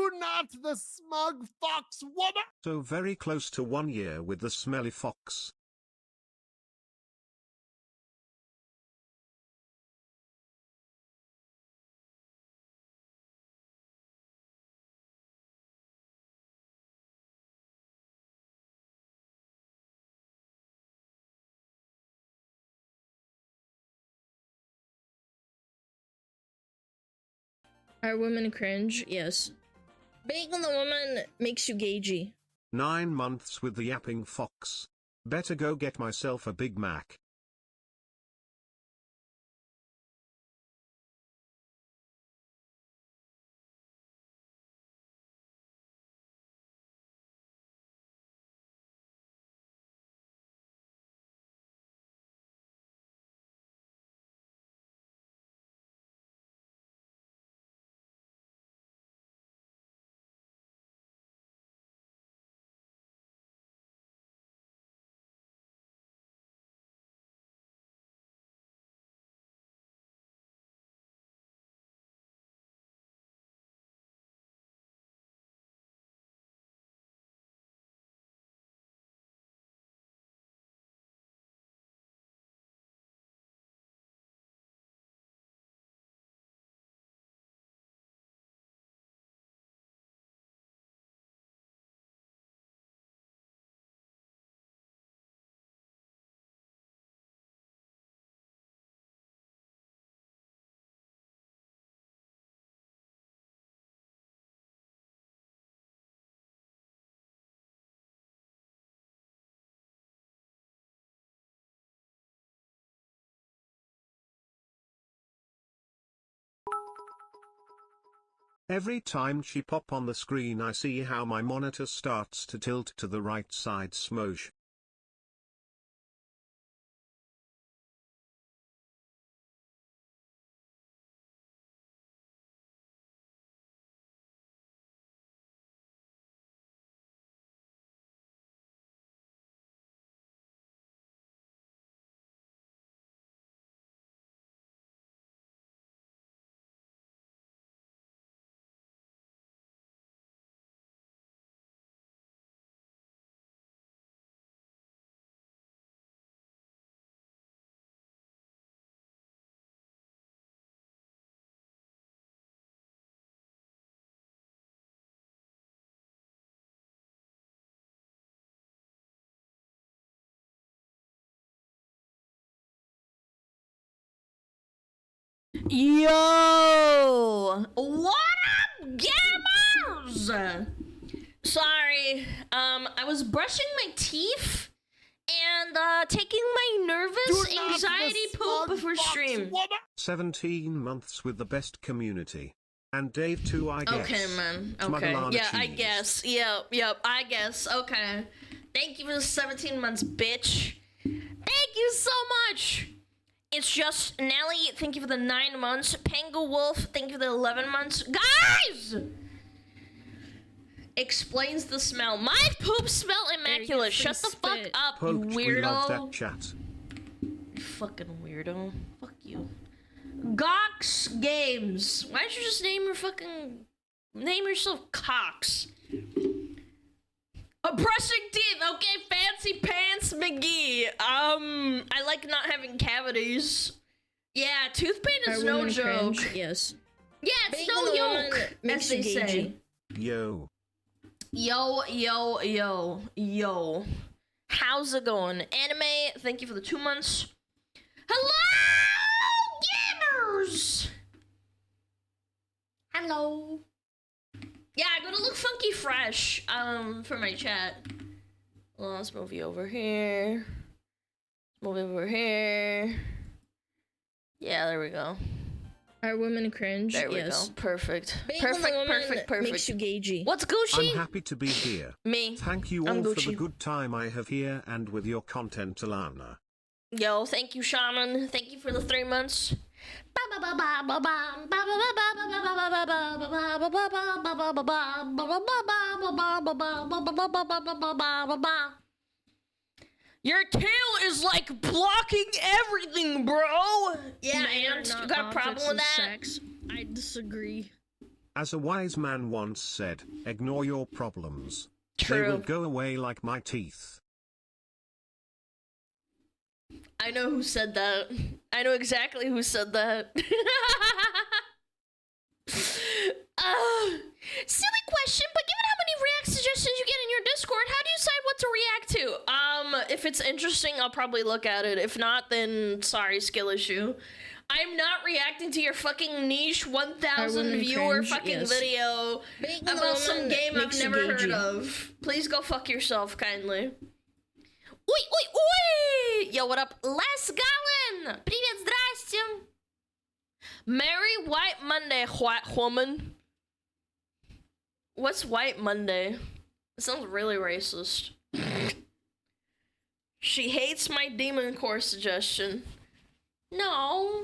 You not the smug fox woman! So very close to 1 year with the smelly fox. Are women cringe? Yes. Being the woman makes you gagey. 9 months with the yapping fox. Better go get myself a Big Mac. Every time she pop on the screen I see how my monitor starts to tilt to the right side. Smosh. Yo! What up, gamers? Sorry, I was brushing my teeth and taking my nervous anxiety poop before stream. 17 months with the best community. And Dave too, I guess. Okay, man. Okay. SmugAlana Yeah, I cheese. guess. Yep, I guess. Okay. Thank you for the 17 months, bitch. Thank you so much. It's just Nelly, thank you for the 9 months. Pango Wolf, thank you for the 11 months. Guys! Explains the smell. My poop smell immaculate. Shut the fuck up, you Poked, we love weirdo. that chat. You fucking weirdo. Fuck you. Gox Games. Why don't you just name yourself Cox? Brushing teeth, okay, fancy pants McGee. I like not having cavities. Yeah, tooth pain is no joke. Cringe? Yes. Yeah, it's no yoke, as they say. Yo. Yo. How's it going? Anime, thank you for the 2 months. Hello, gamers! Hello. Yeah, I'm gonna look funky fresh, for my chat. Well, let's move you over here. Move over here. Yeah, there we go. Are women cringe? There we go. Perfect. Perfect. Makes you gagey. What's Gucci? I'm happy to be here. Me. Thank you all for the good time I have here and with your content, Alana. Yo, thank you, Shaman. Thank you for the 3 months. Your tail is like blocking everything, bro. Yeah, and you got a problem with that? Sex. I disagree. As a wise man once said, ignore your problems. True. They will go away like my teeth. I know who said that. I know exactly who said that. Silly question, but given how many react suggestions you get in your Discord, how do you decide what to react to? If it's interesting, I'll probably look at it. If not, then sorry, skill issue. I'm not reacting to your fucking niche 1,000 viewer fucking video about some game I've never heard of. Please go fuck yourself, kindly. Ой, ой, ой! Yo, what up? Les Gallon! Привет, здрасте! Merry White Monday, white woman. What's White Monday? It sounds really racist. She hates my Demon Core suggestion. No.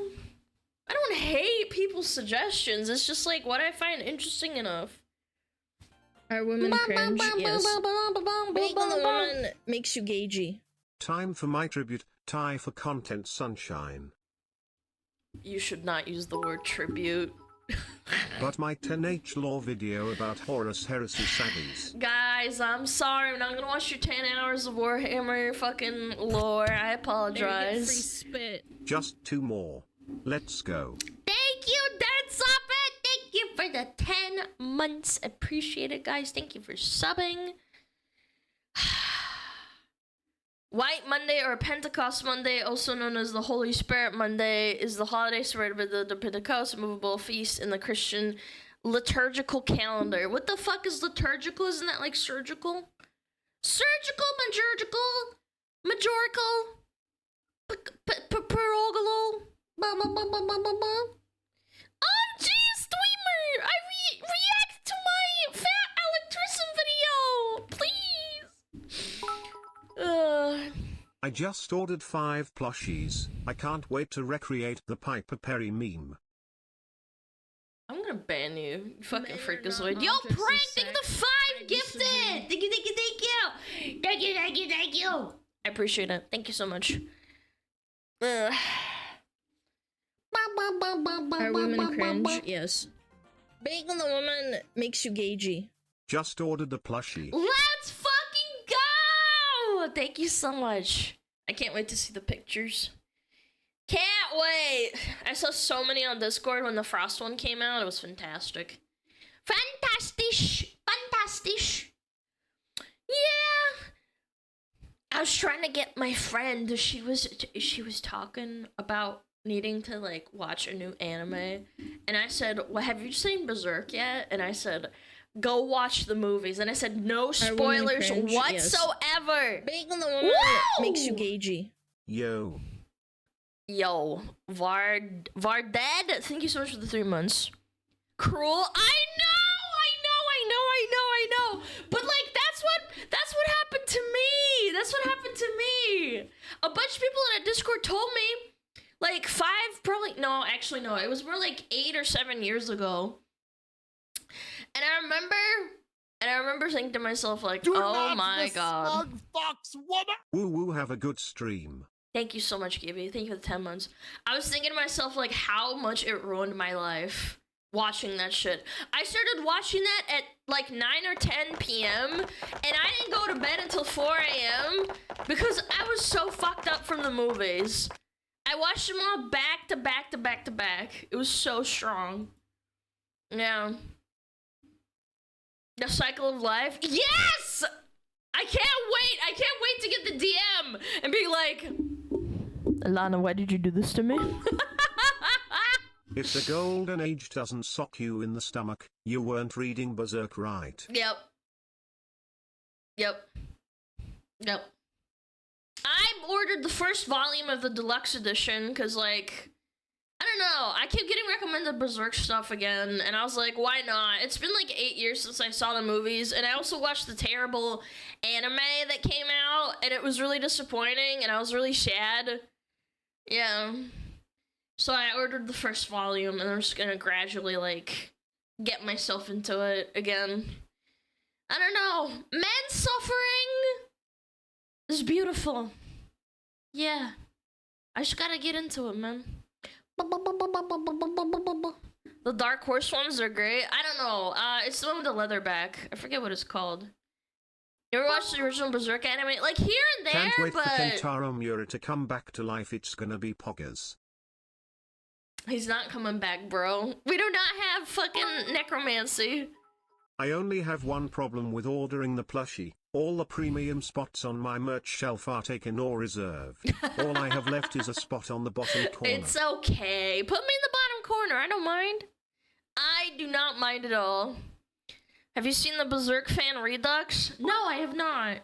I don't hate people's suggestions. It's just like what I find interesting enough. Are women cringe? Yes. Being a woman makes you gagey. Time for my tribute, tie for content sunshine. You should not use the word tribute. But my 10H lore video about Horus Heresy Sabbies. Guys, I'm sorry. I'm not gonna watch your 10 hours of Warhammer fucking lore. I apologize. Free spit. Just 2 more. Let's go. Thank you, Dan Soppet! Thank you for the 10 months. Appreciate it, guys. Thank you for subbing. White Monday or Pentecost Monday, also known as the Holy Spirit Monday, is the holiday celebrated by the Pentecost movable feast in the Christian liturgical calendar. What the fuck is liturgical? Isn't that like surgical? Surgical, majorical, prerogable. Gee, streamer! I react to my fat electrician video! Please! I just ordered 5 plushies. I can't wait to recreate the Piper Perry meme. I'm gonna ban you. You fucking freakazoid. not Yo, objects of Prank, thank you the sex. 5 gifted! Thank you, thank you, thank you! Thank you, thank you, thank you! I appreciate it. Thank you so much. Are women cringe? Yes. Being a woman makes you gagey. Just ordered the plushie. Let's fucking go! Thank you so much. I can't wait to see the pictures. Can't wait! I saw so many on Discord when the Frost one came out. It was fantastic. Fantastisch! Fantastisch! Yeah! I was trying to get my friend. She was talking about needing to like watch a new anime, and I said, well, have you seen Berserk yet? And I said, go watch the movies. And I said, no spoilers whatsoever. Being a woman makes you gagey. Yo. Yo, Vard dead. Thank you so much for the 3 months. Cruel. I know. But like that's what happened to me. That's what happened to me. A bunch of people in a Discord told me, like 5, probably no, actually no. It was more like 8 or 7 years ago. And I remember thinking to myself like, oh my god. Smug fox woman. Woo woo, have a good stream. Thank you so much, Gibby. Thank you for the 10 months. I was thinking to myself, like, how much it ruined my life watching that shit. I started watching that at, like, 9 or 10 p.m., and I didn't go to bed until 4 a.m. because I was so fucked up from the movies. I watched them all back to back to back to back. It was so strong. Yeah. The cycle of life. Yes! I can't wait. I can't wait to get the DM and be like, Alana, why did you do this to me? If the golden age doesn't sock you in the stomach, you weren't reading Berserk right. Yep. I ordered the first volume of the deluxe edition because, like, I don't know. I keep getting recommended Berserk stuff again, and I was like, why not? It's been like 8 years since I saw the movies, and I also watched the terrible anime that came out, and it was really disappointing, and I was really sad. Yeah. So I ordered the first volume, and I'm just gonna gradually, like, get myself into it again. I don't know. Men suffering is beautiful. Yeah. I just gotta get into it, man. The Dark Horse ones are great. I don't know. It's the one with the leather back. I forget what it's called. You ever watched the original Berserk anime? Like here and there, Can't wait but for Kentaro Miura to come back to life. It's gonna be poggers. he's not coming back, bro. We do not have fucking necromancy. I only have one problem with ordering the plushie. All the premium spots on my merch shelf are taken or reserved. All I have left is a spot on the bottom corner. It's okay. Put me in the bottom corner. I don't mind. I do not mind at all. Have you seen the Berserk fan Redux? No, I have not.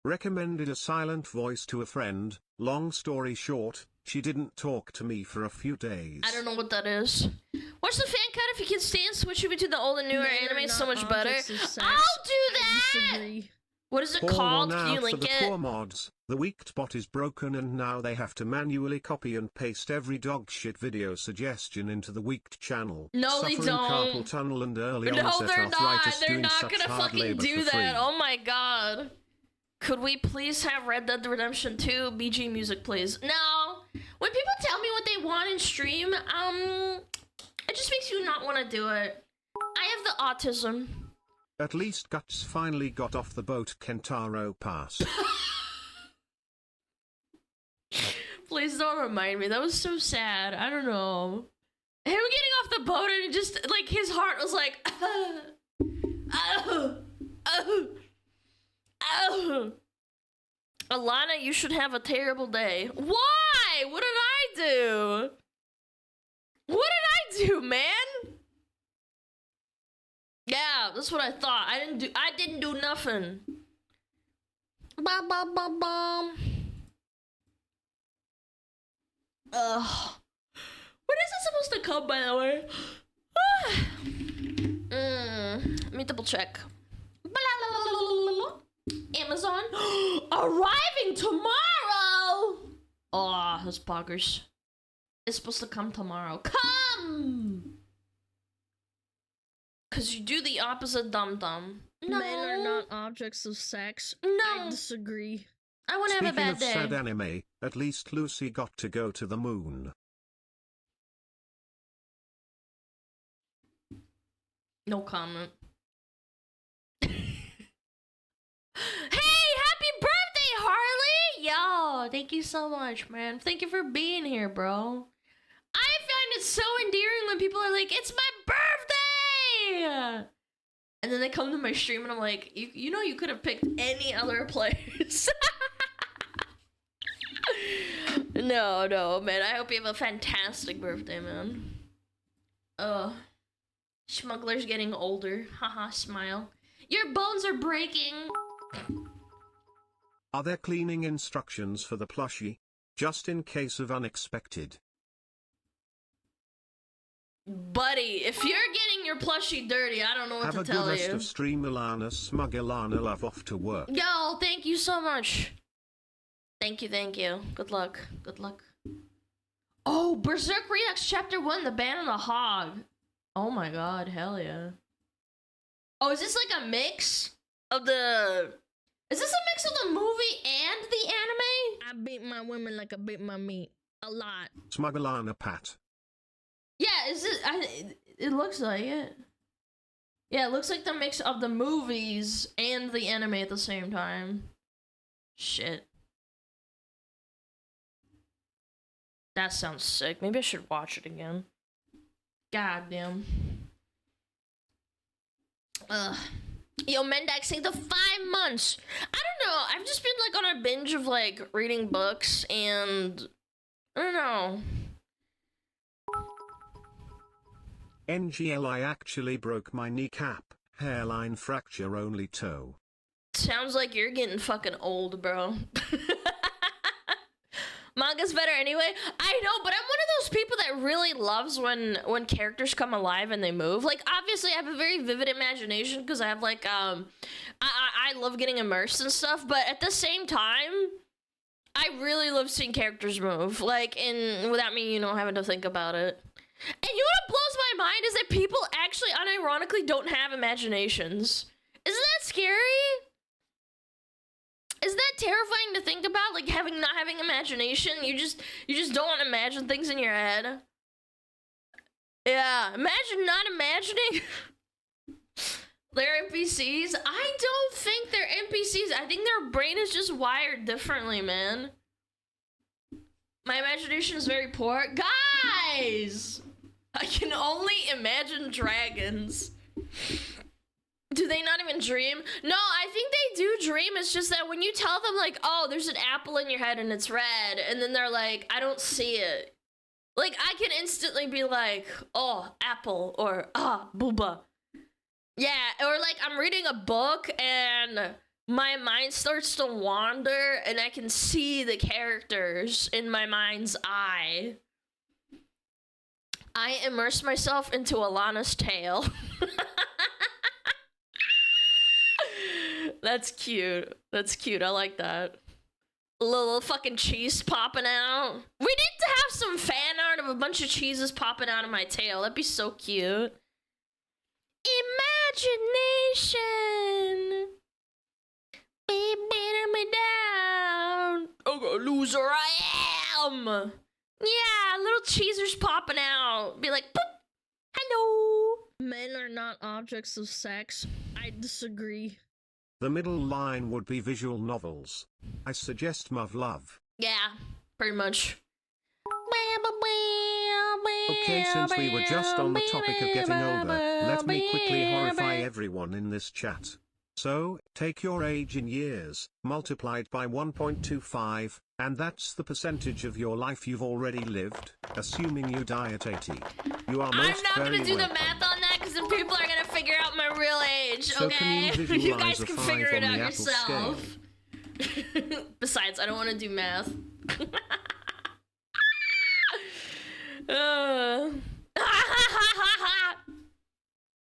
Recommended a silent voice to a friend. Long story short, she didn't talk to me for a few days. I don't know what that is. Watch the fan cut if you can stand switching between the old and newer anime. So much better. I'll do that! What is it called? Can you link for the it? poor mods, the Weaked bot is broken and now they have to manually copy and paste every dogshit video suggestion into the Weaked channel. No, they Suffering carpal don't. tunnel and early No, onset they're not. arthritis They're doing not such gonna hard fucking labor do for that. free. Oh my god. Could we please have Red Dead Redemption 2 BG music, please? No. When people tell me what they want in stream, it just makes you not want to do it. I have the autism. At least Guts finally got off the boat. Kentaro passed. Please don't remind me. That was so sad. I don't know. Him getting off the boat and it just, like, his heart was like, Alana, you should have a terrible day. Why? What did I do? What did I do, man? Yeah, that's what I thought. I didn't do nothing. Ba ba ba bum. Ugh. When is it supposed to come, by the way? Let me double check. Amazon arriving tomorrow. Oh, those poggers. It's supposed to come tomorrow. Come. Cause you do the opposite, dum dum. No. Men are not objects of sex. No. I disagree. I want to have a bad day. Speaking of sad anime, at least Lucy got to go to the moon. No comment. Hey, happy birthday, Harley! Yo, thank you so much, man. Thank you for being here, bro. I find it so endearing when people are like, it's my birthday! And then they come to my stream and I'm like, you know you could have picked any other place. No, man. I hope you have a fantastic birthday, man. Smuggler's getting older. Haha, smile. Your bones are breaking. Are there cleaning instructions for the plushie? Just in case of unexpected. Buddy, if you're getting your plushie dirty, I don't know what Have to a tell good rest you. of stream, Alana. SmugAlana, love off to work. Yo, thank you so much. Thank you. Good luck. Oh, Berserk Redux Chapter 1, The Ban on the Hog. Oh my god, hell yeah. Oh, is this like a mix of the... Is this a mix of the movie and the anime? I beat my women like I beat my meat. A lot. SmugAlana Pat. Yeah, is it... it looks like it. Yeah, it looks like the mix of the movies and the anime at the same time. Shit. That sounds sick. Maybe I should watch it again. God damn. Ugh. Yo, Mendak saying the 5 months. I don't know. I've just been like on a binge of like reading books and I don't know. NGL, I actually broke my kneecap. Hairline fracture, only toe. Sounds like you're getting fucking old, bro. Manga's better anyway. I know, but I'm one of those people that really loves when characters come alive and they move. Like, obviously, I have a very vivid imagination because I have like I love getting immersed and stuff. But at the same time, I really love seeing characters move. Like, without me, having to think about it. And you know what blows my mind is that people actually unironically don't have imaginations. Isn't that scary? Isn't that terrifying to think about? Like not having imagination? You just don't imagine things in your head. Yeah, imagine not imagining they're NPCs. I don't think they're NPCs. I think their brain is just wired differently, man. My imagination is very poor. Guys! I can only imagine dragons. Do they not even dream? No, I think they do dream. It's just that when you tell them, like, oh, there's an apple in your head and it's red, and then they're like, I don't see it. Like, I can instantly be like, oh, apple, or booba. Yeah, or like, I'm reading a book and my mind starts to wander and I can see the characters in my mind's eye. I immerse myself into Alana's tale. That's cute. That's cute. I like that. A little fucking cheese popping out. We need to have some fan art of a bunch of cheeses popping out of my tail. That'd be so cute. Imagination. Be beating me down. Oh, loser I am. Yeah, little cheesers popping out. Be like, boop. Hello. Men are not objects of sex. I disagree. The middle line would be visual novels. I suggest Muv Love. Yeah, pretty much. Okay, since we were just on the topic of getting older, let me quickly horrify everyone in this chat. So, take your age in years, multiplied by 1.25, and that's the percentage of your life you've already lived, assuming you die at 80. You are most I'm not gonna do welcome. the math on that because then people are gonna figure out my real age, So okay? can you visualize You guys a can 5 figure it on out the Apple yourself. Besides, I don't want to do math.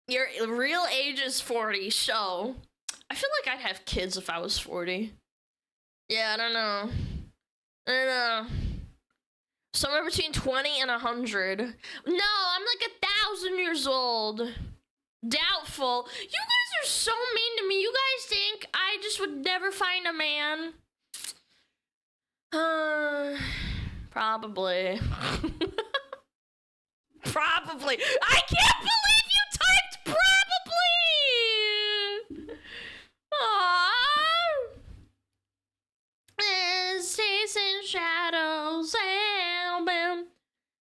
Your real age is 40, so I feel like I'd have kids if I was 40. Yeah, I don't know. I don't know. Somewhere between 20 and 100. No, I'm like 1,000 years old. Doubtful. You guys are so mean to me. You guys think I just would never find a man? Probably. Probably. I can't believe you typed probably! Aww. Chasing shadows.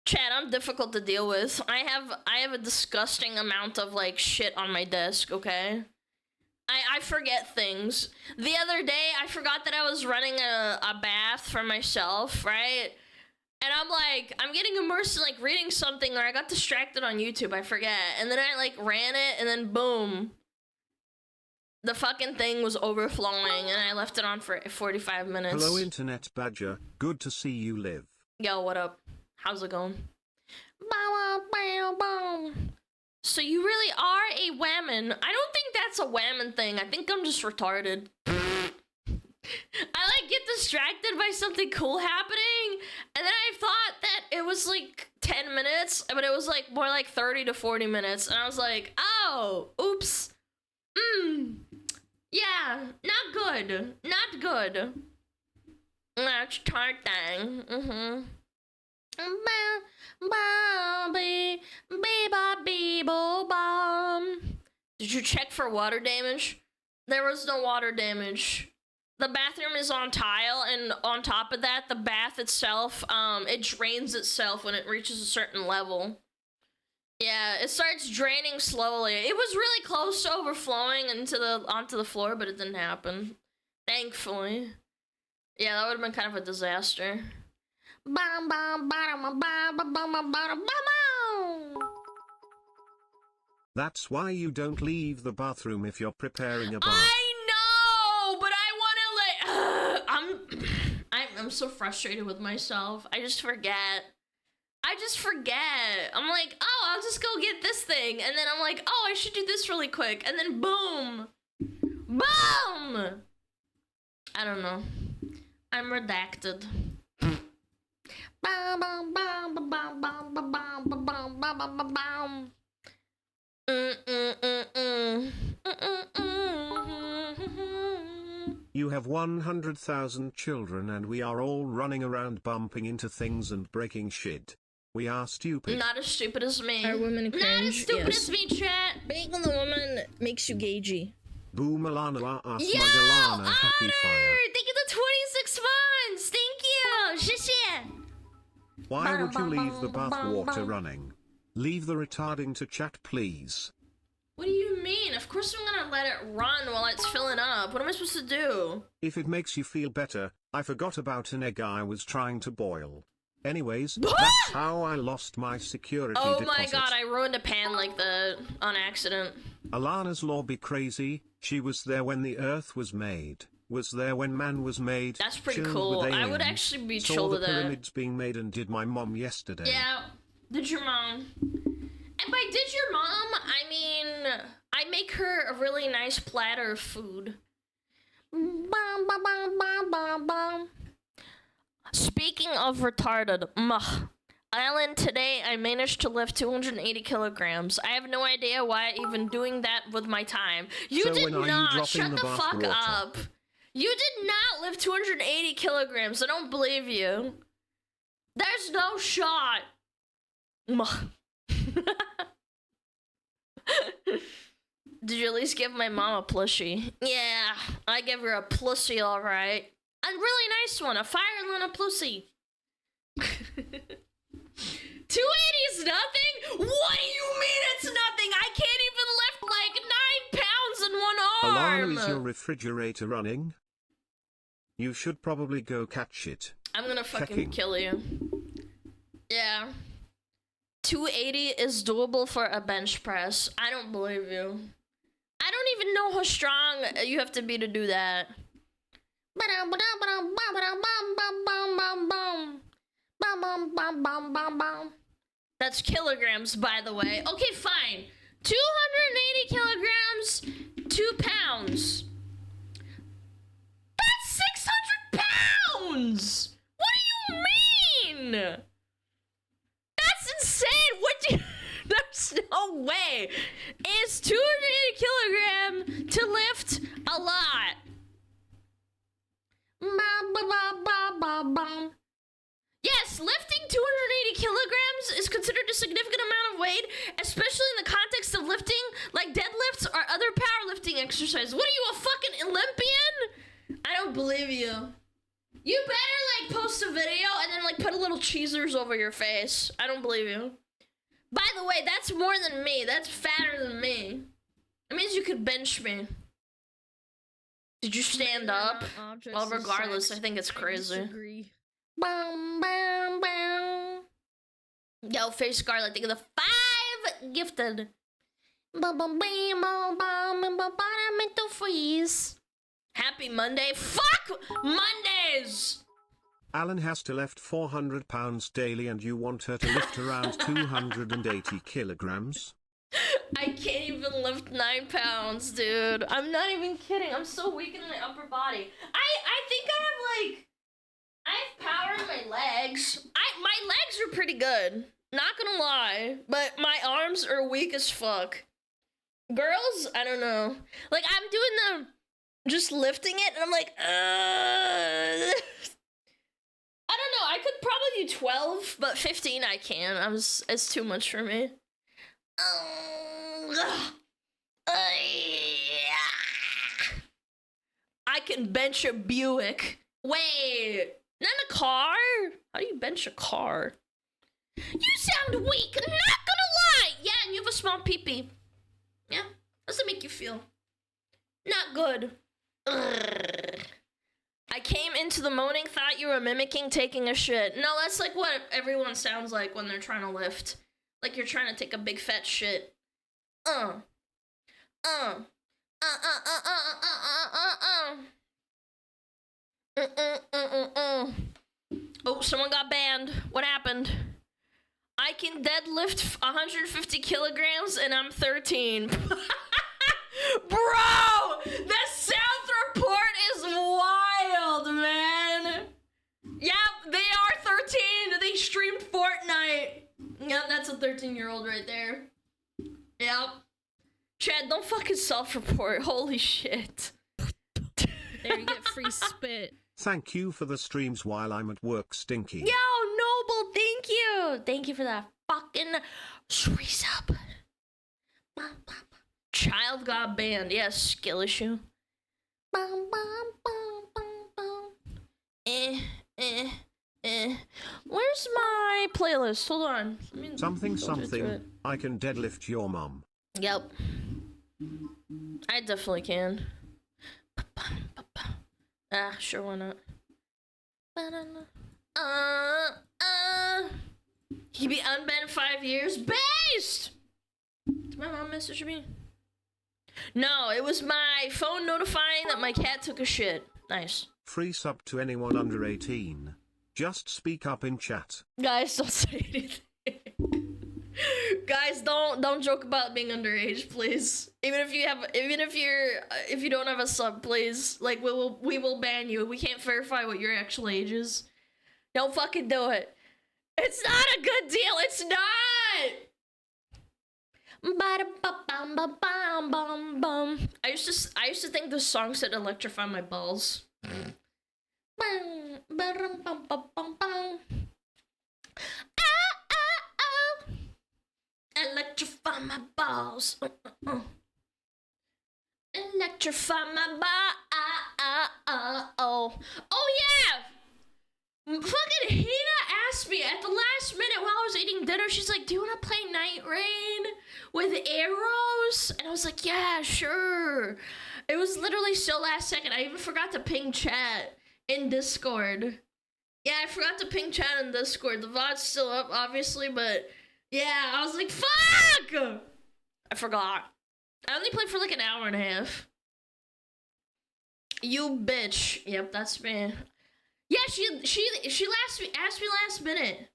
Chat, I'm difficult to deal with. I have a disgusting amount of like shit on my desk, okay? I forget things. The other day, I forgot that I was running a bath for myself, right? And I'm like, I'm getting immersed in like reading something, or I got distracted on YouTube, I forget. And then I like ran it, and then boom. The fucking thing was overflowing, and I left it on for 45 minutes. Hello, Internet Badger. Good to see you live. Yo, what up? How's it going? So you really are a whammon. I don't think that's a whammon thing. I think I'm just retarded. I like get distracted by something cool happening, and then I thought that it was like 10 minutes, but it was like more like 30 to 40 minutes, and I was like, oh, oops. Yeah, not good. Not good. That's tart thing. Did you check for water damage? There was no water damage. The bathroom is on tile, and on top of that, the bath itself, it drains itself when it reaches a certain level. Yeah, it starts draining slowly. It was really close to overflowing onto the floor, but it didn't happen. Thankfully. Yeah, that would have been kind of a disaster. That's why you don't leave the bathroom if you're preparing a bath. I know, but I want to like. I'm so frustrated with myself. I just forget. I'm like, oh, I'll just go get this thing, and then I'm like, oh, I should do this really quick, and then boom, boom. I don't know. I'm redacted. You have 100,000 children and we are all running around bumping into things and breaking shit. We are stupid. Not as stupid as me. Are women cringe? Not as stupid Yes. as me, chat. Being the woman makes you gagey. Boom Alana Yo, SmugAlana happy Honor! fire. Thank you for 26 months. Thank you. 谢谢. Why would you leave the bath water running? Leave the retarding to chat, please. What do you mean? Of course I'm gonna let it run while it's filling up. What am I supposed to do? If it makes you feel better, I forgot about an egg I was trying to boil. Anyways, What? that's how I lost my security Oh deposit. my god, I ruined a pan like that on accident. Alana's law be crazy. She was there when the earth was made. Was there when man was made. That's pretty chilled cool. with I would aliens, actually be saw chill the with that. pyramids being made and did my mom yesterday. Yeah, did your mom. And by did your mom, I mean, I make her a really nice platter of food. Speaking of retarded, Alan, today I managed to lift 280 kilograms. I have no idea why I'm even doing that with my time. You So did when are you not. dropping Shut the the bath fuck water? up. You did not lift 280 kilograms. I don't believe you. There's no shot. Did you at least give my mom a plushie? Yeah, I give her a plushie, alright. A really nice one, a Fire Luna plushie. 280 is nothing? What do you mean it's nothing? I can't even lift like 9 pounds in one arm. Alana, is your refrigerator running? You should probably go catch it. I'm gonna fucking Checking. kill you. Yeah. 280 is doable for a bench press. I don't believe you. I don't even know how strong you have to be to do that. That's kilograms, by the way. Okay, fine. 280 kilograms, 2 pounds. That's 600 pounds! What do you mean? That's insane! What do you... There's no way! It's 280 kilogram to lift a lot. Yes, lifting 280 kilograms is considered a significant amount of weight, especially in the context of lifting like deadlifts or other powerlifting exercises. What are you, a fucking Olympian? I don't believe you. You better like post a video and then like put a little cheesers over your face. I don't believe you. By the way, that's more than me. That's fatter than me. It means you could bench me. Did you stand up? Well, regardless, I think it's crazy. Disagree. Yo, face Scarlet, think of the 5 gifted. Freeze. Happy Monday. Fuck Mondays! Alan has to lift 400 pounds daily and you want her to lift around 280 kilograms? I can't even lift 9 pounds, dude. I'm not even kidding. I'm so weak in my upper body. I think I have power in my legs. My legs are pretty good. Not gonna lie. But my arms are weak as fuck. Girls, I don't know. Like, I'm doing just lifting it, and I'm like, I don't know. I could probably do 12, but 15 I can. It's too much for me. I can bench a Buick. Wait, not a car? How do you bench a car? You sound weak, not gonna lie. Yeah, and you have a small pee-pee. Yeah, how's that make you feel? Not good. Ugh. I came into the morning, thought you were mimicking taking a shit. No, that's like what everyone sounds like when they're trying to lift. Like you're trying to take a big fat shit. Oh, someone got banned. What happened? I can deadlift 150 kilograms and I'm 13. Bro, the South Report is wild, man. Yep, they are 13. They streamed Fortnite. Yep, that's a 13-year-old right there. Yep. Chad, don't fucking self-report. Holy shit. There, you get free spit. Thank you for the streams while I'm at work, Stinky. Yo, Noble, thank you. you. Thank you for that fucking resub. Child got banned. Yes, skill issue. Where's my playlist? Hold on. Something. I can deadlift your mom. Yep. I definitely can. Ah, sure, why not? He be unbanned 5 years. Based! Did my mom message me? No, it was my phone notifying that my cat took a shit. Nice. Free sub to anyone under 18. Just speak up in chat. Guys, don't say anything. Guys, don't joke about being underage, please. Even if you don't have a sub, please. Like we will ban you. We can't verify what your actual age is. Don't fucking do it. It's not a good deal. It's not. I used to think the song said electrify my balls. Electrify my balls. Electrify my balls. Oh yeah! Fucking Hina asked me at the last minute while I was eating dinner. She's like, do you want to play Night Rain with arrows? And I was like, yeah, sure. It was literally so last second. I even forgot to ping chat in Discord. Yeah, I forgot to ping chat in Discord. The VOD's still up, obviously, but yeah, I was like, fuck! I forgot. I only played for like an hour and a half. You bitch. Yep, that's me. Yeah, she asked me last minute.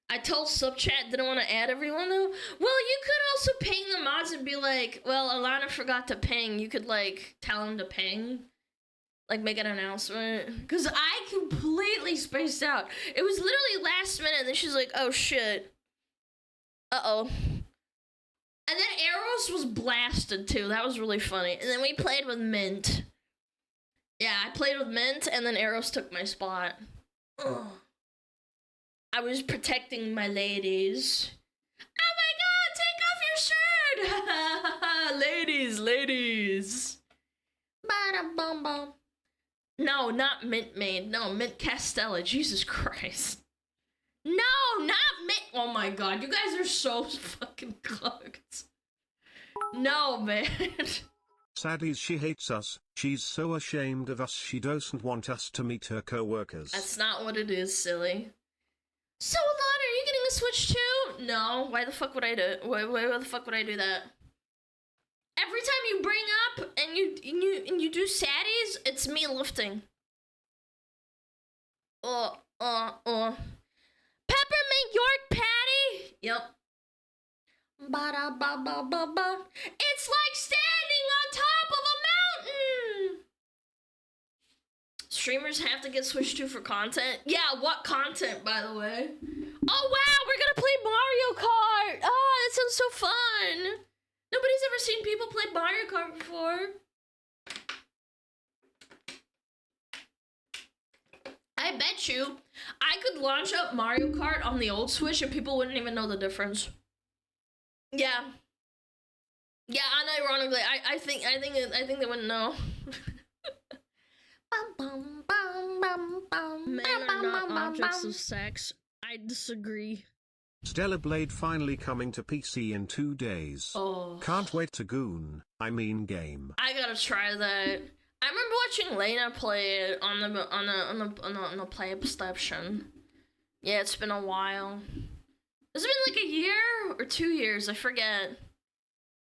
I told subchat didn't want to add everyone though. Well, you could also ping the mods and be like, well, Alana forgot to ping. You could like tell him to ping. Like make an announcement. Cause I completely spaced out. It was literally last minute and then she's like, oh shit. Uh-oh. And then Eros was blasted too. That was really funny. And then we played with Mint. Yeah, I played with Mint and then Eros took my spot. Ugh. I was protecting my ladies. Oh my god, take off your shirt! Ladies. Ba-da-bum-bum. No, not Mint Maid. No, Mint Castella. Jesus Christ. No, not Mint. Oh my god, you guys are so fucking cooked. No, man. Saddies, she hates us. She's so ashamed of us. She doesn't want us to meet her co-workers. That's not what it is, silly. So, Alana, are you getting a Switch too? No. Why the fuck would I do? Why the fuck would I do that? Every time you bring up and you do saddies, it's me lifting. Peppermint York patty. Yep. Ba-da-ba-ba-ba-ba. It's like standing on top of a mountain. Streamers have to get Switch 2 for content. Yeah, what content, by the way? Oh wow, we're gonna play Mario Kart. Oh, that sounds so fun. Nobody's ever seen people play Mario Kart before. I bet you I could launch up Mario Kart on the old Switch and people wouldn't even know the difference. Yeah. Yeah, unironically, I think they wouldn't know. Men are not objects of sex. I disagree. Stellar Blade finally coming to PC in 2 days. Oh. Can't wait to game. I gotta try that. I remember watching Lena play it on the PlayStation. Yeah, it's been a while. Has it been like a year or 2 years? I forget.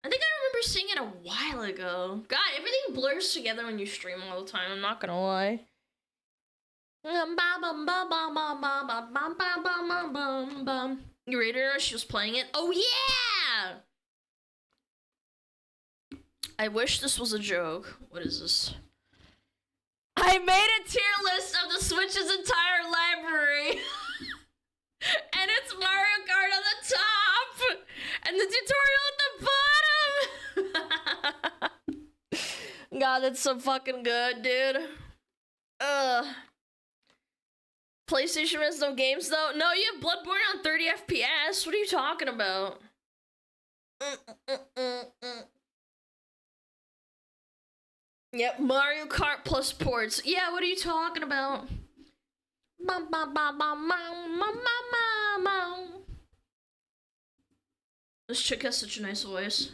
I think I remember seeing it a while ago. God, everything blurs together when you stream all the time. I'm not gonna lie. You rated her? She was playing it. Oh yeah! I wish this was a joke. What is this? I made a tier list of the Switch's entire library. And it's Mario Kart on the top. And the tutorial at the bottom. God, that's so fucking good, dude. Ugh. PlayStation has no games though. No, you have Bloodborne on 30 FPS. What are you talking about? Yep, Mario Kart plus ports. Yeah, what are you talking about? This chick has such a nice voice.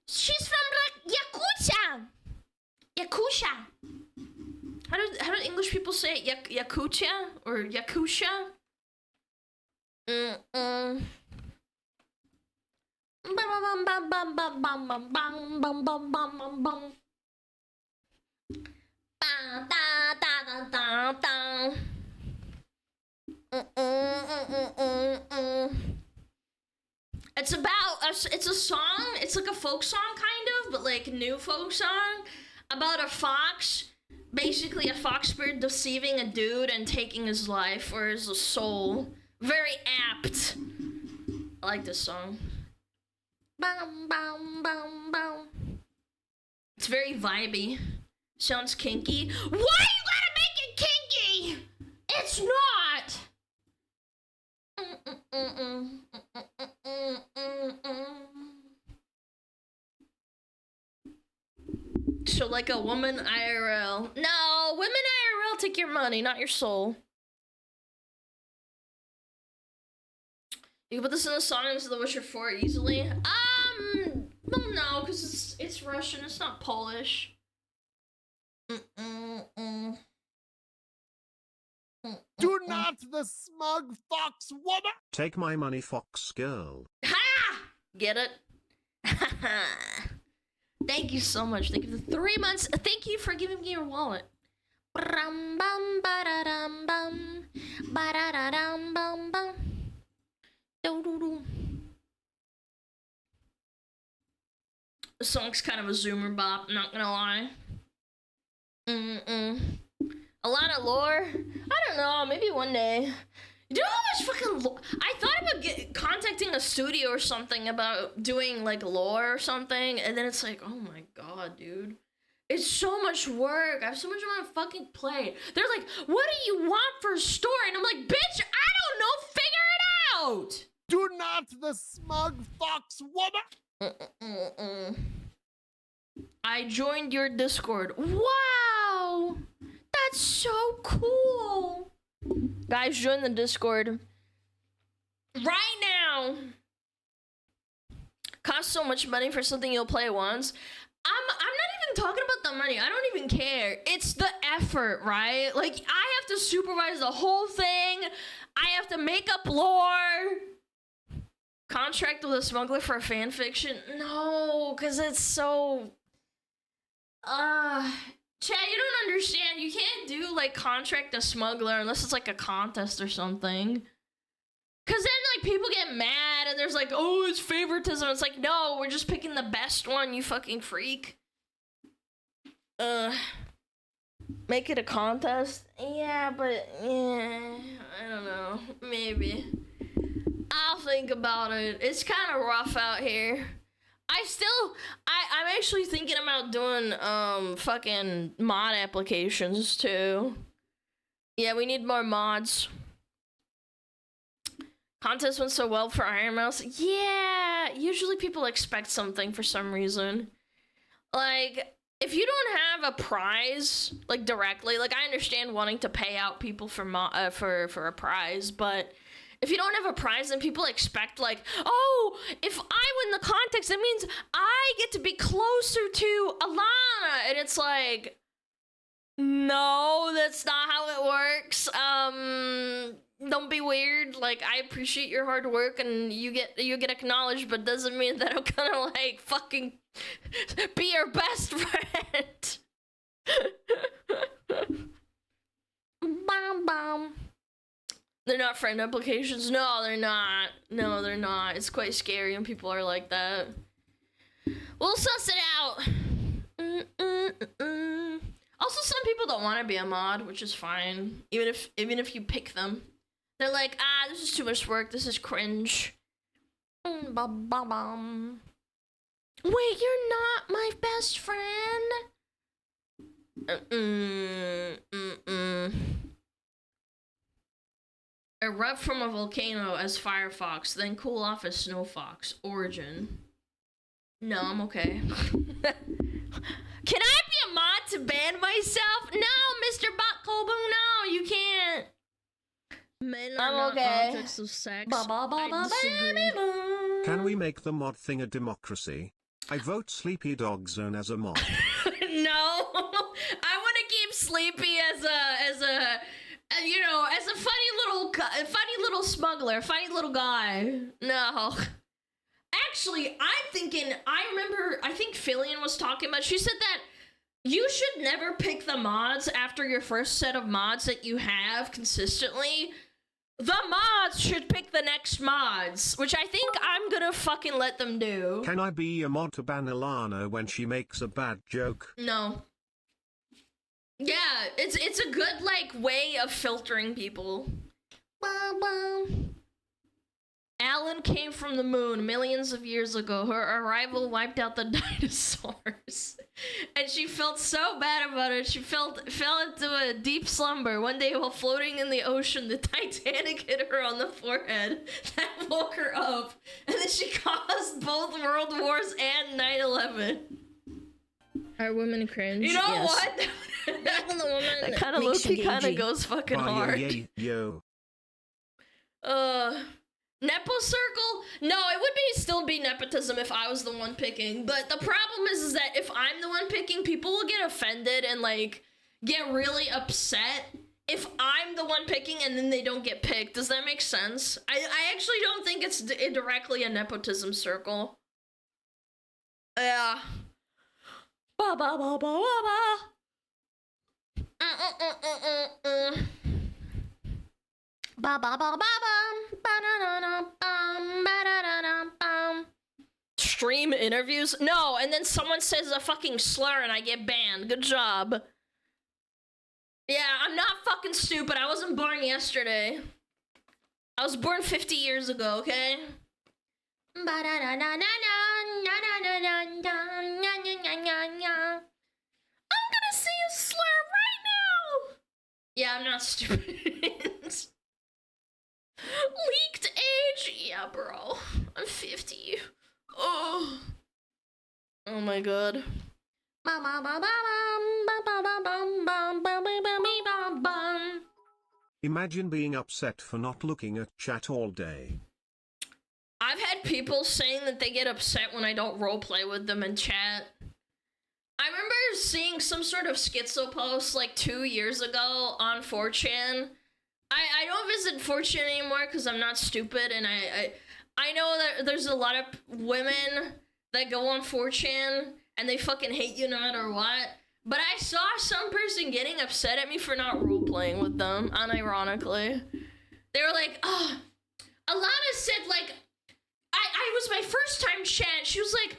She's from like Yakutia. Yakusha. How do English people say it? Yakutia or Yakusha? It's about it's a song, it's like a folk song kind of, but like new folk song about a fox, basically a fox spirit deceiving a dude and taking his life or his soul. Very apt. I like this song. It's very vibey. Sounds kinky. Why you gotta make it kinky? It's not. So like a woman IRL. No, women IRL take your money, not your soul. You can put this in the song into The Witcher 4 easily. Well, no, because it's Russian. It's not Polish. Do not the smug fox woman. Take my money, fox girl. Ha! Get it? Thank you so much. Thank you for 3 months. Thank you for giving me your wallet. The song's kind of a zoomer bop, not gonna lie. Alana lore? I don't know, maybe one day. You know how much fucking lore? I thought about contacting a studio or something about doing like lore or something, and then it's like, oh my god, dude. It's so much work. I have so much on my fucking plate. They're like, what do you want for a story? And I'm like, bitch, I don't know, figure it out! Do not the smug fox woman. I joined your Discord. Wow! That's so cool! Guys, join the Discord. Right now! Costs so much money for something you'll play once. I'm not even talking about the money. I don't even care. It's the effort, right? Like, I have to supervise the whole thing. I have to make up lore. Contract with a smuggler for a fan fiction? No, because it's so... Chad, you don't understand. You can't do, like, contract a smuggler unless it's, like, a contest or something. Because then, like, people get mad and there's, like, oh, it's favoritism. It's like, no, we're just picking the best one, you fucking freak. Make it a contest? Yeah, but, yeah, I don't know. Maybe. I'll think about it. It's kind of rough out here. I'm actually thinking about doing, fucking mod applications, too. Yeah, we need more mods. Contest went so well for Iron Mouse. Yeah, usually people expect something for some reason. Like, if you don't have a prize, like, directly, like, I understand wanting to pay out people for a prize, but if you don't have a prize, then people expect, like, oh, if I win the contest, that means I get to be closer to Alana, and it's like, no, that's not how it works. Don't be weird. Like, I appreciate your hard work and you get acknowledged, but doesn't mean that I'm gonna, like, fucking be your best friend. Bam. They're not friend applications. No, they're not. No, they're not. It's quite scary when people are like that. We'll suss it out. Also, some people don't want to be a mod, which is fine. Even if you pick them. They're like, this is too much work. This is cringe. Wait, you're not my best friend? Erupt from a volcano as Firefox, then cool off as Snow Fox. Origin. No, I'm okay. Can I be a mod to ban myself? No, Mr. Buttkobu, no, you can't. Men are I'm not okay. objects of sex. Ba ba ba I ba disagree. ba. Can we make the mod thing a democracy? I vote Sleepy Dog Zone as a mod. No, I want to keep Sleepy as a you know, as a funny little smuggler, funny little guy. No. Actually, I'm thinking, I think Fillion was talking about, she said that you should never pick the mods after your first set of mods that you have consistently. The mods should pick the next mods, which I think I'm gonna fucking let them do. Can I be a mod to ban Alana when she makes a bad joke? No. Yeah, it's a good, like, way of filtering people. Alan came from the moon millions of years ago. Her arrival wiped out the dinosaurs. And she felt so bad about it. She fell into a deep slumber. One day while floating in the ocean, the Titanic hit her on the forehead. That woke her up. And then she caused both World Wars and 9/11. Are women cringe? You know Yes. what? Even the woman That kind of makes you low-key kind of gagey. goes fucking Bye, hard. yo. Nepo circle? No, it would still be nepotism if I was the one picking. But the problem is that if I'm the one picking, people will get offended and, like, get really upset if I'm the one picking and then they don't get picked. Does that make sense? I actually don't think it's directly a nepotism circle. Yeah. Ba ba ba ba ba ba. Ba ba ba ba bum, ba da da da bum, ba da da da bum. Stream interviews? No, and then someone says a fucking slur and I get banned. Good job. Yeah, I'm not fucking stupid. I wasn't born yesterday. I was born 50 years ago, okay? Ba da da da da da da da da. I'm gonna say a slur right now. Yeah, I'm not stupid. Leaked age? Yeah, bro. I'm 50. Oh. Oh my god. Imagine being upset for not looking at chat all day. I've had people saying that they get upset when I don't roleplay with them in chat. I remember seeing some sort of schizo post like 2 years ago on 4chan. I don't visit 4chan anymore because I'm not stupid, and I know that there's a lot of women that go on 4chan and they fucking hate you no matter what. But I saw some person getting upset at me for not role-playing with them, unironically. They were like, oh, Alana said, like, I was my first time chat. She was like,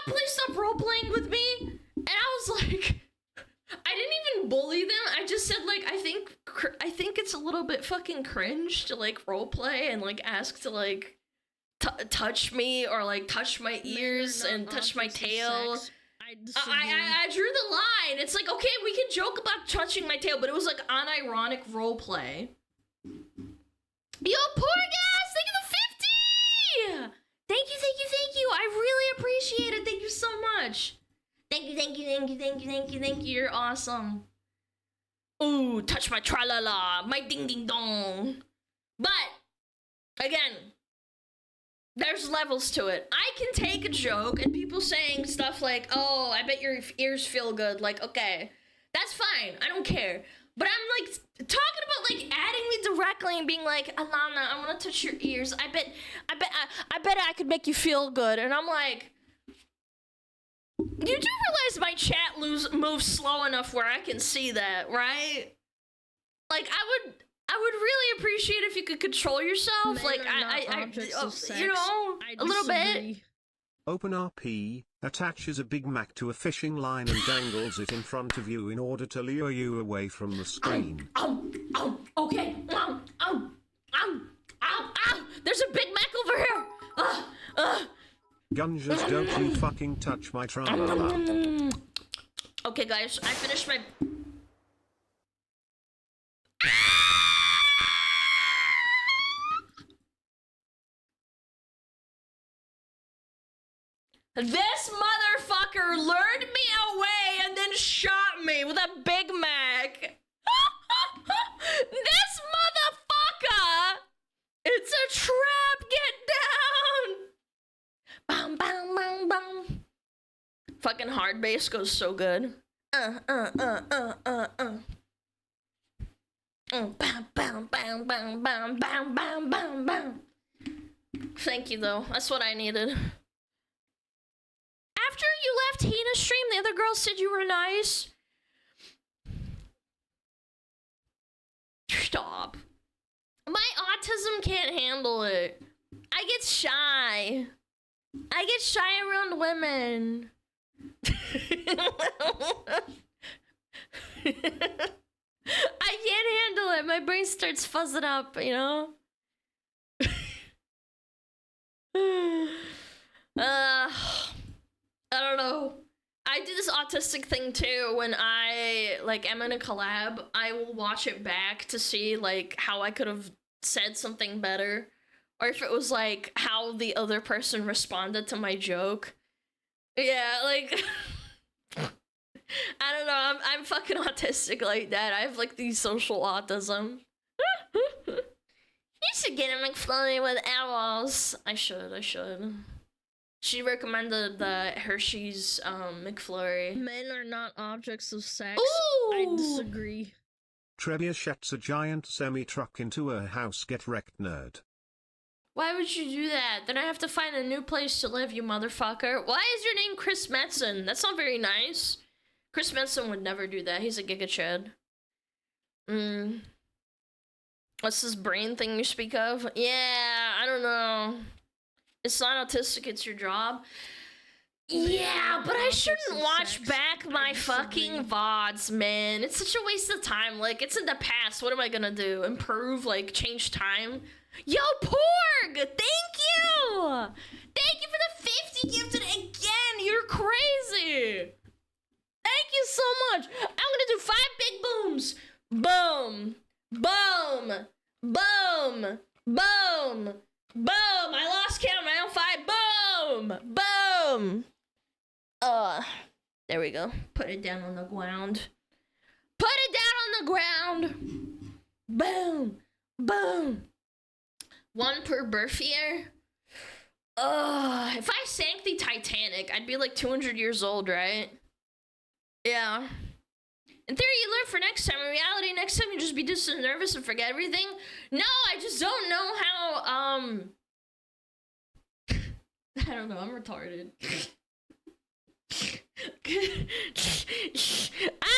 please stop role-playing with me. And I was like, I didn't even bully them. I just said, like, I think it's a little bit fucking cringe to, like, roleplay and, like, ask to, like, touch me or, like, touch my ears and touch my tail. I drew the line. It's like, okay, we can joke about touching my tail, but it was, like, unironic roleplay. Yo, Porgas, thank you for 50! Thank you. I really appreciate it. Thank you so much. Thank you. You're awesome. Ooh, touch my tra-la-la, my ding-ding-dong. But, again, there's levels to it. I can take a joke and people saying stuff like, oh, I bet your ears feel good. Like, okay, that's fine. I don't care. But I'm, like, talking about, like, adding me directly and being like, Alana, I want to touch your ears. I bet I could make you feel good. And I'm like, you do realize my chat moves slow enough where I can see that, right? Like, I would really appreciate if you could control yourself. Men like, are not objects of sex. You know, a little bit. OpenRP attaches a Big Mac to a fishing line and dangles it in front of you in order to lure you away from the screen. Okay. There's a Big Mac over here. Gunjas, don't you fucking touch my tra-la-la. Okay, guys, I finished my... This motherfucker lured me away and then shot me with a Big Mac. This motherfucker! It's a trap! Get down! Bam, bam, bam, bam. Fucking hard bass goes so good. Bam, bam, bam, bam, bam, bam, bam, bam, bam. Thank you, though. That's what I needed. After you left Hina's stream, the other girls said you were nice. Stop. My autism can't handle it. I get shy. I get shy around women. I can't handle it. My brain starts fuzzing up, you know? I don't know. I do this autistic thing too. When I am in a collab, I will watch it back to see like how I could have said something better, or if it was like how the other person responded to my joke. Yeah, like I don't know. I'm fucking autistic like that. I have like the social autism. You should get a McFlurry with owls. I should. She recommended the Hershey's McFlurry. Men are not objects of sex. Ooh! I disagree. Trebia sheds a giant semi-truck into a house. Get wrecked, nerd. Why would you do that? Then I have to find a new place to live, you motherfucker. Why is your name Chris Metzen? That's not very nice. Chris Metzen would never do that. He's a Giga Chad. What's this brain thing you speak of? Yeah, I don't know. It's not autistic, it's your job. Yeah, but I shouldn't watch back my fucking VODs, man. It's such a waste of time. Like, it's in the past. What am I gonna do? Improve? Like, change time? Yo, Porg! Thank you! Thank you for the 50 gifted again! You're crazy! Thank you so much! I'm gonna do 5 big booms! Boom! Boom! Boom! Boom! Boom! I lost count. I on 5. Boom! Boom! There we go. Put it down on the ground. Put it down on the ground! Boom! Boom! 1 per birth year? If I sank the Titanic, I'd be like 200 years old, right? Yeah. In theory, you learn for next time. In reality, next time you just be just nervous and forget everything. No, I just don't know how, I don't know, I'm retarded. I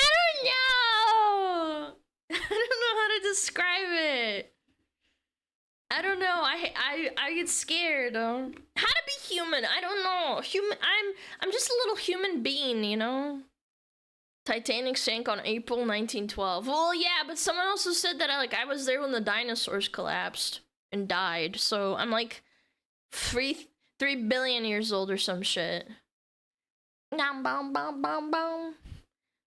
don't know! I don't know how to describe it. I don't know, I get scared. How to be human, I don't know. I'm just a little human being, you know? Titanic sank on April 1912. Well, yeah, but someone also said that I was there when the dinosaurs collapsed and died. So I'm like 3 billion years old or some shit.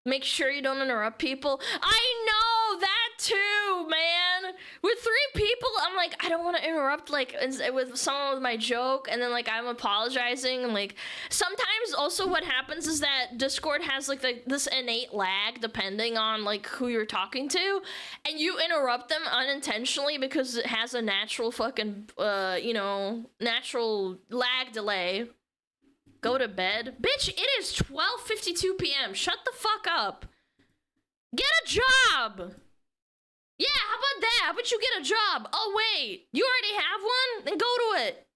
Make sure you don't interrupt people. I know that too, man. With 3 people, I'm like, I don't want to interrupt with someone with my joke, and then I'm apologizing, and sometimes also what happens is that Discord has this innate lag depending on who you're talking to, and you interrupt them unintentionally because it has a natural fucking natural lag delay. Go to bed. Bitch, it is 12:52 p.m. Shut the fuck up. Get a job. Yeah, how about that? How about you get a job? Oh, wait. You already have one? Then go to it.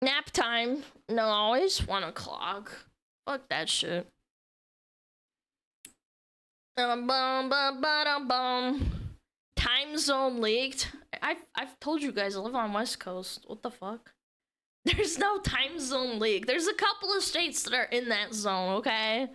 Nap time. No, it's 1 o'clock. Fuck that shit. Time zone leaked. I've told you guys I live on West Coast. What the fuck? There's no time zone leak. There's a couple of states that are in that zone, okay?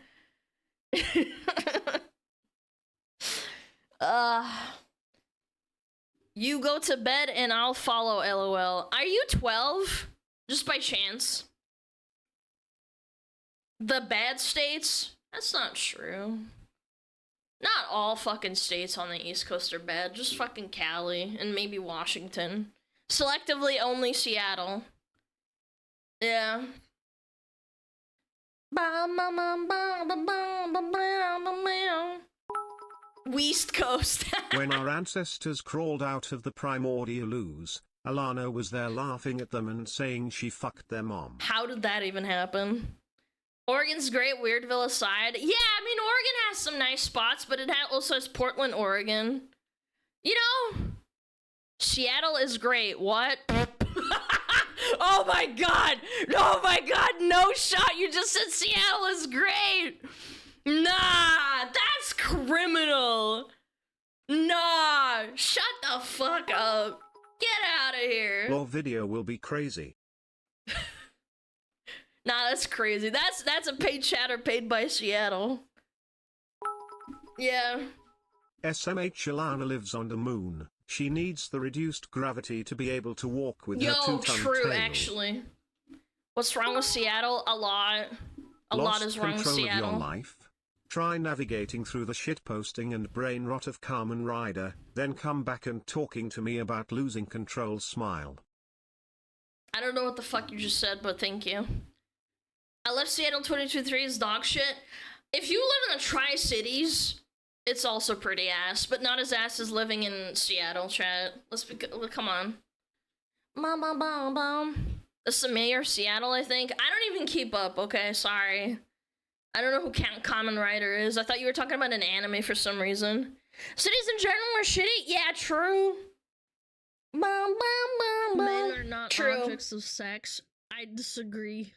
You go to bed and I'll follow, LOL. Are you 12? Just by chance? The bad states? That's not true. Not all fucking states on the East Coast are bad. Just fucking Cali and maybe Washington. Selectively only Seattle. Yeah. West Coast. When our ancestors crawled out of the primordial ooze, Alana was there laughing at them and saying she fucked their mom. How did that even happen? Oregon's great, Weirdville aside. Yeah, I mean, Oregon has some nice spots, but it also has Portland, Oregon. You know, Seattle is great. What? Oh my god! Oh my god, no shot! You just said Seattle is great! Nah, that's criminal! Nah, shut the fuck up. Get out of here. Your video will be crazy. Nah, that's crazy. That's a paid chatter paid by Seattle. Yeah. SmugAlana lives on the moon. She needs the reduced gravity to be able to walk with her Yo, two-ton true, tail. actually. What's wrong with Seattle? A lot. A lot is wrong with Lost control of Seattle. your life? Try navigating through the shitposting and brain rot of Carmen Rider, then come back and talking to me about losing control. Smile. I don't know what the fuck you just said, but thank you. I left Seattle 22-3 is dog shit. If you live in the Tri-Cities, it's also pretty ass, but not as ass as living in Seattle, chat. Let's be, come on. This is the mayor of Seattle, I think. I don't even keep up, okay? Sorry. I don't know who Common Rider is. I thought you were talking about an anime for some reason. Cities in general are shitty? Yeah, true. Men are not True. objects of sex. I disagree.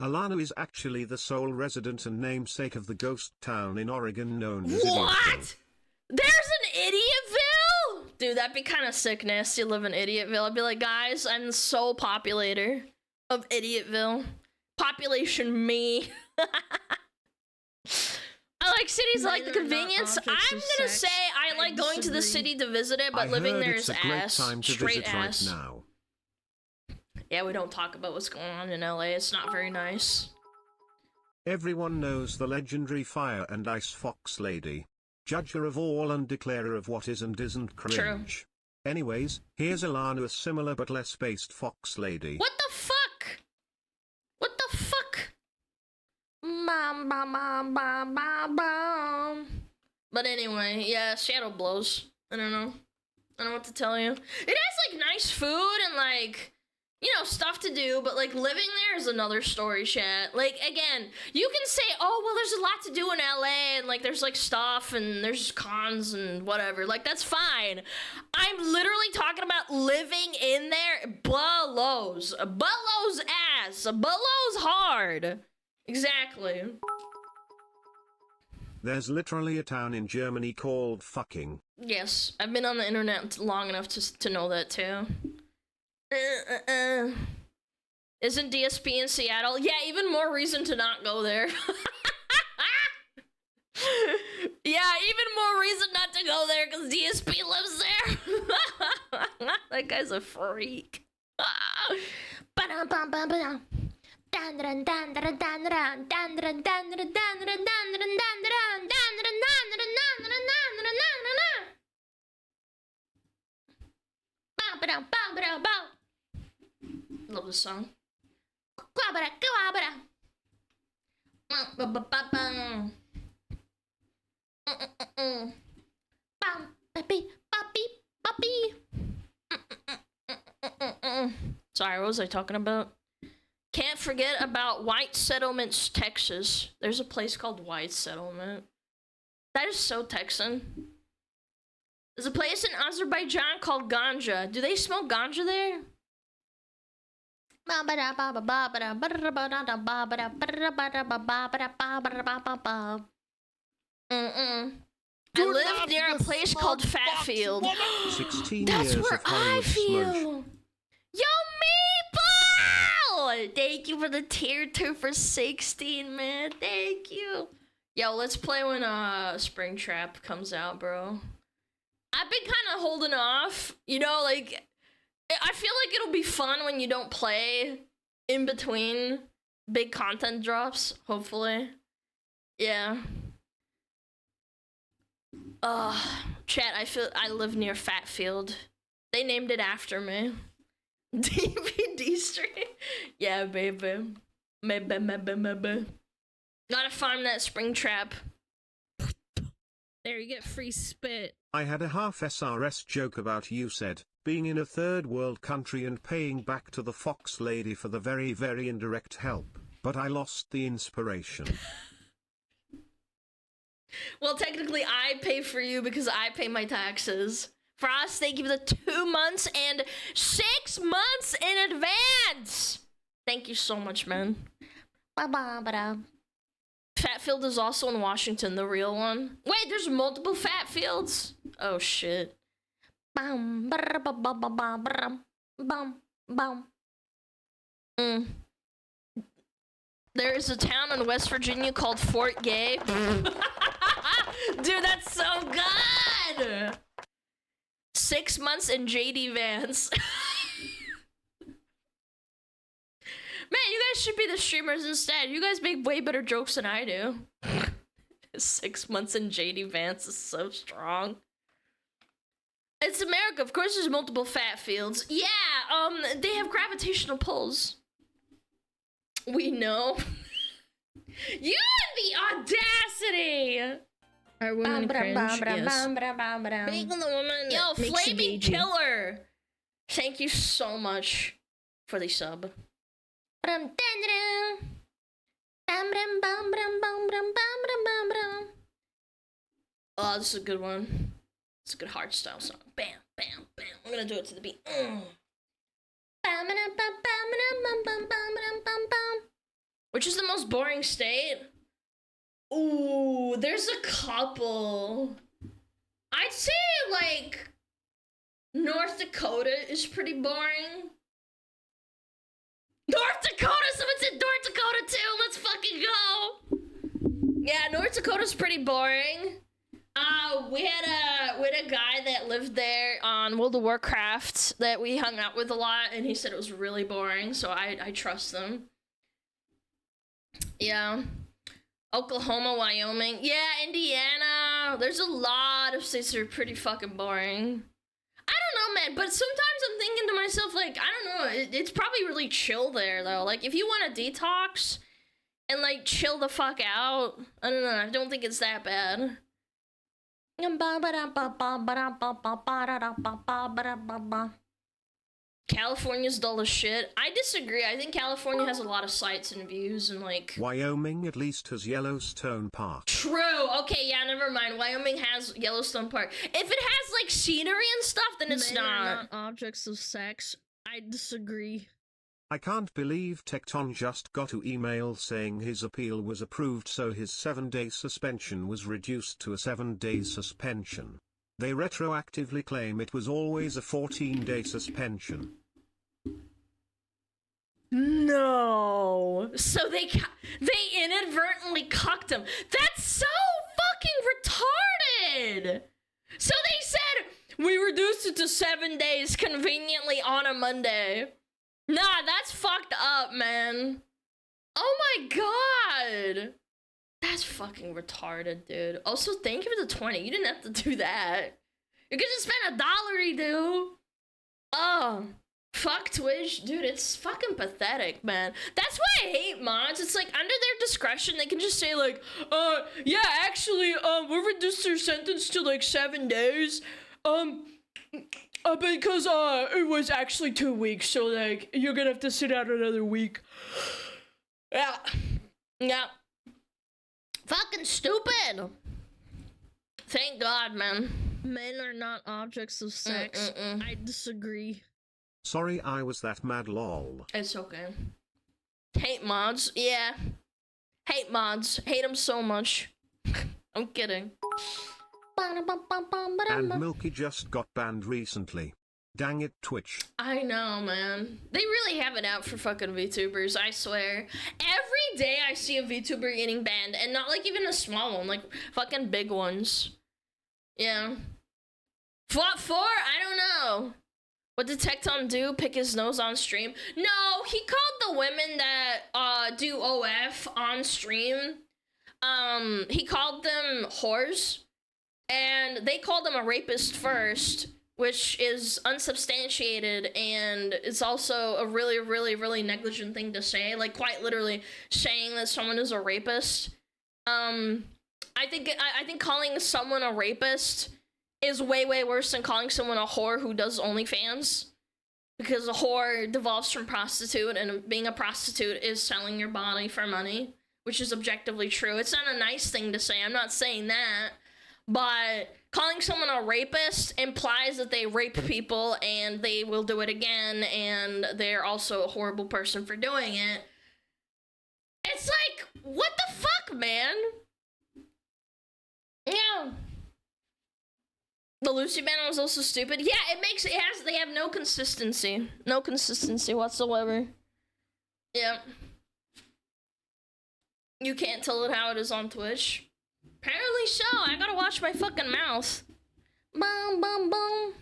Alana is actually the sole resident and namesake of the ghost town in Oregon known as What? Idiotville. There's an Idiotville? Dude, that'd be kind of sick nasty to live in Idiotville. I'd be like, guys, I'm the sole populator of Idiotville. Population me. I like cities, I like the Men are not convenience. I'm objects of gonna sex. say I like going to the disagree. city to visit it, but I living heard there it's is a great ass. time to Straight visit ass. right now. Yeah, we don't talk about what's going on in LA. It's not very nice. Everyone knows the legendary Fire and Ice Fox Lady. Judger of all and declarer of what is and isn't cringe. Anyways, here's Alana, a similar but less based Fox Lady. What the fuck? What the fuck? But anyway, yeah, Seattle blows. I don't know. I don't know what to tell you. It has, like, nice food and, like, you know, stuff to do, but, like, living there is another story, chat. Like, again, you can say, oh, well, there's a lot to do in LA, and, like, there's, like, stuff, and there's cons and whatever. Like, that's fine. I'm literally talking about living in there. Blows. Blows ass. Blows hard. Exactly. There's literally a town in Germany called fucking. Yes, I've been on the internet long enough to know that, too. Isn't DSP in Seattle? Yeah, even more reason to not go there. Yeah, even more reason not to go there because DSP lives there. That guy's a freak. Love this song. Sorry, what was I talking about? Can't forget about White Settlements, Texas. There's a place called White Settlement. That is so Texan. There's a place in Azerbaijan called Ganja. Do they smoke ganja there? I live near a place called Fatfield. 16 That's years where of I Hollywood smudge. feel. Yo, Meeple! Thank you for the tier 2 for 16, man. Thank you. Yo, let's play when Springtrap comes out, bro. I've been kind of holding off. You know, like, I feel like it'll be fun when you don't play in between big content drops, hopefully. Yeah. Chat, I live near Fatfield. They named it after me. DVD stream? Yeah, baby. Maybe. Gotta farm that spring trap. There, you get free spit. I had a half SRS joke about you said, being in a third world country and paying back to the Fox lady for the very, very indirect help, but I lost the inspiration. Well, technically, I pay for you because I pay my taxes. For us, they give the 2 months and 6 months in advance. Thank you so much, man. Fatfield is also in Washington, the real one. Wait, there's multiple Fatfields? Oh, shit. There is a town in West Virginia called Fort Gay. Dude, that's so good! 6 months in JD Vance. Man, you guys should be the streamers instead. You guys make way better jokes than I do. 6 months in JD Vance is so strong. It's America. Of course there's multiple Fatfields. Yeah, they have gravitational pulls. We know. You have the audacity! Our women cringe, yes. Being the woman yo, Flaming Killer! Thank you so much for the sub. Oh, this is a good one. It's a good hardstyle song. Bam, bam, bam. I'm gonna do it to the beat. Which is the most boring state? Ooh, there's a couple. I'd say, like, North Dakota is pretty boring. North Dakota! Someone said North Dakota too! Let's fucking go! Yeah, North Dakota's pretty boring. We had a guy that lived there on World of Warcraft that we hung out with a lot, and he said it was really boring, so I trust them. Yeah. Oklahoma, Wyoming. Yeah, Indiana. There's a lot of states that are pretty fucking boring. I don't know, man, but sometimes I'm thinking to myself, like, I don't know, it's probably really chill there, though. Like, if you want to detox and, like, chill the fuck out, I don't know, I don't think it's that bad. California's dull as shit. I disagree. I think California has a lot of sights and views and like... Wyoming at least has Yellowstone Park. True. Okay, yeah, never mind. Wyoming has Yellowstone Park. If it has like scenery and stuff, then it's Men not. are not objects of sex. I disagree. I can't believe Tecton just got an email saying his appeal was approved, so his 7-day suspension was reduced to a 7-day suspension. They retroactively claim it was always a 14-day suspension. No. So they inadvertently cucked him. That's so fucking retarded. So they said, we reduced it to 7 days conveniently on a Monday. Nah, that's fucked up, man. Oh my god. That's fucking retarded, dude. Also, thank you for the 20. You didn't have to do that. You could just spend $1, dude. Oh, fuck Twitch. Dude, it's fucking pathetic, man. That's why I hate mods. It's like, under their discretion, they can just say like, yeah, actually, we reduced their sentence to like 7 days. Because, it was actually 2 weeks, so like, you're gonna have to sit out another week. Yeah. Yeah. Fucking stupid. Thank God, man. Men are not objects of sex. I disagree. Sorry I was that mad, lol. It's okay. Hate mods, yeah. Hate mods. Hate them so much. I'm kidding. And Milky just got banned recently. Dang it, Twitch. I know, man. They really have it out for fucking VTubers, I swear. Every day I see a VTuber getting banned, and not like even a small one, like fucking big ones. Yeah. What for? I don't know. What did Tecton do? Pick his nose on stream? No, he called the women that do OF on stream he called them whores, and they called him a rapist first, which is unsubstantiated, and it's also a really, really, really negligent thing to say. Like, quite literally saying that someone is a rapist. I think calling someone a rapist is way, way worse than calling someone a whore who does OnlyFans. Because a whore devolves from prostitute, and being a prostitute is selling your body for money, which is objectively true. It's not a nice thing to say, I'm not saying that. But calling someone a rapist implies that they rape people and they will do it again, and they're also a horrible person for doing it. It's like, what the fuck, man? Yeah. The Lucy banner was also stupid. Yeah, they have no consistency. No consistency whatsoever. Yeah. You can't tell it how it is on Twitch. Apparently so. I gotta watch my fucking mouth. Boom, boom, boom.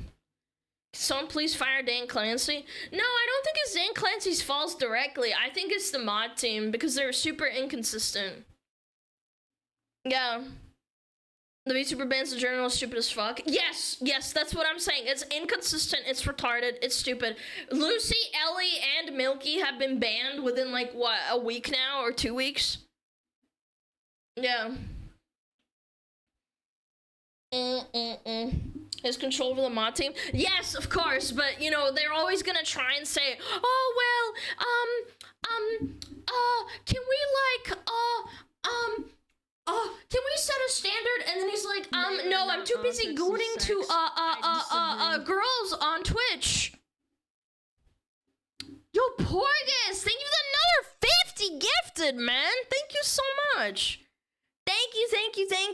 Someone please fire Dan Clancy. No, I don't think it's Dan Clancy's fault directly. I think it's the mod team because they're super inconsistent. Yeah. The VTuber ban's the journal is stupid as fuck. Yes, that's what I'm saying. It's inconsistent, it's retarded, it's stupid. Lucy, Ellie, and Milky have been banned within, like, what, a week now or 2 weeks? Yeah. His control over the mod team? Yes, of course, but, you know, they're always gonna try and say, oh, well, can we, like, can we set a standard? And then he's like, no, I'm too busy gooning to, girls on Twitch. Yo, Porgus, thank you for another 50 gifted, man. Thank you so much. Thank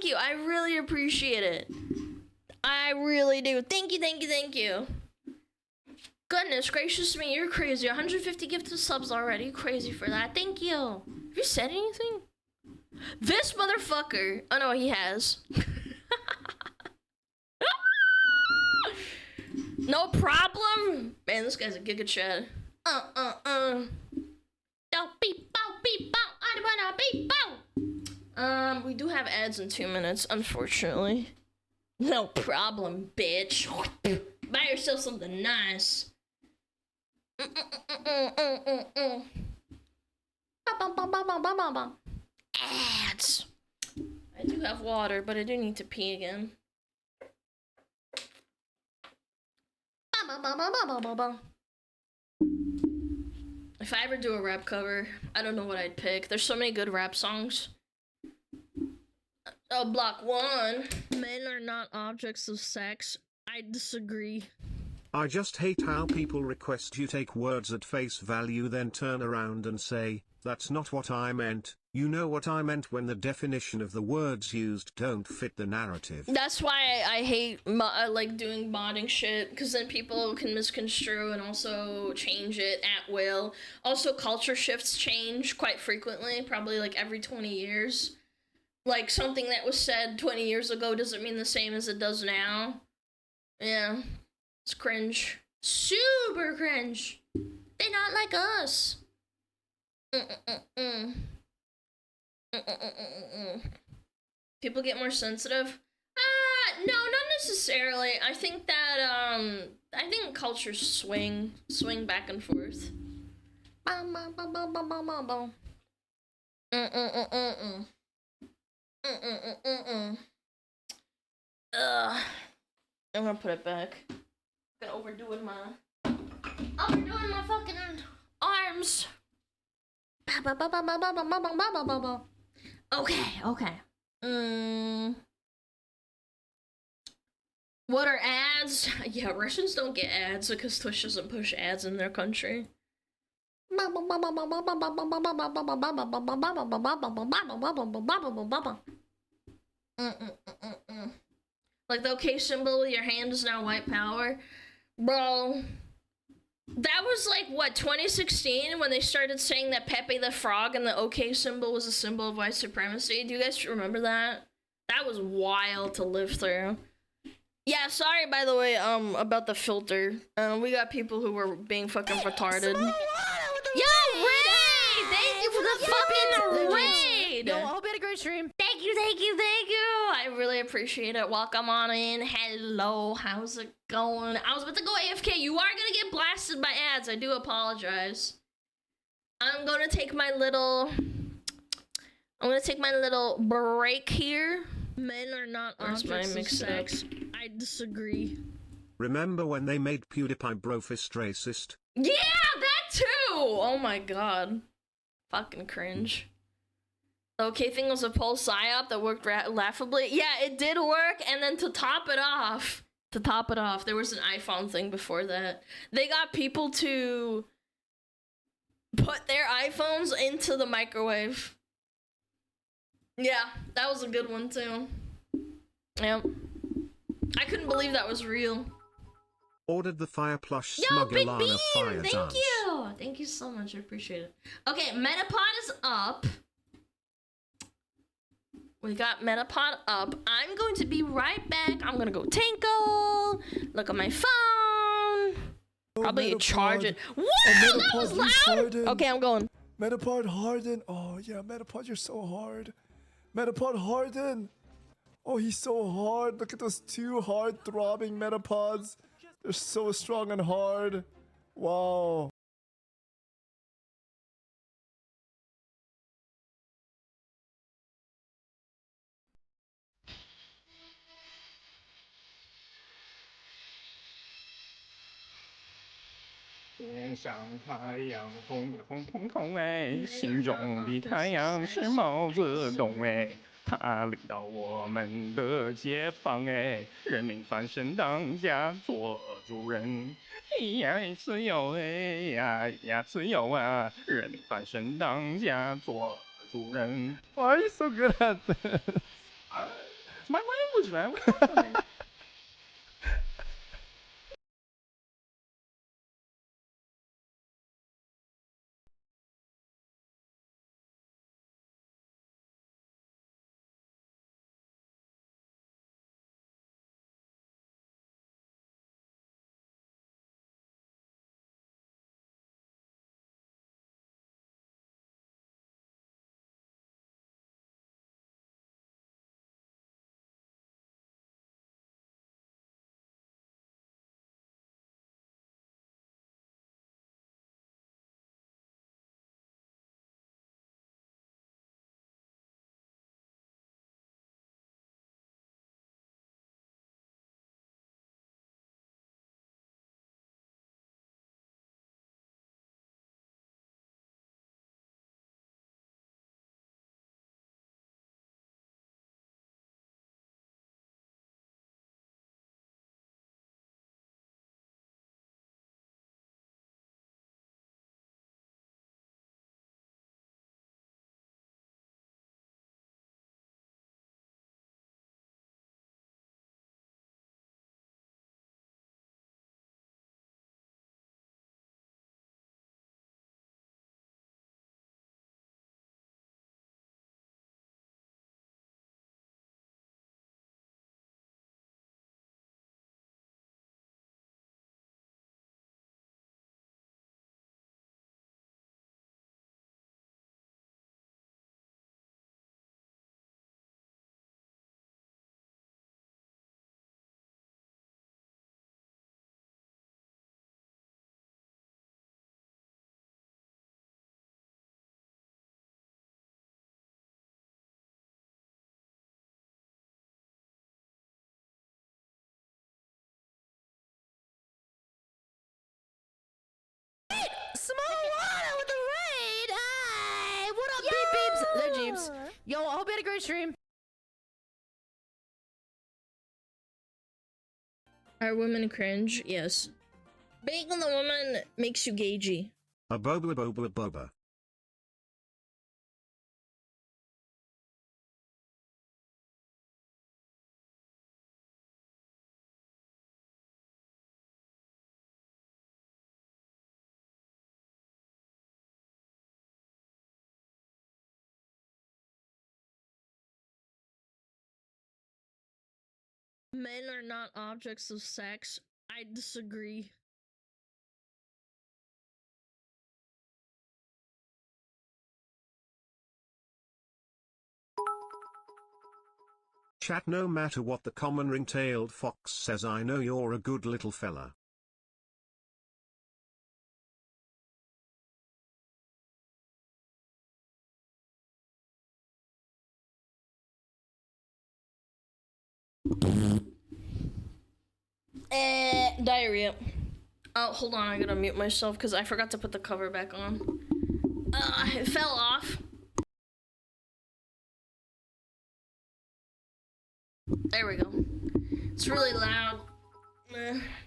you. I really appreciate it. I really do. Thank you. Goodness gracious me, you're crazy. 150 gifted subs already. Crazy for that. Thank you. Have you said anything? This motherfucker. Oh no, he has. No problem. Man, this guy's a giga chad. We do have ads in 2 minutes, unfortunately. No problem, bitch. Buy yourself something nice. Ads. I do have water, but I do need to pee again. If I ever do a rap cover, I don't know what I'd pick. There's so many good rap songs. Block 1. Men are not objects of sex. I disagree. I just hate how people request you take words at face value then turn around and say, that's not what I meant. You know what I meant when the definition of the words used don't fit the narrative. That's why I hate like doing modding shit, because then people can misconstrue and also change it at will. Also, culture shifts change quite frequently, probably like every 20 years. Like, something that was said 20 years ago doesn't mean the same as it does now. Yeah, it's cringe. Super cringe. They're not like us. People get more sensitive? No, not necessarily. I think that, I think cultures swing back and forth. I'm gonna put it back. I'm overdoing my fucking arms. Okay. What are ads? Yeah, Russians don't get ads because Twitch doesn't push ads in their country. Like the OK symbol with your hand is now white power. Bro, that was like, what, 2016 when they started saying that Pepe the Frog and the OK symbol was a symbol of white supremacy. Do you guys remember that? That was wild to live through. Yeah, sorry, by the way, about the filter. We got people who were being fucking retarded. Yo, Ray! Thank you for the fucking raid! Yo, I hope you had a great stream. Thank you, thank you, thank you. I really appreciate it. Welcome on in. Hello, how's it going? I was about to go AFK. You are gonna get blasted by ads. I do apologize. I'm gonna take my little break here. Men are not Where's my objects of mix it sex. I disagree. Remember when they made PewDiePie brofist racist? Yeah, that too. Oh my god. Fucking cringe. The okay thing was a poll psyop that worked laughably. Yeah, it did work, and then to top it off, there was an iPhone thing before that. They got people to put their iPhones into the microwave. Yeah, that was a good one too. Yep. I couldn't believe that was real. Ordered the fire plush Yo, Big SmugAlana Bean! fire Thank dance. you! Thank you so much, I appreciate it. Okay, Metapod is up. We got Metapod up. I'm going to be right back. I'm gonna go tinkle, look at my phone, probably Metapod. charge it. Wow, Metapod, that was he's loud! hardened. Okay, I'm going. Metapod harden. Oh yeah, Metapod, you're so hard. Metapod harden. Oh, he's so hard. Look at those two hard throbbing Metapods. They're so strong and hard. Wow. Why are you so good at this? It's my language, man. What are you doing? SmugAlana with the raid! Hi! What up, beep beeps? They're jeeps. Yo, I hope you had a great stream. Are women cringe? Yes. Being the woman makes you gagey. A boba boba boba. Men are not objects of sex. I disagree. Chat, no matter what the common ring-tailed fox says, I know you're a good little fella. Diarrhea. Oh, hold on, I gotta mute myself because I forgot to put the cover back on. It fell off. There we go. It's really loud.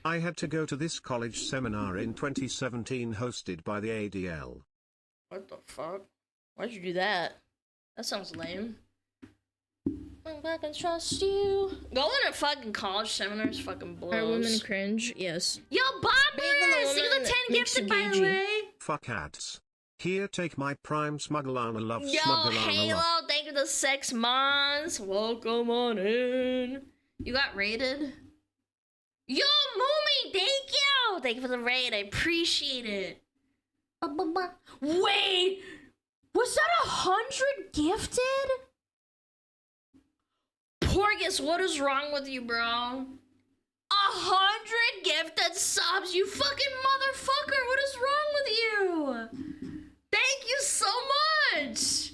I had to go to this college seminar in 2017 hosted by the ADL. What the fuck? Why'd you do that? That sounds lame. I can trust you. Going to fucking college seminars fucking blows. Are women cringe? Yes. Yo, Bobbers! You got the 10 makes you gifted, by the gagey. way. Fuck ads. Here, take my prime SmugAlana love. Yo, SmugAlana Halo, love. thank you for the 6 months. Welcome on in. You got raided? Yo, Moomy, thank you! Thank you for the raid, I appreciate it. Wait! Was that 100 gifted? Porgus, what is wrong with you, bro? 100 gifted subs, you fucking motherfucker! What is wrong with you? Thank you so much!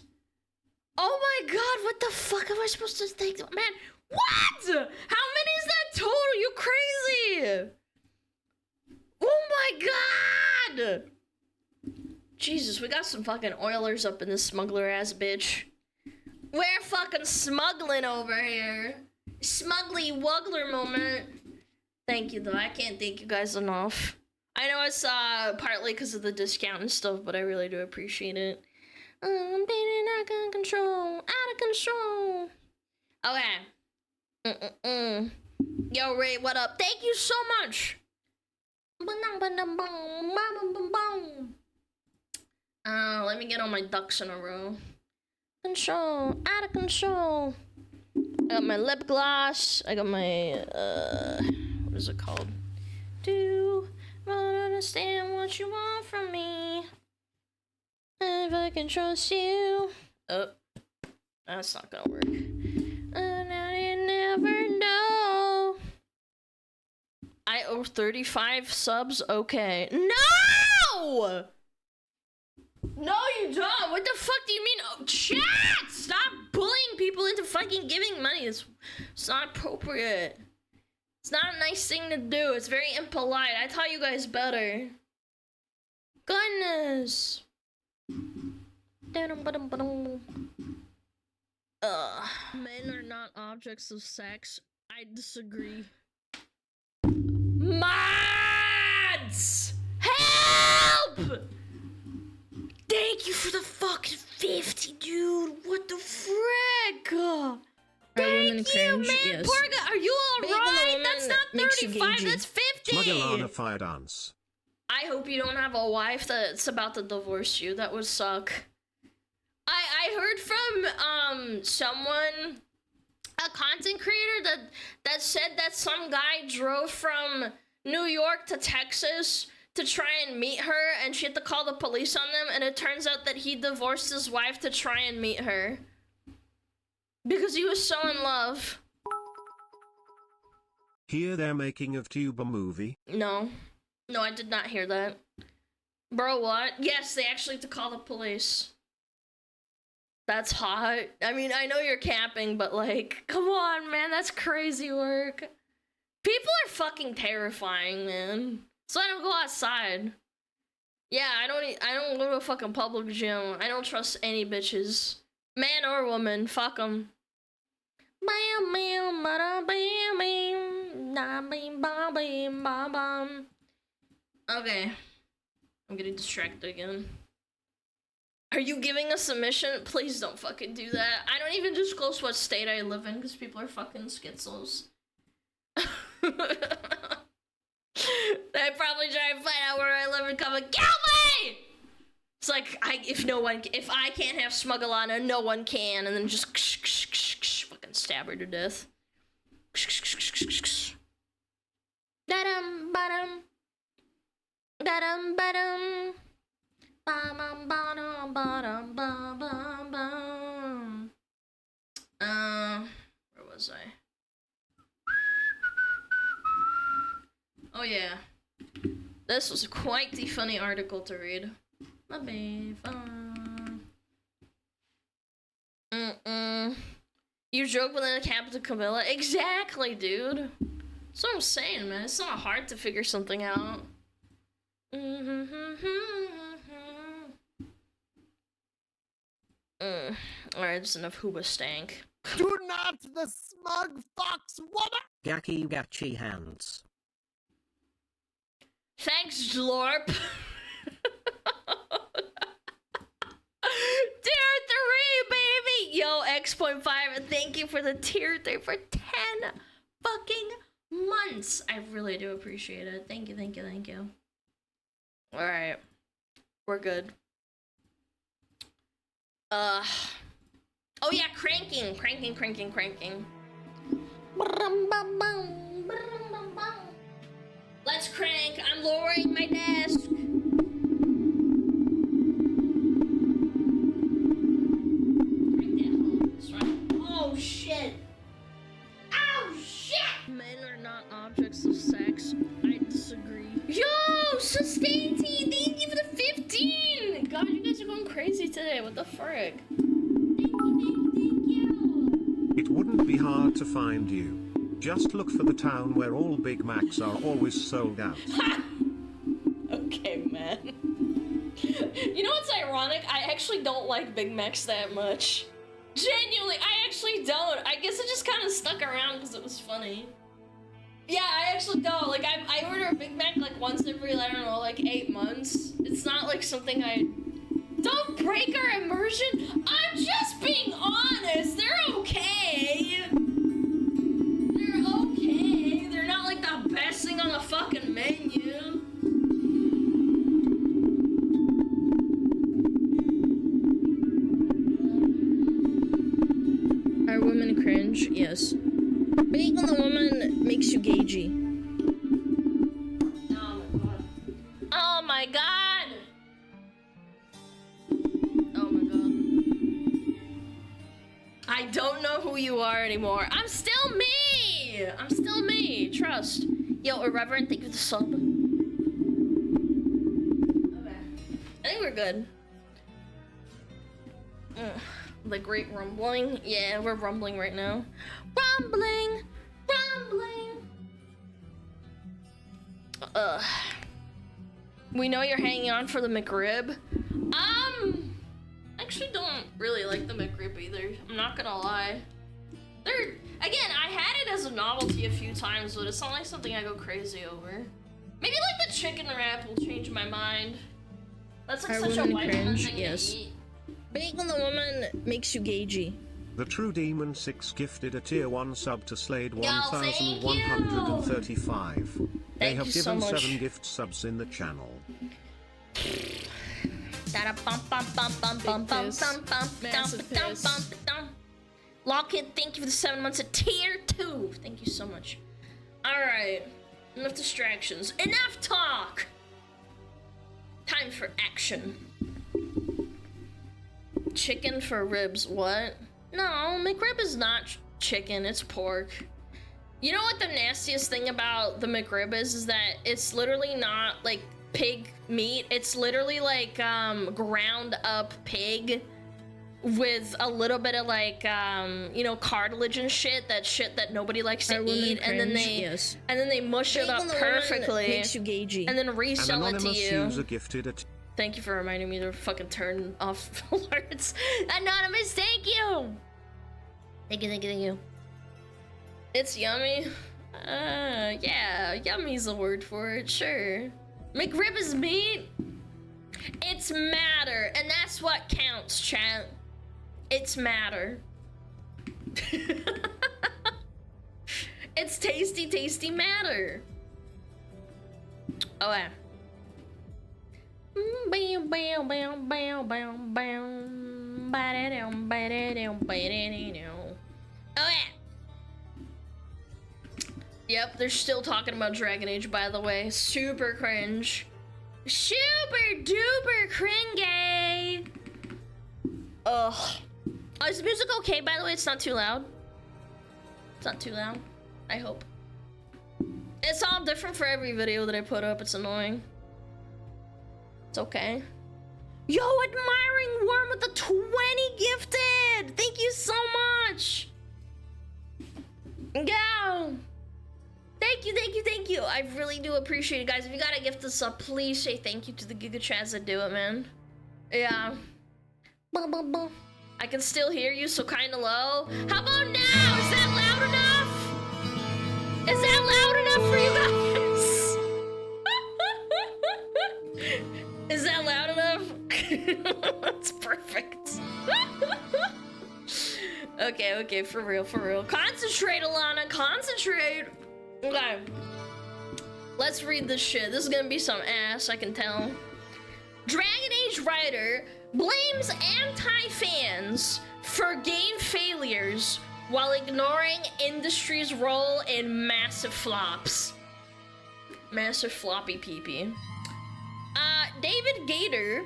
Oh my god, what the fuck am I supposed to think? Man, what? How many is that total? You crazy? Oh my god! Jesus, we got some fucking Oilers up in this smuggler ass bitch. We're fucking smuggling over here. Smuggly wuggler moment. Thank you though, I can't thank you guys enough. I know it's partly because of the discount and stuff, but I really do appreciate it. I'm dating out of control, out of control. Okay. Yo, Ray, what up? Thank you so much. Let me get all my ducks in a row. Control, out of control. I got my lip gloss. I got my, what is it called? Do not understand what you want from me. If I can trust you. Oh, that's not gonna work. And I never know. I owe 35 subs? Okay. No! No, you don't. What the fuck do you mean? Oh, chat! Stop bullying people into fucking giving money. It's not appropriate. It's not a nice thing to do. It's very impolite. I taught you guys better. Goodness. Men are not objects of sex. I disagree. Mods! Help! Thank you for the fucking 50, dude. What the frick? Thank you, cringe? man. Yes. Porga, are you alright? That's not makes you 35, gagey. that's 50. SmugAlana fire dance. I hope you don't have a wife that's about to divorce you. That would suck. I heard from someone, a content creator that said that some guy drove from New York to Texas to try and meet her, and she had to call the police on them, and it turns out that he divorced his wife to try and meet her. Because he was so in love. Here they're making of Tube a movie. No. No, I did not hear that. Bro, what? Yes, they actually had to call the police. That's hot. I mean, I know you're camping, but like, come on, man, that's crazy work. People are fucking terrifying, man. So I don't go outside. Yeah, I don't go to a fucking public gym. I don't trust any bitches. Man or woman, fuck them. Okay. I'm getting distracted again. Are you giving a submission? Please don't fucking do that. I don't even disclose what state I live in because people are fucking schizos. They probably try and find out where I live and come and kill me! It's like, if I can't have SmugAlana, no one can, and then just fucking stab her to death. Da-dum, ba-dum. Da-dum, ba-dum. Ba-bum, ba-dum, ba-dum, ba-bum, bum. Where was I? yeah. This was quite the funny article to read. My babe. You joke within a capital Camilla? Exactly, dude. That's what I'm saying, man. It's not hard to figure something out. Alright, that's enough Hooba stank. Do not the smug fox woman! Gacky gachi hands. Thanks, Glorp. Tier 3, baby! Yo, X.5, thank you for the tier 3 for 10 fucking months. I really do appreciate it. Thank you, thank you, thank you. Alright. We're good. Oh yeah, cranking. Let's crank. I'm lowering my desk. Crank that hole. That's right. Oh shit. Oh shit. Men are not objects of sex. I disagree. Yo, Sustain Tea, thank you for the 15. God, you guys are going crazy today. What the frick? Thank you. It wouldn't be hard to find you. Just look for the town where all Big Macs are always sold out. Okay, man. You know what's ironic? I actually don't like Big Macs that much. Genuinely, I actually don't. I guess it just kind of stuck around because it was funny. Yeah, I actually don't. Like, I order a Big Mac like once every, I don't know, like 8 months. It's not like something I... Don't break our immersion! I'm just being honest! They're okay! They're okay. They're not like the best thing on the fucking menu. Are women cringe? Yes. Being on the woman makes you gagey. Oh my god! Oh my god. I don't know who you are anymore. I'm still me! I'm still me, trust. Yo, Irreverent, thank you for the sub. Okay. I think we're good. The great rumbling. Yeah, we're rumbling right now. Rumbling! We know you're hanging on for the McRib. I actually don't really like the McRib either. I'm not gonna lie. Again, I had it as a novelty a few times, but it's not like something I go crazy over. Maybe like the chicken wrap will change my mind. That's like such a white cringe? thing Yes. to eat. Being on the woman makes you gagey. The True Demon 6 gifted a tier 1 sub to Slade Yo, thank you. 1135. They Thank have you so given much. 7 gift subs in the channel. Lockheed, thank you for the 7 months at tier 2. Thank you so much. Alright. Enough distractions. Enough talk! Time for action. Chicken for ribs, what? No, McRib is not chicken, it's pork. You know what the nastiest thing about the McRib is that it's literally not like pig meat. It's literally like ground up pig with a little bit of like you know, cartilage and shit that nobody likes to eat, and then they mush it up perfectly Makes you gagey. and then An resell it to anonymous you. user gifted a Thank you for reminding me to fucking turn off alerts. Anonymous, thank you! Thank you. It's yummy. Yeah, yummy's a word for it, sure. McRib is meat. It's matter, and that's what counts, chat. It's matter. It's tasty matter. Oh yeah. Oh yeah. Yep, they're still talking about Dragon Age, by the way. Super cringe. Super duper cringy. Ugh. Oh, is the music okay, by the way? It's not too loud. It's not too loud. I hope. It's all different for every video that I put up. It's annoying. It's okay. Yo, admiring worm with the 20 gifted. Thank you so much. Go. Thank you, thank you, thank you. I really do appreciate it, guys. If you gotta gift us up, please say thank you to the Giga Chats that do it, man. Yeah. I can still hear you, so kinda low. How about now? Is that loud enough? Is that loud enough for you guys? Is that loud enough? That's perfect. Okay, for real, for real. Concentrate, Alana, concentrate. Okay. Let's read this shit. This is gonna be some ass, I can tell. Dragon Age writer blames anti-fans for game failures while ignoring industry's role in massive flops. Massive floppy peepee. David Gator,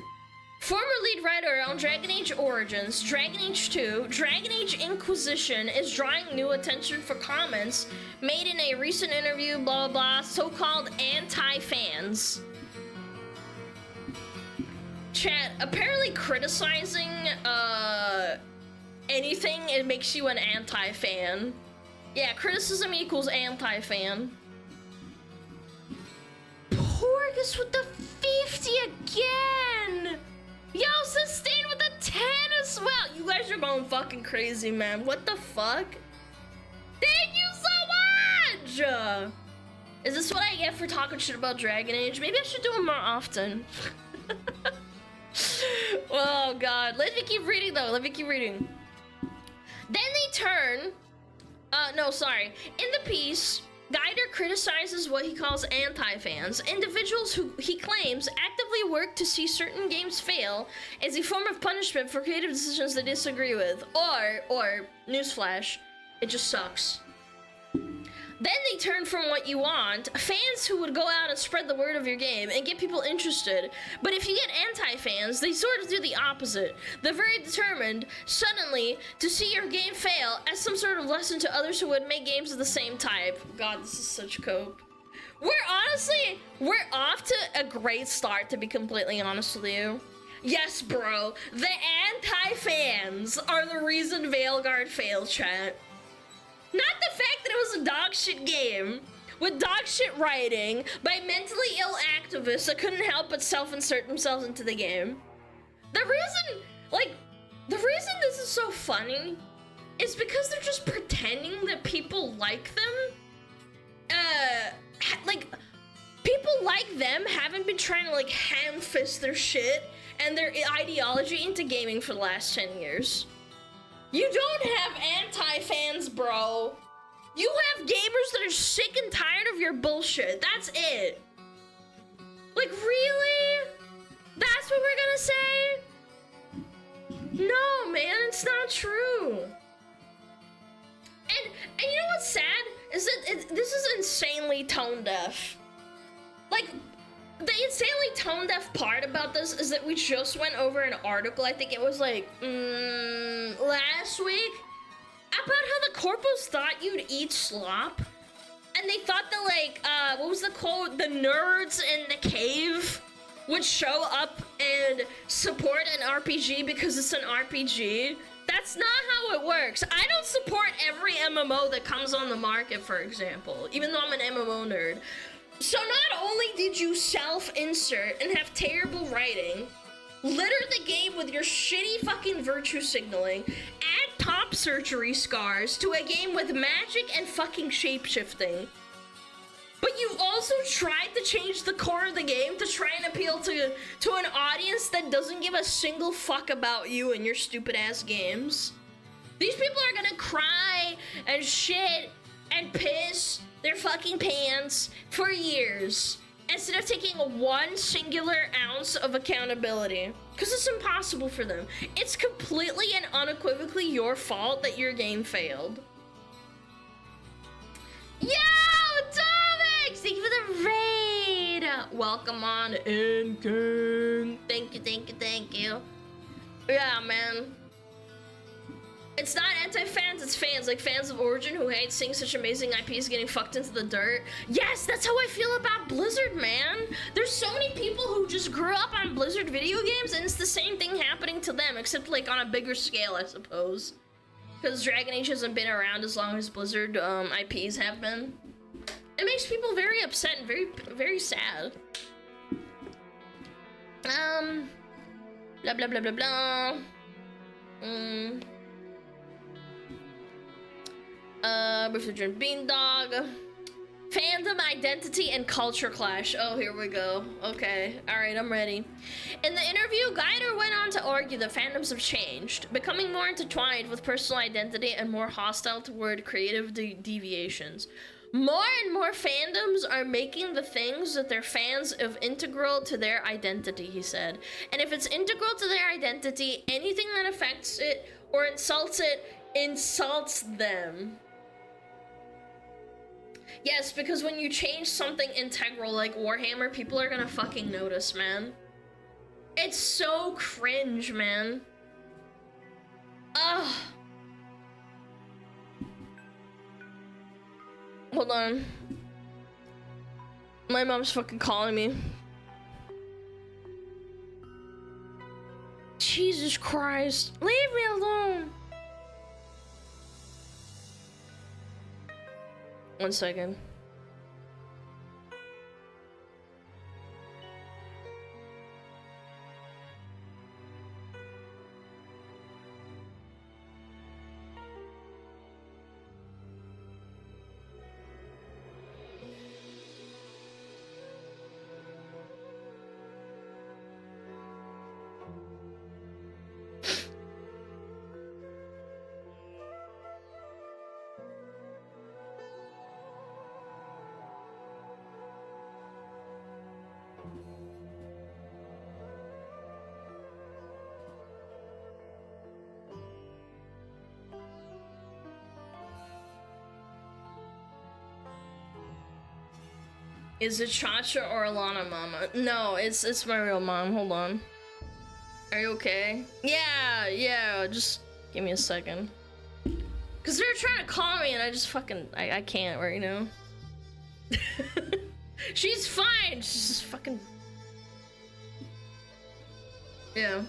former lead writer on Dragon Age Origins, Dragon Age 2, Dragon Age Inquisition, is drawing new attention for comments made in a recent interview, blah blah blah, so-called anti-fans. Chat, apparently criticizing anything, it makes you an anti-fan. Yeah, criticism equals anti-fan. Porgus with the 50 again! Yo, Sustain with the 10 as well! You guys are going fucking crazy, man. What the fuck? Thank you so much! Is this what I get for talking shit about Dragon Age? Maybe I should do it more often. Oh god. Let me keep reading though. Let me keep reading. Then they turn. No, sorry. In the piece, Guider criticizes what he calls anti-fans, individuals who he claims actively work to see certain games fail as a form of punishment for creative decisions they disagree with. Or, newsflash, it just sucks. Then they turn from what you want, fans who would go out and spread the word of your game and get people interested. But if you get anti-fans, they sort of do the opposite. They're very determined, suddenly, to see your game fail as some sort of lesson to others who would make games of the same type. God, this is such cope. We're off to a great start, to be completely honest with you. Yes, bro, the anti-fans are the reason Veilguard failed, chat. Not the fact that it was a dog shit game with dog shit writing by mentally ill activists that couldn't help but self-insert themselves into the game. The reason this is so funny is because they're just pretending that people like them. People like them haven't been trying to like ham-fist their shit and their ideology into gaming for the last 10 years. You don't have anti-fans, bro. You have gamers that are sick and tired of your bullshit. That's it. Like, really? That's what we're gonna say? No, man, it's not true. And you know what's sad? Is that this is insanely tone deaf. Like, the insanely tone deaf part about this is that we just went over an article, I think it was like, last week, about how the corpos thought you'd eat slop. And they thought that, like, what was the quote? The nerds in the cave would show up and support an RPG because it's an RPG. That's not how it works. I don't support every MMO that comes on the market, for example, even though I'm an MMO nerd. So not only did you self-insert and have terrible writing, litter the game with your shitty fucking virtue signaling, add top surgery scars to a game with magic and fucking shape-shifting, but you also tried to change the core of the game to try and appeal to an audience that doesn't give a single fuck about you and your stupid-ass games. These people are gonna cry and shit and piss their fucking pants for years instead of taking one singular ounce of accountability, because it's impossible for them. It's completely and unequivocally your fault that your game failed. Yo, Domix! Thank you for the raid! Welcome on in, King. Thank you, thank you, thank you. Yeah, man. It's not anti-fans, it's fans, like fans of Origin who hate seeing such amazing IPs getting fucked into the dirt. Yes, that's how I feel about Blizzard, man. There's so many people who just grew up on Blizzard video games and it's the same thing happening to them, except like on a bigger scale, I suppose. Because Dragon Age hasn't been around as long as Blizzard IPs have been. It makes people very upset and very sad. Blah blah blah blah blah. Refrigerant Beandog. Fandom identity and culture clash. Oh, here we go. Okay, alright, I'm ready. In the interview, Guider went on to argue that fandoms have changed, becoming more intertwined with personal identity and more hostile toward creative deviations. More and more fandoms are making the things that they're fans of integral to their identity, he said. And if it's integral to their identity, anything that affects it or insults it, insults them. Yes, because when you change something integral like Warhammer, people are gonna fucking notice, man. It's so cringe, man. Ugh. Hold on. My mom's fucking calling me. Jesus Christ. Leave me alone. 1 second. Is it Chacha or Alana, mama? No, it's my real mom. Hold on. Are you okay? Yeah, just give me a second. Cause they're trying to call me and I just fucking, I can't right now. She's fine, she's just fucking... Yeah.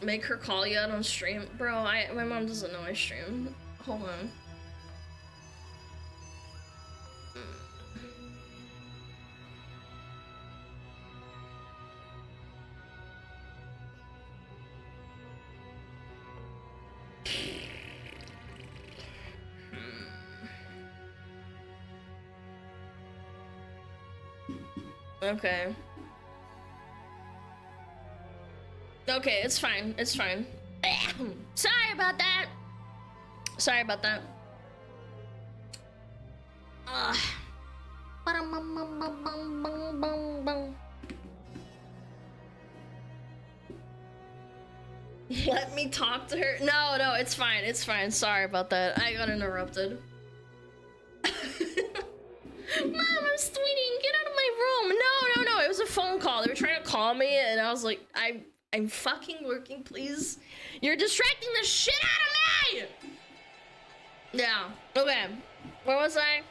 Make her call you out on stream? Bro, my mom doesn't know I stream. Hold on. Okay. Okay, it's fine. It's fine. Sorry about that. Sorry about that. Let me talk to her. No, it's fine. It's fine. Sorry about that. I got interrupted. Mom, I'm tweeting. Get out of my room. No. It was a phone call. They were trying to call me, and I was like, I'm fucking working. Please. You're distracting the shit out of me. Yeah. Okay. Where was I?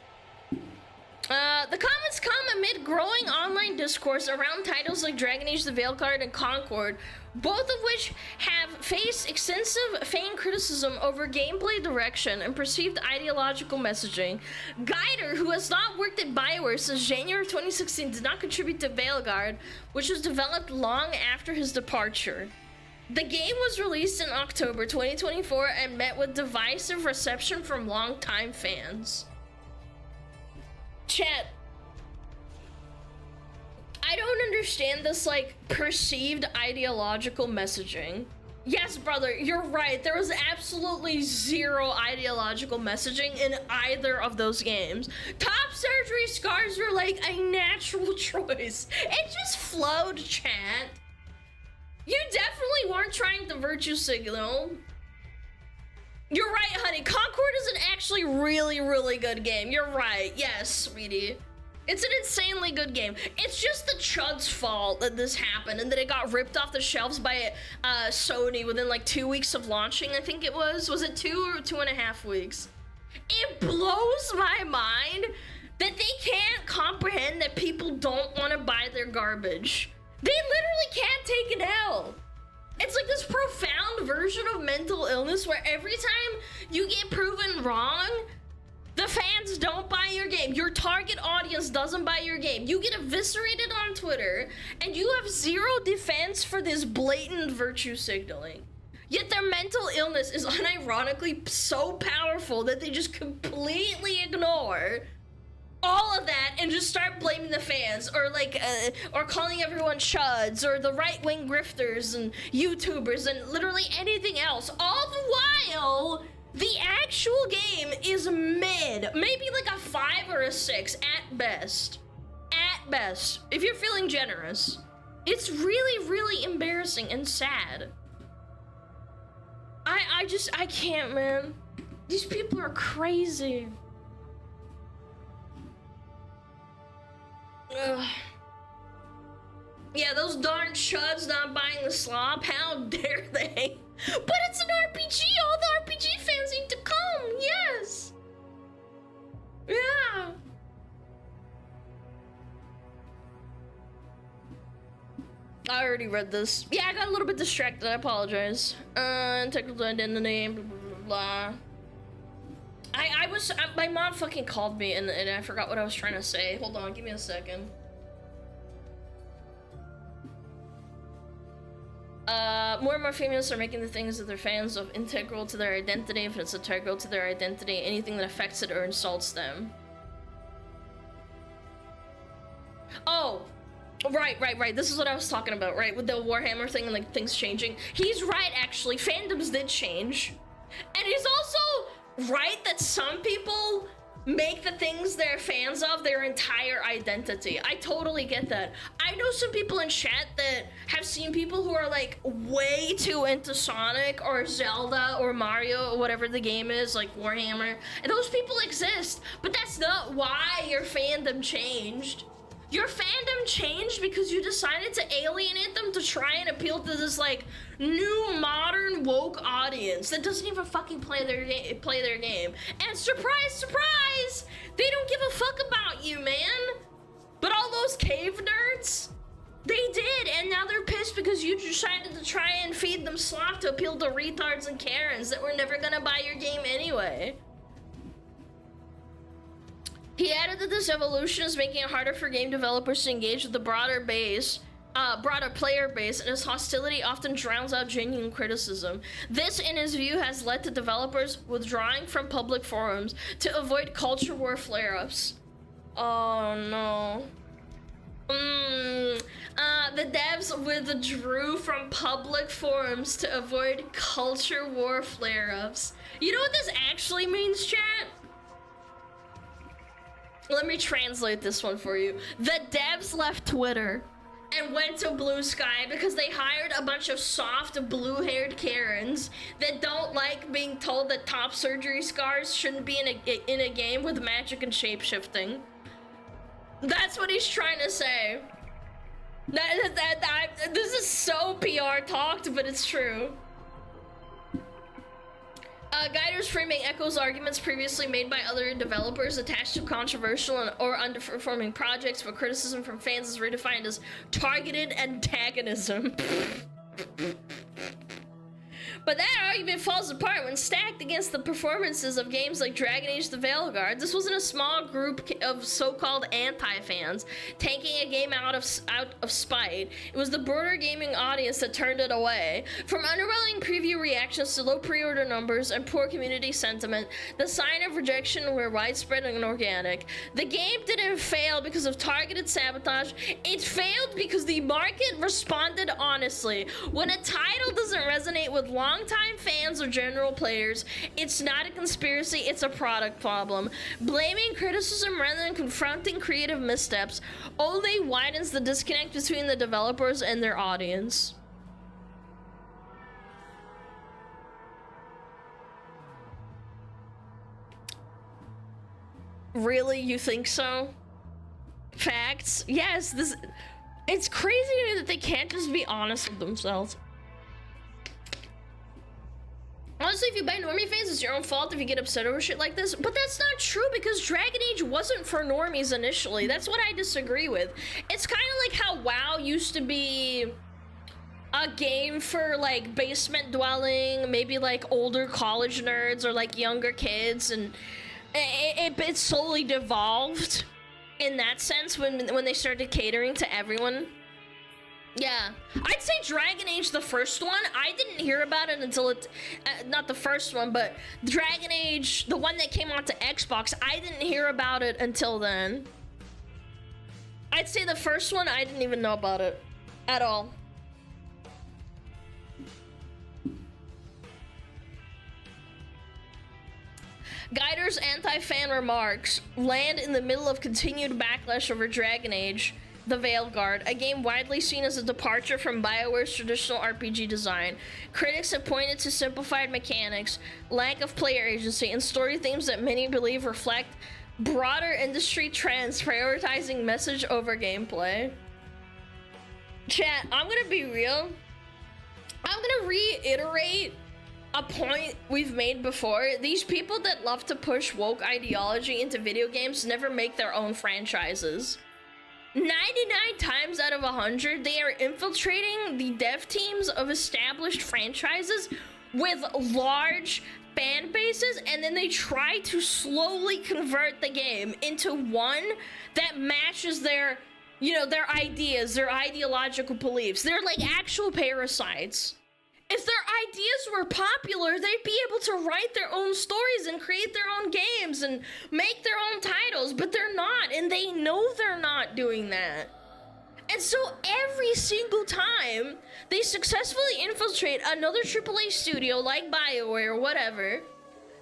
The comments come amid growing online discourse around titles like Dragon Age the Veilguard and Concord, both of which have faced extensive fan criticism over gameplay direction and perceived ideological messaging. Guider, who has not worked at BioWare since January 2016, did not contribute to Veilguard, which was developed long after his departure. The game was released in October 2024 and met with divisive reception from longtime fans. Chat, I don't understand this, like, perceived ideological messaging. Yes, brother, you're right. There was absolutely zero ideological messaging in either of those games. Top surgery scars were like a natural choice. It just flowed, chat. You definitely weren't trying the virtue signal. You're right, honey. Concord is an actually really good game. You're right. Yes, sweetie. It's an insanely good game. It's just the Chud's fault that this happened and that it got ripped off the shelves by Sony within like 2 weeks of launching, I think it was. Was it 2 or 2.5 weeks? It blows my mind that they can't comprehend that people don't want to buy their garbage. They literally can't take an L. It's like this profound version of mental illness where every time you get proven wrong, the fans don't buy your game. Your target audience doesn't buy your game. You get eviscerated on Twitter, and you have zero defense for this blatant virtue signaling. Yet their mental illness is unironically so powerful that they just completely ignore all of that and just start blaming the fans, or like, or calling everyone chuds, or the right-wing grifters and YouTubers and literally anything else, all the while the actual game is mid, maybe like a 5 or a 6 at best. At best, if you're feeling generous. It's really, really embarrassing and sad. I can't, man. These people are crazy. Ugh. Yeah, those darn chuds not buying the slop, how dare they? But it's an RPG, all the RPG fans need to come, yes! Yeah! I already read this. Yeah, I got a little bit distracted, I apologize. Technical identity, blah, blah, blah, blah. My mom fucking called me and I forgot what I was trying to say. Hold on, give me a second. More and more females are making the things that they're fans of integral to their identity. If it's integral to their identity, anything that affects it or insults them. Oh, right. This is what I was talking about, right? With the Warhammer thing and like things changing. He's right, actually. Fandoms did change. And he's also right that some people make the things they're fans of their entire identity. I totally get that. I know some people in chat that have seen people who are like way too into Sonic or Zelda or Mario or whatever the game is, like Warhammer, and those people exist, but that's not why your fandom changed. Your fandom changed because you decided to alienate them to try and appeal to this like new modern woke audience that doesn't even fucking play their game. And surprise, surprise, they don't give a fuck about you, man. But all those cave nerds, they did, and now they're pissed because you decided to try and feed them slop to appeal to retards and Karens that were never gonna buy your game anyway. He added that this evolution is making it harder for game developers to engage with the broader player base, and his hostility often drowns out genuine criticism. This, in his view, has led to developers withdrawing from public forums to avoid culture war flare-ups. Oh no. The devs withdrew from public forums to avoid culture war flare-ups. You know what this actually means, chat? Let me translate this one for you. The devs left Twitter and went to Blue Sky because they hired a bunch of soft blue-haired Karens that don't like being told that top surgery scars shouldn't be in a game with magic and shape-shifting. That's what he's trying to say. This is so PR talked, but it's true. Guiders framing echoes arguments previously made by other developers attached to controversial or underperforming projects, but criticism from fans is redefined as targeted antagonism. But that argument falls apart when stacked against the performances of games like Dragon Age the Veilguard. This wasn't a small group of so-called anti-fans tanking a game out of spite. It was the broader gaming audience that turned it away. From underwhelming preview reactions to low pre-order numbers and poor community sentiment, the sign of rejection were widespread and organic. The game didn't fail because of targeted sabotage. It failed because the market responded honestly. When a title doesn't resonate with longtime fans or general players, it's not a conspiracy, it's a product problem. Blaming criticism rather than confronting creative missteps only widens the disconnect between the developers and their audience. Really? You think so? Facts. Yes, this. It's crazy to me that they can't just be honest with themselves. Honestly, if you buy normie fans, it's your own fault if you get upset over shit like this. But that's not true because Dragon Age wasn't for normies initially. That's what I disagree with. It's kind of like how WoW used to be a game for like basement dwelling, maybe like older college nerds or like younger kids, and it slowly devolved in that sense when they started catering to everyone. Yeah, I'd say Dragon Age, the first one, I didn't hear about it until it, not the first one, but Dragon Age, the one that came onto Xbox, I didn't hear about it until then. I'd say the first one, I didn't even know about it at all. Guider's anti-fan remarks land in the middle of continued backlash over Dragon Age, The Veilguard, a game widely seen as a departure from BioWare's traditional RPG design. Critics have pointed to simplified mechanics, lack of player agency, and story themes that many believe reflect broader industry trends prioritizing message over gameplay. Chat, I'm gonna be real. I'm gonna reiterate a point we've made before. These people that love to push woke ideology into video games never make their own franchises. 99 times out of 100, they are infiltrating the dev teams of established franchises with large fan bases, and then they try to slowly convert the game into one that matches their, you know, their ideas, their ideological beliefs. They're like actual parasites. If their ideas were popular, they'd be able to write their own stories and create their own games and make their own titles, but they're not, and they know they're not doing that. And so every single time they successfully infiltrate another AAA studio like BioWare or whatever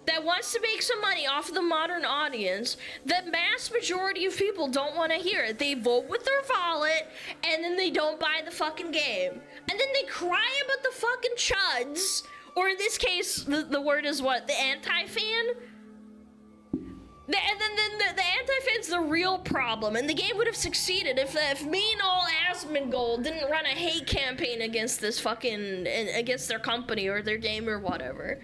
that wants to make some money off of the modern audience, the mass majority of people don't want to hear it. They vote with their wallet, and then they don't buy the fucking game. And then they cry about the fucking chuds, or in this case, the word is what? The anti-fan? And then the anti-fan's the real problem, and the game would have succeeded if me and all Asmongold didn't run a hate campaign against this fucking, against their company or their game or whatever.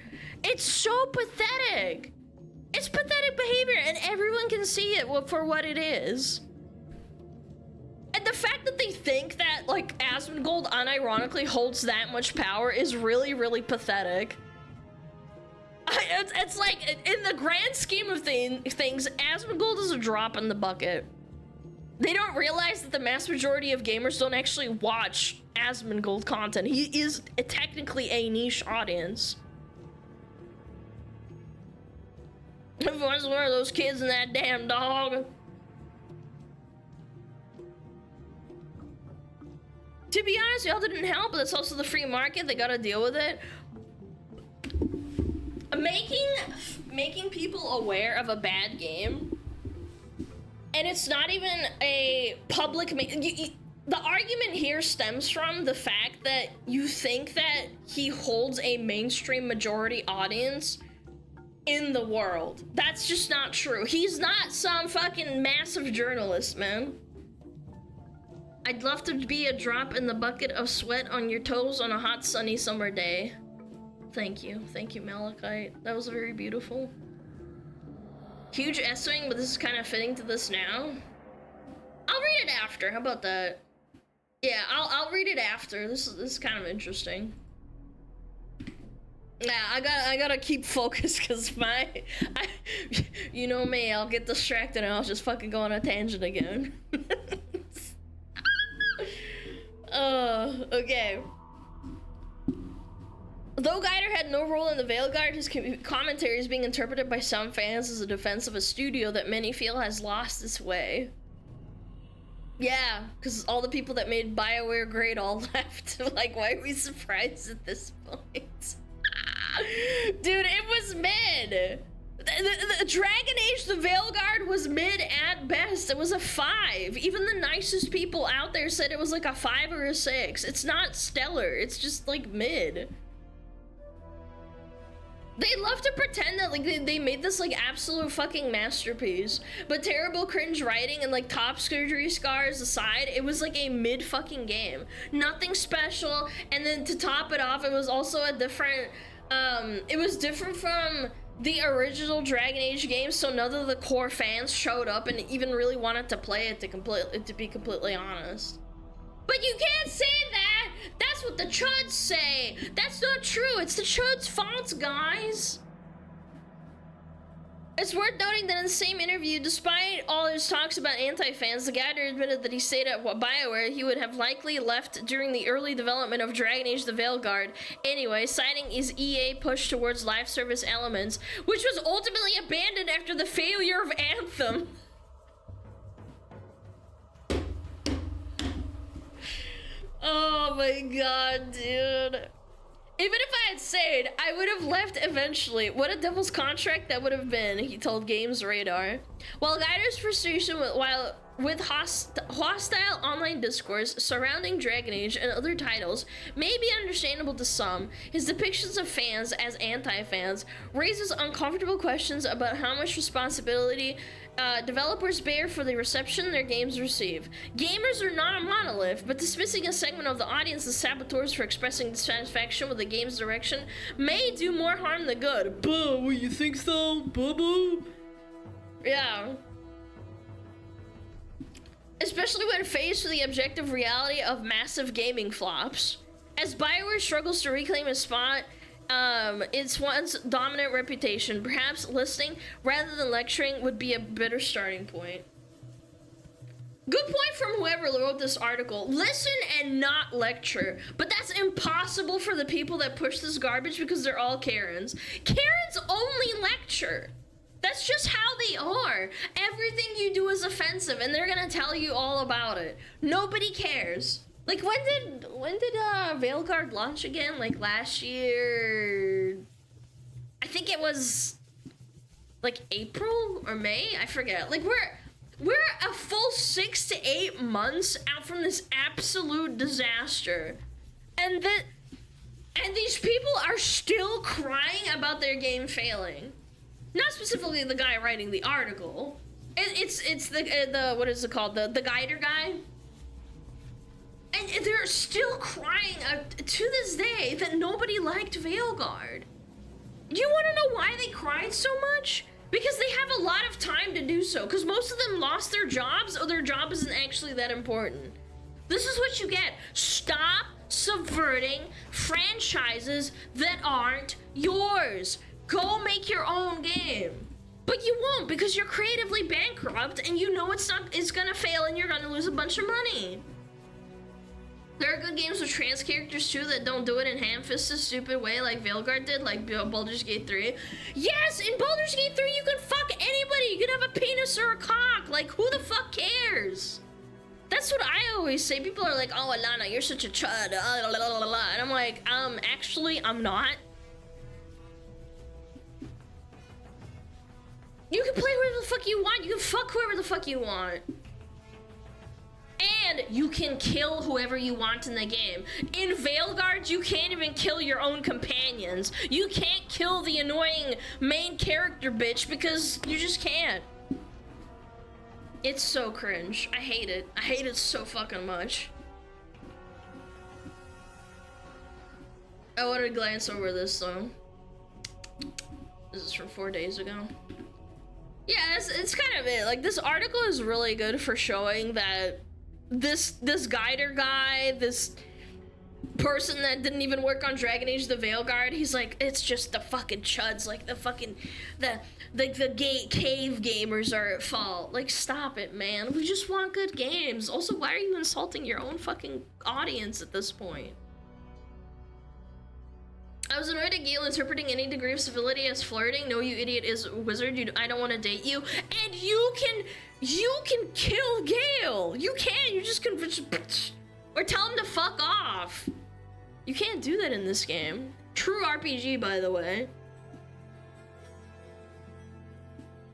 It's so pathetic. It's pathetic behavior, and everyone can see it for what it is. And the fact that they think that, like, Asmongold unironically holds that much power is really, really pathetic. It's like, in the grand scheme of things, Asmongold is a drop in the bucket. They don't realize that the mass majority of gamers don't actually watch Asmongold content. He is technically a niche audience. Everyone's one of those kids in that damn dog. To be honest, y'all didn't help, but it's also the free market. They gotta deal with it. Making people aware of a bad game, and it's not even a public. The argument here stems from the fact that you think that he holds a mainstream majority audience in the world. That's just not true. He's not some fucking massive journalist, man. I'd love to be a drop in the bucket of sweat on your toes on a hot sunny summer day. Thank you, Malachite. That was very beautiful. Huge S-wing, but this is kind of fitting to this now. I'll read it after, how about that? Yeah, I'll read it after. This is kind of interesting. Yeah, I gotta keep focused because you know me, I'll get distracted and I'll just fucking go on a tangent again. Okay. Though Guider had no role in the Veilguard, his commentary is being interpreted by some fans as a defense of a studio that many feel has lost its way. Yeah, because all the people that made BioWare great all left. Like, why are we surprised at this point? Dude, it was mid. The Dragon Age, the Veilguard was mid at best. It was a 5. Even the nicest people out there said it was like a 5 or a 6. It's not stellar. It's just like mid. They love to pretend that like they made this like absolute fucking masterpiece, but terrible cringe writing and like top surgery scars aside, it was like a mid fucking game. Nothing special, and then to top it off, it was also a different, it was different from the original Dragon Age game, so none of the core fans showed up and even really wanted to play it, to be completely honest. But you can't say that! That's what the chuds say! That's not true, it's the chuds' fault, guys! It's worth noting that in the same interview, despite all his talks about anti-fans, the guy admitted that he stayed at BioWare he would have likely left during the early development of Dragon Age the Veilguard anyway, citing his EA push towards live service elements, which was ultimately abandoned after the failure of Anthem. Oh my god, dude. Even if I had stayed, I would have left eventually. What a devil's contract that would have been, he told Games Radar. While Guyder's frustration with hostile online discourse surrounding Dragon Age and other titles may be understandable to some, his depictions of fans as anti-fans raises uncomfortable questions about how much responsibility developers bear for the reception their games receive. Gamers are not a monolith, but dismissing a segment of the audience as saboteurs for expressing dissatisfaction with the game's direction may do more harm than good. Buh, what, you think so? Boo-boo? Yeah. Especially when faced with the objective reality of massive gaming flops. As BioWare struggles to reclaim its spot, its once dominant reputation, perhaps listening rather than lecturing would be a better starting point. Good point from whoever wrote this article. Listen and not lecture. But that's impossible for the people that push this garbage because they're all Karens. Karens only lecture. That's just how they are. Everything you do is offensive and they're gonna tell you all about it. Nobody cares. Like, when did Veilguard launch again? Like, last year? I think it was, like, April or May? I forget. Like, we're a full 6 to 8 months out from this absolute disaster. And these people are still crying about their game failing. Not specifically the guy writing the article. It's the what is it called? The guider guy. And they're still crying to this day that nobody liked Veilguard. Do you want to know why they cried so much? Because they have a lot of time to do so. Because most of them lost their jobs, or their job isn't actually that important. This is what you get. Stop subverting franchises that aren't yours. Go make your own game. But you won't, because you're creatively bankrupt and you know it's gonna fail and you're gonna lose a bunch of money. There are good games with trans characters too that don't do it in ham-fisted stupid way like Veilguard did, like Baldur's Gate 3. Yes, in Baldur's Gate 3 you can fuck anybody. You can have a penis or a cock. Like, who the fuck cares? That's what I always say. People are like, oh, Alana, you're such a chud. And I'm like, actually, I'm not. You can play whoever the fuck you want. You can fuck whoever the fuck you want. And you can kill whoever you want in the game. In Veilguard, you can't even kill your own companions. You can't kill the annoying main character bitch because you just can't. It's so cringe. I hate it. I hate it so fucking much. I wanted to glance over this though. This is from 4 days ago. Yeah, it's kind of it. Like, this article is really good for showing that this guider guy, this person that didn't even work on Dragon Age the Veilguard, he's like, it's just the fucking chuds, like the fucking the cave gamers are at fault. Like, stop it, man. We just want good games. Also, why are you insulting your own fucking audience at this point? I was annoyed at Gale interpreting any degree of civility as flirting. No, you idiot is a wizard. I don't want to date you. And you can kill Gale. You can. You just can, or tell him to fuck off. You can't do that in this game. True RPG, by the way.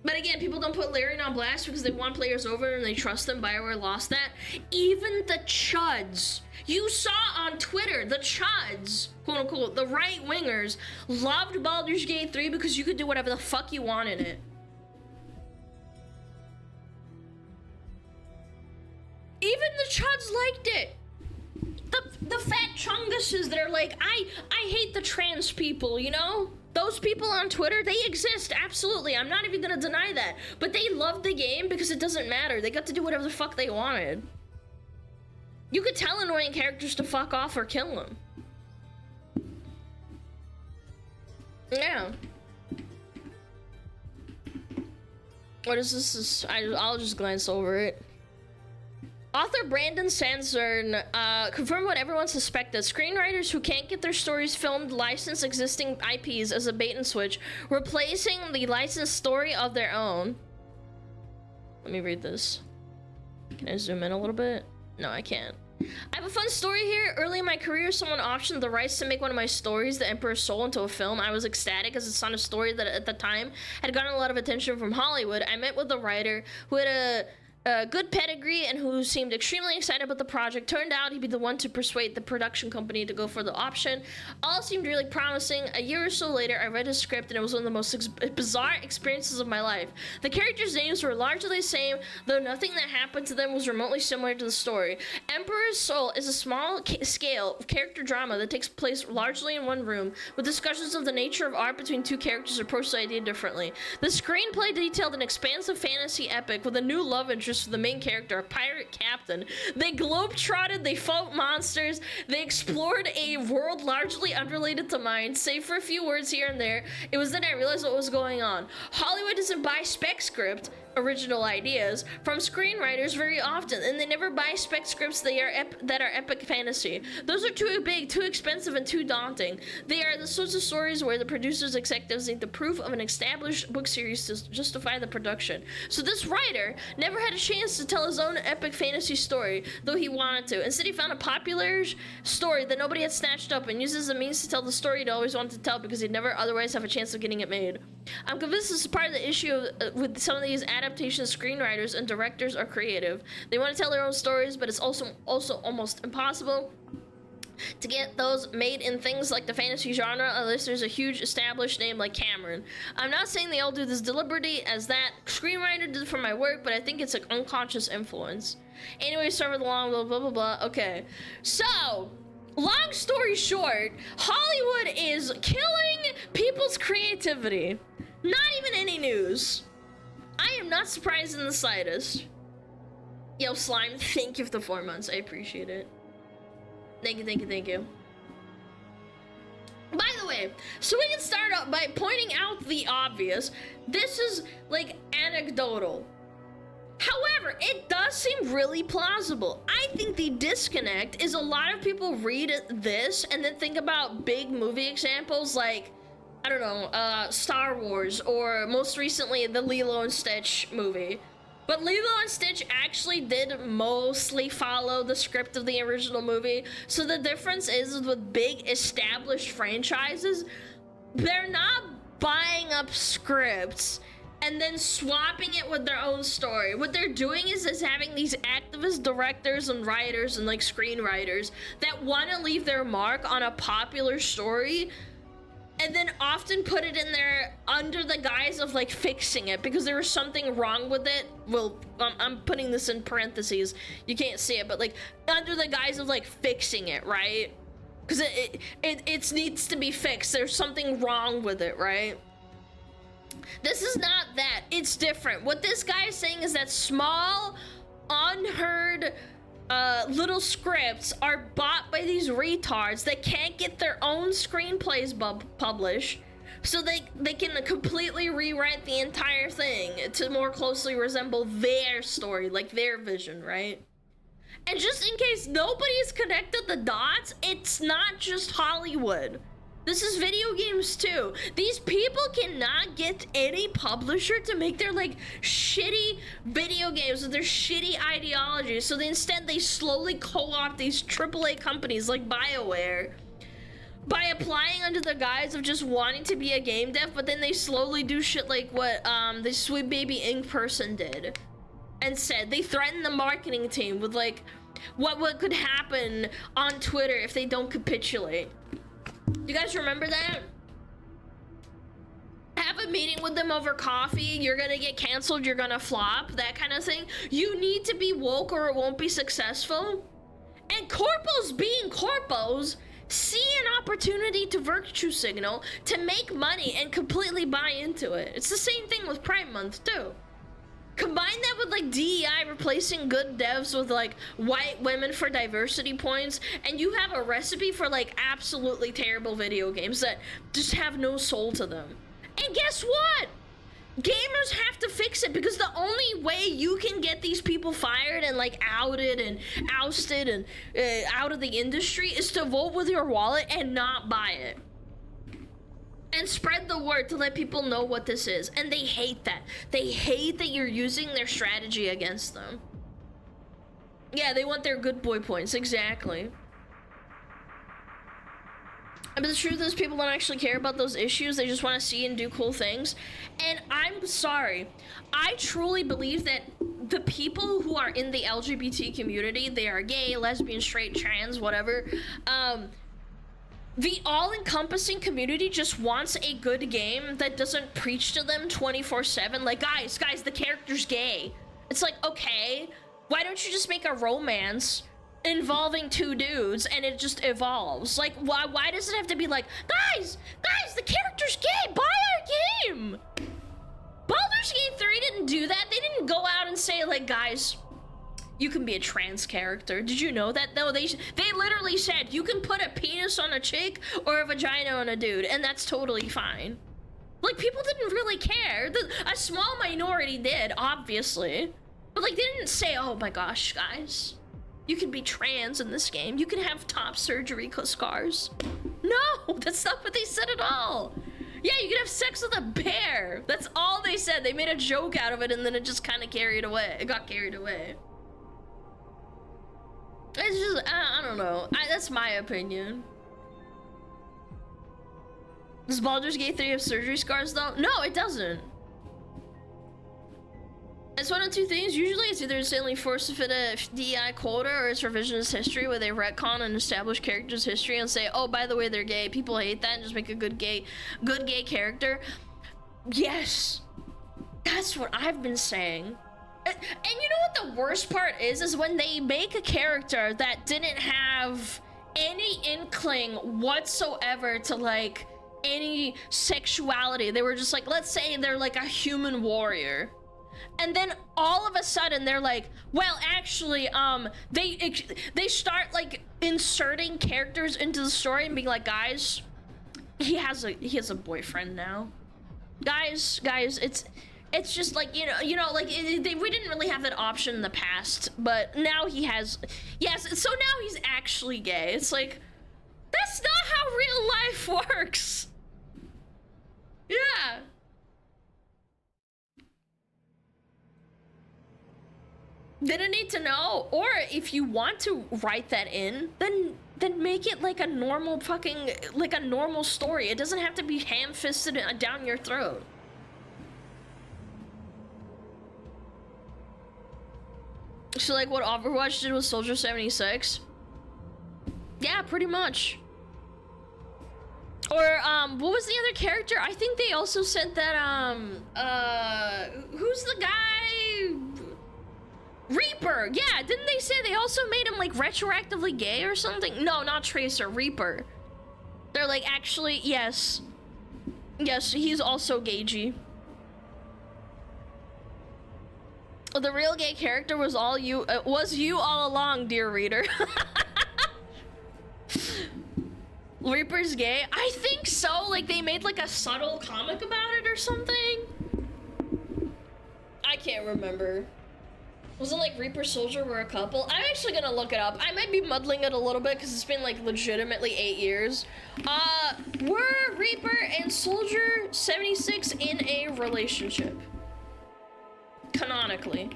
But again, people don't put Larian on blast because they want players over and they trust them. BioWare lost that. Even the chuds. You saw on Twitter, the chuds, quote unquote, the right wingers, loved Baldur's Gate 3 because you could do whatever the fuck you want in it. Even the chuds liked it. The fat chunguses that are like, I hate the trans people, you know? Those people on Twitter, they exist, absolutely. I'm not even gonna deny that. But they loved the game because it doesn't matter. They got to do whatever the fuck they wanted. You could tell annoying characters to fuck off or kill them. Yeah. What is this? I'll just glance over it. Author Brandon Sanzern confirmed what everyone suspected. Screenwriters who can't get their stories filmed license existing IPs as a bait and switch, replacing the licensed story of their own. Let me read this. Can I zoom in a little bit? No, I can't. I have a fun story here. Early in my career, someone optioned the rights to make one of my stories, The Emperor's Soul, into a film. I was ecstatic as it's not a story that at the time had gotten a lot of attention from Hollywood. I met with the writer who had a good pedigree and who seemed extremely excited about the project. Turned out he'd be the one to persuade the production company to go for the option. All seemed really promising. A year or so later, I read his script and it was one of the most bizarre experiences of my life. The characters' names were largely the same, though nothing that happened to them was remotely similar to the story. Emperor's Soul is a small-scale character drama that takes place largely in one room, with discussions of the nature of art between two characters who approach the idea differently. The screenplay detailed an expansive fantasy epic with a new love interest for the main character, a pirate captain. They globe-trotted, they fought monsters, they explored a world largely unrelated to mine, save for a few words here and there. It was then I realized what was going on. Hollywood doesn't buy spec script, original ideas, from screenwriters very often, and they never buy spec scripts that are epic fantasy. Those are too big, too expensive, and too daunting. They are the sorts of stories where the producers' executives need the proof of an established book series to justify the production. So this writer never had a chance to tell his own epic fantasy story, though he wanted to. Instead, he found a popular story that nobody had snatched up and used as a means to tell the story he'd always wanted to tell because he'd never otherwise have a chance of getting it made. I'm convinced this is part of the issue with some of these adaptation screenwriters and directors are creative. They want to tell their own stories, but it's also almost impossible to get those made in things like the fantasy genre unless there's a huge established name like Cameron. I'm not saying they all do this deliberately as that screenwriter did for my work, but I think it's an unconscious influence. Anyway, start with long blah blah blah blah. Okay, so long story short, Hollywood is killing people's creativity. Not even any news. I am not surprised in the slightest. Yo, Slime, thank you for the 4 months. I appreciate it. Thank you, thank you, thank you. By the way, so we can start out by pointing out the obvious. This is, like, anecdotal. However, it does seem really plausible. I think the disconnect is a lot of people read this and then think about big movie examples like, I don't know, Star Wars, or most recently, the Lilo and Stitch movie. But Lilo and Stitch actually did mostly follow the script of the original movie. So the difference is with big established franchises, they're not buying up scripts and then swapping it with their own story. What they're doing is having these activist directors and writers and like screenwriters that want to leave their mark on a popular story and then often put it in there under the guise of like fixing it because there was something wrong with it. Well, I'm putting this in parentheses. You can't see it, but like under the guise of like fixing it, right? Because it needs to be fixed. There's something wrong with it, right? This is not that. It's different. What this guy is saying is that small, unheard little scripts are bought by these retards that can't get their own screenplays published, so they can completely rewrite the entire thing to more closely resemble their story, like their vision, right? And just in case nobody's connected the dots, it's not just Hollywood. This is video games too. These people cannot get any publisher to make their like shitty video games with their shitty ideologies. So instead they slowly co-opt these AAA companies like BioWare by applying under the guise of just wanting to be a game dev, but then they slowly do shit like what the Sweet Baby Inc. person did and said. They threatened the marketing team with like what could happen on Twitter if they don't capitulate. You guys remember that? Have a meeting with them over coffee, you're gonna get canceled, you're gonna flop, that kind of thing. You need to be woke or it won't be successful. And corpos being corpos see an opportunity to virtue signal, to make money and completely buy into it. It's the same thing with Prime Month too. Combine that with like DEI replacing good devs with like white women for diversity points, and you have a recipe for like absolutely terrible video games that just have no soul to them. And guess what? Gamers have to fix it, because the only way you can get these people fired and like outed and ousted and out of the industry is to vote with your wallet and not buy it. And spread the word to let people know what this is. And they hate that. They hate that you're using their strategy against them. Yeah, they want their good boy points, exactly. But the truth is, people don't actually care about those issues. They just want to see and do cool things. And I'm sorry, I truly believe that the people who are in the LGBT community, they are gay, lesbian, straight, trans, whatever, the all-encompassing community just wants a good game that doesn't preach to them 24/7. Like, guys, the character's gay. It's like, okay, why don't you just make a romance involving two dudes and it just evolves? Like, why does it have to be like, guys, the character's gay, buy our game? Baldur's Gate 3 didn't do that. They didn't go out and say like, guys, you can be a trans character. Did you know that? No, they literally said you can put a penis on a chick or a vagina on a dude, and that's totally fine. Like, people didn't really care. A small minority did, obviously, but like, they didn't say, oh my gosh, guys, you can be trans in this game. You can have top surgery scars. No, that's not what they said at all. Yeah, you can have sex with a bear. That's all they said. They made a joke out of it, and then it just kind of carried away. It got carried away. It's just, I don't know. That's my opinion. Does Baldur's Gate 3 have surgery scars though? No, it doesn't. It's one of two things. Usually it's either insanely force to fit a DEI quota, or it's revisionist history where they retcon an established character's history and say, oh, by the way, they're gay. People hate that, and just make a good gay character. Yes. That's what I've been saying. And you know what the worst part is when they make a character that didn't have any inkling whatsoever to like any sexuality. They were just like, let's say they're like a human warrior, and then all of a sudden they're like, well, actually, they start like inserting characters into the story and being like, guys, he has a boyfriend now. Guys, it's just like, you know, like we didn't really have that option in the past, but now he has. Yes, so now he's actually gay. It's like, that's not how real life works. Yeah. They don't need to know. Or if you want to write that in, then make it like a normal fucking, like a normal story. It doesn't have to be ham-fisted down your throat. So like what Overwatch did with Soldier 76? Yeah, pretty much. Or what was the other character? I think they also said that who's the guy? Reaper. Yeah, didn't they say they also made him like retroactively gay or something? No, not Tracer, Reaper. They're like, actually, yes, he's also gagey. The real gay character was you all along, dear reader. Reaper's gay? I think so. Like, they made like a subtle comic about it or something. I can't remember. Wasn't like Reaper Soldier were a couple? I'm actually gonna look it up. I might be muddling it a little bit because it's been like legitimately 8 years. Were Reaper and Soldier 76 in a relationship? Canonically.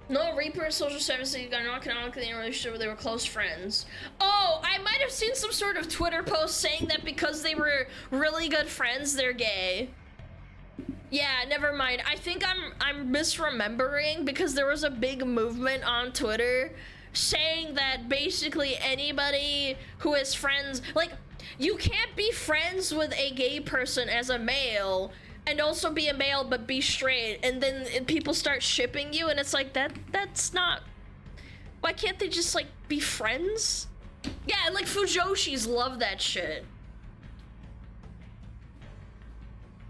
No, Reaper and Soldier 76 got not canonically in a relationship where they were close friends. Oh, I might have seen some sort of Twitter post saying that because they were really good friends, they're gay. Yeah, never mind. I think I'm misremembering because there was a big movement on Twitter saying that basically anybody who is friends, like, you can't be friends with a gay person as a male and also be a male but be straight, and then people start shipping you, and it's like that's not. Why can't they just like be friends? Yeah, like Fujoshis love that shit.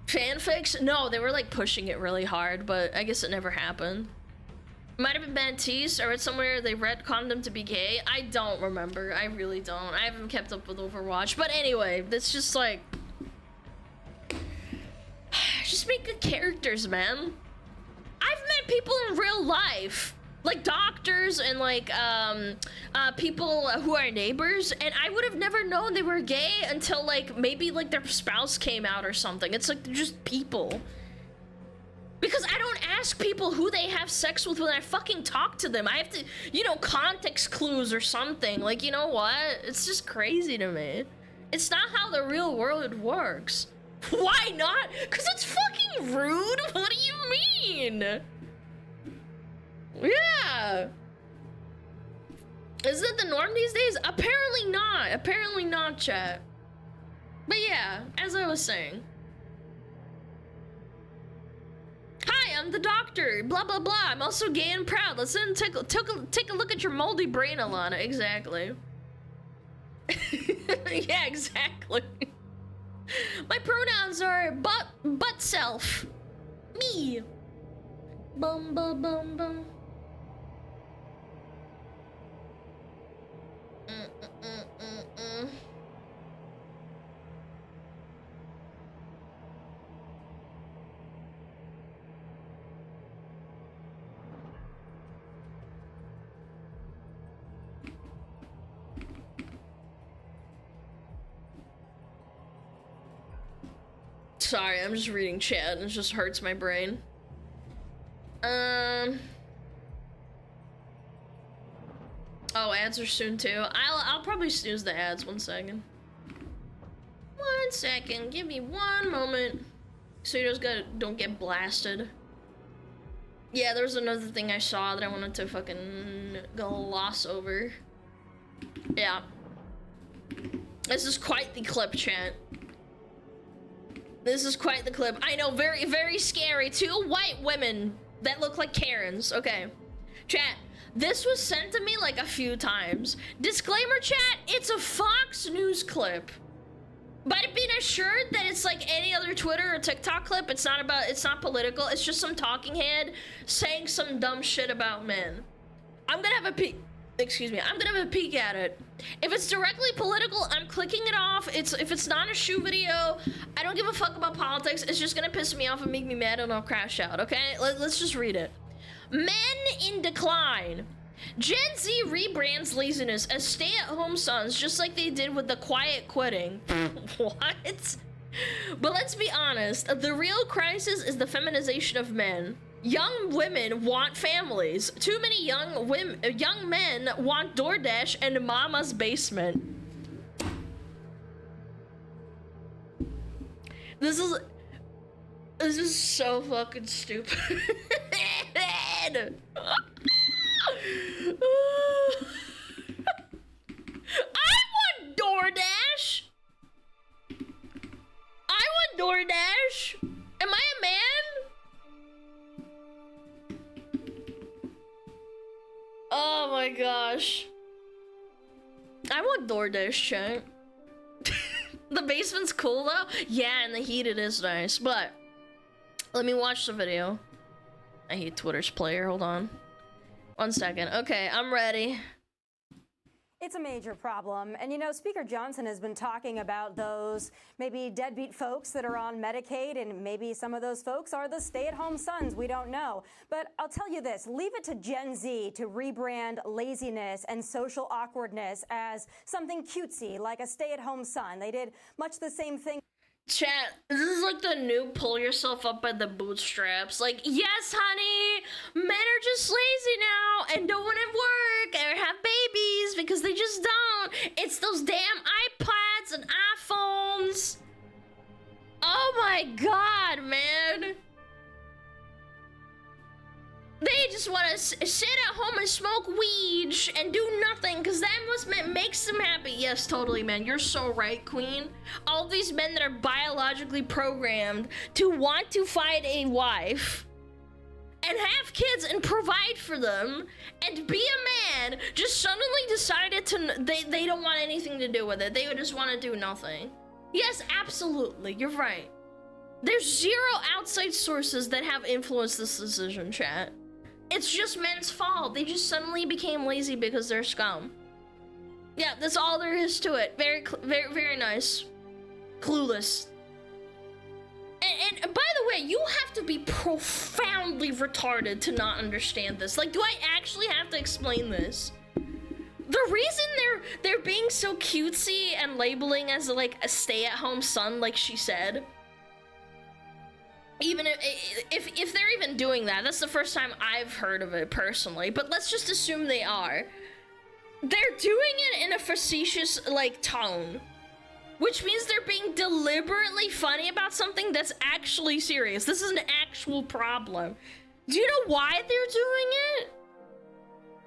Fanfics? No, they were like pushing it really hard, but I guess it never happened. Might have been Bantis, or it's somewhere they retconned them to be gay. I don't remember. I really don't. I haven't kept up with Overwatch. But anyway, it's just like... just make good characters, man. I've met people in real life. Like doctors and like people who are neighbors, and I would have never known they were gay until like maybe like their spouse came out or something. It's like they're just people. Because I don't ask people who they have sex with when I fucking talk to them. I have to, you know, context clues or something. Like, you know what? It's just crazy to me. It's not how the real world works. Why not? Because it's fucking rude. What do you mean? Yeah. Is it the norm these days? Apparently not. Apparently not, chat. But yeah, as I was saying. Hi, I'm the doctor. Blah, blah, blah. I'm also gay and proud. Let's then take a look at your moldy brain, Alana. Exactly. Yeah, exactly. My pronouns are butt self. Me. Bum, bum, bum, bum. Sorry, I'm just reading chat and it just hurts my brain. Oh, ads are soon too. I'll probably snooze the ads. 1 second. 1 second. Give me 1 moment. So you just don't get blasted. Yeah, there was another thing I saw that I wanted to fucking gloss over. Yeah. This is quite the clip, chat. This is quite the clip. I know, very, very scary. 2 white women that look like Karens. Okay. Chat. This was sent to me like a few times. Disclaimer, chat, it's a Fox News clip. But being assured that it's like any other Twitter or TikTok clip, it's not political, it's just some talking head saying some dumb shit about men. I'm gonna have a peek, excuse me, I'm gonna have a peek at it. If it's directly political, I'm clicking it off. If it's not a shoe video, I don't give a fuck about politics, it's just gonna piss me off and make me mad and I'll crash out, okay? Let's just read it. Men in decline. Gen Z rebrands laziness as stay-at-home sons, just like they did with the quiet quitting. What? But let's be honest, the real crisis is the feminization of men. Young women want families. Too many young men want DoorDash and mama's basement. This is so fucking stupid. I want DoorDash. I want DoorDash. Am I a man? Oh my gosh. I want DoorDash, chat. The basement's cool though? Yeah, in the heat it is nice, but let me watch the video. I hate Twitter's player, hold on. 1 second. Okay, I'm ready. It's a major problem. And you know, Speaker Johnson has been talking about those maybe deadbeat folks that are on Medicaid, and maybe some of those folks are the stay-at-home sons. We don't know. But I'll tell you this, leave it to Gen Z to rebrand laziness and social awkwardness as something cutesy, like a stay-at-home son. They did much the same thing. Chat, this is like the new pull yourself up by the bootstraps. Like, yes, honey, men are just lazy now and don't want to work or have babies because they just don't. It's those damn iPads and iPhones. Oh my god, man. sit at home and smoke weed and do nothing because that makes them happy. Yes, totally, man. You're so right, Queen. All these men that are biologically programmed to want to find a wife and have kids and provide for them and be a man just suddenly decided to they don't want anything to do with it. They would just want to do nothing. Yes, absolutely. You're right. There's zero outside sources that have influenced this decision, chat. It's just men's fault. They just suddenly became lazy because they're scum. Yeah, that's all there is to it. Very nice. Clueless. And by the way, you have to be profoundly retarded to not understand this. Like, do I actually have to explain this? The reason they're being so cutesy and labeling as like a stay-at-home son, like she said, even if they're even doing that, that's the first time I've heard of it personally, but let's just assume they are. They're doing it in a facetious, like, tone, which means they're being deliberately funny about something that's actually serious. This is an actual problem. Do you know why they're doing it?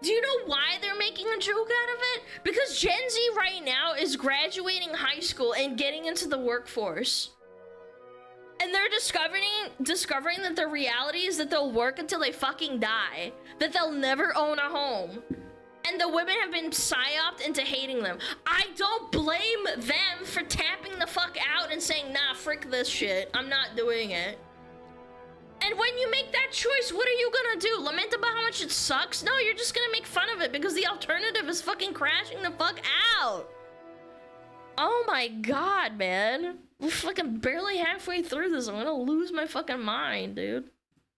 Do you know why they're making a joke out of it? Because Gen Z right now is graduating high school and getting into the workforce. And they're discovering that the reality is that they'll work until they fucking die. That they'll never own a home. And the women have been psyoped into hating them. I don't blame them for tapping the fuck out and saying, nah, frick this shit. I'm not doing it. And when you make that choice, what are you gonna do? Lament about how much it sucks? No, you're just gonna make fun of it because the alternative is fucking crashing the fuck out. Oh my god, man. We're fucking barely halfway through this. I'm gonna lose my fucking mind, dude.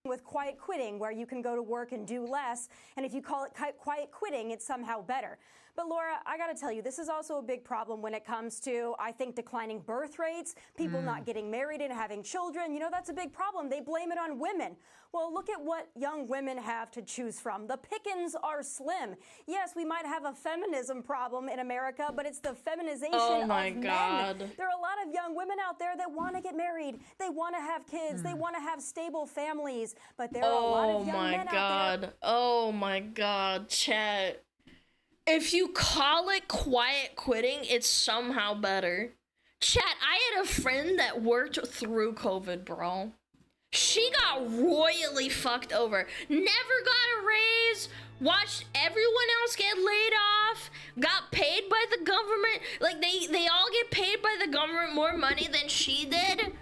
With quiet quitting, where you can go to work and do less, and if you call it quiet quitting, it's somehow better. But Laura, I gotta tell you, this is also a big problem when it comes to, I think, declining birth rates, people not getting married and having children. You know, that's a big problem. They blame it on women. Well, look at what young women have to choose from. The pickings are slim. Yes, we might have a feminism problem in America, but it's the feminization of men. There are a lot of young women out there that want to get married. They want to have kids. They want to have stable families. But there are a lot of young men out there. Oh my god, chat. If you call it quiet quitting, it's somehow better. Chat, I had a friend that worked through COVID, bro. She got royally fucked over. Never got a raise, watched everyone else get laid off, got paid by the government. Like, they all get paid by the government more money than she did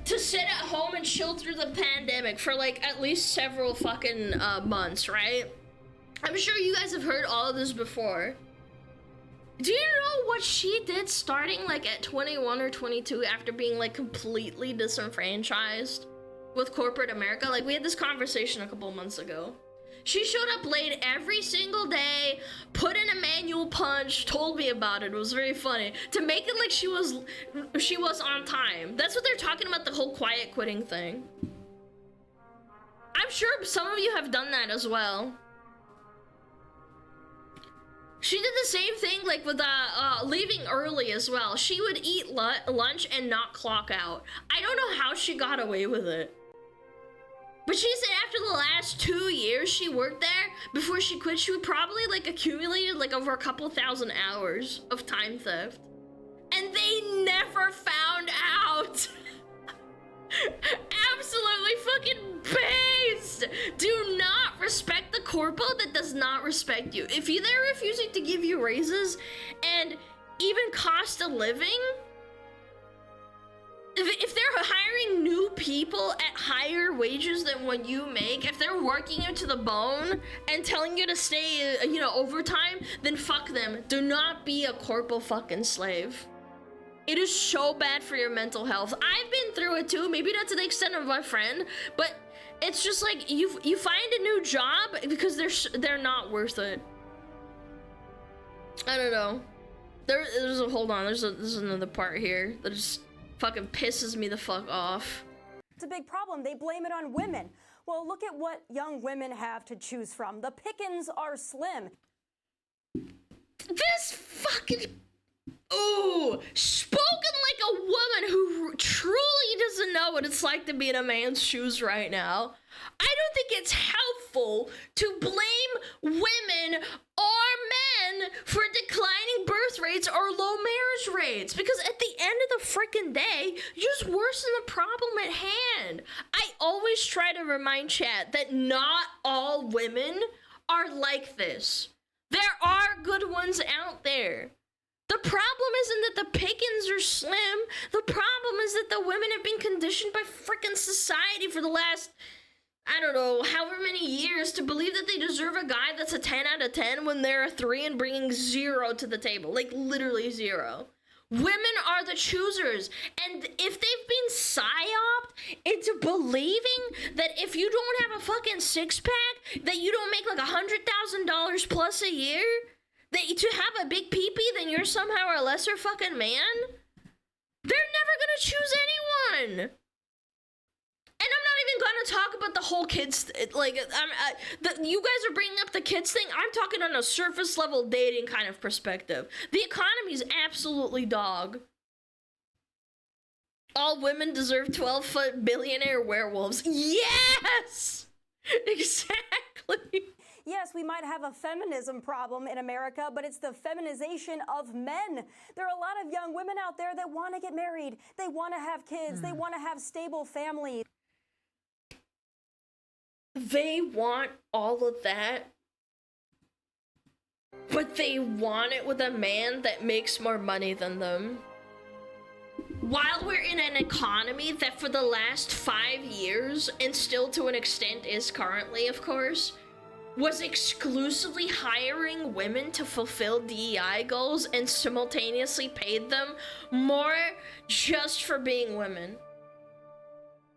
to sit at home and chill through the pandemic for, like, at least several fucking months, right? I'm sure you guys have heard all of this before. Do you know what she did starting like at 21 or 22 after being like completely disenfranchised with corporate America? Like, we had this conversation a couple months ago. She showed up late every single day, put in a manual punch, told me about it. It was very funny. To make it like she was on time. That's what they're talking about, the whole quiet quitting thing. I'm sure some of you have done that as well. She did the same thing, like, with leaving early as well. She would eat lunch and not clock out. I don't know how she got away with it. But she said after the last 2 years she worked there, before she quit, she would probably, like, accumulated, like, over a couple thousand hours of time theft. And they never found out. Absolutely fucking based. Do not respect the corpo that does not respect you. If they're refusing to give you raises and even cost of living, if they're hiring new people at higher wages than what you make, if they're working you to the bone and telling you to stay, you know, overtime, then fuck them. Do not be a corpo fucking slave. It is so bad for your mental health. I've been through it too, maybe not to the extent of my friend, but it's just like you find a new job because they're not worth it. I don't know. There's another part here that just fucking pisses me the fuck off. It's a big problem. They blame it on women. Well, look at what young women have to choose from. The pickings are slim. This fucking... Ooh, spoken like a woman who truly doesn't know what it's like to be in a man's shoes right now. I don't think it's helpful to blame women or men for declining birth rates or low marriage rates, because at the end of the freaking day, you just worsen the problem at hand. I always try to remind chat that not all women are like this. There are good ones out there. The problem isn't that the pickings are slim. The problem is that the women have been conditioned by freaking society for the last, I don't know, however many years to believe that they deserve a guy that's a 10 out of 10 when they're a 3 and bringing 0 to the table. Like, literally 0. Women are the choosers. And if they've been psyoped into believing that if you don't have a fucking six-pack, that you don't make like $100,000 plus a year, that to have a big peepee, then you're somehow a lesser fucking man, they're never gonna choose anyone. And I'm not even gonna talk about the whole kids, like, you guys are bringing up the kids thing. I'm talking on a surface level dating kind of perspective. The economy's absolutely dog. All women deserve 12-foot billionaire werewolves. Yes! Exactly. Yes, we might have a feminism problem in America, but it's the feminization of men. There are a lot of young women out there that want to get married. They want to have kids. They want to have stable families. They want all of that, but they want it with a man that makes more money than them. While we're in an economy that for the last 5 years, and still to an extent is currently, of course, was exclusively hiring women to fulfill DEI goals and simultaneously paid them more just for being women.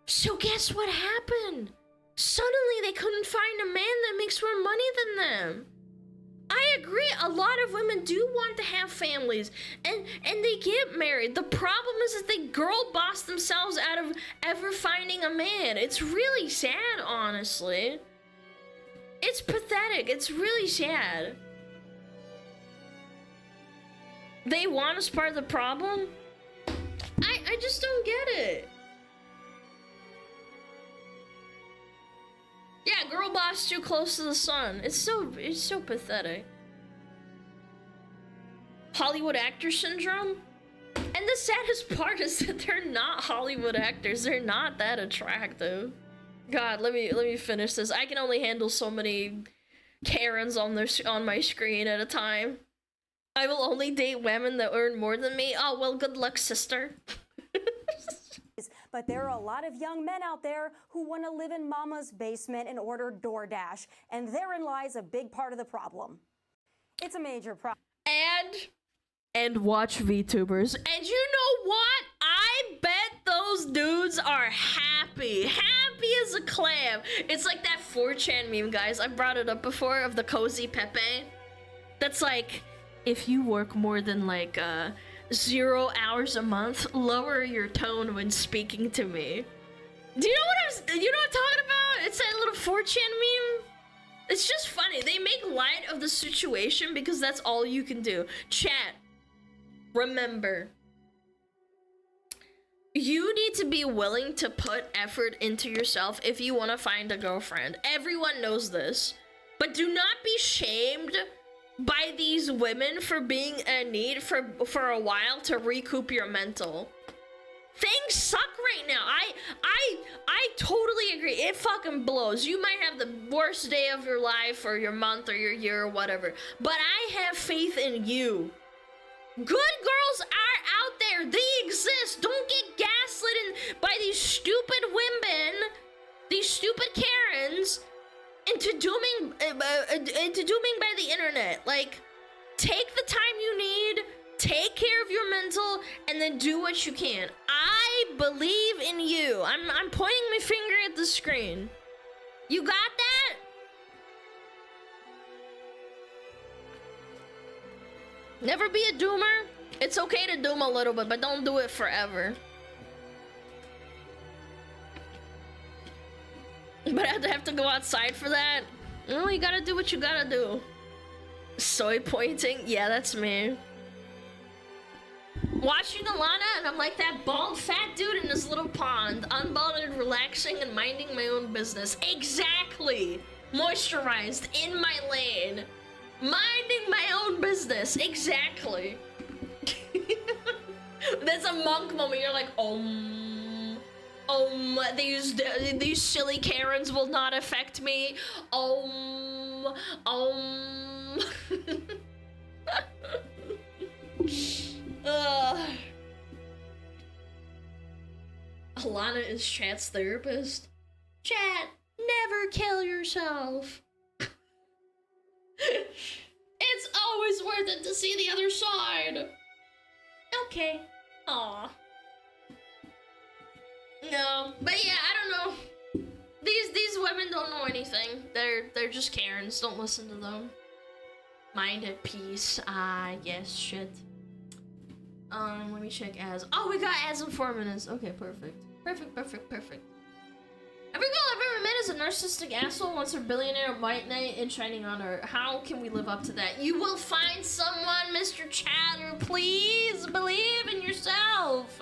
So guess what happened? Suddenly they couldn't find a man that makes more money than them. I agree, a lot of women do want to have families and they get married. The problem is that they girl boss themselves out of ever finding a man. It's really sad, honestly. It's pathetic. It's really sad. They want us part of the problem? I just don't get it. Yeah, girl boss too close to the sun. It's so pathetic. Hollywood actor syndrome? And the saddest part is that they're not Hollywood actors. They're not that attractive. God, let me finish this. I can only handle so many Karens on my screen at a time. I will only date women that earn more than me. Oh, well, good luck, sister. But there are a lot of young men out there who want to live in mama's basement and order DoorDash, and therein lies a big part of the problem. It's a major problem. And watch VTubers. And you know what? I bet those dudes are happy. Happy as a clam. It's like that 4chan meme, guys. I brought it up before, of the cozy Pepe. That's like, if you work more than like 0 hours a month, lower your tone when speaking to me. Do you know what I'm talking about? It's that little 4chan meme. It's just funny. They make light of the situation because that's all you can do. Chat. Remember, you need to be willing to put effort into yourself if you want to find a girlfriend. Everyone knows this. But do not be shamed by these women for being in need for a while to recoup your mental. Things suck right now. I totally agree. It fucking blows. You might have the worst day of your life or your month or your year or whatever. But I have faith in you. Good girls are out there. They exist. Don't get gaslit by these stupid women, these stupid Karens, into dooming by the internet. Like, take the time you need, take care of your mental, and then do what you can. I believe in you. I'm pointing my finger at the screen. You got that? Never be a doomer. It's okay to doom a little bit, but don't do it forever. But I have to go outside for that? No, you gotta do what you gotta do. Soy pointing? Yeah, that's me. watching Alana, and I'm like that bald fat dude in his little pond, unbothered, relaxing, and minding my own business. Exactly. Moisturized in my lane, minding my own business. Exactly. That's a monk moment. You're like, these silly Karens will not affect me. Alana is Chat's therapist. Chat, never kill yourself. It's always worth it to see the other side. Okay. Aw. No, but yeah, I don't know. These women don't know anything. They're just Karens. Don't listen to them. Mind at peace. Yes, shit. Let me check ads. Oh, we got ads in 4 minutes. Okay, perfect. Perfect. Every girl I've ever met is a narcissistic asshole, wants her billionaire white knight in shining honor. How can we live up to that? You will find someone, Mr. Chatter. Please believe in yourself.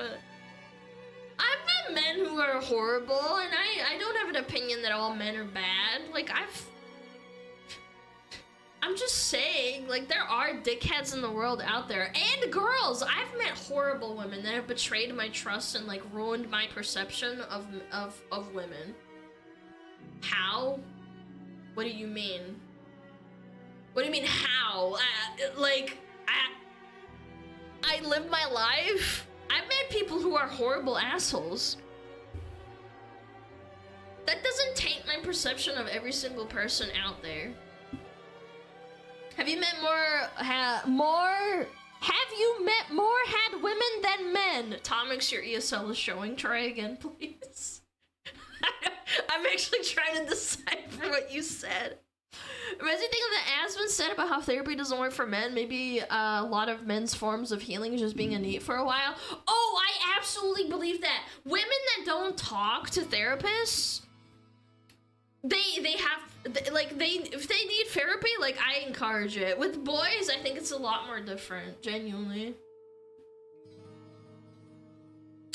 I've met men who are horrible, and I don't have an opinion that all men are bad. Like, I'm just saying, like, there are dickheads in the world out there, and girls. I've met horrible women that have betrayed my trust and, like, ruined my perception of women. How? What do you mean? What do you mean, how? I live my life. I've met people who are horrible assholes. That doesn't taint my perception of every single person out there. Have you met had women than men? Tomix, your ESL is showing. Try again, please. I'm actually trying to decipher what you said. Reminds me of the Aspen said about how therapy doesn't work for men. Maybe a lot of men's forms of healing is just being a need for a while. Oh, I absolutely believe that. Women that don't talk to therapists, if they need therapy, like, I encourage it. With boys, I think it's a lot more different, genuinely.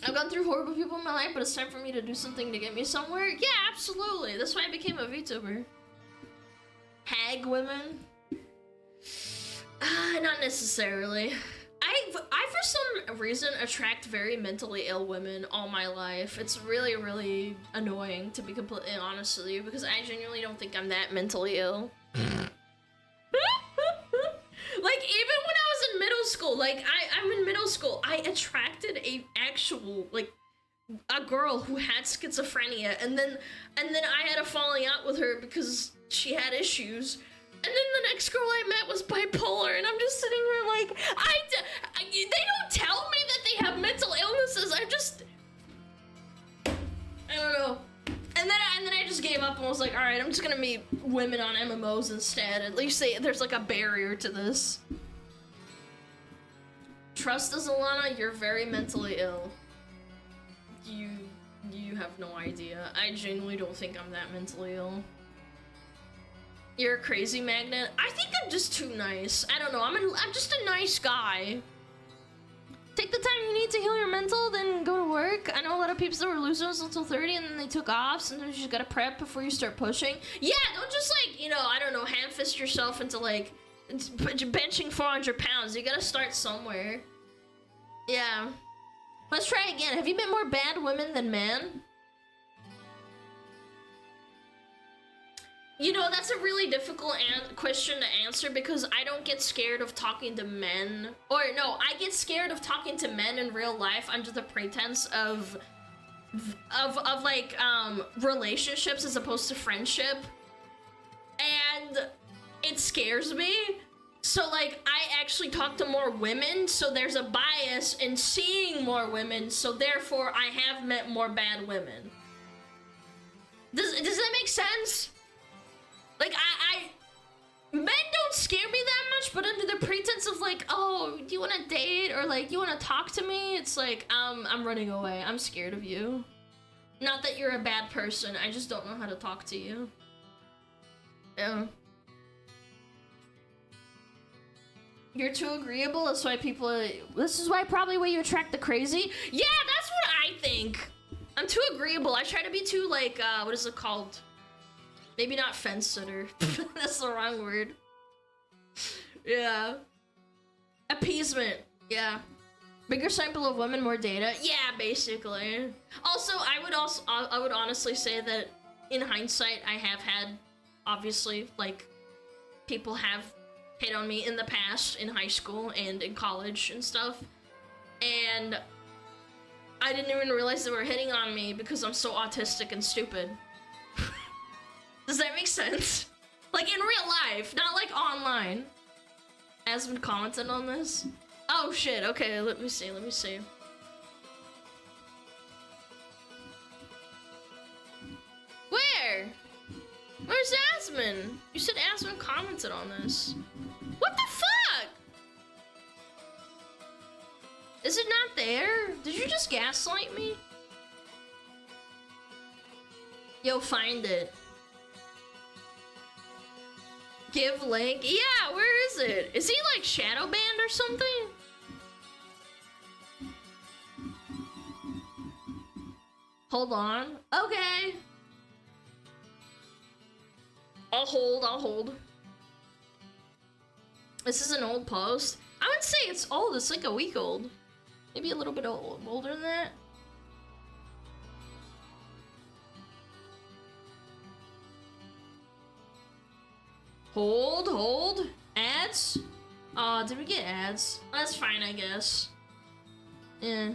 I've gone through horrible people in my life, but it's time for me to do something to get me somewhere. Yeah, absolutely. That's why I became a VTuber. Hag women? Not necessarily. I for some reason attract very mentally ill women all my life. It's really, really annoying, to be completely honest with you, because I genuinely don't think I'm that mentally ill. Like, even when I was in middle school, like, I'm in middle school, I attracted a girl who had schizophrenia, and then I had a falling out with her because she had issues. And then the next girl I met was bipolar, and I'm just sitting here like, they don't tell me that they have mental illnesses. I don't know. And then I just gave up and was like, all right, I'm just gonna meet women on MMOs instead. At least there's like a barrier to this. Trust us, Alana, you're very mentally ill. You have no idea. I genuinely don't think I'm that mentally ill. You're a crazy magnet. I think I'm just too nice. I don't know. I'm just a nice guy. Take the time you need to heal your mental, then go to work. I know a lot of people that were losers until 30 and then they took off. Sometimes you just gotta prep before you start pushing. Yeah, don't just like, you know, I don't know, hand fist yourself into like benching 400 pounds. You gotta start somewhere. Yeah. Let's try again. Have you met more bad women than men? You know, that's a really difficult question to answer because I don't get scared of talking to men. Or no, I get scared of talking to men in real life under the pretense of like relationships as opposed to friendship. And it scares me. So like I actually talk to more women, so there's a bias in seeing more women, so therefore I have met more bad women. Does that make sense? Like, men don't scare me that much, but under the pretense of like, oh, do you want to date? Or like, you want to talk to me? It's like, I'm running away. I'm scared of you. Not that you're a bad person. I just don't know how to talk to you. Yeah. You're too agreeable. That's why people. This is why probably why you attract the crazy. Yeah, that's what I think. I'm too agreeable. I try to be too like what is it called? Maybe not fence sitter. That's the wrong word. Yeah. Appeasement. Yeah. Bigger sample of women, more data. Yeah, basically. Also, I would honestly say that in hindsight, I have had, obviously, like, people have hit on me in the past in high school and in college and stuff, and I didn't even realize they were hitting on me because I'm so autistic and stupid. Does that make sense? Like in real life, not like online. Has been commented on this. Oh shit, okay, let me see. Where? Where's Asmon? You said Asmon commented on this. What the fuck? Is it not there? Did you just gaslight me? Yo, find it. Give link? Yeah, where is it? Is he like shadow banned or something? Hold on. Okay. I'll hold. This is an old post. I wouldn't say it's old, it's like a week old. Maybe a little bit older than that. Hold. Ads? Did we get ads? That's fine, I guess. Yeah.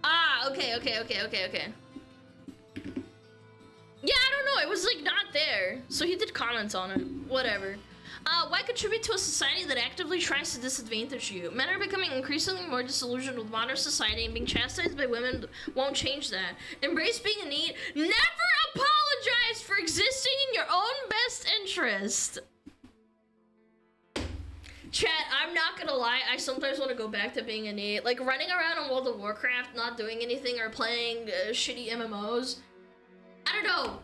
Ah, okay. Yeah, I don't know, it was like not there. So he did comment on it. Whatever. Why contribute to a society that actively tries to disadvantage you? Men are becoming increasingly more disillusioned with modern society, and being chastised by women won't change that. Embrace being in need. Never apologize for existing in your own best interest. Chat, I'm not gonna lie, I sometimes want to go back to being in need. Like running around on World of Warcraft, not doing anything, or playing shitty MMOs. I don't know.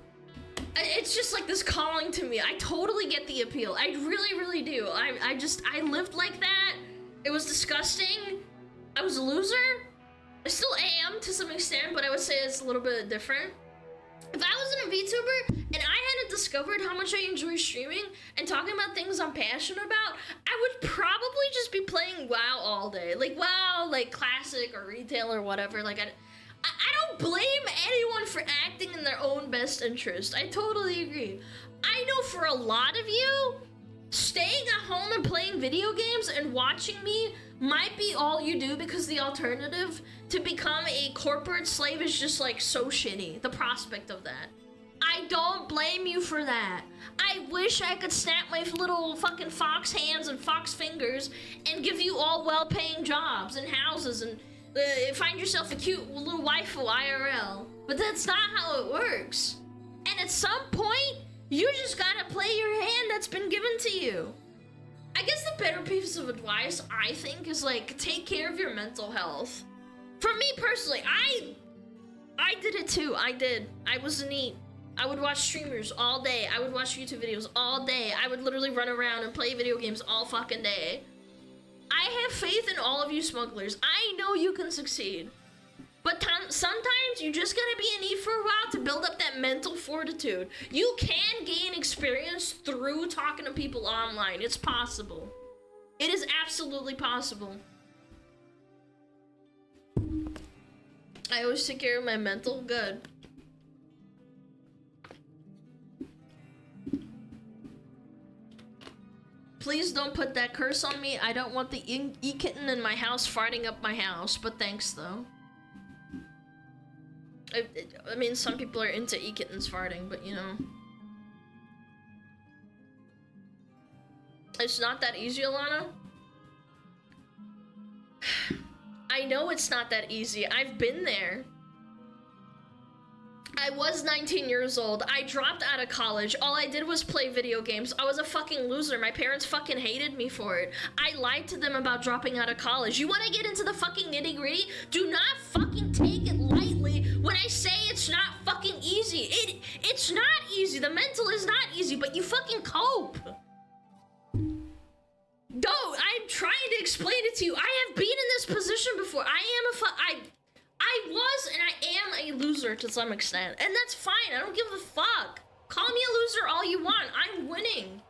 It's just like this calling to me. I totally get the appeal. I really do. I lived like that. It was disgusting. I was a loser. I still am to some extent, but I would say it's a little bit different. If I wasn't a VTuber and I hadn't discovered how much I enjoy streaming and talking about things I'm passionate about, I would probably just be playing WoW all day. Like WoW, like classic or retail or whatever. Like I don't blame anyone for acting in their own best interest. I totally agree. I know for a lot of you, staying at home and playing video games and watching me might be all you do because the alternative to become a corporate slave is just like so shitty. The prospect of that. I don't blame you for that. I wish I could snap my little fucking fox hands and fox fingers and give you all well-paying jobs and houses and find yourself a cute little waifu IRL. But that's not how it works. And at some point, you just gotta play your hand that's been given to you. I guess the better piece of advice, I think, is like, take care of your mental health. For me personally, I did it too. I did. I was neat. I would watch streamers all day. I would watch YouTube videos all day. I would literally run around and play video games all fucking day. I have faith in all of you smugglers. I know you can succeed. But sometimes you just gotta be in need for a while to build up that mental fortitude. You can gain experience through talking to people online. It's possible. It is absolutely possible. I always take care of my mental good. Please don't put that curse on me. I don't want the e-kitten in my house farting up my house, but thanks though. I mean, some people are into e-kittens farting, but you know. It's not that easy, Alana. I know it's not that easy. I've been there. I was 19 years old. I dropped out of college. All I did was play video games. I was a fucking loser. My parents fucking hated me for it. I lied to them about dropping out of college. You want to get into the fucking nitty-gritty? Do not fucking take it lightly when I say it's not fucking easy. It's not easy. The mental is not easy, but you fucking cope. Don't. I trying to explain it to you. I have been in this position before. I was and I am a loser to some extent. And that's fine. I don't give a fuck. Call me a loser all you want. I'm winning.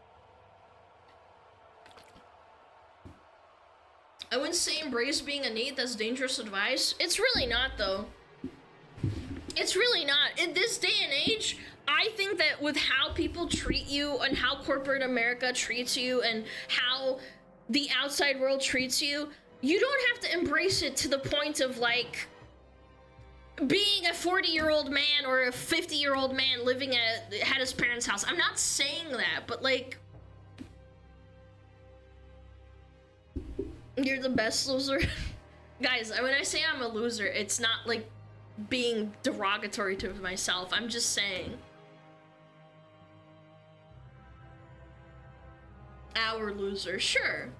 I wouldn't say embrace being a need. That's dangerous advice. It's really not, though. It's really not. In this day and age, I think that with how people treat you and how corporate America treats you and how the outside world treats you, you don't have to embrace it to the point of like being a 40-year-old man or a 50-year-old man living at his parents' house. I'm not saying that, but like, you're the best loser. Guys, when I say I'm a loser, it's not like being derogatory to myself. I'm just saying. Our loser, sure.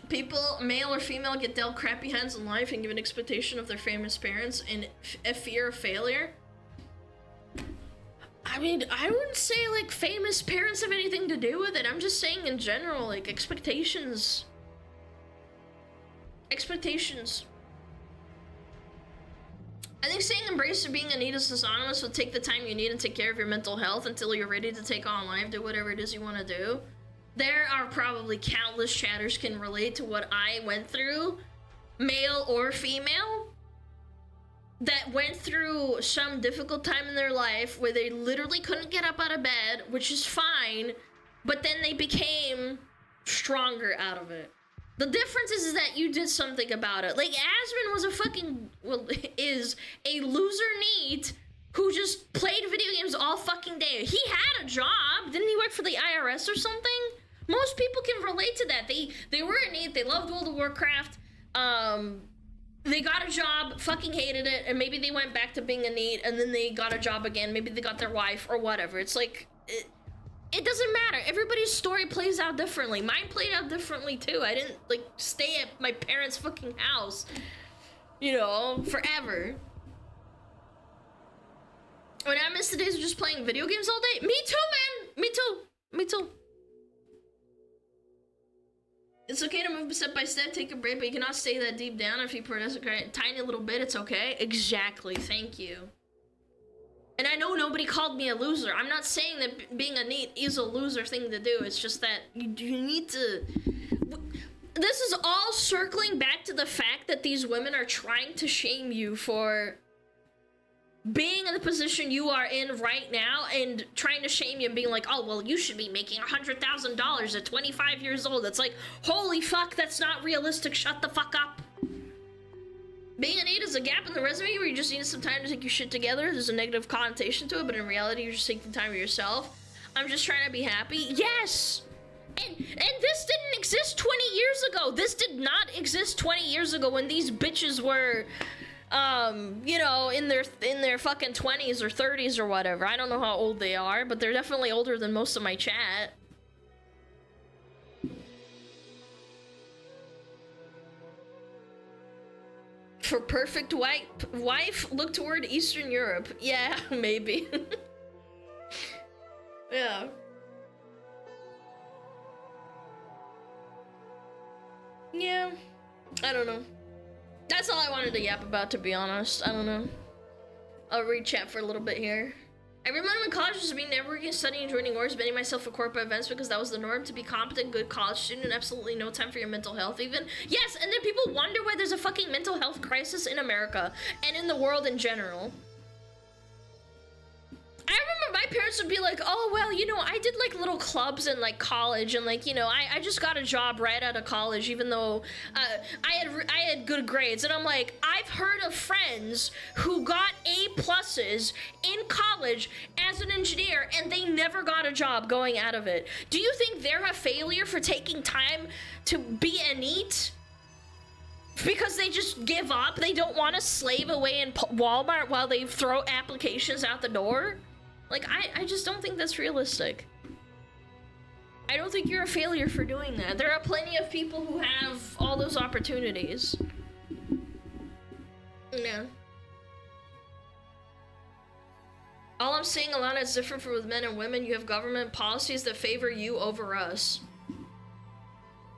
People, male or female, get dealt crappy hands in life and given expectation of their famous parents and a fear of failure. I mean, I wouldn't say like famous parents have anything to do with it. I'm just saying in general, like expectations. Expectations. I think saying embrace being a need is synonymous with take the time you need and take care of your mental health until you're ready to take on life, do whatever it is you want to do. There are probably countless chatters can relate to what I went through, male or female, that went through some difficult time in their life where they literally couldn't get up out of bed, which is fine, but then they became stronger out of it. The difference is that you did something about it. Like, Asmon was a fucking, well, is a loser NEET who just played video games all fucking day. He had a job. Didn't he work for the IRS or something? Most people can relate to that. They were a NEET. They loved World of Warcraft. They got a job, fucking hated it, and maybe they went back to being a NEET, and then they got a job again. Maybe they got their wife or whatever. It's like, it doesn't matter. Everybody's story plays out differently. Mine played out differently too. I didn't like stay at my parents' fucking house, you know, forever. When I miss the days of just playing video games all day. Me too, man. Me too. Me too. It's okay to move step by step, take a break, but you cannot stay that deep down. If you progress a tiny little bit, it's okay. Exactly. Thank you. And I know nobody called me a loser. I'm not saying that being a NEET is a loser thing to do. It's just that you need to... This is all circling back to the fact that these women are trying to shame you for being in the position you are in right now and trying to shame you and being like, oh, well, you should be making $100,000 at 25 years old. It's like, holy fuck, that's not realistic. Shut the fuck up. Being a NEET is a gap in the resume where you just need some time to take your shit together. There's a negative connotation to it, but in reality, you're just taking time for yourself. I'm just trying to be happy. Yes! And this didn't exist 20 years ago. This did not exist 20 years ago when these bitches were, you know, in their fucking 20s or 30s or whatever. I don't know how old they are, but they're definitely older than most of my chat. For perfect wife, look toward Eastern Europe. Yeah, maybe. Yeah. Yeah, I don't know. That's all I wanted to yap about, to be honest. I don't know. I'll read chat for a little bit here. I remember when college was being networking, studying, joining wars, bending myself for corporate events because that was the norm. To be competent, good college student, and absolutely no time for your mental health even. Yes, and then people wonder why there's a fucking mental health crisis in America and in the world in general. I remember my parents would be like, oh, well, you know, I did like little clubs in like college and like, you know, I just got a job right out of college even though I had good grades. And I'm like, I've heard of friends who got A+ in college as an engineer and they never got a job going out of it. Do you think they're a failure for taking time to be a NEET? Because they just give up? They don't want to slave away in Walmart while they throw applications out the door? Like, I just don't think that's realistic. I don't think you're a failure for doing that. There are plenty of people who have all those opportunities. Yeah. All I'm saying, Alana, is different for with men and women. You have government policies that favor you over us.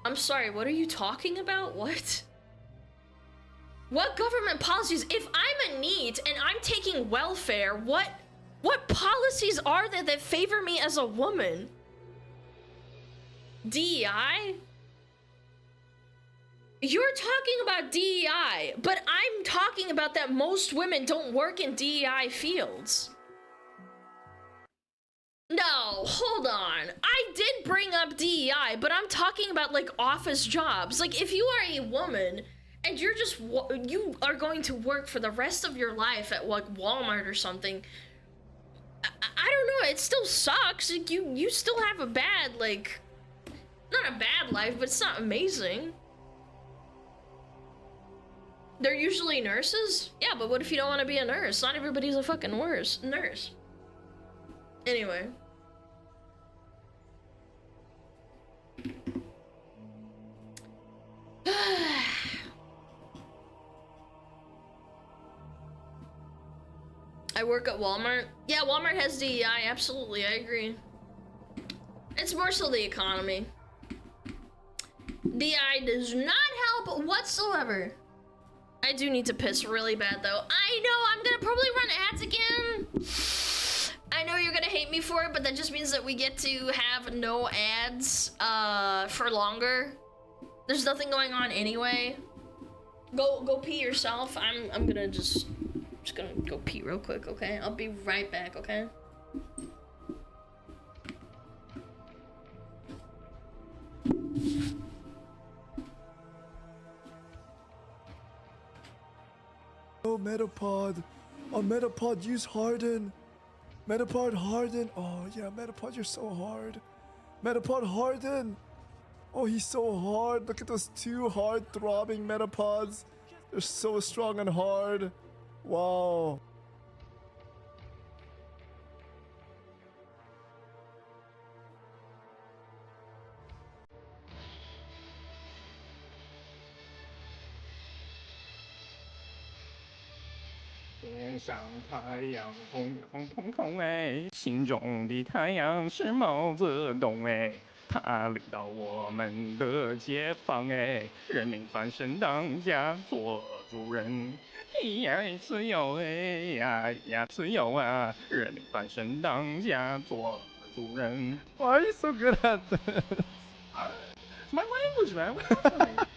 I'm sorry, what are you talking about? What? What government policies? If I'm a NEET and I'm taking welfare, what policies are there that favor me as a woman? DEI? You're talking about DEI, but I'm talking about that most women don't work in DEI fields. No, hold on. I did bring up DEI, but I'm talking about like office jobs. Like if you are a woman and you're just you are going to work for the rest of your life at like Walmart or something, I don't know, it still sucks. Like you still have a bad, like, not a bad life, but it's not amazing. They're usually nurses? Yeah, but what if you don't want to be a nurse? Not everybody's a fucking nurse. Anyway. I work at Walmart. Yeah, Walmart has DEI, absolutely, I agree. It's more so the economy. DEI does not help whatsoever. I do need to piss really bad though. I know, I'm gonna probably run ads again. I know you're gonna hate me for it, but that just means that we get to have no ads for longer. There's nothing going on anyway. Go pee yourself. I'm gonna just gonna go pee real quick, okay? I'll be right back, okay? Oh, Metapod. Oh, Metapod, use Harden. Metapod, Harden. Oh, yeah, Metapod, you're so hard. Metapod, Harden. Oh, he's so hard. Look at those two hard throbbing Metapods. They're so strong and hard. Wow.天上太阳红红红红哎，心中的太阳是毛泽东哎，他领导我们的解放哎，人民翻身当家做主人，呀自由哎呀自由啊，人民翻身当家做主人。Why are you so good at this? My language, man. What the fuck?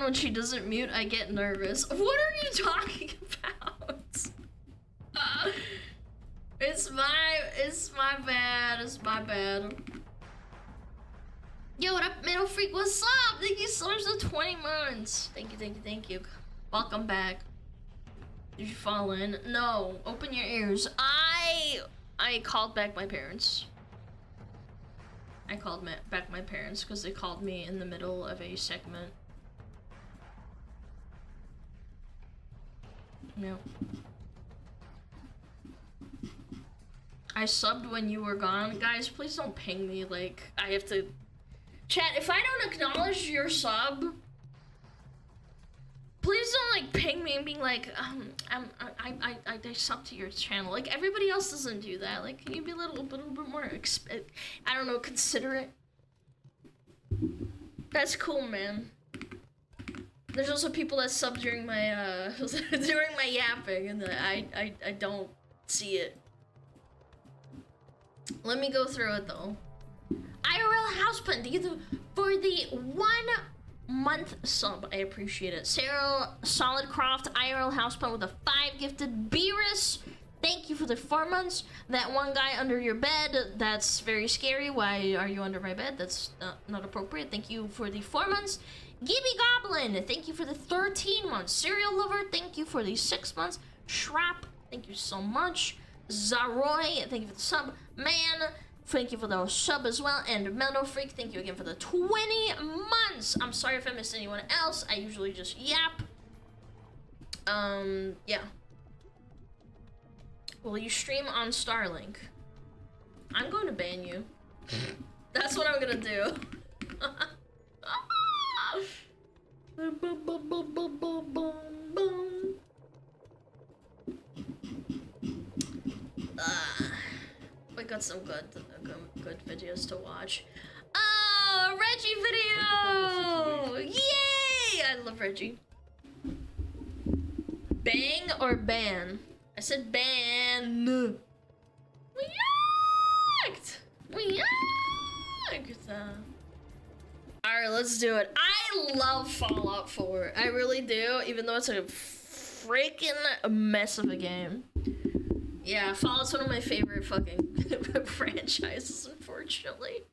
when she doesn't mute, I get nervous. What are you talking about? It's my bad. It's my bad. Yo, what up, Middle Freak? What's up? Thank you so much for 20 months. Thank you. Welcome back. Did you fall in? No. Open your ears. I called back my parents. I called back my parents because they called me in the middle of a segment. No. I subbed when you were gone. Guys, please don't ping me like I have to... Chat, if I don't acknowledge your sub, please don't like ping me and being like, I sub to your channel. Like everybody else doesn't do that. Like, can you be a little bit more, I don't know, considerate? That's cool, man. There's also people that sub during my during my yapping, and I don't see it. Let me go through it though. IRL Houseplate, thank you for the 1 month sub. I appreciate it. Sarah Solidcroft, IRL Houseplate with a 5 gifted. Beerus, thank you for the 4 months. That one guy under your bed, that's very scary. Why are you under my bed? That's not appropriate. Thank you for the 4 months. Gibby Goblin, thank you for the 13 months. Serial Lover, thank you for the 6 months. Shrap, thank you so much. Zaroy, thank you for the sub. Man, thank you for the sub as well. And Metal Freak, thank you again for the 20 months. I'm sorry if I missed anyone else. I usually just yap. Yeah. Will you stream on Starlink? I'm going to ban you. That's what I'm gonna do. We got some good videos to watch. Oh, Reggie video! Yay! I love Reggie. Bang or ban? I said ban. React! Alright, let's do it. I love Fallout 4. I really do, even though it's a freaking mess of a game. Yeah, Fallout's one of my favorite fucking franchises, unfortunately.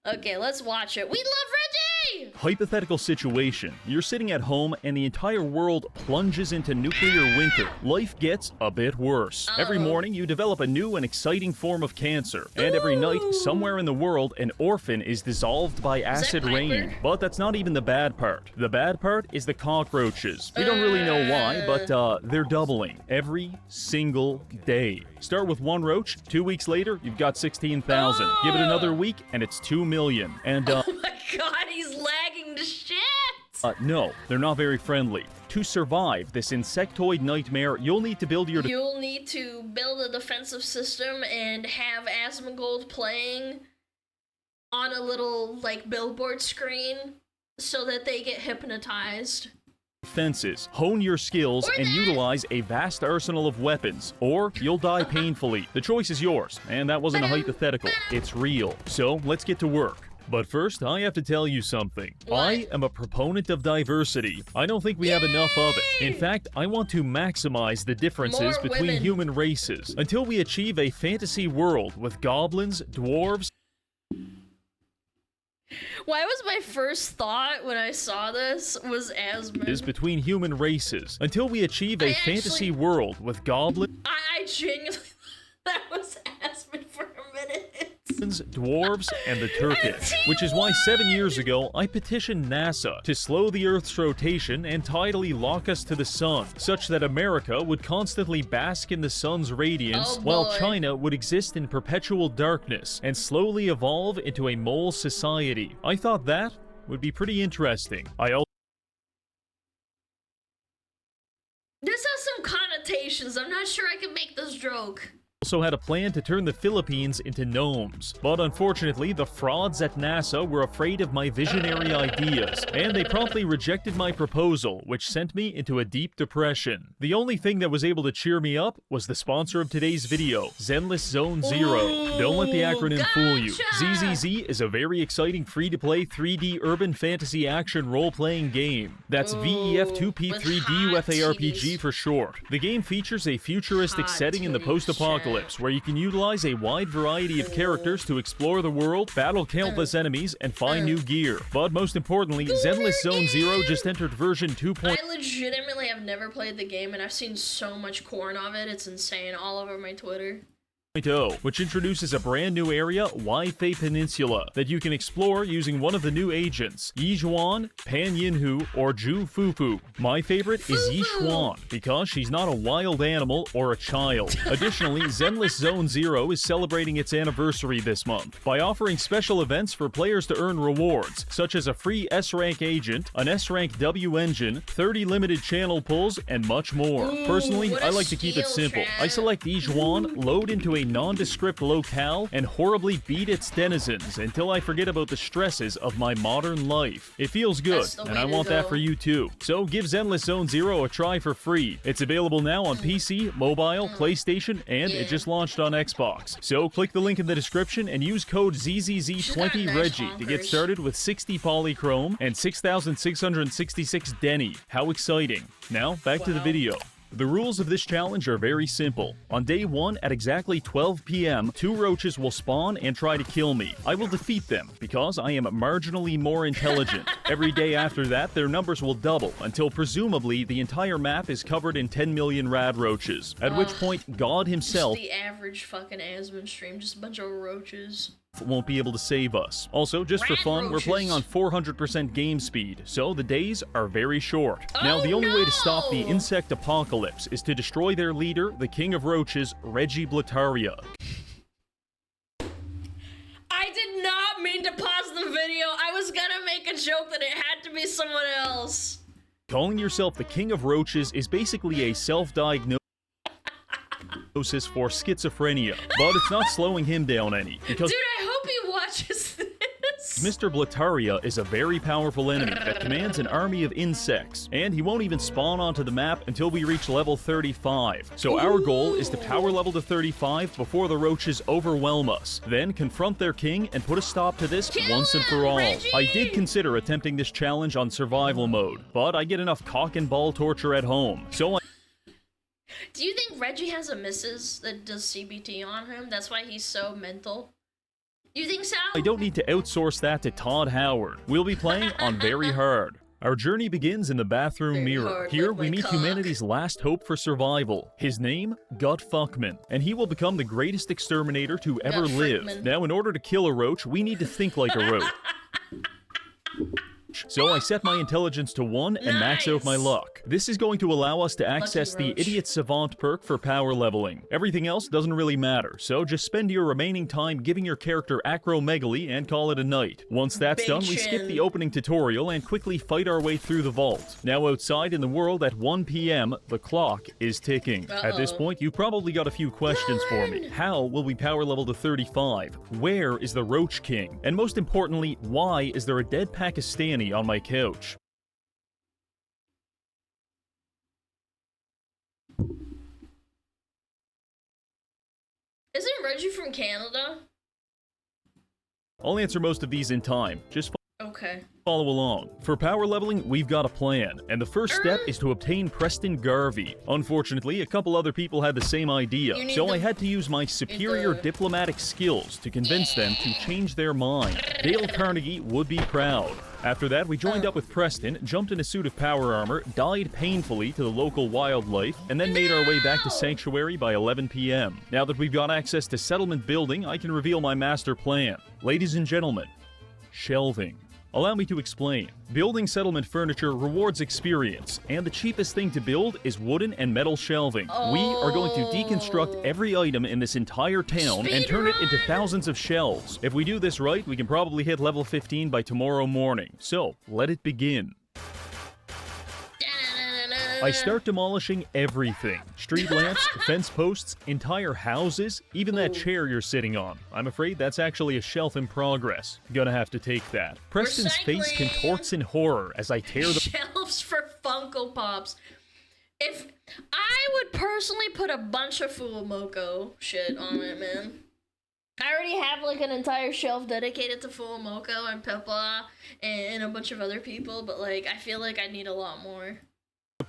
Okay, let's watch it. We love Reggie! Hypothetical situation. You're sitting at home and the entire world plunges into nuclear winter. Life gets a bit worse. Every morning you develop a new and exciting form of cancer. And every night, somewhere in the world, an orphan is dissolved by acid rain. But that's not even the bad part. The bad part is the cockroaches. We don't really know why, but they're doubling every single day. Start with 1 roach, 2 weeks later, you've got 16,000. Give it another week, and it's 2 million. And, oh my god, he's lagging to shit! No, they're not very friendly. To survive this insectoid nightmare, you'll need to build You'll need to build a defensive system and have Asmongold playing on a little, like, billboard screen so that they get hypnotized. Defenses, hone your skills, and utilize a vast arsenal of weapons, or you'll die painfully. The choice is yours, and that wasn't a hypothetical. It's real. So, let's get to work. But first, I have to tell you something. What? I am a proponent of diversity. I don't think we have enough of it. In fact, I want to maximize the differences between human races until we achieve a fantasy world with goblins, dwarves. Why was my first thought when I saw this was Asmon? Is between human races until we achieve a fantasy world with goblins. I genuinely that was Asmon for a minute. Dwarves, and the Turkish, which is why 7 years ago I petitioned NASA to slow the Earth's rotation and tidally lock us to the sun, such that America would constantly bask in the sun's radiance while China would exist in perpetual darkness and slowly evolve into a mole society. I thought that would be pretty interesting. This has some connotations. I'm not sure I can make this joke. also had a plan to turn the Philippines into gnomes. But unfortunately, the frauds at NASA were afraid of my visionary ideas, and they promptly rejected my proposal, which sent me into a deep depression. The only thing that was able to cheer me up was the sponsor of today's video, Zenless Zone Zero. Don't let the acronym fool you. ZZZ is a very exciting free-to-play 3D urban fantasy action role-playing game. That's VEF2P3DUFARPG for short. The game features a futuristic setting in the post-apocalypse, where you can utilize a wide variety of characters to explore the world, battle countless enemies, and find new gear. But most importantly, Zenless Zone Zero just entered version 2.0. I legitimately have never played the game, and I've seen so much corn of it. It's insane all over my Twitter. Which introduces a brand new area, Waipei Peninsula, that you can explore using one of the new agents, Yizhuan, Pan Yinhu, or Zhu Fufu. My favorite is Yizhuan, because she's not a wild animal or a child. Additionally, Zenless Zone Zero is celebrating its anniversary this month by offering special events for players to earn rewards, such as a free S-Rank agent, an S-Rank W engine, 30 limited channel pulls, and much more. Personally, I like to keep it simple. I select Yizhuan, load into a nondescript locale, and horribly beat its denizens until I forget about the stresses of my modern life. It feels good, and I want that for you too. So give Zenless Zone Zero a try for free. It's available now on PC, mobile, PlayStation, and it just launched on Xbox. So click the link in the description and use code ZZZ20Reggie to get started with 60 polychrome and 6,666 Denny. How exciting. Now, back to the video. The rules of this challenge are very simple. On day 1 at exactly 12 p.m., 2 roaches will spawn and try to kill me. I will defeat them because I am marginally more intelligent. Every day after that, their numbers will double until presumably the entire map is covered in 10 million rad roaches. At which point, God himself, just the average fucking Asmon stream, just a bunch of roaches, won't be able to save us. Also, just for fun, we're playing on 400% game speed, so the days are very short. Now, the only way to stop the insect apocalypse is to destroy their leader, the king of roaches, Reggie Blataria. I did not mean to pause the video. I was gonna make a joke that it had to be someone else. Calling yourself the king of roaches is basically a self-diagnosis for schizophrenia, but it's not slowing him down any, because dude, I hope he watches this. Mr. Blataria is a very powerful enemy that commands an army of insects, and he won't even spawn onto the map until we reach level 35. So our goal is to power level to 35 before the roaches overwhelm us, then confront their king and put a stop to this once and for all. Reggie! I did consider attempting this challenge on survival mode, but I get enough cock and ball torture at home, so Do you think Reggie has a missus that does CBT on him? That's why he's so mental? You think so? I don't need to outsource that to Todd Howard. We'll be playing on Very Hard. Our journey begins in the bathroom mirror. Here we meet humanity's last hope for survival. His name, Gut Fuckman, and he will become the greatest exterminator to ever live. Now, in order to kill a roach, we need to think like a roach. So I set my intelligence to 1 and max out my luck. This is going to allow us to access the Idiot Savant perk for power leveling. Everything else doesn't really matter, so just spend your remaining time giving your character acromegaly and call it a night. Once that's done, we skip the opening tutorial and quickly fight our way through the vault. Now outside in the world at 1 p.m., the clock is ticking. At this point, you probably got a few questions for me. How will we power level to 35? Where is the Roach King? And most importantly, why is there a dead Pakistani on my couch? Isn't Reggie from Canada? I'll answer most of these in time. Just follow along. For power leveling, we've got a plan, and the first step is to obtain Preston Garvey. Unfortunately, a couple other people had the same idea, so I had to use my superior diplomatic skills to convince them to change their mind. Dale Carnegie would be proud. After that, we joined up with Preston, jumped in a suit of power armor, died painfully to the local wildlife, and then made our way back to Sanctuary by 11 p.m. Now that we've got access to Settlement Building, I can reveal my master plan. Ladies and gentlemen, shelving. Allow me to explain. Building settlement furniture rewards experience, and the cheapest thing to build is wooden and metal shelving. We are going to deconstruct every item in this entire town and turn it into thousands of shelves. If we do this right, we can probably hit level 15 by tomorrow morning. So, let it begin. I start demolishing everything. Street lamps, fence posts, entire houses, even that chair you're sitting on. I'm afraid that's actually a shelf in progress. Gonna have to take that. Preston's face contorts in horror as I tear the shelves for Funko Pops. If I would personally put a bunch of Full Moco shit on it, man. I already have like an entire shelf dedicated to Full Moco and Peppa and a bunch of other people, but like I feel like I need a lot more.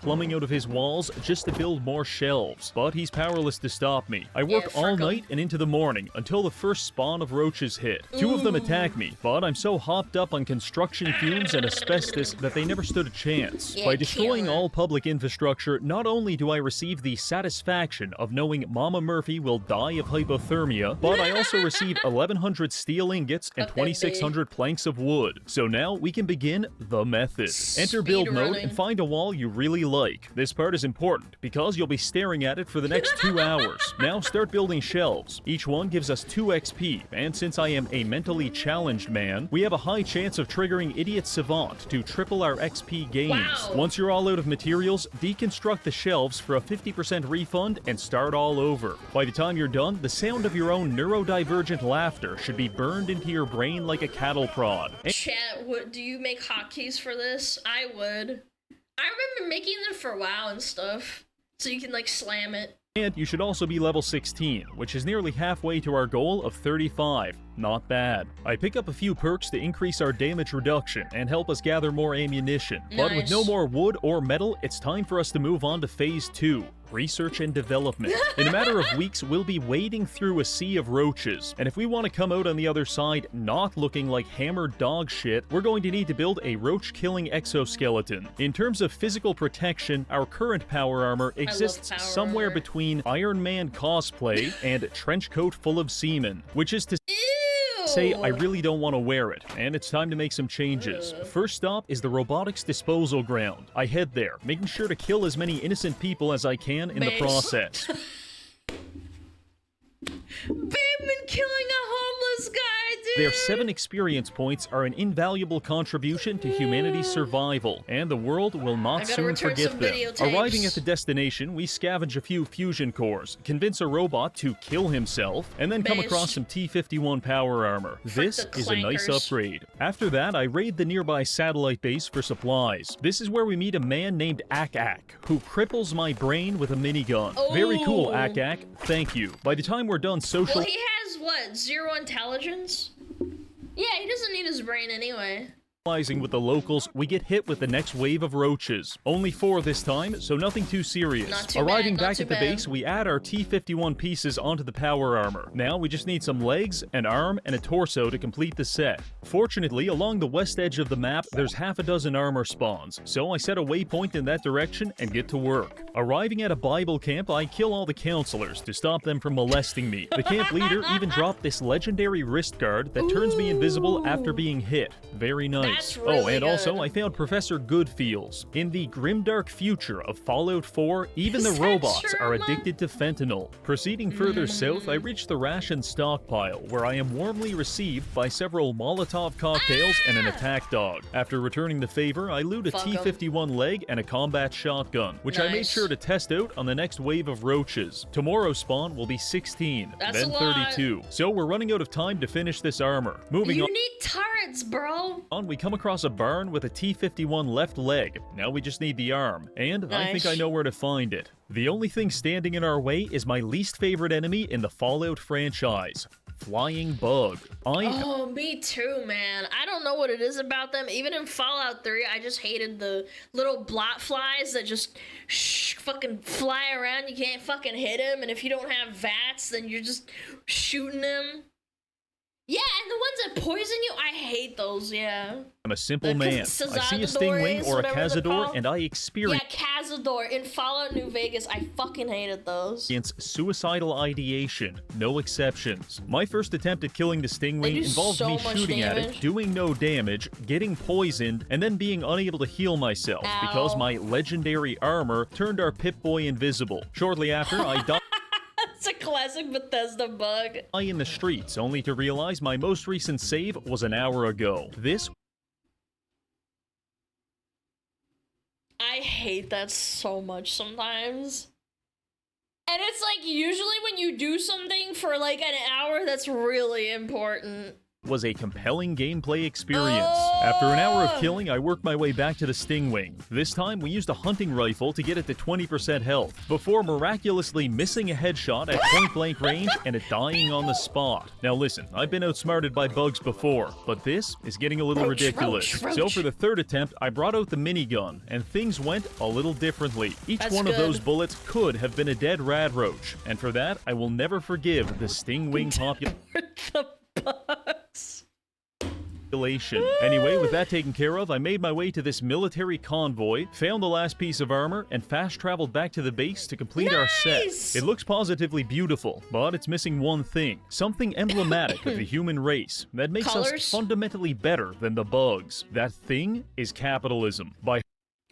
plumbing out of his walls just to build more shelves, but he's powerless to stop me. I work all night and into the morning until the first spawn of roaches hit. Two of them attack me, but I'm so hopped up on construction fumes and asbestos that they never stood a chance. By destroying all public infrastructure, not only do I receive the satisfaction of knowing Mama Murphy will die of hypothermia, but I also receive 1,100 steel ingots and 2,600 planks of wood. So now we can begin the method. Enter build mode and find a wall you really like. This part is important because you'll be staring at it for the next 2 hours. Now start building shelves. Each one gives us 2 XP, and since I am a mentally challenged man, we have a high chance of triggering Idiot Savant to triple our XP gains. Once you're all out of materials, deconstruct the shelves for a 50% refund and start all over. By the time you're done, the sound of your own neurodivergent laughter should be burned into your brain like a cattle prod. Chat, what, do you make hotkeys for this? I would. I remember making them for WoW and stuff, so you can like slam it. And you should also be level 16, which is nearly halfway to our goal of 35. Not bad. I pick up a few perks to increase our damage reduction and help us gather more ammunition. But with no more wood or metal, it's time for us to move on to phase 2. Research and development. In a matter of weeks, we'll be wading through a sea of roaches, and if we want to come out on the other side not looking like hammered dog shit, we're going to need to build a roach-killing exoskeleton. In terms of physical protection, our current power armor exists somewhere between Iron Man cosplay and trench coat full of semen, which is to say I really don't want to wear it, and it's time to make some changes. First stop is the robotics disposal ground. I head there, making sure to kill as many innocent people as I can in the process. Bateman killing a homeless guy, dude! Their 7 experience points are an invaluable contribution to humanity's survival, and the world will not soon forget them. Arriving at the destination, we scavenge a few fusion cores, convince a robot to kill himself, and then come across some T-51 power armor. This is a nice upgrade. After that, I raid the nearby satellite base for supplies. This is where we meet a man named Ak, who cripples my brain with a minigun. Very cool, Ak. Thank you. By the time we're done social— Well, he has, what, 0 intelligence? Yeah, he doesn't need his brain anyway. With the locals, we get hit with the next wave of roaches. Only 4 this time, so nothing too serious. Arriving back at the base, we add our T-51 pieces onto the power armor. Now we just need some legs, an arm, and a torso to complete the set. Fortunately, along the west edge of the map, there's half a dozen armor spawns, so I set a waypoint in that direction and get to work. Arriving at a Bible camp, I kill all the counselors to stop them from molesting me. The camp leader even dropped this legendary wrist guard that turns me invisible after being hit. Very nice. Really and also, I found Professor Goodfeels. In the grimdark future of Fallout 4, even the robots are addicted to fentanyl. Proceeding further south, I reach the ration stockpile, where I am warmly received by several Molotov cocktails and an attack dog. After returning the favor, I loot a T-51 leg and a combat shotgun, which I made sure to test out on the next wave of roaches. Tomorrow's spawn will be 16, then 32. So we're running out of time to finish this armor. Moving on. You need turrets, bro! We come across a barn with a T-51 left leg. Now we just need the arm, and I think I know where to find it. The only thing standing in our way is my least favorite enemy in the Fallout franchise. Flying bug. Oh, me too, man. I don't know what it is about them. Even in Fallout 3, I just hated the little blot flies that just fucking fly around. You can't fucking hit them, and if you don't have VATS, then you're just shooting them. Yeah, and the ones that poison you, I hate those, yeah. I'm a simple man. I see a stingwing or a cazador, and I experience— Yeah, cazador. In Fallout New Vegas, I fucking hated those. Suicidal ideation. No exceptions. My first attempt at killing the stingwing involved me shooting at it, doing no damage, getting poisoned, and then being unable to heal myself because my legendary armor turned our Pip-Boy invisible. Shortly after, I died. It's a classic Bethesda bug. In the streets, only to realize my most recent save was an hour ago. This— I I hate that so much sometimes. And it's like usually when you do something for like an hour that's really important. Was a compelling gameplay experience. After an hour of killing, I worked my way back to the Stingwing. This time, we used a hunting rifle to get it to 20% health, before miraculously missing a headshot at point-blank range and it dying on the spot. Now listen, I've been outsmarted by bugs before, but this is getting a little ridiculous. So for the third attempt, I brought out the minigun, and things went a little differently. Each one of those bullets could have been a dead rad roach, and for that, I will never forgive the Stingwing population. Anyway, with that taken care of, I made my way to this military convoy, found the last piece of armor, and fast-traveled back to the base to complete our set. It looks positively beautiful, but it's missing one thing. Something emblematic of the human race that makes us fundamentally better than the bugs. That thing is capitalism. By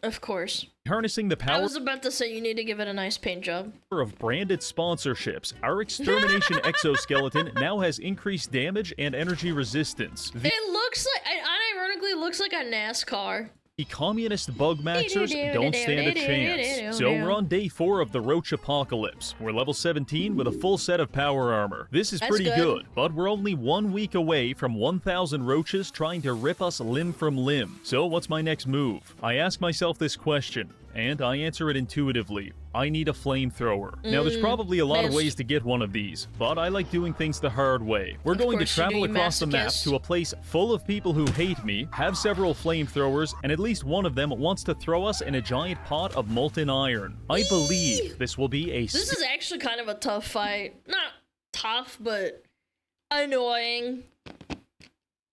of course. Harnessing the power I was about to say you need to give it a nice paint job. Of branded sponsorships, our extermination exoskeleton now has increased damage and energy resistance. It looks like, it unironically looks like a NASCAR. The communist bug maxers don't stand a chance. So we're on day 4 of the Roach Apocalypse. We're level 17 with a full set of power armor. This is pretty good, but we're only 1 week away from 1,000 roaches trying to rip us limb from limb. So what's my next move? I ask myself this question, and I answer it intuitively. I need a flamethrower. Now, there's probably a lot of ways to get one of these, but I like doing things the hard way. We're going to travel across the map to a place full of people who hate me, have several flamethrowers, and at least one of them wants to throw us in a giant pot of molten iron. I believe this will be a... This is actually kind of a tough fight. Not tough, but annoying.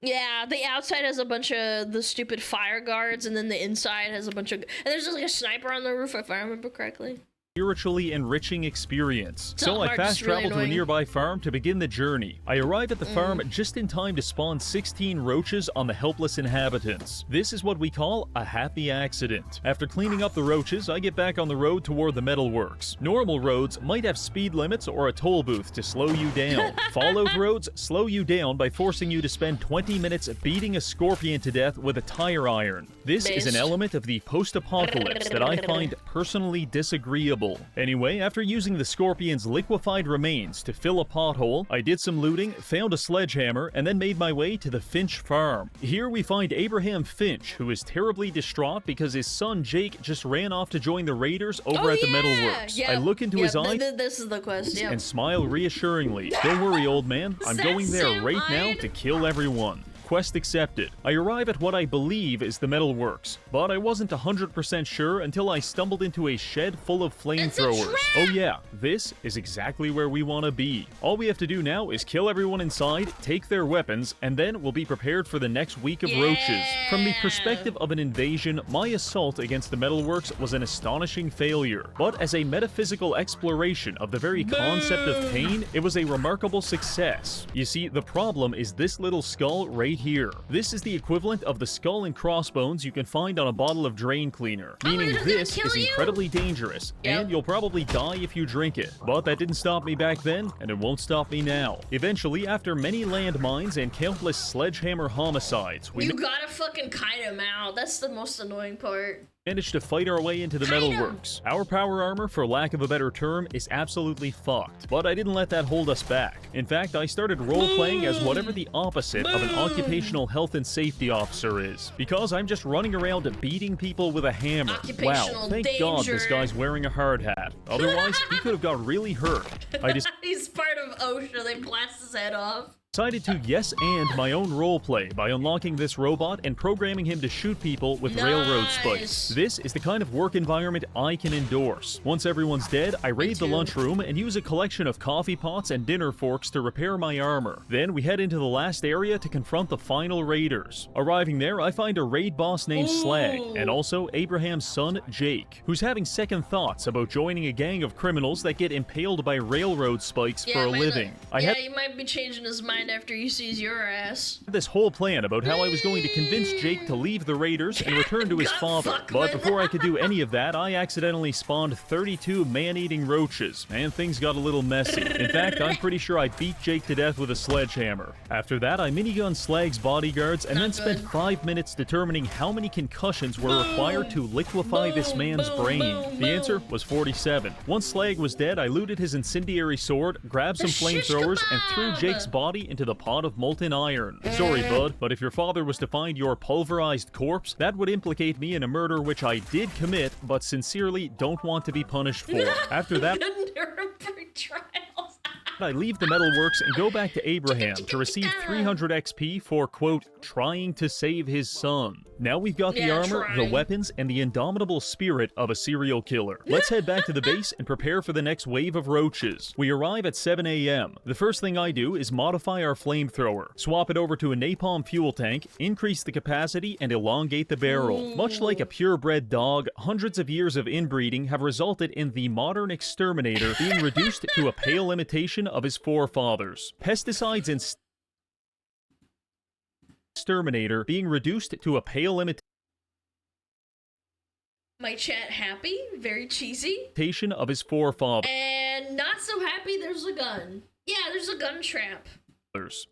Yeah, the outside has a bunch of the stupid fire guards, and then the inside has a bunch of... And there's just like a sniper on the roof, if I remember correctly. Spiritually enriching experience. So I fast travel to a nearby farm to begin the journey. I arrive at the farm just in time to spawn 16 roaches on the helpless inhabitants. This is what we call a happy accident. After cleaning up the roaches, I get back on the road toward the metalworks. Normal roads might have speed limits or a toll booth to slow you down. Fallout roads slow you down by forcing you to spend 20 minutes beating a scorpion to death with a tire iron. This is an element of the post-apocalypse that I find personally disagreeable. Anyway, after using the scorpion's liquefied remains to fill a pothole, I did some looting, found a sledgehammer, and then made my way to the Finch farm. Here we find Abraham Finch, who is terribly distraught because his son Jake just ran off to join the raiders over at the metalworks. I look into his eyes this is the quest, and smile reassuringly. Don't worry, old man. I'm going there right now to kill everyone. Quest accepted. I arrive at what I believe is the metalworks, but I wasn't 100% sure until I stumbled into a shed full of flamethrowers. Oh yeah, this is exactly where we want to be. All we have to do now is kill everyone inside, take their weapons, and then we'll be prepared for the next week of roaches. From the perspective of an invasion, my assault against the metalworks was an astonishing failure, but as a metaphysical exploration of the very concept of pain, it was a remarkable success. You see, the problem is this little skull right here. This is the equivalent of the skull and crossbones you can find on a bottle of drain cleaner, meaning this is incredibly dangerous, and you'll probably die if you drink it. But that didn't stop me back then, and it won't stop me now. Eventually, after many landmines and countless sledgehammer homicides, we gotta fucking kite him out. That's the most annoying part. Managed to fight our way into the metalworks. Our power armor, for lack of a better term, is absolutely fucked, but I didn't let that hold us back. In fact, I started role-playing as whatever the opposite of an occupational health and safety officer is, because I'm just running around beating people with a hammer. Wow, thank God this guy's wearing a hard hat. Otherwise, he could have got really hurt. He's part of OSHA, they blast his head off. Decided to yes-and my own roleplay by unlocking this robot and programming him to shoot people with railroad spikes. This is the kind of work environment I can endorse. Once everyone's dead, I raid the lunchroom and use a collection of coffee pots and dinner forks to repair my armor. Then we head into the last area to confront the final raiders. Arriving there, I find a raid boss named Slag, and also Abraham's son, Jake, who's having second thoughts about joining a gang of criminals that get impaled by railroad spikes for a living. He might be changing his mind mind after he sees your ass. This whole plan about how I was going to convince Jake to leave the Raiders and return to his father. But before I could do any of that, I accidentally spawned 32 man-eating roaches, and things got a little messy. In fact, I'm pretty sure I beat Jake to death with a sledgehammer. After that, I minigun Slag's bodyguards and then spent 5 minutes determining how many concussions were required to liquefy this man's brain. The answer was 47. Once Slag was dead, I looted his incendiary sword, grabbed some flamethrowers, and threw Jake's body into the pot of molten iron. Sorry, bud, but if your father was to find your pulverized corpse, that would implicate me in a murder which I did commit, but sincerely don't want to be punished for. After that, I leave the metalworks and go back to Abraham to receive 300 XP for, quote, trying to save his son. Now we've got the armor, the weapons, and the indomitable spirit of a serial killer. Let's head back to the base and prepare for the next wave of roaches. We arrive at 7 a.m. The first thing I do is modify our flamethrower, swap it over to a napalm fuel tank, increase the capacity, and elongate the barrel. Much like a purebred dog, hundreds of years of inbreeding have resulted in the modern exterminator being reduced to a pale imitation of his forefathers. Pesticides and exterminator being reduced to a pale My chat happy, very cheesy. imitation of his forefathers. And not so happy there's a gun. Yeah, there's a gun trap.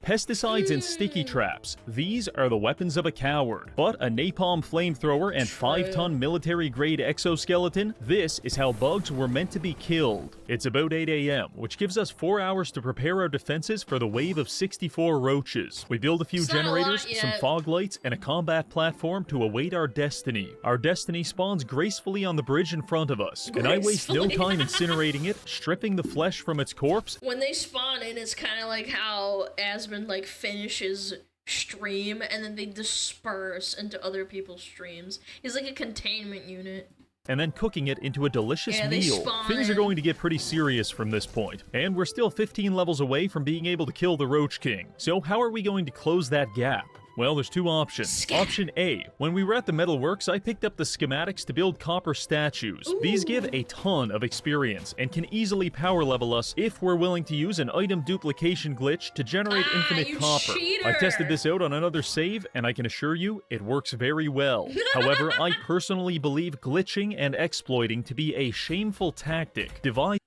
Pesticides and sticky traps. These are the weapons of a coward. But a napalm flamethrower and 5-ton military-grade exoskeleton, this is how bugs were meant to be killed. It's about 8 a.m., which gives us 4 hours to prepare our defenses for the wave of 64 roaches. We build a few generators, some fog lights, and a combat platform to await our destiny. Our destiny spawns gracefully on the bridge in front of us, and I waste no time incinerating it, stripping the flesh from its corpse. When they spawn in, it's kind of like how Asmund like finishes stream and then they disperse into other people's streams. He's like a containment unit. And then cooking it into a delicious meal. Things are going to get pretty serious from this point, and we're still 15 levels away from being able to kill the Roach King. So how are we going to close that gap? Well, there's two options. Option A, when we were at the metalworks, I picked up the schematics to build copper statues. These give a ton of experience and can easily power level us if we're willing to use an item duplication glitch to generate infinite copper. I've tested this out on another save, and I can assure you, it works very well. However, I personally believe glitching and exploiting to be a shameful tactic. Believe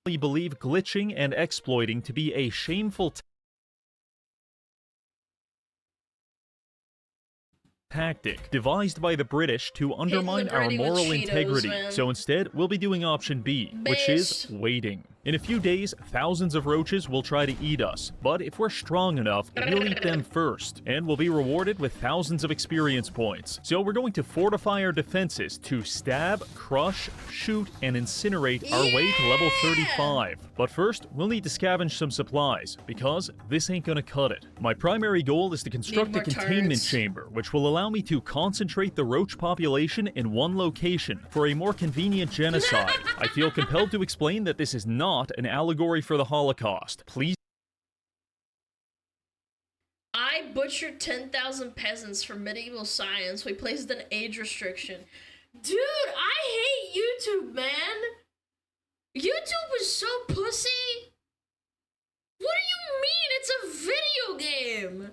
glitching and exploiting to be a shameful tactic devised by the British to undermine our moral integrity. So instead, we'll be doing option B, which is waiting. In a few days, thousands of roaches will try to eat us, but if we're strong enough, we'll eat them first, and we'll be rewarded with thousands of experience points. So we're going to fortify our defenses to stab, crush, shoot, and incinerate our way to level 35. But first, we'll need to scavenge some supplies, because this ain't gonna cut it. My primary goal is to construct a containment chamber, which will allow me to concentrate the roach population in one location for a more convenient genocide. I feel compelled to explain that this is not an allegory for the Holocaust. Please. I butchered 10,000 peasants for medieval science. We placed an age restriction. Dude, I hate YouTube, man. YouTube is so pussy. What do you mean? It's a video game.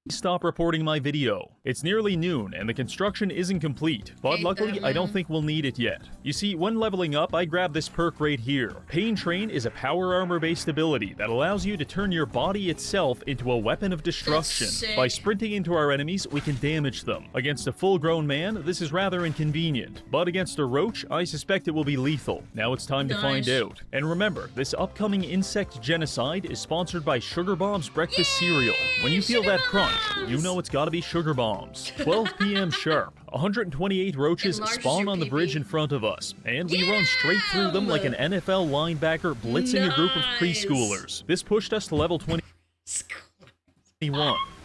Stop reporting my video. It's nearly noon and the construction isn't complete, but luckily I don't think we'll need it yet. You see, when leveling up, I grab this perk right here. Pain Train is a power armor based ability that allows you to turn your body itself into a weapon of destruction. By sprinting into our enemies, we can damage them. Against a full-grown man, this is rather inconvenient, but against a roach, I suspect it will be lethal. Now it's time to find out. And remember, this upcoming insect genocide is sponsored by Sugar Bob's breakfast cereal. When you feel that crunch, you know it's gotta be Sugar Bombs. 12 p.m. sharp. 128 roaches spawn on the bridge in front of us, and we run straight through them like an NFL linebacker blitzing a group of preschoolers. This pushed us to level 21.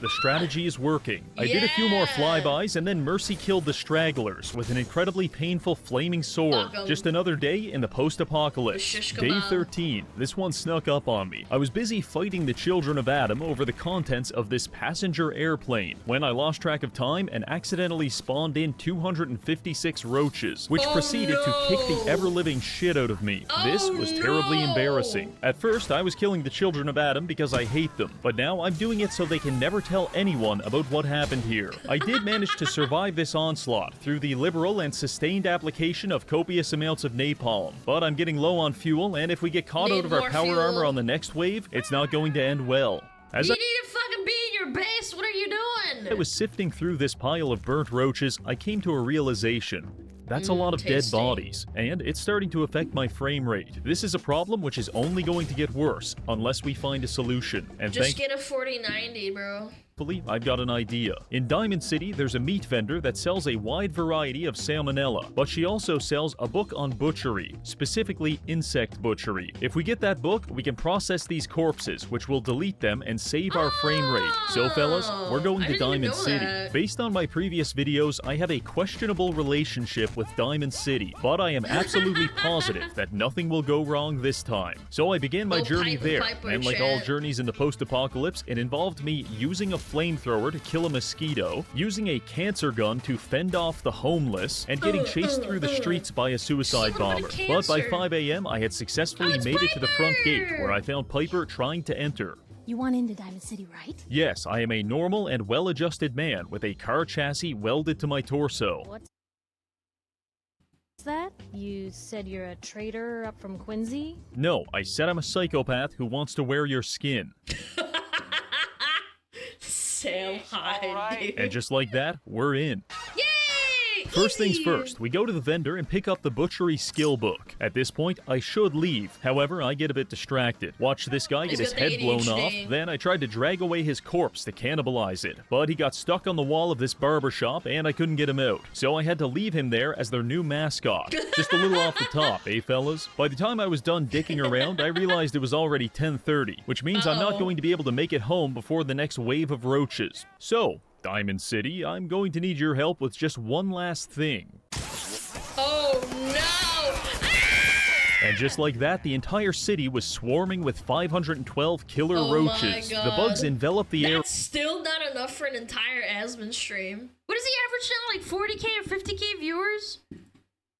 The strategy is working. I did a few more flybys and then Mercy killed the stragglers with an incredibly painful flaming sword. Just another day in the post-apocalypse. Day 13. This one snuck up on me. I was busy fighting the children of Adam over the contents of this passenger airplane when I lost track of time and accidentally spawned in 256 roaches, which proceeded to kick the ever-living shit out of me. This was terribly embarrassing. At first, I was killing the children of Adam because I hate them, but now I'm doing it so they can never tell anyone about what happened here. I did manage to survive this onslaught through the liberal and sustained application of copious amounts of napalm, but I'm getting low on fuel, and if we get caught out of our power armor on the next wave, it's not going to end well. As you need to fucking be in your base. What are you doing? I was sifting through this pile of burnt roaches, I came to a realization. That's a lot of dead bodies, and it's starting to affect my frame rate. This is a problem which is only going to get worse unless we find a solution. And just get a 4090, bro. I've got an idea. In Diamond City, there's a meat vendor that sells a wide variety of salmonella, but she also sells a book on butchery, specifically insect butchery. If we get that book, we can process these corpses, which will delete them and save our frame rate. So fellas, we're going to Diamond City. Based on my previous videos, I have a questionable relationship with Diamond City, but I am absolutely positive that nothing will go wrong this time. So I began my journey there, and like all journeys in the post-apocalypse, it involved me using a flamethrower to kill a mosquito, using a cancer gun to fend off the homeless, and getting chased through the streets by a suicide bomber. But by 5 a.m., I had successfully made it to the front gate, where I found Piper trying to enter. You want into Diamond City, right? Yes, I am a normal and well-adjusted man with a car chassis welded to my torso. What's that? You said you're a traitor up from Quincy? No, I said I'm a psychopath who wants to wear your skin. Sam Hyde. And just like that, we're in. Yay! First things first, we go to the vendor and pick up the butchery skill book. At this point, I should leave. However, I get a bit distracted. Watch this guy get his head blown off, then I tried to drag away his corpse to cannibalize it. But he got stuck on the wall of this barbershop and I couldn't get him out. So I had to leave him there as their new mascot. Just a little off the top, eh fellas? By the time I was done dicking around, I realized it was already 10:30, which means I'm not going to be able to make it home before the next wave of roaches. So, Diamond City, I'm going to need your help with just one last thing. Oh no! And just like that, the entire city was swarming with 512 killer roaches. The bugs enveloped the air. That's still not enough for an entire Asmon stream. What is he average now, like 40k or 50k viewers?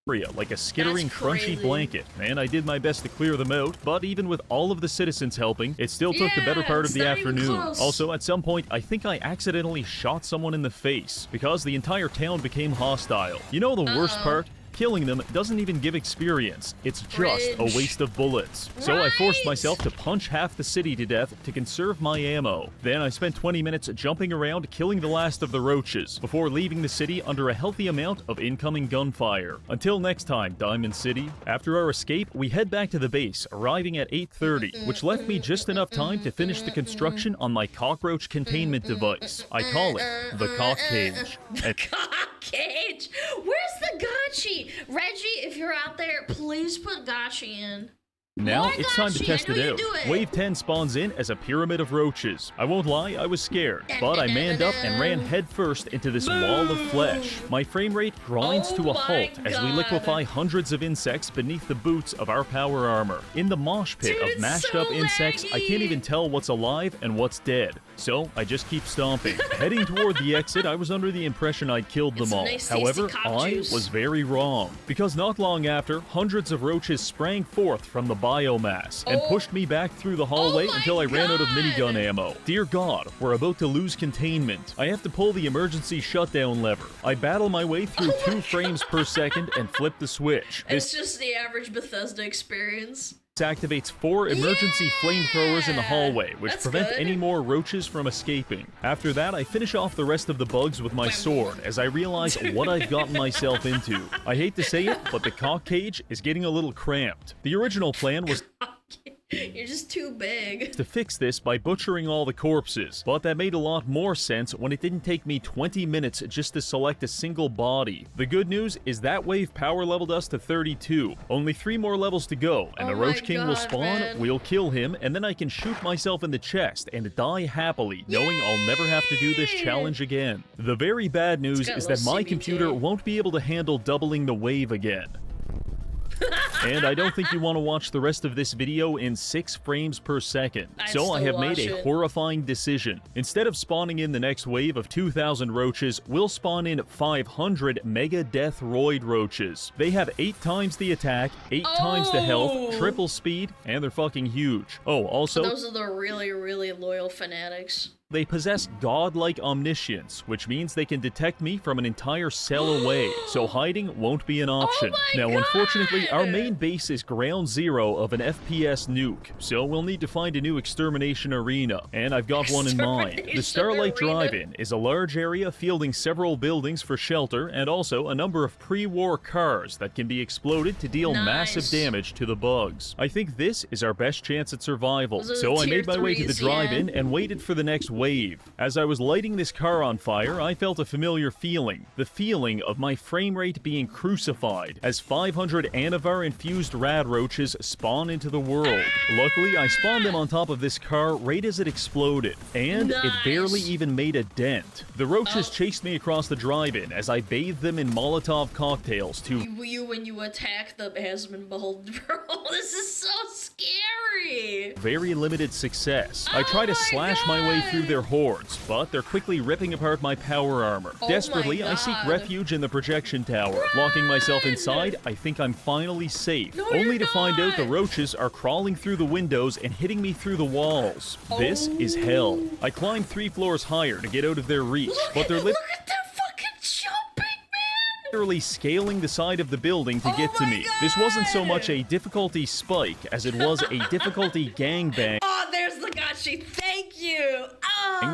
Like a skittering crunchy blanket, and I did my best to clear them out, but even with all of the citizens helping, it still took the better part of the afternoon. Also, at some point, I think I accidentally shot someone in the face, because the entire town became hostile. You know the worst part? Killing them doesn't even give experience. It's just a waste of bullets. So I forced myself to punch half the city to death to conserve my ammo. Then I spent 20 minutes jumping around killing the last of the roaches before leaving the city under a healthy amount of incoming gunfire. Until next time, Diamond City. After our escape, we head back to the base, arriving at 8:30, which left me just enough time to finish the construction on my cockroach containment device. I call it the cock cage. Cock cage? Where's the Gotchi? Reggie, if you're out there, please put Gotchi in. Now it's time to test it out. Wave 10 spawns in as a pyramid of roaches. I won't lie, I was scared, but I manned up and ran headfirst into this wall of flesh. My frame rate grinds to a halt as we liquefy hundreds of insects beneath the boots of our power armor. In the mosh pit of mashed up insects, I can't even tell what's alive and what's dead. So I just keep stomping. Heading toward the exit, I was under the impression I'd killed them all. However, I was very wrong, because not long after, hundreds of roaches sprang forth from the biomass and pushed me back through the hallway until I ran out of minigun ammo. Dear God, we're about to lose containment. I have to pull the emergency shutdown lever. I battle my way through 2 frames per second and flip the switch. It's just the average Bethesda experience. Activates 4 emergency flamethrowers in the hallway, which prevent any more roaches from escaping. After that, I finish off the rest of the bugs with my sword as I realize what I've gotten myself into. I hate to say it, but the cock cage is getting a little cramped. The original plan was You're just too big. To fix this by butchering all the corpses, but that made a lot more sense when it didn't take me 20 minutes just to select a single body. The good news is that wave power leveled us to 32. Only 3 more levels to go, and the Roach King will spawn, man. we'll kill him, and then I can shoot myself in the chest and die happily, knowing I'll never have to do this challenge again. The very bad news is that my computer won't be able to handle doubling the wave again. And I don't think you want to watch the rest of this video in 6 frames per second. So I have made a horrifying decision. Instead of spawning in the next wave of 2,000 roaches, we'll spawn in 500 Mega Death Roid roaches. They have 8 times the attack, 8 times the health, triple speed, and they're fucking huge. Oh, also... Those are the really, really loyal fanatics. They possess godlike omniscience, which means they can detect me from an entire cell away, so hiding won't be an option. Now, unfortunately, our main base is ground zero of an FPS nuke, so we'll need to find a new extermination arena, and I've got one in mind. The Starlight Drive-In is a large area fielding several buildings for shelter, and also a number of pre-war cars that can be exploded to deal massive damage to the bugs. I think this is our best chance at survival, so I made my way to the drive-in and waited for the next wave. As I was lighting this car on fire, I felt a familiar feeling. The feeling of my frame rate being crucified as 500 Anavar-infused rad roaches spawn into the world. Luckily, I spawned them on top of this car right as it exploded, and it barely even made a dent. The roaches chased me across the drive-in as I bathed them in Molotov cocktails to... When you attack the Asmon Bold, bro, this is so scary! Very limited success. I try to slash my way through their hordes, but they're quickly ripping apart my power armor. Desperately, I seek refuge in the projection tower. Locking myself inside, I think I'm finally safe, only to find out the roaches are crawling through the windows and hitting me through the walls. This is hell. I climbed 3 floors higher to get out of their reach, but they're Look at that fucking jumping, man! literally scaling the side of the building to get to me. This wasn't so much a difficulty spike as it was a difficulty gangbang. Oh, there's the Gachi. Thank you.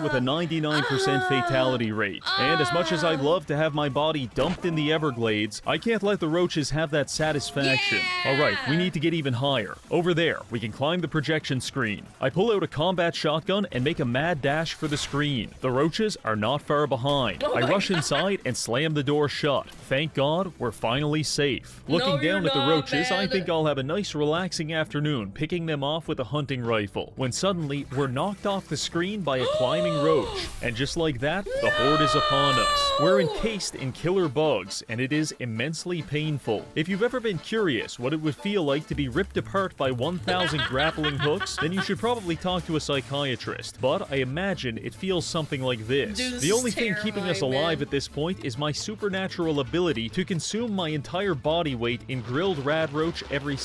With a 99% fatality rate. And as much as I'd love to have my body dumped in the Everglades, I can't let the roaches have that satisfaction. Alright, we need to get even higher. Over there, we can climb the projection screen. I pull out a combat shotgun and make a mad dash for the screen. The roaches are not far behind. I rush inside and slam the door shut. Thank God, we're finally safe. Looking down at the roaches, I think I'll have a nice relaxing afternoon picking them off with a hunting rifle. When suddenly, we're knocked off the screen by a climbing roach. And just like that, the horde is upon us. We're encased in killer bugs, and it is immensely painful. If you've ever been curious what it would feel like to be ripped apart by 1,000 grappling hooks, then you should probably talk to a psychiatrist. But I imagine it feels something like this. Dude, this the only is thing keeping us terrifying, alive man. at this point is my supernatural ability to consume my entire body weight in grilled rad roach every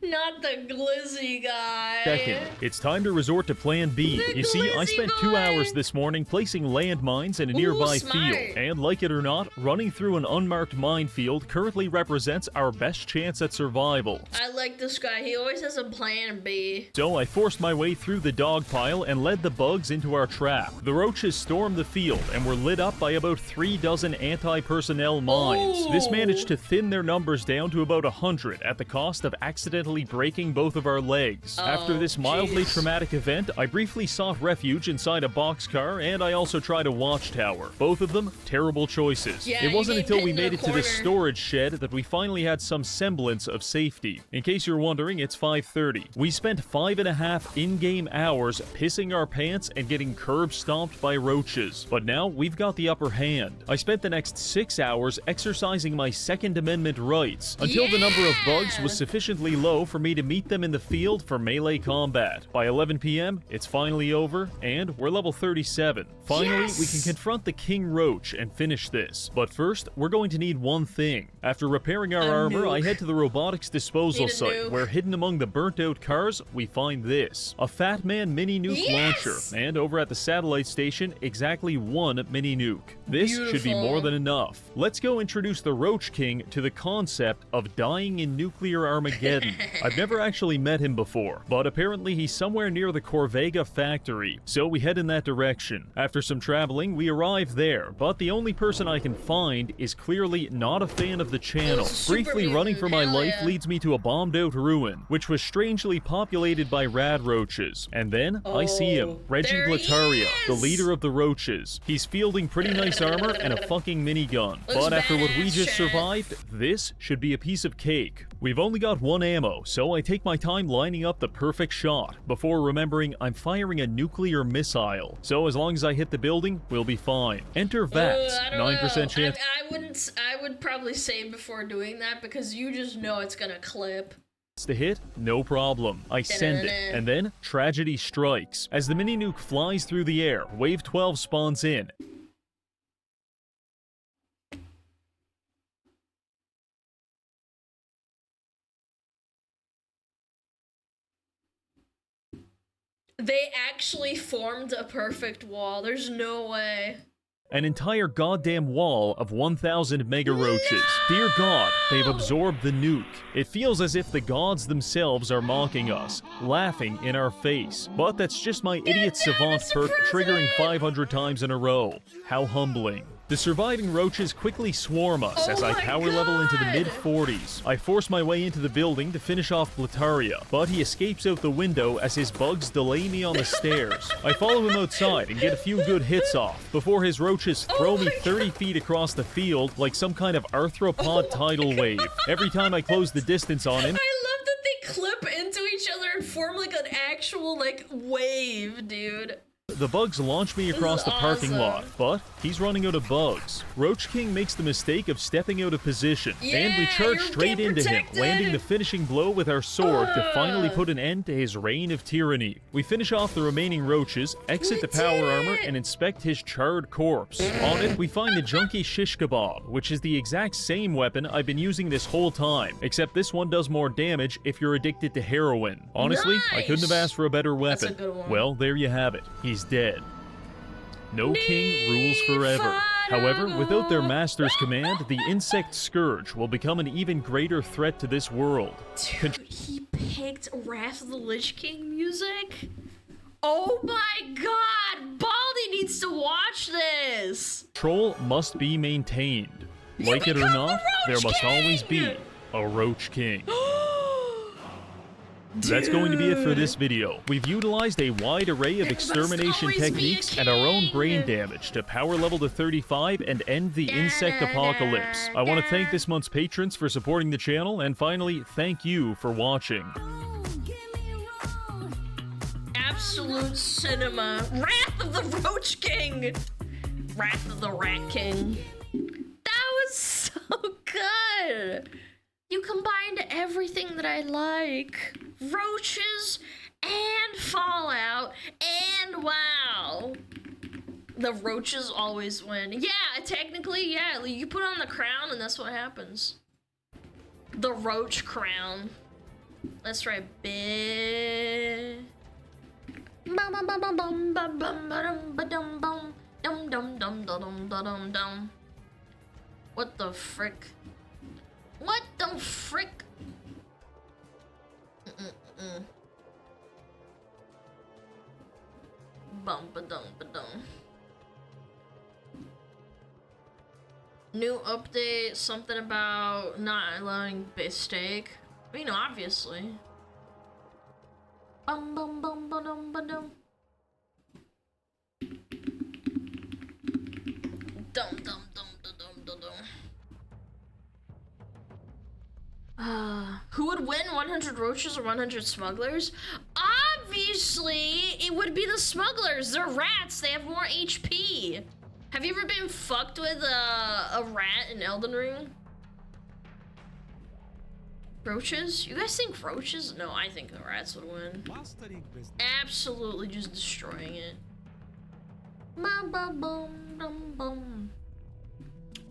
Not the glizzy guy. second. It's time to resort to Plan B. You see, I spent 2 hours this morning placing landmines in a nearby smart. field, and like it or not, running through an unmarked minefield currently represents our best chance at survival. I like this guy. He always has a plan B. So I forced my way through the dog pile and led the bugs into our trap. The roaches stormed the field and were lit up by about 3 dozen anti-personnel mines. This managed to thin their numbers down to about 100 at the cost of accidentally breaking both of our legs. After this mildly traumatic event, I briefly sought refuge inside a boxcar, and I also tried a watchtower. Both of them, terrible choices. Yeah, It wasn't you get until we pinned in made a it to the corner. storage shed that we finally had some semblance of safety. In case you're wondering, it's 5:30. We spent 5.5 in-game hours pissing our pants and getting curb stomped by roaches. But now we've got the upper hand. I spent the next 6 hours exercising my Second Amendment rights until the number of bugs was sufficiently low for me to meet them in the field for melee combat. By 11 p.m., it's finally over, and we're level 37. Finally, we can confront the King Roach and finish this. But first, we're going to need one thing. After repairing our armor, I head to the robotics disposal Need a site, nuke. where hidden among the burnt-out cars, we find this. A Fat Man mini nuke launcher, and over at the satellite station, exactly one mini nuke. This should be more than enough. Let's go introduce the Roach King to the concept of dying in nuclear Armageddon. I've never actually met him before, but apparently he's somewhere near the Corvega factory, so we head in that direction. After some traveling, we arrive there, but the only person I can find is clearly not a fan of the channel. Briefly running for my life leads me to a bombed-out ruin, which was strangely populated by rad roaches. And then, I see him, Reggie Blataria, the leader of the roaches. He's fielding pretty nice armor and a fucking minigun. But after what we just survived, this should be a piece of cake. We've only got one ammo, so I take my time lining up the perfect shot, before remembering I'm firing a nuclear missile. So as long as I hit the building, we'll be fine. Enter VATS, 9% chance. I would probably say before doing that, because you just know it's gonna clip. To hit, no problem. I send it, and then tragedy strikes. As the mini nuke flies through the air, Wave 12 spawns in. They actually formed a perfect wall. There's no way. An entire goddamn wall of 1,000 mega roaches. Dear God, they've absorbed the nuke. It feels as if the gods themselves are mocking us, laughing in our face. But that's just my idiot savant perk triggering 500 times in a row. How humbling. The surviving roaches quickly swarm us as I power level into the mid-40s. I force my way into the building to finish off Blataria, but he escapes out the window as his bugs delay me on the stairs. I follow him outside and get a few good hits off, before his roaches throw me 30 feet across the field like some kind of arthropod tidal wave. Every time I close the distance on him, I love that they clip into each other and form like an actual, like, wave, dude. the bugs launch me across the parking lot, but he's running out of bugs. Roach King makes the mistake of stepping out of position, and we charge straight into him, landing the finishing blow with our sword to finally put an end to his reign of tyranny. We finish off the remaining roaches, exit the power armor, and inspect his charred corpse. On it, we find the junky shish kebab, which is the exact same weapon I've been using this whole time, except this one does more damage if you're addicted to heroin. Honestly, I couldn't have asked for a better weapon. Well, there you have it. He's dead. No king rules forever. However, without their master's command, the insect scourge will become an even greater threat to this world. Dude, he picked Wrath of the Lich King music? Oh my god! Baldy needs to watch this! Control must be maintained. Like it or not, there must always be a Roach King. That's going to be it for this video. We've utilized a wide array of extermination techniques and our own brain damage to power level to 35 and end the insect apocalypse. I want to thank this month's patrons for supporting the channel, and finally, thank you for watching. Absolute cinema. Wrath of the Roach King! Wrath of the Rat King. That was so good! You combined everything that I like. Roaches and Fallout and WoW. The roaches always win. Yeah, technically, yeah. You put on the crown and that's what happens. The roach crown. That's right, bitch. What the frick? What the frick? Bum-ba-dum-ba-dum. New update, something about not allowing base steak. I mean, obviously. Bum-bum-bum-ba-dum-ba-dum. Dum-dum-dum-da-dum-da-dum. Who would win, 100 roaches or 100 smugglers? Obviously, it would be the smugglers. They're rats. They have more HP. Have you ever been fucked with a rat in Elden Ring? Roaches? You guys think roaches? No, I think the rats would win. Absolutely just destroying it.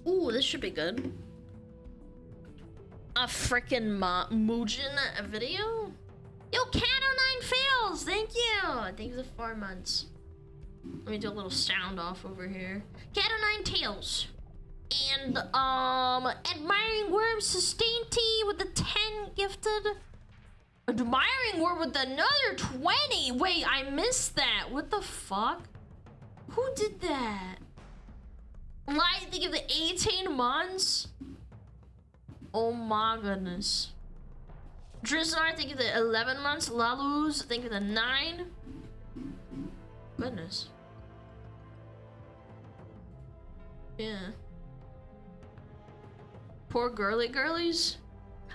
Ooh, this should be good. A frickin' Muujin video? Yo, Cat09 fails! Thank you! Thank you for 4 months. Let me do a little sound off over here. Cat09 tails. And, Admiring Worm Sustain T with the 10 gifted. Admiring War with another 20. Wait, I missed that. What the fuck? Who did that? Lie, think of the 18 months? Oh my goodness. Drizzar, think of the 11 months. Laluz, think of the 9. Goodness. Yeah. Poor girlies.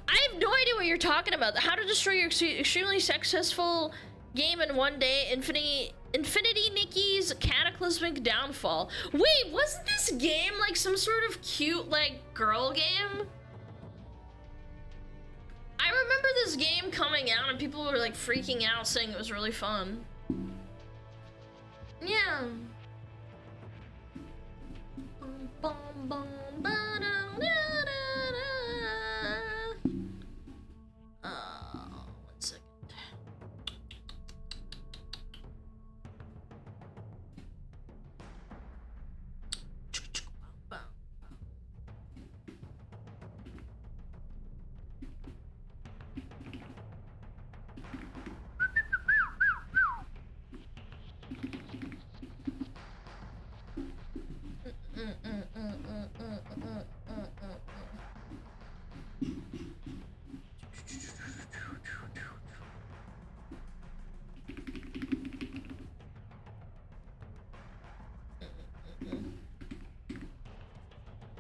I have no idea what you're talking about. How to destroy your extremely successful game in one day. Infinity Nikki's cataclysmic downfall. Wait, wasn't this game like some sort of cute like girl game? I remember this game coming out and people were like freaking out saying it was really fun. Yeah. Bum, bum, ba-dum, one second.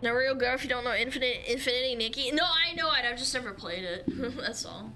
No real girl if you don't know Infinity Nikki. No, I know it. I've just never played it. That's all.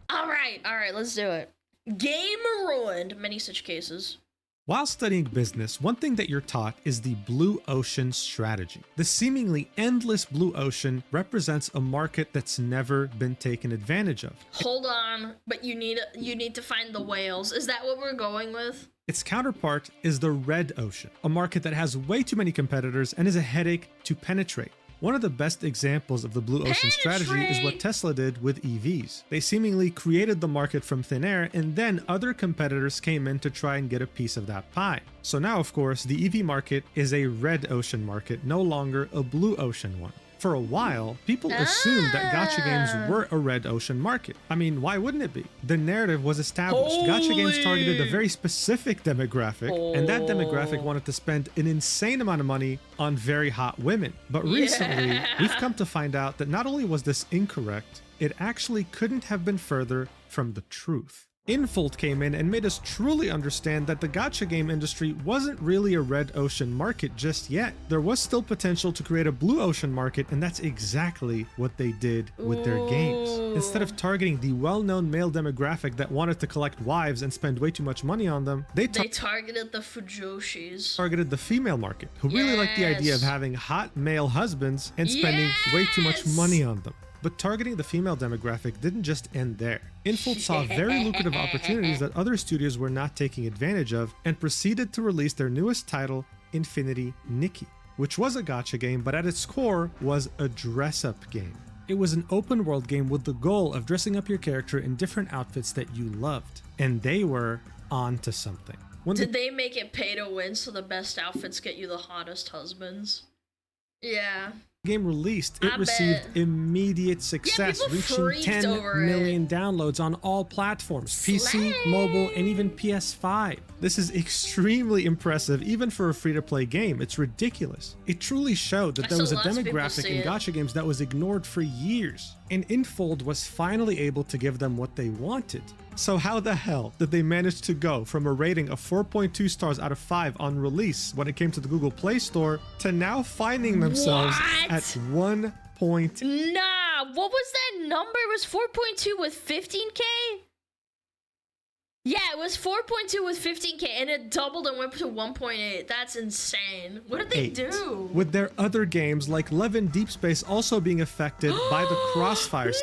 All right, let's do it. Game ruined. Many such cases. While studying business, one thing that you're taught is the blue ocean strategy. The seemingly endless blue ocean represents a market that's never been taken advantage of. Hold on, but you need to find the whales. Is that what we're going with? Its counterpart is the red ocean, a market that has way too many competitors and is a headache to penetrate. One of the best examples of the blue ocean strategy is what Tesla did with EVs. They seemingly created the market from thin air, and then other competitors came in to try and get a piece of that pie. So now, of course, the EV market is a red ocean market, no longer a blue ocean one. For a while, people assumed that gacha games were a red ocean market. I mean, why wouldn't it be? The narrative was established. Gacha games targeted a very specific demographic, and that demographic wanted to spend an insane amount of money on very hot women. But recently, we've come to find out that not only was this incorrect, it actually couldn't have been further from the truth. Infold came in and made us truly understand that the gacha game industry wasn't really a red ocean market just yet. There was still potential to create a blue ocean market, and that's exactly what they did with their games. Instead of targeting the well-known male demographic that wanted to collect wives and spend way too much money on them, they targeted the fujoshis. Targeted the female market, who really liked the idea of having hot male husbands and spending way too much money on them. But targeting the female demographic didn't just end there. Infold saw very lucrative opportunities that other studios were not taking advantage of and proceeded to release their newest title, Infinity Nikki, which was a gacha game, but at its core was a dress-up game. It was an open world game with the goal of dressing up your character in different outfits that you loved. And they were onto something. Did they make it pay to win so the best outfits get you the hottest husbands? Yeah. Game released, it received immediate success, reaching 10 million downloads on all platforms, PC, mobile, and even PS5. This is extremely impressive even for a free-to-play game. It's ridiculous. It truly showed that there was a demographic in gacha games that was ignored for years, and Infold was finally able to give them what they wanted. So how the hell did they manage to go from a rating of 4.2 stars out of 5 on release when it came to the Google Play Store to now finding themselves at 1. Nah, what was that number? It was 4.2 with 15K? Yeah, it was 4.2 with 15K and it doubled and went to 1.8. That's insane. What did they do? With their other games like Love in Deep Space also being affected by the crossfires.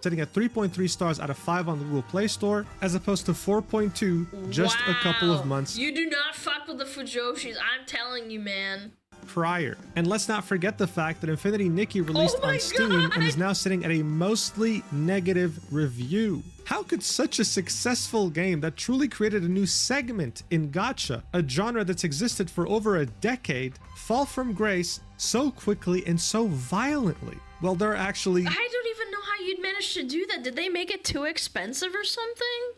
Sitting at 3.3 stars out of 5 on the Google Play Store, as opposed to 4.2 just a couple of months. You do not fuck with the fujoshis, I'm telling you, man. Prior. And let's not forget the fact that Infinity Nikki released on Steam and is now sitting at a mostly negative review. How could such a successful game that truly created a new segment in gacha, a genre that's existed for over a decade, fall from grace so quickly and so violently? Well, there are actually... I don't even know how you'd manage manage to do that? Did they make it too expensive or something?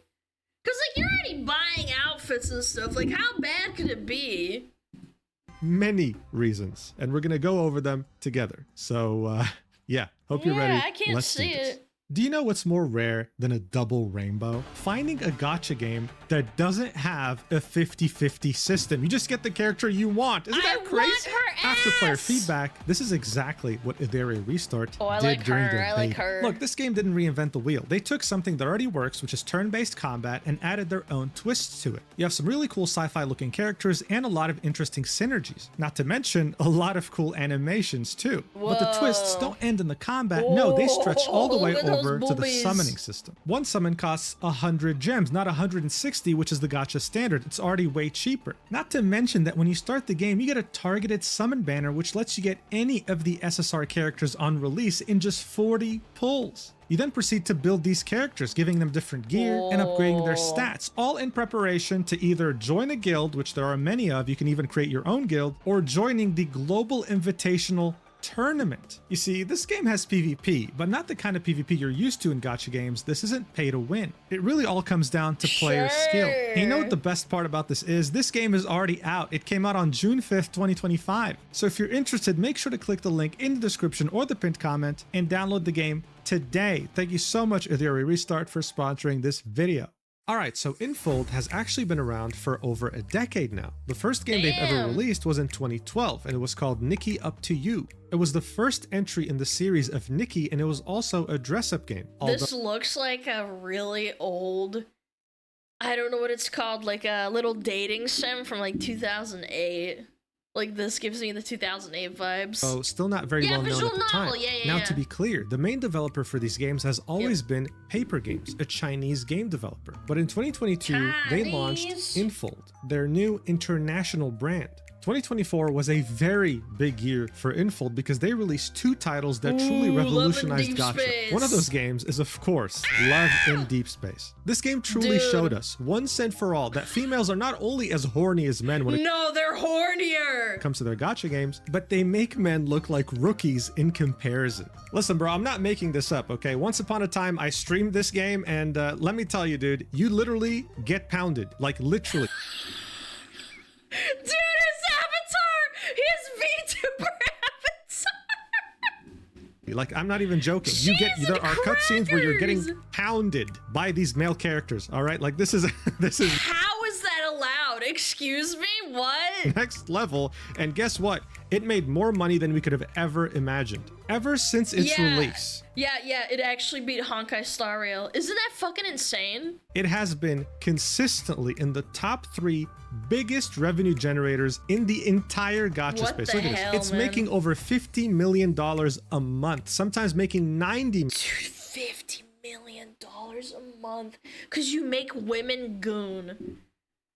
Because, like, you're already buying outfits and stuff. Like, how bad could it be? Many reasons, and we're gonna go over them together. So, yeah, hope you're ready. I can't see it. Do you know what's more rare than a double rainbow? Finding a gacha game that doesn't have a 50-50 system. You just get the character you want. Isn't that crazy? Want her After ass! player feedback, this is exactly what Idere Restart I did like during her, their I like beta. her. Look, this game didn't reinvent the wheel. They took something that already works, which is turn-based combat, and added their own twists to it. You have some really cool sci-fi looking characters and a lot of interesting synergies. Not to mention a lot of cool animations too. But the twists don't end in the combat. No, they stretch all the way look at those over to the boobies. summoning system. One summon costs 100 gems, not 160, which is the gacha standard. It's already way cheaper. Not to mention that when you start the game, you get a targeted summon banner, which lets you get any of the SSR characters on release in just 40 pulls. You then proceed to build these characters, giving them different gear and upgrading their stats, all in preparation to either join a guild, which there are many of, you can even create your own guild, or joining the Global Invitational Tournament. You see, this game has PvP, but not the kind of PvP you're used to in gacha games. This isn't pay to win. It really all comes down to player skill. And you know what the best part about this is? This game is already out. It came out on June 5th, 2025. So if you're interested, make sure to click the link in the description or the pinned comment and download the game today. Thank you so much, Idere Restart, for sponsoring this video. Alright, so Infold has actually been around for over a decade now. The first game they've ever released was in 2012, and it was called Nikki Up to You. It was the first entry in the series of Nikki, and it was also a dress-up game. This looks like a really old, I don't know what it's called, like a little dating sim from like 2008. Like, this gives me the 2008 vibes. So still not very well known at the time. Now, to be clear, the main developer for these games has always been Paper Games, a Chinese game developer. But in 2022, they launched Infold, their new international brand. 2024 was a very big year for Infold because they released two titles that truly revolutionized gacha. One of those games is, of course, Love in Deep Space. This game truly showed us, once and for all, that females are not only as horny as men when they're hornier! comes to their gacha games, but they make men look like rookies in comparison. Listen, bro, I'm not making this up, okay? Once upon a time, I streamed this game, and let me tell you, dude, you literally get pounded. Like, literally. Dude, his avatar! His VTuber avatar! Like, I'm not even joking. There are cutscenes where you're getting pounded by these male characters, all right? Like, this is How is that allowed? Excuse me? What? next level. And guess what? It made more money than we could have ever imagined. Ever since its release. Yeah, it actually beat Honkai Star Rail. Isn't that fucking insane? It has been consistently in the top 3 biggest revenue generators in the entire gacha space. Look at this. It's making over $50 million a month, sometimes making 90. Dude, $50 million a month. Because you make women goon.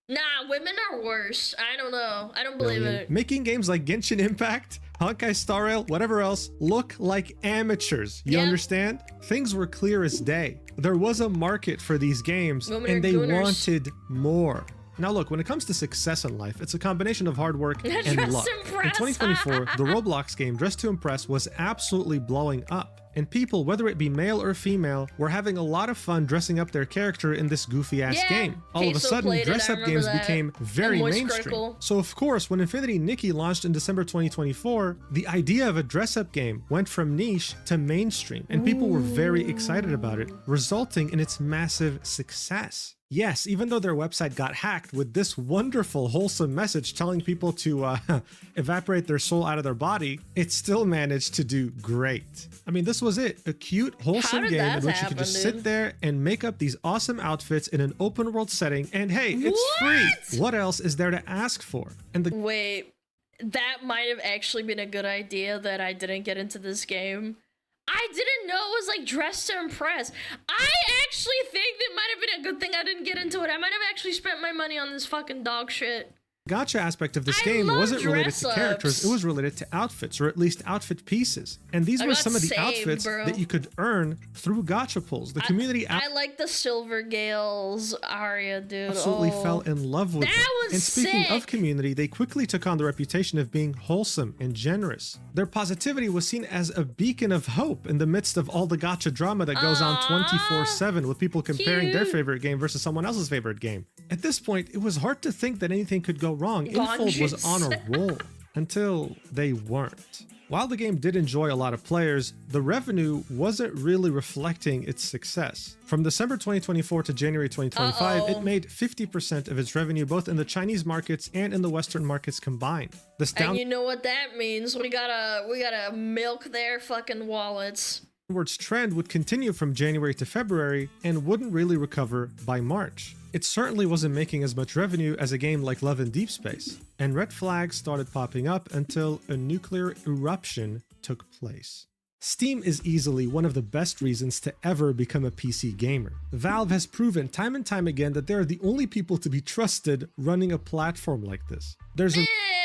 Nah, women are worse. I don't know. I don't believe it. Making games like Genshin Impact, Honkai Star Rail, whatever else, look like amateurs. You understand? Things were clear as day. There was a market for these games, and they wanted more. Now look, when it comes to success in life, it's a combination of hard work and luck. In 2024, the Roblox game Dress to Impress was absolutely blowing up. And people, whether it be male or female, were having a lot of fun dressing up their character in this goofy-ass game. All of a sudden, dress-up games became very mainstream. So of course, when Infinity Nikki launched in December 2024, the idea of a dress-up game went from niche to mainstream, and people were very excited about it, resulting in its massive success. Yes, even though their website got hacked with this wonderful, wholesome message telling people to evaporate their soul out of their body, it still managed to do great. I mean, this was it. A cute, wholesome game in which you could just sit there and make up these awesome outfits in an open world setting, and hey, it's free. What else is there to ask for? And Wait, that might have actually been a good idea that I didn't get into this game. I didn't know it was like Dress to Impress. I actually think that might have been a good thing I didn't get into it. I might have actually spent my money on this fucking dog shit. Gacha aspect of this I game love wasn't related to dress-ups. characters, it was related to outfits, or at least outfit pieces. And these I were got some of the saved, outfits bro. that you could earn through gacha pulls. The community I like the Silver Gales aria, dude. absolutely fell in love with That them. was And speaking of sick. community, they quickly took on the reputation of being wholesome and generous. Their positivity was seen as a beacon of hope in the midst of all the gacha drama that goes on 24/7 with people comparing their Cute. favorite game versus someone else's favorite game. At this point, it was hard to think that anything could go wrong. Infold was on a roll until they weren't. While the game did enjoy a lot of players, the revenue wasn't really reflecting its success. From December 2024 to January 2025, it made 50% of its revenue both in the Chinese markets and in the Western markets combined. This And you know what that means? We gotta milk their fucking wallets. downwards trend would continue from January to February and wouldn't really recover by March. It certainly wasn't making as much revenue as a game like Love in Deep Space, and red flags started popping up until a nuclear eruption took place. Steam is easily one of the best reasons to ever become a PC gamer. Valve has proven time and time again that they're the only people to be trusted running a platform like this. There's a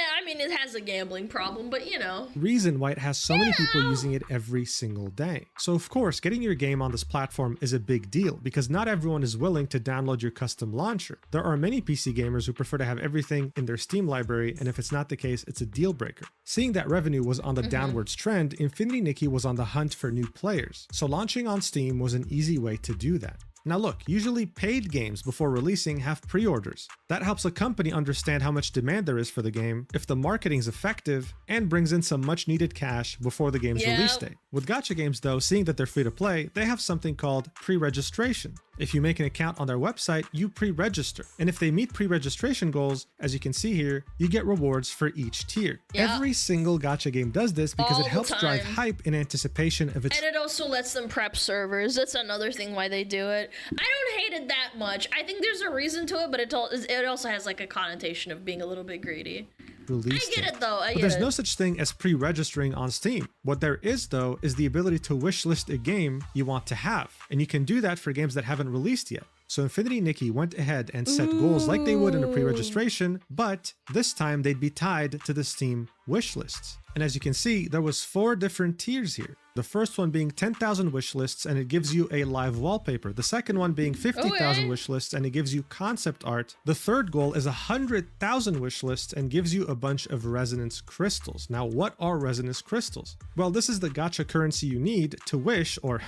I mean, it has a gambling problem, but you know. reason why it has so many people using it every single day. So of course, getting your game on this platform is a big deal because not everyone is willing to download your custom launcher. There are many PC gamers who prefer to have everything in their Steam library, and if it's not the case, it's a deal breaker. Seeing that revenue was on the downwards trend, Infinity Nikki was on the hunt for new players. So launching on Steam was an easy way to do that. Now look, usually paid games before releasing have pre-orders. That helps a company understand how much demand there is for the game, if the marketing's effective, and brings in some much needed cash before the game's release date. With gacha games though, seeing that they're free to play, they have something called pre-registration. If you make an account on their website, you pre-register. And if they meet pre-registration goals, as you can see here, you get rewards for each tier. Every single gacha game does this because All it the helps drive time. hype in anticipation of its And it also lets them prep servers. That's another thing why they do it. I don't hate it that much. I think there's a reason to it, but it also has like a connotation of being a little bit greedy. release I get date. it though. I But get there's it. no such thing as pre-registering on Steam. What there is though is the ability to wishlist a game you want to have. And you can do that for games that haven't released yet. So Infinity Nikki went ahead and set goals like they would in a pre-registration, but this time they'd be tied to the Steam wishlists. And as you can see, there was 4 different tiers here. The first one being 10,000 wishlists and it gives you a live wallpaper. The second one being 50,000 wishlists and it gives you concept art. The third goal is 100,000 wishlists and gives you a bunch of resonance crystals. Now, what are resonance crystals? Well, this is the gacha currency you need to wish or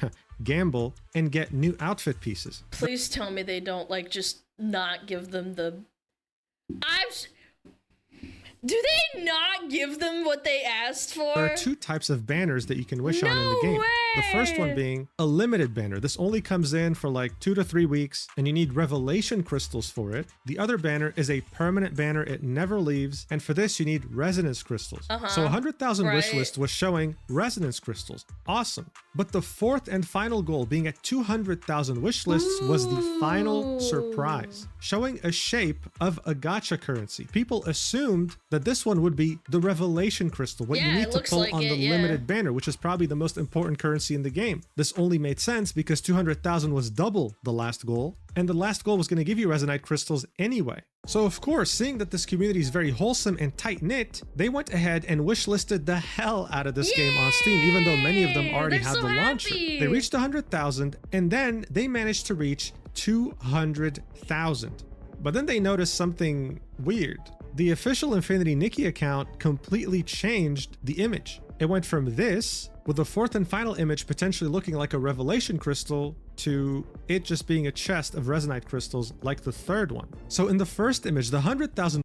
gamble and get new outfit pieces. Please tell me they don't like just not give them the. Do they not give them what they asked for? There are 2 types of banners that you can wish on in the game. The first one being a limited banner. This only comes in for like 2 to 3 weeks and you need revelation crystals for it. The other banner is a permanent banner. It never leaves. And for this, you need resonance crystals. So 100,000 wish list was showing resonance crystals. Awesome. But the 4th and final goal being at 200,000 wish lists was the final surprise, showing a shape of a gacha currency. People assumed that this one would be the revelation crystal, what you need to pull on the limited banner, which is probably the most important currency in the game. This only made sense because 200,000 was double the last goal, and the last goal was going to give you resonite crystals anyway. So of course, seeing that this community is very wholesome and tight-knit, they went ahead and wishlisted the hell out of this game on Steam, even though many of them already had the launcher. They reached 100,000, and then they managed to reach 200,000. But then they noticed something weird. The official Infinity Nikki account completely changed the image. It went from this, with the 4th and final image potentially looking like a revelation crystal, to it just being a chest of resonite crystals like the 3rd one. So in the first image, the 100,000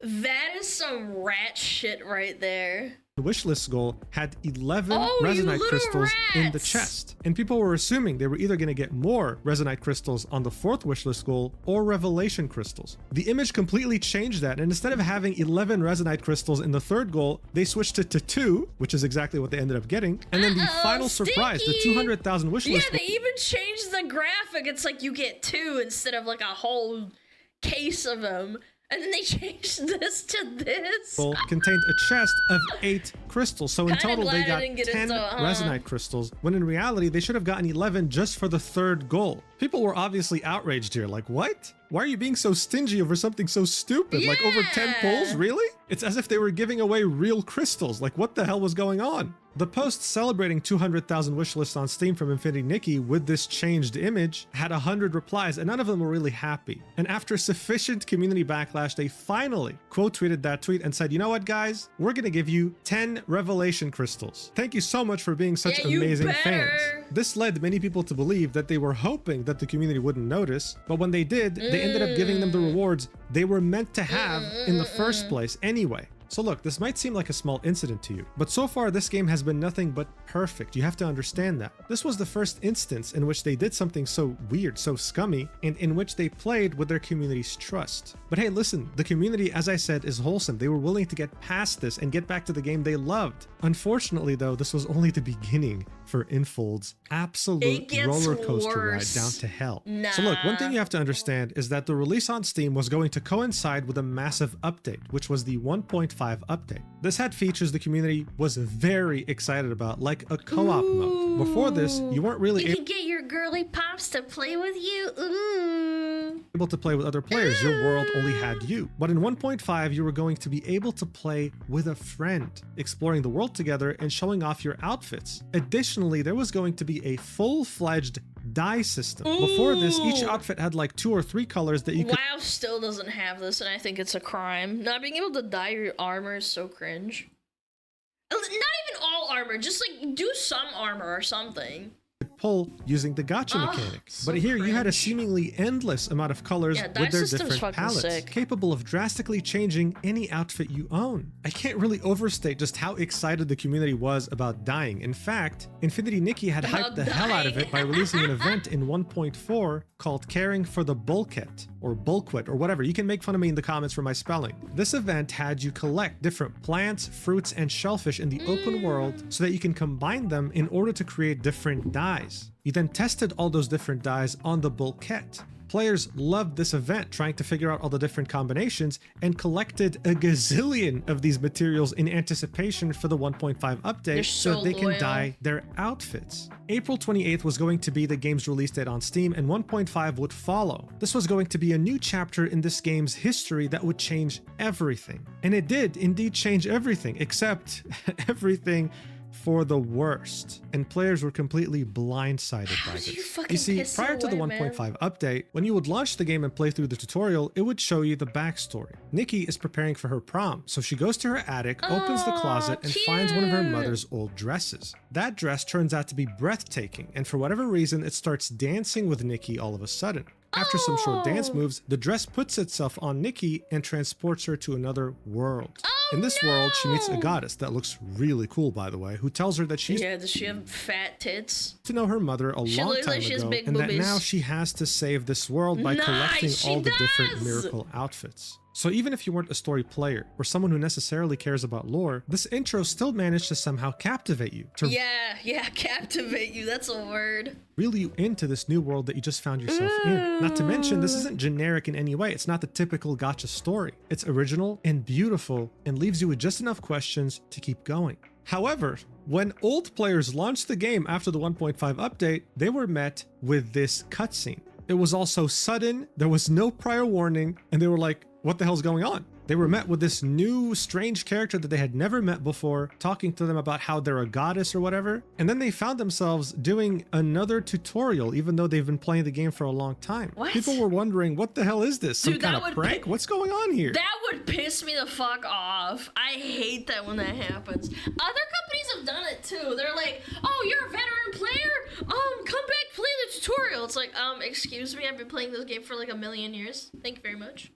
That is some rat shit right there. wishlist goal had 11 resonite crystals in the chest, and people were assuming they were either going to get more resonite crystals on the 4th wishlist goal or revelation crystals. The image completely changed that, and instead of having 11 resonite crystals in the 3rd goal, they switched it to 2, which is exactly what they ended up getting. And then the final surprise, the 200,000 wishlist. Yeah, they even changed the graphic. It's like you get 2 instead of like a whole case of them. And then they changed this to this. Contained a chest of 8 crystals. So in total, they got 10 into, resonite crystals, when in reality, they should have gotten 11 just for the 3rd goal. People were obviously outraged here. Like, what? Why are you being so stingy over something so stupid? Like over 10 pulls? Really? It's as if they were giving away real crystals. Like, what the hell was going on? The post celebrating 200,000 wish lists on Steam from Infinity Nikki with this changed image had 100 replies, and none of them were really happy. And after sufficient community backlash, they finally quote tweeted that tweet and said, you know what, guys? We're gonna give you 10 revelation crystals. Thank you so much for being such amazing fans. This led many people to believe that they were hoping that the community wouldn't notice, but when they did, they ended up giving them the rewards they were meant to have in the first place anyway. So look, this might seem like a small incident to you, but so far this game has been nothing but perfect. You have to understand that. This was the first instance in which they did something so weird, so scummy, and in which they played with their community's trust. But hey, listen, the community, as I said, is wholesome. They were willing to get past this and get back to the game they loved. Unfortunately though, this was only the beginning for Infold's absolute roller coaster ride down to hell. So look, one thing you have to understand is that the release on Steam was going to coincide with a massive update, which was the 1.5 update. This had features the community was very excited about, like a co-op mode. Before this, you weren't really able to get your girly pops to play with you. Able to play with other players. Your world only had you. But in 1.5, you were going to be able to play with a friend, exploring the world together and showing off your outfits. Additionally, there was going to be a full-fledged dye system. Before this, each outfit had like 2 or 3 colors that you could— WoW still doesn't have this, and I think it's a crime. Not being able to dye your armor is so cringe. Not even all armor, just like do some armor or something. Pull using the gacha mechanic. So but here you had a seemingly endless amount of colors with their different palettes, capable of drastically changing any outfit you own. I can't really overstate just how excited the community was about dyeing. In fact, Infinity Nikki had hyped the hell out of it by releasing an event in 1.4 called Caring for the Bulkhead, or Bulkwit, or whatever. You can make fun of me in the comments for my spelling. This event had you collect different plants, fruits, and shellfish in the open world so that you can combine them in order to create different dyes. You then tested all those different dyes on the Bulkhead. Players loved this event, trying to figure out all the different combinations, and collected a gazillion of these materials in anticipation for the 1.5 update so they can dye their outfits. April 28th was going to be the game's release date on Steam, and 1.5 would follow. This was going to be a new chapter in this game's history that would change everything. And it did indeed change everything, except everything for the worst, and players were completely blindsided by this. You see, prior to the 1.5 update, when you would launch the game and play through the tutorial, it would show you the backstory. Nikki is preparing for her prom, so she goes to her attic, opens the closet, and finds one of her mother's old dresses. That dress turns out to be breathtaking, and for whatever reason, it starts dancing with Nikki all of a sudden. After some short dance moves, the dress puts itself on Nikki and transports her to another world. In this world, she meets a goddess that looks really cool, by the way, who tells her that she's— yeah, does she have fat tits? —to know her mother a long time ago, and that now she has to save this world by collecting all the different miracle outfits. So even if you weren't a story player or someone who necessarily cares about lore, this intro still managed to somehow captivate you. Yeah, captivate you, that's a word. Reel you into this new world that you just found yourself in. Not to mention, this isn't generic in any way. It's not the typical gacha story. It's original and beautiful and leaves you with just enough questions to keep going. However, when old players launched the game after the 1.5 update, they were met with this cutscene. It was also sudden, there was no prior warning, and they were like, what the hell's going on? They were met with this new strange character that they had never met before, talking to them about how they're a goddess or whatever. And then they found themselves doing another tutorial, even though they've been playing the game for a long time. What? People were wondering, what the hell is this? Some kind of prank? What's going on here? That would piss me the fuck off. I hate that when that happens. Other companies have done it too. They're like, oh, you're a veteran player? Come back, play the tutorial. It's like, excuse me, I've been playing this game for like a million years. Thank you very much.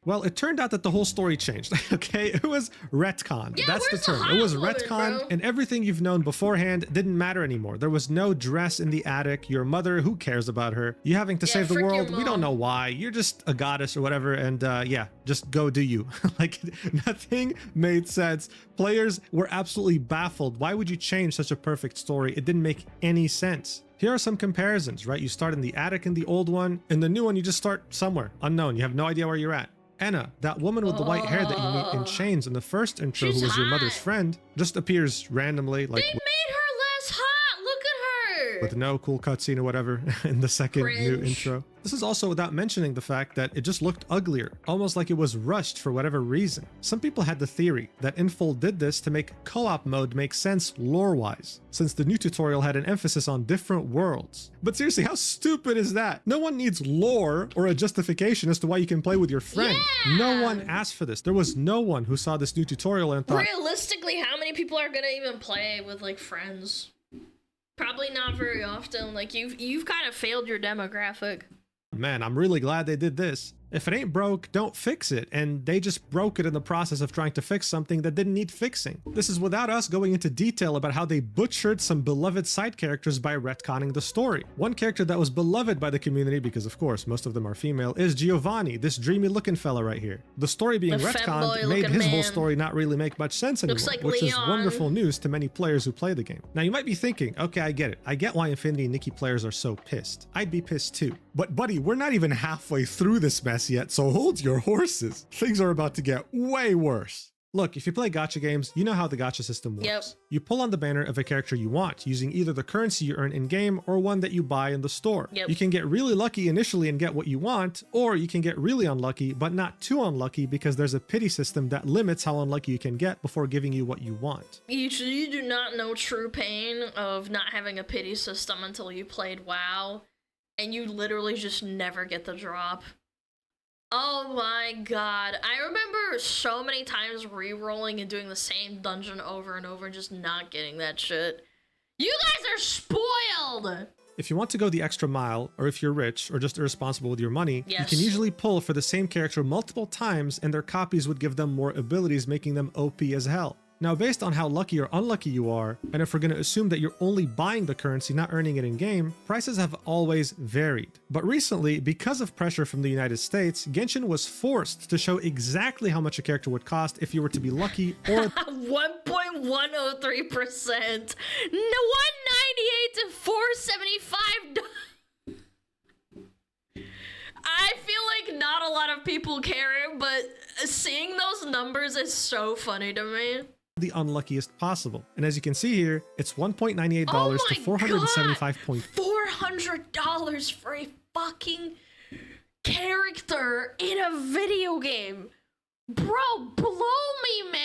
Well, it turned out that the whole story changed, okay? It was retconned. Yeah, that's the term. It was retconned, and everything you've known beforehand didn't matter anymore. There was no dress in the attic. Your mother, who cares about her? You having to save the world, we don't know why. You're just a goddess or whatever, and yeah, just go do you. Like, nothing made sense. Players were absolutely baffled. Why would you change such a perfect story? It didn't make any sense. Here are some comparisons, right? You start in the attic in the old one. In the new one, you just start somewhere unknown. You have no idea where you're at. Anna, that woman with the white hair that you meet in chains in the first intro, who was your mother's friend, just appears randomly. Like, they made her less hot. Look at with no cool cutscene or whatever in the second new Cringe. intro. This is also without mentioning the fact that it just looked uglier, almost like it was rushed for whatever reason. Some people had the theory that Infold did this to make co-op mode make sense lore-wise, since the new tutorial had an emphasis on different worlds. But seriously, how stupid is that? No one needs lore or a justification as to why you can play with your friend. Yeah! No one asked for this. There was no one who saw this new tutorial and thought, Realistically, how many people are gonna even play with like friends? Probably not very often. Like you've kind of failed your demographic. man, I'm really glad they did this. If it ain't broke, don't fix it. And they just broke it in the process of trying to fix something that didn't need fixing. This is without us going into detail about how they butchered some beloved side characters by retconning the story. One character that was beloved by the community, because of course most of them are female, is Giovanni, this dreamy looking fella right here. The story being retconned made his whole story not really make much sense anymore, like which is Leon. wonderful news to many players who play the game. Now you might be thinking, okay, I get it. I get why Infinity Nikki players are so pissed. I'd be pissed too. But buddy, we're not even halfway through this mess yet, so hold your horses. Things are about to get way worse. Look, if you play gacha games, you know how the gacha system works. Yep. You pull on the banner of a character you want, using either the currency you earn in-game or one that you buy in the store. Yep. You can get really lucky initially and get what you want, or you can get really unlucky, but not too unlucky because there's a pity system that limits how unlucky you can get before giving you what you want. You do not know true pain of not having a pity system until you played WoW, and you literally just never get the drop. Oh my god. I remember so many times re-rolling and doing the same dungeon over and over and just not getting that shit. You guys are spoiled! If you want to go the extra mile, or if you're rich or just irresponsible with your money, you Yes. can usually pull for the same character multiple times and their copies would give them more abilities, making them OP as hell. Now, based on how lucky or unlucky you are, and if we're going to assume that you're only buying the currency, not earning it in-game, prices have always varied. But recently, because of pressure from the United States, Genshin was forced to show exactly how much a character would cost if you were to be lucky or 1.103%. No, 198 to 475. I feel like not a lot of people care, but seeing those numbers is so funny to me. the unluckiest possible. And as you can see here, it's $1.98 to $475. $400 for a fucking character in a video game. Bro, blow me, man.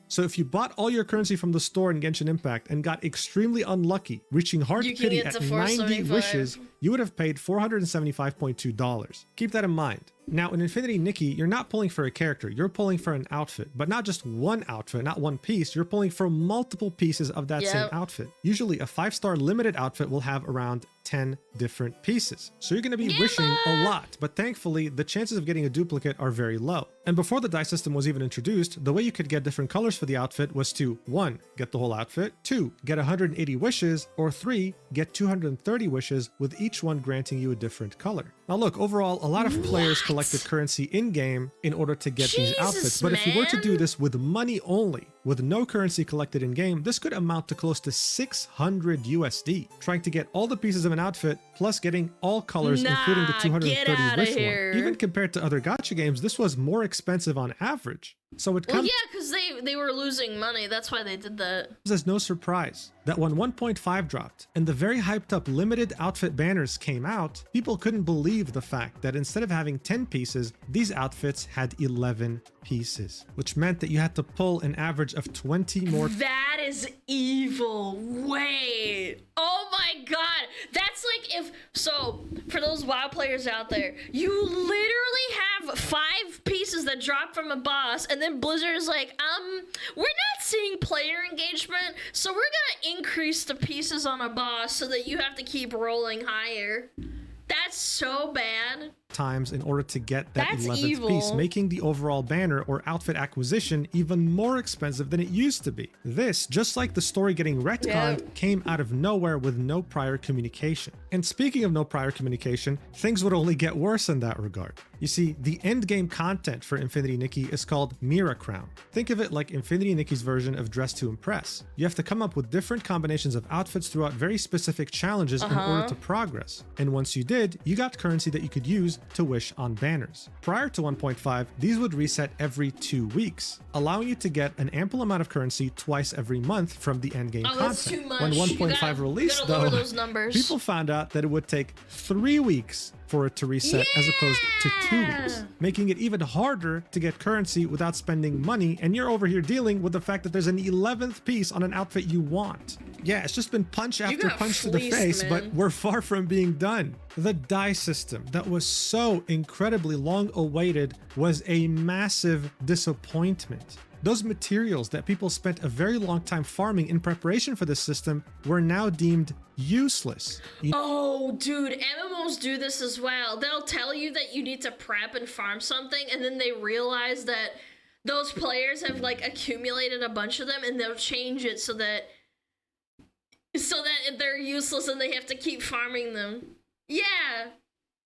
So if you bought all your currency from the store in Genshin Impact and got extremely unlucky, reaching hard You can pity get at to 90 $475. wishes, you would have paid $475.2. Keep that in mind. Now in Infinity Nikki, you're not pulling for a character, you're pulling for an outfit, but not just one outfit, not one piece, you're pulling for multiple pieces of that same outfit. Usually a 5-star limited outfit will have around 10 different pieces. So you're going to be wishing a lot, but thankfully the chances of getting a duplicate are very low. And before the die system was even introduced, the way you could get different colors for the outfit was to 1. Get the whole outfit, 2. Get 180 wishes, or 3. Get 230 wishes, with each one granting you a different color. Now look, overall, a lot of players collected currency in-game in order to get these outfits, but if you were to do this with money only, with no currency collected in-game, this could amount to close to 600 USD. Trying to get all the pieces of an outfit, plus getting all colors, including the 230 wish one. Even compared to other gacha games, this was more expensive on average. So it Well, comes yeah, because they were losing money. That's why they did that. as no surprise that when 1.5 dropped and the very hyped up limited outfit banners came out, people couldn't believe the fact that instead of having 10 pieces, these outfits had 11 pieces, which meant that you had to pull an average of 20 more. That is evil. Wait. Oh my god. That's like if, so for those WoW players out there, you literally have 5 pieces that drop from a boss, and then Blizzard is like, we're not seeing player engagement, so we're gonna increase the pieces on a boss so that you have to keep rolling higher. That's so bad. Times in order to get that That's 11th evil. piece, making the overall banner or outfit acquisition even more expensive than it used to be. This, just like the story getting retconned, came out of nowhere with no prior communication. And speaking of no prior communication, things would only get worse in that regard. You see, the endgame content for Infinity Nikki is called Mira Crown. Think of it like Infinity Nikki's version of Dress to Impress. You have to come up with different combinations of outfits throughout very specific challenges in order to progress. And once you did, you got currency that you could use to wish on banners. Prior to 1.5, these would reset every 2 weeks, allowing you to get an ample amount of currency twice every month from the endgame Oh, content. that's too much. When You 1.5 gotta released, lower though, those numbers. people found out that it would take 3 weeks for it to reset as opposed to 2 weeks, making it even harder to get currency without spending money, and you're over here dealing with the fact that there's an 11th piece on an outfit you want. Yeah, it's just been punch after got punch to the fleeced, face, but man. we're far from being done. The die system that was so incredibly long awaited was a massive disappointment. Those materials that people spent a very long time farming in preparation for this system were now deemed useless. Oh, dude, MMOs do this as well. They'll tell you that you need to prep and farm something, and then they realize that those players have like accumulated a bunch of them, and they'll change it so that they're useless and they have to keep farming them. Yeah.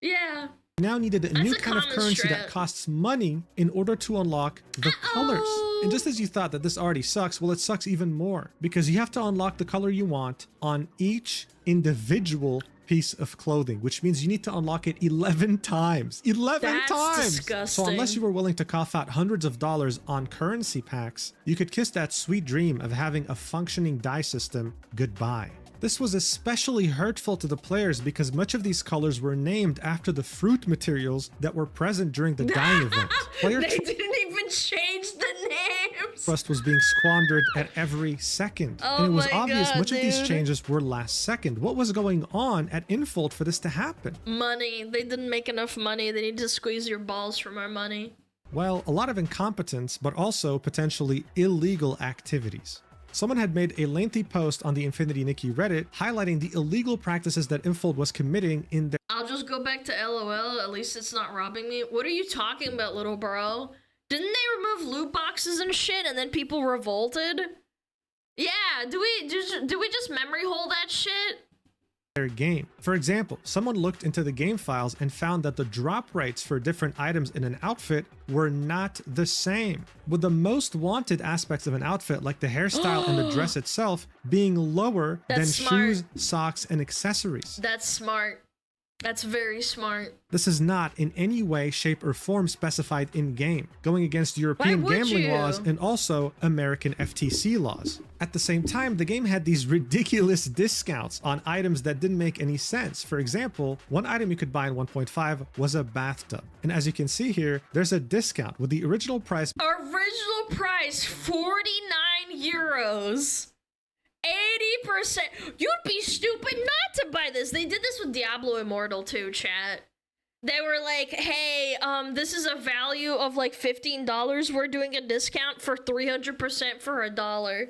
Yeah. Now needed a That's new a kind of common currency strat. that costs money in order to unlock the colors. And just as you thought that this already sucks, well, it sucks even more because you have to unlock the color you want on each individual piece of clothing, which means you need to unlock it 11 times. 11 That's times! disgusting. So unless you were willing to cough out hundreds of dollars on currency packs, you could kiss that sweet dream of having a functioning die system goodbye. This was especially hurtful to the players because much of these colors were named after the fruit materials that were present during the dyeing event. Player They didn't even change the names. trust was being squandered at every second. Oh And it was my obvious God, much of these dude. changes were last second. What was going on at Infold for this to happen? Money. They didn't make enough money. They need to squeeze your balls from our money. Well, a lot of incompetence, but also potentially illegal activities. Someone had made a lengthy post on the Infinity Nikki Reddit highlighting the illegal practices that Infold was committing in their I'll just go back to LOL. At least it's not robbing me. What are you talking about, little bro? Didn't they remove loot boxes and shit and then people revolted? Yeah, do we just memory hole that shit? game. For example, someone looked into the game files and found that the drop rates for different items in an outfit were not the same, with the most wanted aspects of an outfit like the hairstyle and the dress itself being lower than That's smart. shoes, socks, and accessories. That's smart. That's very smart. This is not in any way, shape, or form specified in-game, going against European Why would gambling you? laws and also American FTC laws. At the same time, the game had these ridiculous discounts on items that didn't make any sense. For example, one item you could buy in 1.5 was a bathtub. And as you can see here, there's a discount with the original price Original price 49 euros. 80%. You'd be stupid not to buy this. They did this with Diablo Immortal too, chat. They were like, hey, this is a value of like $15. We're doing a discount for 300% for $1.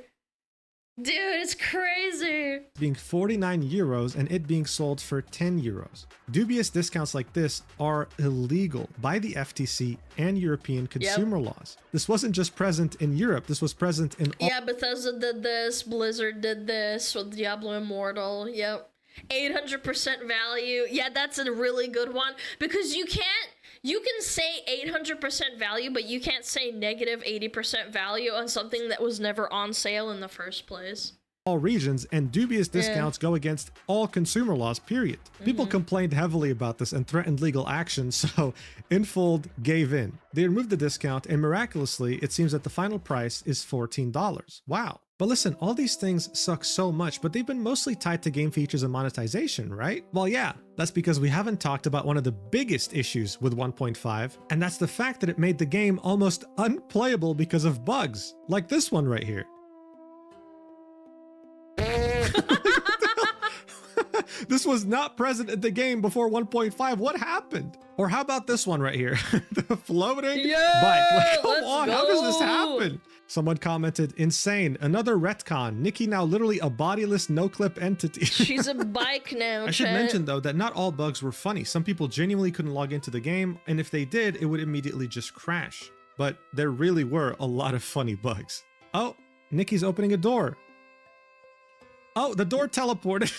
Dude, it's crazy. being 49 euros and it being sold for 10 euros. Dubious discounts like this are illegal by the FTC and European consumer laws. This wasn't just present in Europe, this was present in all Yeah, Bethesda did this, Blizzard did this with Diablo Immortal, yep. 800% value, yeah, that's a really good one, because you can say 800% value, but you can't say negative 80% value on something that was never on sale in the first place. regions, and dubious discounts go against all consumer laws, period. People complained heavily about this and threatened legal action, so Infold gave in. They removed the discount, and miraculously, it seems that the final price is $14. Wow. But listen, all these things suck so much, but they've been mostly tied to game features and monetization, right? Well, yeah, that's because we haven't talked about one of the biggest issues with 1.5, and that's the fact that it made the game almost unplayable because of bugs, like this one right here. This was not present in the game before 1.5. What happened? Or how about this one right here? The floating bike. Like, come on, how does this happen? Someone commented, insane. Another retcon. Nikki now literally a bodiless no-clip entity. She's a bike now, I should chat. mention though that not all bugs were funny. Some people genuinely couldn't log into the game, and if they did, it would immediately just crash. But there really were a lot of funny bugs. Oh, Nikki's opening a door. Oh, the door teleported.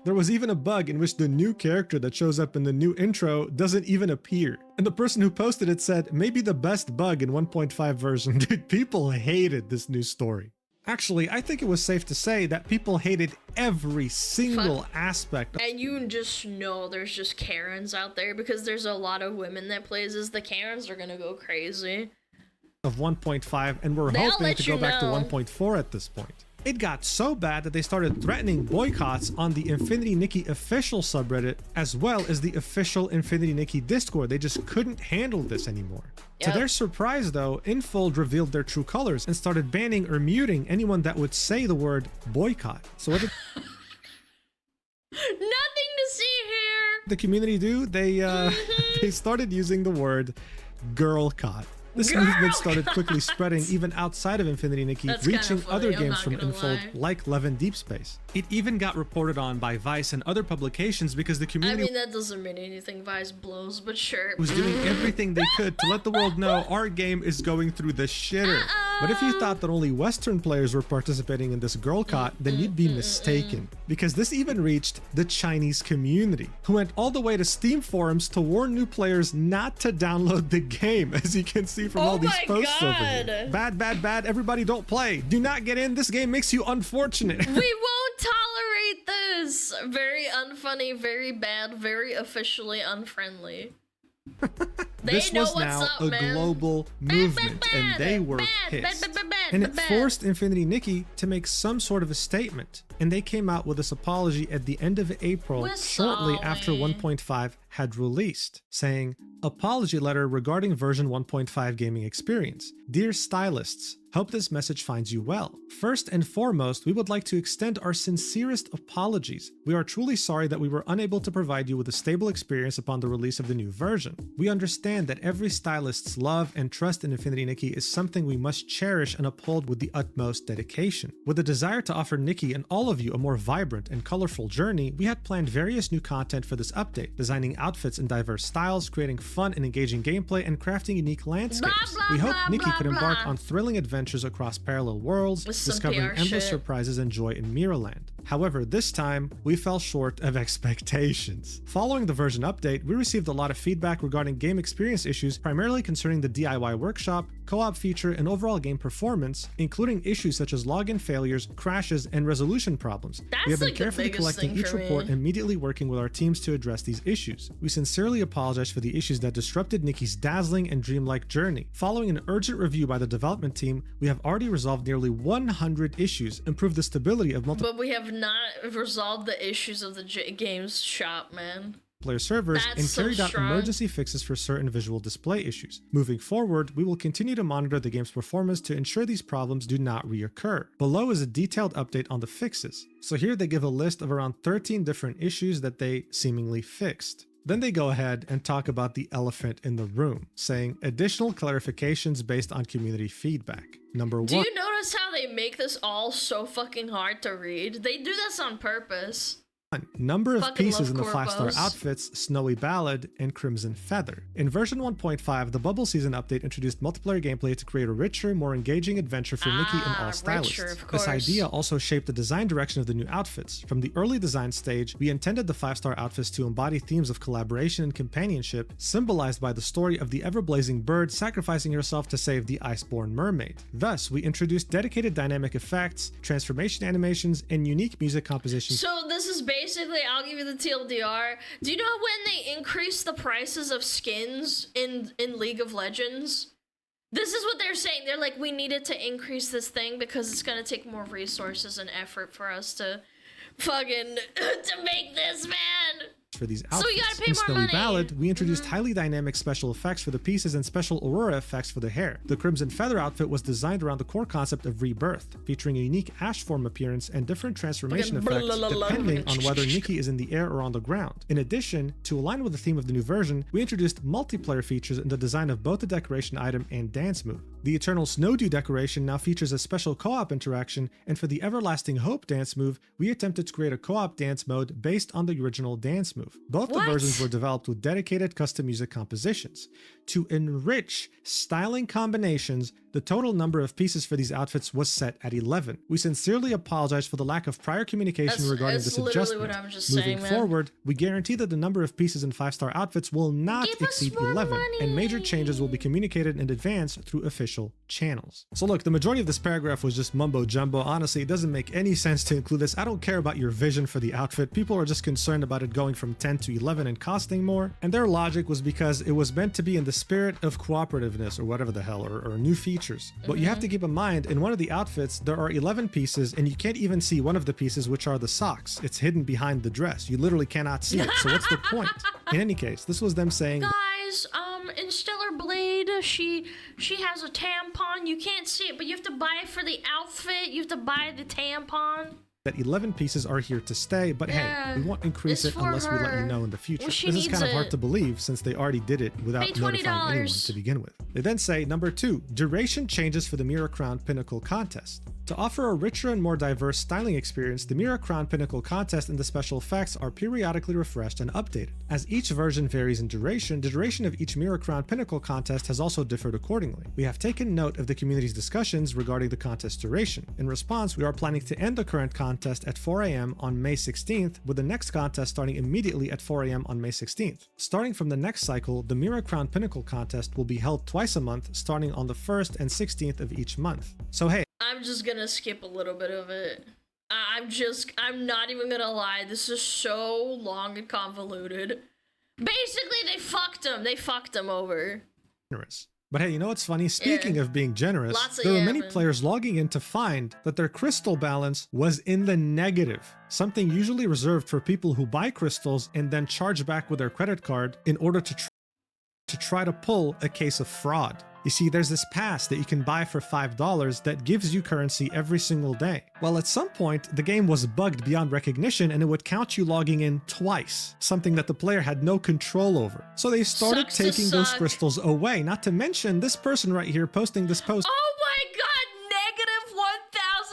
There was even a bug in which the new character that shows up in the new intro doesn't even appear. And the person who posted it said, maybe the best bug in 1.5 version. Dude, people hated this new story. Actually, I think it was safe to say that people hated every single aspect. And you just know there's just Karens out there because there's a lot of women that plays as the Karens are gonna go crazy. Of 1.5, and we're hoping to go back to 1.4 at this point. It got so bad that they started threatening boycotts on the Infinity Nikki official subreddit, as well as the official Infinity Nikki Discord. They just couldn't handle this anymore. To their surprise though, Infold revealed their true colors and started banning or muting anyone that would say the word boycott. So what did nothing to see here. the community do? They they started using the word girlcott. This movement started quickly spreading even outside of Infinity Nikki, reaching other games from Infold like Levin Deep Space. It even got reported on by Vice and other publications because the community that doesn't mean anything. Vice blows, but sure. was doing everything they could to let the world know our game is going through the shitter. But if you thought that only Western players were participating in this girlcott, then you'd be mistaken. Because this even reached the Chinese community, who went all the way to Steam forums to warn new players not to download the game, as you can see from all these posts over here. Bad, bad, bad, everybody don't play. Do not get in, this game makes you unfortunate. We won't tolerate this. Very unfunny, very bad, very officially unfriendly. This was now a global movement, and they were pissed. And it forced Infinity Nikki to make some sort of a statement. And they came out with this apology at the end of April, shortly after 1.5 had released, saying, "Apology letter regarding version 1.5 gaming experience. Dear stylists, hope this message finds you well. First and foremost, we would like to extend our sincerest apologies. We are truly sorry that we were unable to provide you with a stable experience upon the release of the new version. We understand that every stylist's love and trust in Infinity Nikki is something we must cherish and uphold with the utmost dedication. With the desire to offer Nikki and all of you a more vibrant and colorful journey, we had planned various new content for this update, designing outfits in diverse styles, creating fun and engaging gameplay, and crafting unique landscapes. We hope Nikki could embark on thrilling adventures across parallel worlds, discovering endless surprises and joy in Mirrorland. However, this time, we fell short of expectations. Following the version update, we received a lot of feedback regarding game experience issues, primarily concerning the DIY workshop, co-op feature, and overall game performance, including issues such as login failures, crashes, and resolution problems. We have been carefully collecting each report and immediately working with our teams to address these issues. We sincerely apologize for the issues that disrupted Nikki's dazzling and dreamlike journey. Following an urgent review by the development team, we have already resolved nearly 100 issues, improved the stability of multiple But we have not resolved the issues of the game's shop, man. Player servers and carried out emergency fixes for certain visual display issues. Moving forward, we will continue to monitor the game's performance to ensure these problems do not reoccur. Below is a detailed update on the fixes. So here they give a list of around 13 different issues that they seemingly fixed. Then they go ahead and talk about the elephant in the room, saying additional clarifications based on community feedback. Number 1. Do you notice how they make this all so fucking hard to read? They do this on purpose. Number of pieces in the 5-star outfits, Snowy Ballad, and Crimson Feather. In version 1.5, the Bubble Season update introduced multiplayer gameplay to create a richer, more engaging adventure for Nikki and all stylists. This idea also shaped the design direction of the new outfits. From the early design stage, we intended the 5-star outfits to embody themes of collaboration and companionship, symbolized by the story of the ever-blazing bird sacrificing herself to save the iceborne mermaid. Thus, we introduced dedicated dynamic effects, transformation animations, and unique music compositions. So this is basically, I'll give you the TLDR. Do you know when they increased the prices of skins in League of Legends? This is what they're saying. They're like, we needed to increase this thing because it's gonna take more resources and effort for us to fucking to make this, man. For these outfits. So you gotta pay in more Snowy money. Ballad, we introduced highly dynamic special effects for the pieces and special aurora effects for the hair. The Crimson Feather outfit was designed around the core concept of rebirth, featuring a unique ash form appearance and different transformation effects depending on whether Nikki is in the air or on the ground. In addition, to align with the theme of the new version, we introduced multiplayer features in the design of both the decoration item and dance move. The Eternal Snowdew decoration now features a special co-op interaction, and for the Everlasting Hope dance move, we attempted to create a co-op dance mode based on the original dance move. Both the versions were developed with dedicated custom music compositions. To enrich styling combinations, the total number of pieces for these outfits was set at 11. We sincerely apologize for the lack of prior communication regarding this adjustment. Moving forward, we guarantee that the number of pieces in 5-star outfits will not exceed 11, and major changes will be communicated in advance through official official channels. So look, the majority of this paragraph was just mumbo jumbo. Honestly, it doesn't make any sense to include this. I don't care about your vision for the outfit. People are just concerned about it going from 10 to 11 and costing more. And their logic was because it was meant to be in the spirit of cooperativeness or whatever the hell, or new features. But you have to keep in mind, in one of the outfits, there are 11 pieces and you can't even see one of the pieces, which are the socks. It's hidden behind the dress. You literally cannot see it. So what's the point? In any case, this was them saying, guys, in Stellar Blade, she has a tampon. You can't see it, but you have to buy it for the outfit. You have to buy the tampon. That 11 pieces are here to stay, but hey, we won't increase it unless we let you know in the future. This is kind of hard to believe since they already did it without notifying anyone to begin with. They then say, number 2, duration changes for the Mirror Crown Pinnacle Contest. To offer a richer and more diverse styling experience, the Mirror Crown Pinnacle Contest and the special effects are periodically refreshed and updated. As each version varies in duration, the duration of each Mirror Crown Pinnacle Contest has also differed accordingly. We have taken note of the community's discussions regarding the contest duration. In response, we are planning to end the current contest at 4 AM on May 16th, with the next contest starting immediately at 4 AM on May 16th. Starting from the next cycle, the Mirror Crown Pinnacle Contest will be held twice a month, starting on the 1st and 16th of each month. So hey, I'm just gonna skip a little bit of it. I'm not even gonna lie. This is so long and convoluted. Basically, they fucked him. They fucked him over. But hey, you know what's funny? Speaking of being generous, there were many players logging in to find that their crystal balance was in the negative, something usually reserved for people who buy crystals and then charge back with their credit card in order to try to pull a case of fraud. You see, there's this pass that you can buy for $5 that gives you currency every single day. Well, at some point, the game was bugged beyond recognition and it would count you logging in twice, something that the player had no control over. So they started taking those crystals away, not to mention this person right here posting this post. Oh my god, negative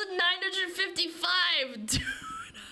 1,955, dude.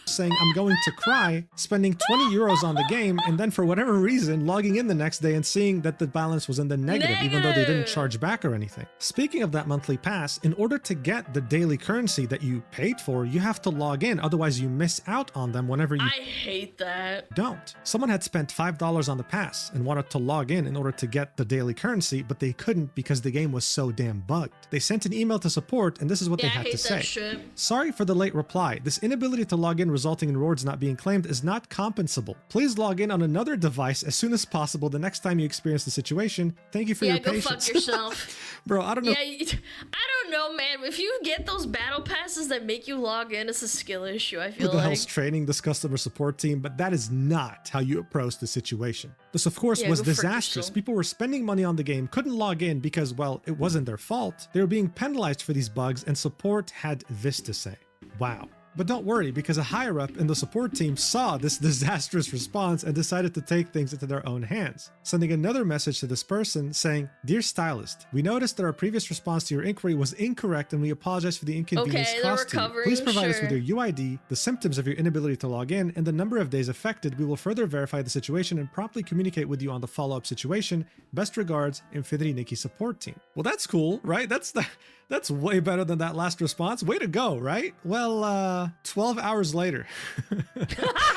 Saying I'm going to cry, spending 20 euros on the game, and then for whatever reason logging in the next day and seeing that the balance was in the negative, even though they didn't charge back or anything. Speaking of that monthly pass, in order to get the daily currency that you paid for, you have to log in, otherwise you miss out on them whenever you I hate that. don't. Someone had spent $5 on the pass and wanted to log in order to get the daily currency, but they couldn't because the game was so damn bugged. They sent an email to support and this is what they had to say. Sorry for the late reply. This inability to log in resulting in rewards not being claimed is not compensable. Please log in on another device as soon as possible the next time you experience the situation. Thank you for your patience. Yeah, go fuck yourself. Bro, I don't know. Yeah, I don't know, man. If you get those battle passes that make you log in, it's a skill issue, I feel Who the hell's training this customer support team? But that is not how you approach the situation. This, of course, was disastrous. People were spending money on the game, couldn't log in because, well, it wasn't their fault. They were being penalized for these bugs, and support had this to say. Wow. But don't worry, because a higher-up in the support team saw this disastrous response and decided to take things into their own hands, sending another message to this person saying, "Dear stylist, we noticed that our previous response to your inquiry was incorrect and we apologize for the inconvenience caused to you. Please provide us with your UID, the symptoms of your inability to log in, and the number of days affected. We will further verify the situation and promptly communicate with you on the follow-up situation. Best regards, Infinity Nikki support team." Well, that's cool, right? That's way better than that last response. Way to go, right? Well, 12 hours later,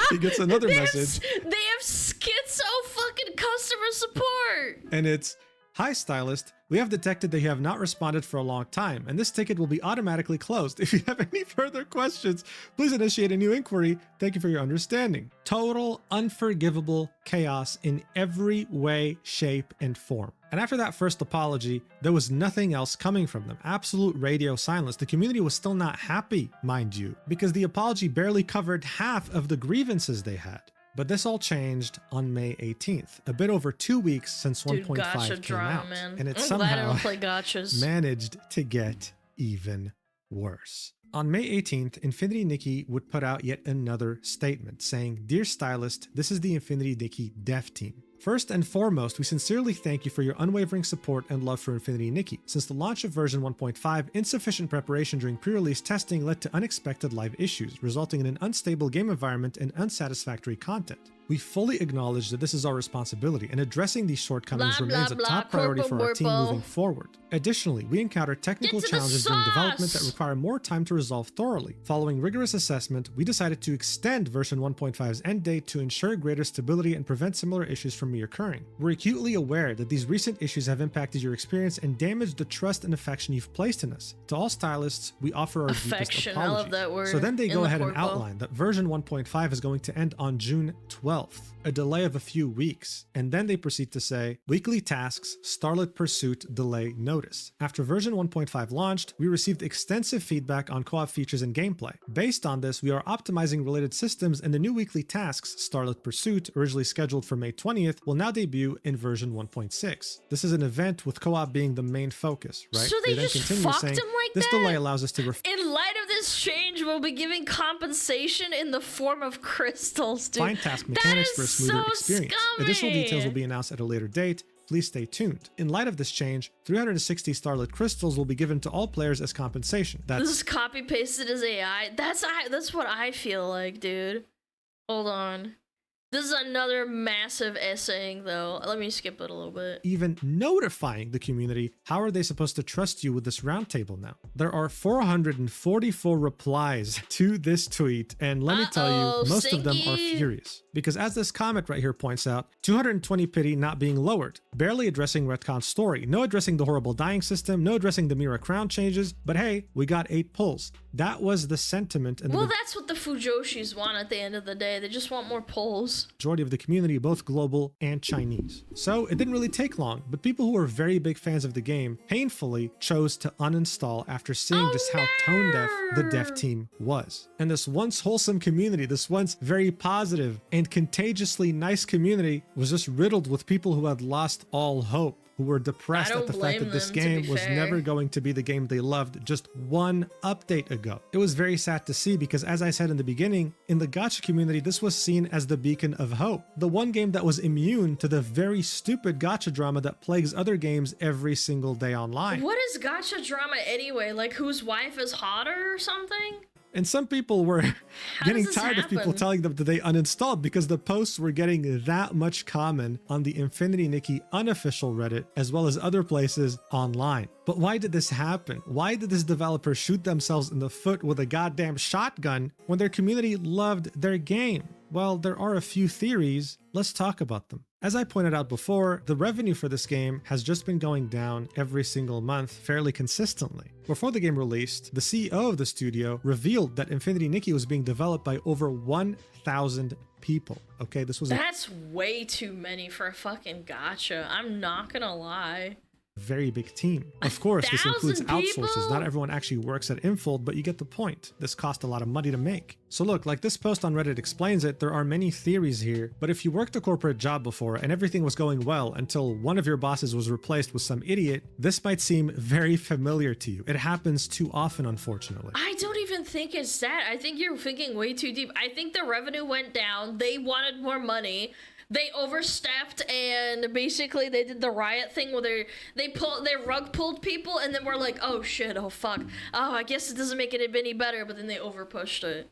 he gets another message. They have schizo fucking customer support. And it's, "Hi, stylist. We have detected that you have not responded for a long time, and this ticket will be automatically closed. If you have any further questions, please initiate a new inquiry. Thank you for your understanding." Total unforgivable chaos in every way, shape, and form. And after that first apology, there was nothing else coming from them. Absolute radio silence. The community was still not happy, mind you, because the apology barely covered half of the grievances they had. But this all changed on May 18th, a bit over 2 weeks since 1.5 came out, and it somehow managed to get even worse. On May 18th, Infinity Nikki would put out yet another statement saying, "Dear stylist, this is the Infinity Nikki dev team. First and foremost, we sincerely thank you for your unwavering support and love for Infinity Nikki. Since the launch of version 1.5, insufficient preparation during pre-release testing led to unexpected live issues, resulting in an unstable game environment and unsatisfactory content. We fully acknowledge that this is our responsibility, and addressing these shortcomings remains a top priority for our team moving forward. Additionally, we encounter technical challenges during development that require more time to resolve thoroughly. Following rigorous assessment, we decided to extend version 1.5's end date to ensure greater stability and prevent similar issues from from reoccurring. We're acutely aware that these recent issues have impacted your experience and damaged the trust and affection you've placed in us. To all stylists, we offer our deepest apologies. I love that word. So then they go ahead and corpo. outline that version 1.5 is going to end on June 12th, a delay of a few weeks. And then they proceed to say, weekly tasks, Starlit Pursuit delay notice. After version 1.5 launched, we received extensive feedback on co-op features and gameplay. Based on this, we are optimizing related systems, and the new weekly tasks, Starlit Pursuit, originally scheduled for May 20th, will now debut in version 1.6. This is an event with co-op being the main focus, right? So they just fucked him like this that? delay allows us to In light of this change, we'll be giving compensation in the form of crystals, dude. find task mechanics for a smoother so experience. scummy. Additional details will be announced at a later date. Please stay tuned. In light of this change, 360 Starlit Crystals will be given to all players as compensation. This is copy pasted as AI. That's what I feel like, dude. Hold on. This is another massive essaying, though. Let me skip it a little bit. Even notifying the community. How are they supposed to trust you with this roundtable now? There are 444 replies to this tweet, and let me tell you, most of them are furious. Because as this comment right here points out, 220 pity not being lowered, barely addressing Retcon's story, no addressing the horrible dying system, no addressing the Mira crown changes, but hey, we got 8 pulls. That was the sentiment. And well, that's what the Fujoshis want at the end of the day. They just want more pulls. Majority of the community, both global and Chinese. So it didn't really take long, but people who were very big fans of the game painfully chose to uninstall after seeing just how tone deaf the dev team was. And this once wholesome community, this once very positive and contagiously nice community was just riddled with people who had lost all hope, who were depressed at the fact that this game was never going to be the game they loved just one update ago. It was very sad to see because, as I said in the beginning, in the gacha community, this was seen as the beacon of hope. The one game that was immune to the very stupid gacha drama that plagues other games every single day online. What is gacha drama anyway? Like whose wife is hotter or something? And some people were getting tired of people telling them that they uninstalled because the posts were getting that much common on the Infinity Nikki unofficial Reddit as well as other places online. But why did this happen? Why did this developer shoot themselves in the foot with a goddamn shotgun when their community loved their game? Well, there are a few theories. Let's talk about them. As I pointed out before, the revenue for this game has just been going down every single month fairly consistently. Before the game released, the CEO of the studio revealed that Infinity Nikki was being developed by over 1,000 people. Okay, this was That's way too many for a fucking gacha. I'm not gonna lie. Very big team. Of course, this includes outsources. Not everyone actually works at Infold, but you get the point. This cost a lot of money to make. So look, like this post on Reddit explains it, there are many theories here, but if you worked a corporate job before and everything was going well until one of your bosses was replaced with some idiot, this might seem very familiar to you. It happens too often, unfortunately. I don't even think it's that. I think you're thinking way too deep. I think the revenue went down. They wanted more money. They overstepped and basically they did the riot thing where they rug pulled people and then we're like, oh shit, oh fuck. Oh, I guess it doesn't make it any better, but then they overpushed it.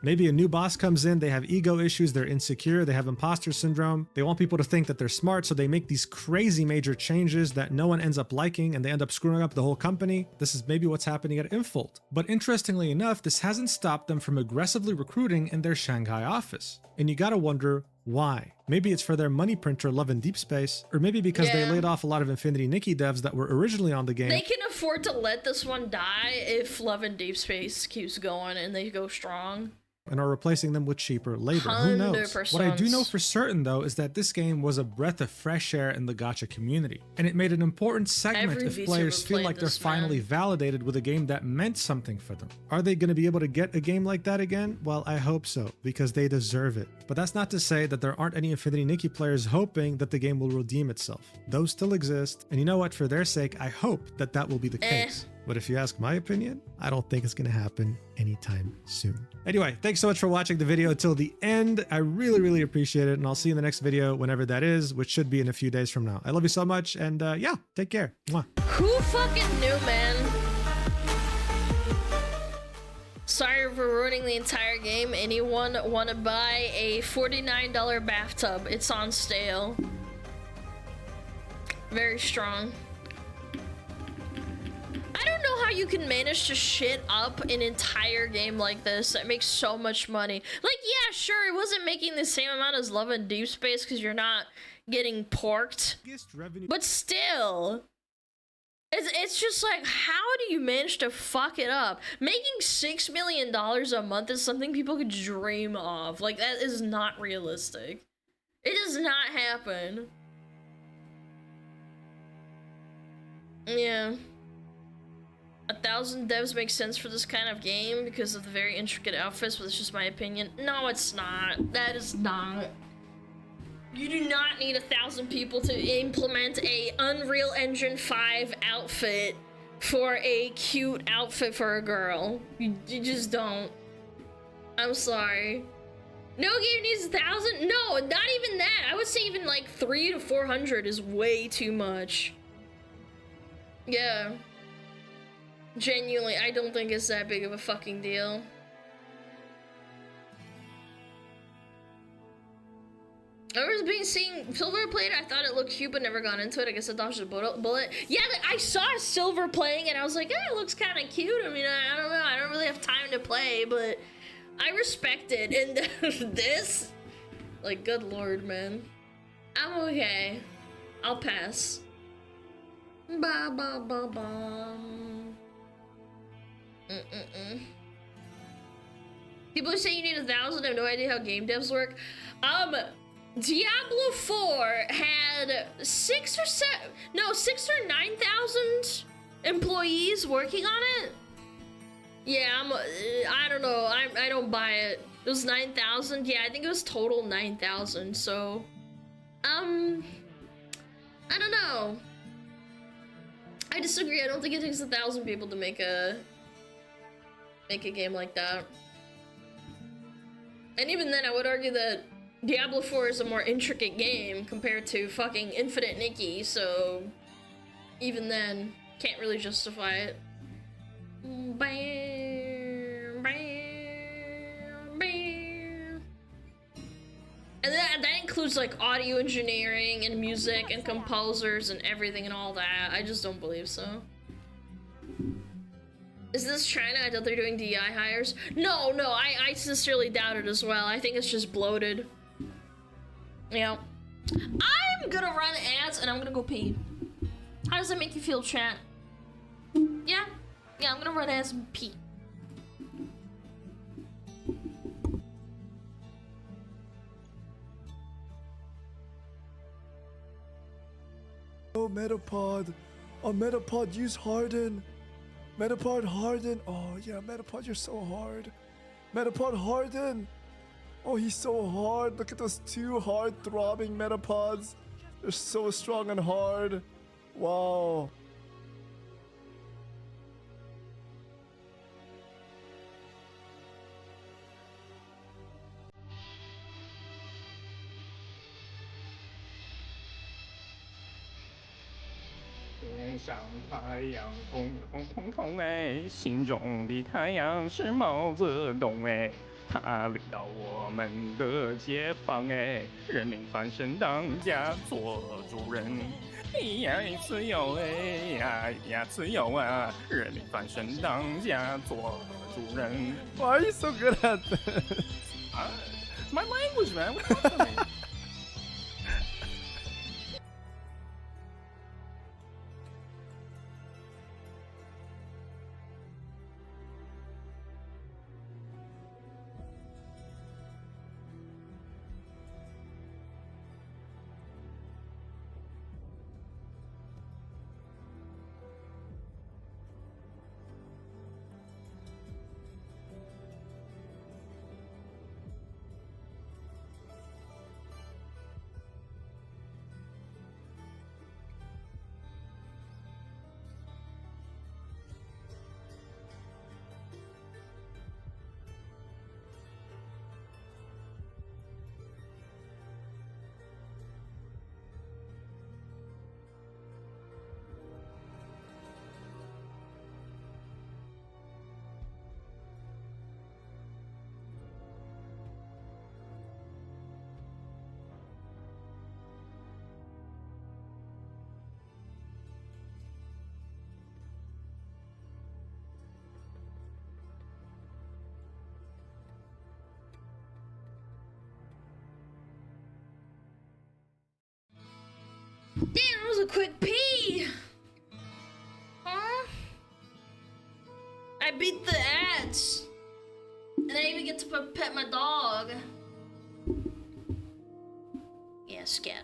Maybe a new boss comes in, they have ego issues, they're insecure, they have imposter syndrome. They want people to think that they're smart, so they make these crazy major changes that no one ends up liking and they end up screwing up the whole company. This is maybe what's happening at Infold. But interestingly enough, this hasn't stopped them from aggressively recruiting in their Shanghai office. And you gotta wonder, why? Maybe it's for their money printer Love in Deep Space, or maybe because they laid off a lot of Infinity Nikki devs that were originally on the game. They can afford to let this one die if Love in Deep Space keeps going and they go strong. And are replacing them with cheaper labor. Who knows? 100%. What I do know for certain, though, is that this game was a breath of fresh air in the gacha community. And it made an important segment if players feel like they're finally validated with a game that meant something for them. Are they going to be able to get a game like that again? Well, I hope so, because they deserve it. But that's not to say that there aren't any Infinity Nikki players hoping that the game will redeem itself. Those still exist. And you know what? For their sake, I hope that that will be the case. But if you ask my opinion, I don't think it's going to happen anytime soon. Anyway, thanks so much for watching the video until the end. I really, really appreciate it. And I'll see you in the next video, whenever that is, which should be in a few days from now. I love you so much. And yeah, take care. Mwah. Who fucking knew, man? Sorry for ruining the entire game. Anyone want to buy a $49 bathtub? It's on sale. Very strong. I don't know how you can manage to shit up an entire game like this that makes so much money. Like, yeah, sure, it wasn't making the same amount as Love in Deep Space because you're not getting porked. But still, it's just like, how do you manage to fuck it up? Making $6 million a month is something people could dream of. Like, that is not realistic. It does not happen. Yeah. 1,000 devs makes sense for this kind of game because of the very intricate outfits, but it's just my opinion. No, it's not. That is not. You do not need 1,000 people to implement a Unreal Engine 5 outfit for a cute outfit for a girl. You just don't. I'm sorry. No game needs 1,000? No, not even that. I would say even like 300 to 400 is way too much. Yeah. Genuinely, I don't think it's that big of a fucking deal. I was seeing silver played. I thought it looked cute, but never got into it. I guess I dodged a bullet. Yeah, I saw silver playing, and I was like, it looks kind of cute. I mean, I don't know. I don't really have time to play, but I respect it. And this, like, good lord, man. I'm okay. I'll pass. Ba ba ba ba. People say you need 1,000. I have no idea how game devs work. Diablo 4 had 6,000 or 9,000 employees working on it. Yeah, I don't know. I don't buy it. It was 9,000. Yeah, I think it was total 9,000. So, I don't know. I disagree. I don't think it takes 1,000 people to make a game like that. And even then, I would argue that Diablo 4 is a more intricate game compared to fucking Infinite Nikki, so even then, can't really justify it. Bam, bam, bam. And that includes like audio engineering and music and composers and everything and all that. I just don't believe so. Is this China? I thought they're doing DI hires. No, I sincerely doubt it as well. I think it's just bloated. Yeah. I'm gonna run ads and I'm gonna go pee. How does that make you feel, chat? Yeah? Yeah, I'm gonna run ads and pee. Oh, Metapod. Oh, Metapod, use Harden. Metapod, Harden. Oh, yeah, Metapod, you're so hard. Metapod, Harden. Oh, he's so hard. Look at those two hard throbbing Metapods. They're so strong and hard. Wow. Why are you so good at this? It's my language, man. What's up with me? quick pee. Huh? I beat the ads. And I even get to pet my dog. Yeah, scatter.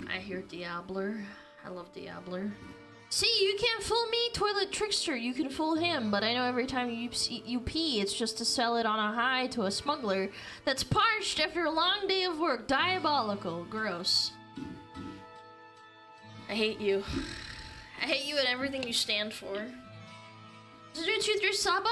I hear Diabler. I love Diabler. See, you can't fool me, Toilet Trickster. You can fool him, but I know every time you pee, it's just to sell it on a high to a smuggler that's parched after a long day of work. Diabolical. Gross. I hate you. I hate you and everything you stand for. 023 Saba?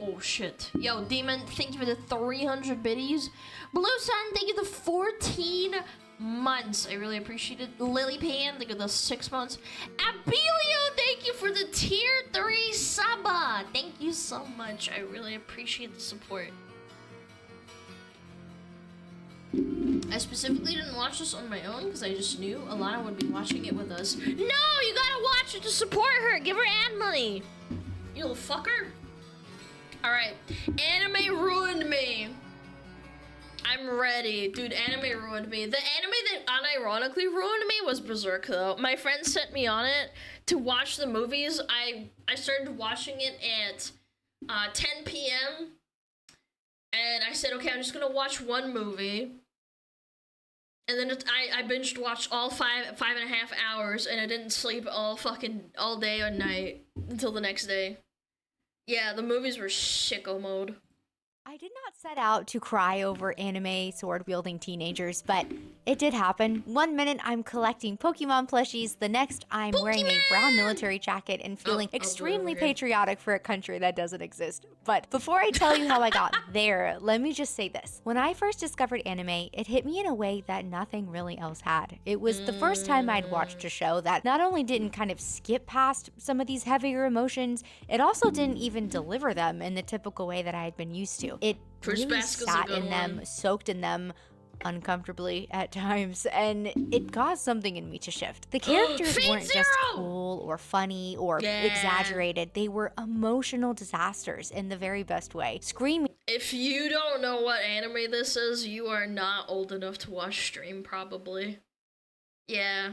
Oh shit. Yo, Demon, thank you for the 300 biddies. Blue Sun, thank you for the 14 months. I really appreciate it. Lily Pan, thank you for the 6 months. Abilio, thank you for the tier 3 Saba. Thank you so much. I really appreciate the support. I specifically didn't watch this on my own because I just knew Alana would be watching it with us. No, you gotta watch it to support her. Give her ad money. You little fucker. Alright. Anime ruined me. I'm ready. Dude, anime ruined me. The anime that unironically ruined me was Berserk, though. My friend sent me on it to watch the movies. I started watching it at 10 p.m. And I said, okay, I'm just gonna watch one movie. And then I binged watched all five and a half hours, and I didn't sleep all day or night until the next day. Yeah, the movies were sicko mode. I did not set out to cry over anime sword-wielding teenagers, but it did happen. One minute I'm collecting Pokemon plushies, the next I'm wearing a brown military jacket and feeling extremely patriotic for a country that doesn't exist. But before I tell you how I got there, let me just say this. When I first discovered anime, it hit me in a way that nothing really else had. It was the first time I'd watched a show that not only didn't kind of skip past some of these heavier emotions, it also didn't even deliver them in the typical way that I had been used to. It really sat in them, soaked in them, uncomfortably at times, and it caused something in me to shift. The characters weren't just cool or funny or exaggerated. They were emotional disasters in the very best way. Screaming. If you don't know what anime this is, you are not old enough to watch stream, probably. Yeah.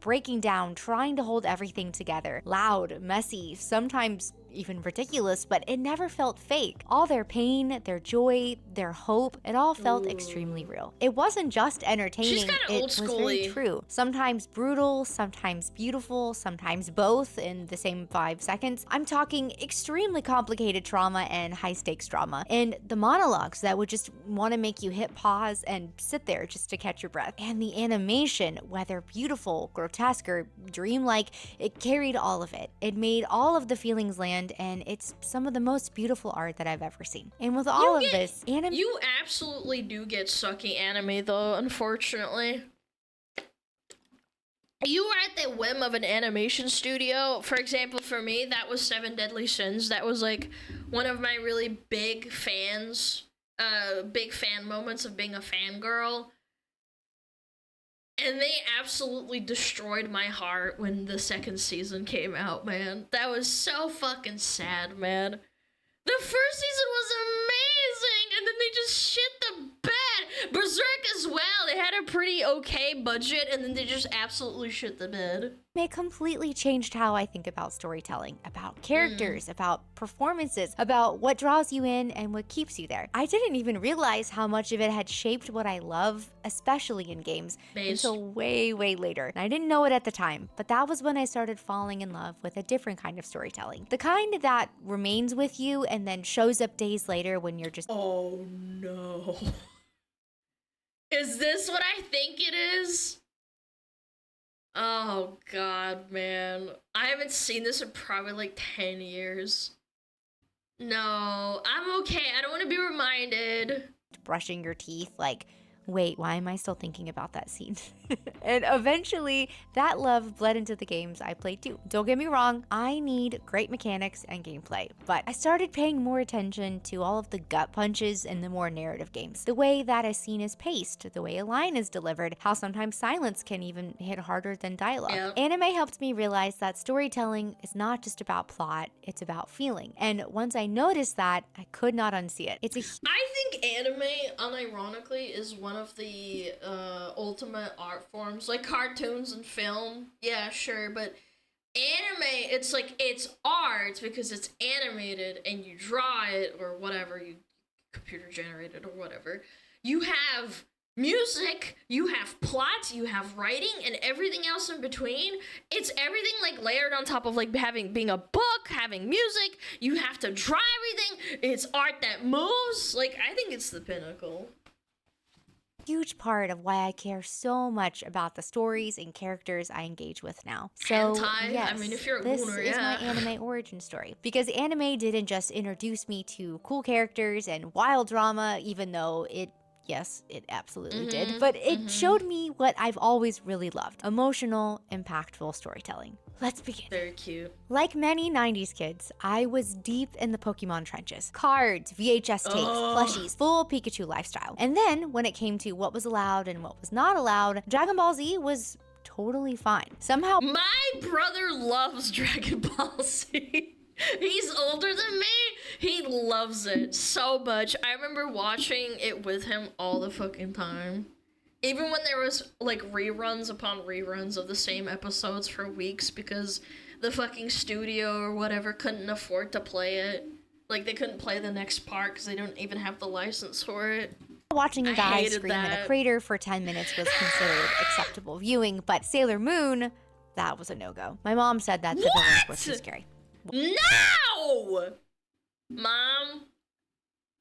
Breaking down, trying to hold everything together. Loud, messy, sometimes even ridiculous, but it never felt fake. All their pain, their joy, their hope, it all felt extremely real. It wasn't just entertaining, it was very true. Sometimes brutal, sometimes beautiful, sometimes both in the same 5 seconds. I'm talking extremely complicated trauma and high-stakes drama, and the monologues that would just want to make you hit pause and sit there just to catch your breath. And the animation, whether beautiful, grotesque, or dreamlike, it carried all of it. It made all of the feelings land, and it's some of the most beautiful art that I've ever seen. And with all of this, anime— You absolutely do get sucky anime, though, unfortunately. You are at the whim of an animation studio. For example, for me, that was 7 Deadly Sins. That was, like, one of my really big fan moments of being a fangirl. And they absolutely destroyed my heart when the 2nd season came out, man. That was so fucking sad, man. The first season was amazing, and then they just shit the bed. Berserk as well. They had a pretty okay budget, and then they just absolutely shit the bed. It completely changed how I think about storytelling, about characters, about performances, about what draws you in and what keeps you there. I didn't even realize how much of it had shaped what I love, especially in games, until way, way later. And I didn't know it at the time, but that was when I started falling in love with a different kind of storytelling. The kind that remains with you and then shows up days later when you're just— oh no. Is this what I think it is? Oh god, man. I haven't seen this in probably like 10 years. No, I'm okay. I don't want to be reminded. Brushing your teeth, like, wait, why am I still thinking about that scene? And eventually, that love bled into the games I played too. Don't get me wrong, I need great mechanics and gameplay, but I started paying more attention to all of the gut punches in the more narrative games. The way that a scene is paced, the way a line is delivered, how sometimes silence can even hit harder than dialogue. Anime helped me realize that storytelling is not just about plot, it's about feeling. And once I noticed that, I could not unsee it. I think anime, unironically, is one one of the ultimate art forms, like cartoons and film. Yeah, sure, but anime, it's like it's art because it's animated and you draw it or whatever, you computer generated or whatever. You have music, you have plot, you have writing, and everything else in between. It's everything like layered on top of like being a book, having music. You have to draw everything. It's art that moves. Like, I think it's the pinnacle. Huge part of why I care so much about the stories and characters I engage with now. So, Hentai? yes, I mean, if you're a this gooner, is yeah. my anime origin story. Because anime didn't just introduce me to cool characters and wild drama, even though it, yes, it absolutely did. But it showed me what I've always really loved: emotional, impactful storytelling. Let's begin. Very cute. Like many 90s kids, I was deep in the Pokemon trenches. Cards, VHS tapes, plushies, full Pikachu lifestyle. And then, when it came to what was allowed and what was not allowed, Dragon Ball Z was totally fine. Somehow, my brother loves Dragon Ball Z. He's older than me. He loves it so much. I remember watching it with him all the fucking time. Even when there was, like, reruns upon reruns of the same episodes for weeks because the fucking studio or whatever couldn't afford to play it. Like, they couldn't play the next part because they don't even have the license for it. watching a guy scream in a crater for 10 minutes was considered acceptable viewing, but Sailor Moon, that was a no-go. My mom said that the villains were too scary. No! Mom,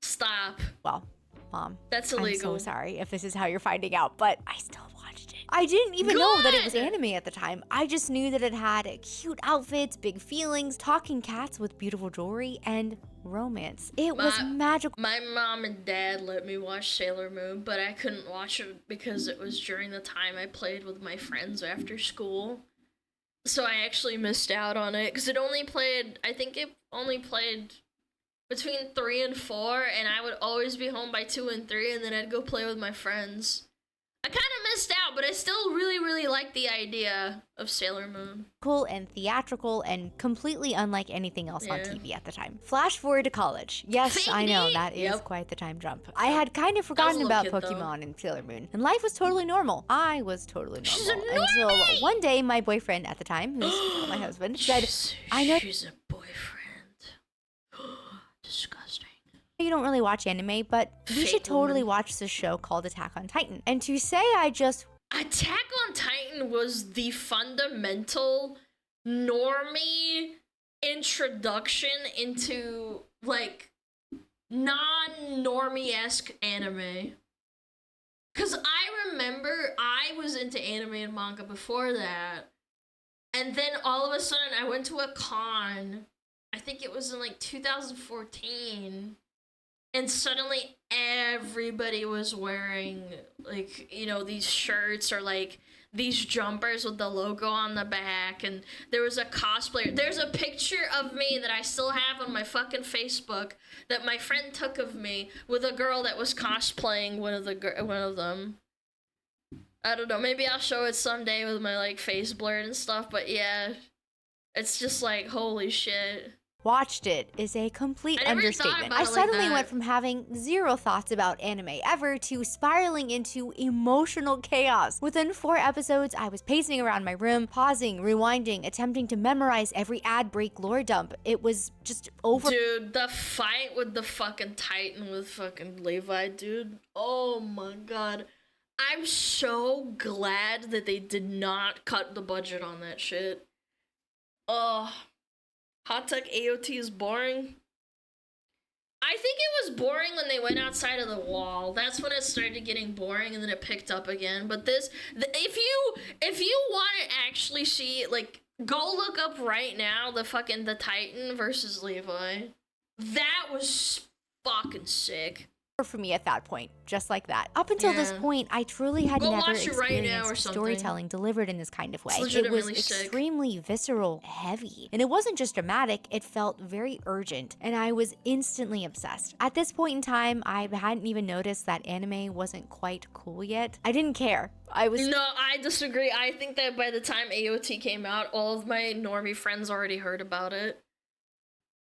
stop. Well, Mom, that's illegal. I'm so sorry if this is how you're finding out, but I still watched it. I didn't even know that it was anime at the time. I just knew that it had cute outfits, big feelings, talking cats with beautiful jewelry, and romance. It was magical. My mom and dad let me watch Sailor Moon, but I couldn't watch it because it was during the time I played with my friends after school. So I actually missed out on it because it only played, I think it only played between 3 and 4, and I would always be home by 2 and 3, and then I'd go play with my friends. I kind of missed out, but I still really, really like the idea of Sailor Moon. Cool and theatrical and completely unlike anything else on TV at the time. Flash forward to college. Yes, I know, that is quite the time jump. I had kind of forgotten about Pokemon and Sailor Moon, and life was totally normal. I was totally normal. Until one day, my boyfriend at the time, who's my husband, said, I know she's a boyfriend. Disgusting. You don't really watch anime, but we should totally watch this show called Attack on Titan. And to say Attack on Titan was the fundamental normie introduction into, like, non-normie-esque anime. Because I remember I was into anime and manga before that. And then all of a sudden I went to a con. I think it was in like 2014. And suddenly everybody was wearing, like, you know, these shirts or like these jumpers with the logo on the back. And there was a cosplayer. There's a picture of me that I still have on my fucking Facebook that my friend took of me with a girl that was cosplaying one of them. I don't know. Maybe I'll show it someday with my like face blurred and stuff. But yeah, it's just like, holy shit. Watched it is a complete understatement. I suddenly went from having zero thoughts about anime ever to spiraling into emotional chaos. Within 4 episodes, I was pacing around my room, pausing, rewinding, attempting to memorize every ad break lore dump. It was just over. Dude, the fight with the fucking Titan with fucking Levi, dude. Oh my god. I'm so glad that they did not cut the budget on that shit. Hot Tech AOT is boring. I think it was boring when they went outside of the wall. That's when it started getting boring, and then it picked up again. But this, if you want to actually see, like, go look up right now the Titan versus Levi. That was fucking sick. For me at that point, just like that. Up until this point, I truly had never experienced storytelling delivered in this kind of way. It was extremely visceral, heavy, and it wasn't just dramatic, it felt very urgent, and I was instantly obsessed. At this point in time, I hadn't even noticed that anime wasn't quite cool yet. I didn't care. No, I disagree. I think that by the time AOT came out, all of my normie friends already heard about it.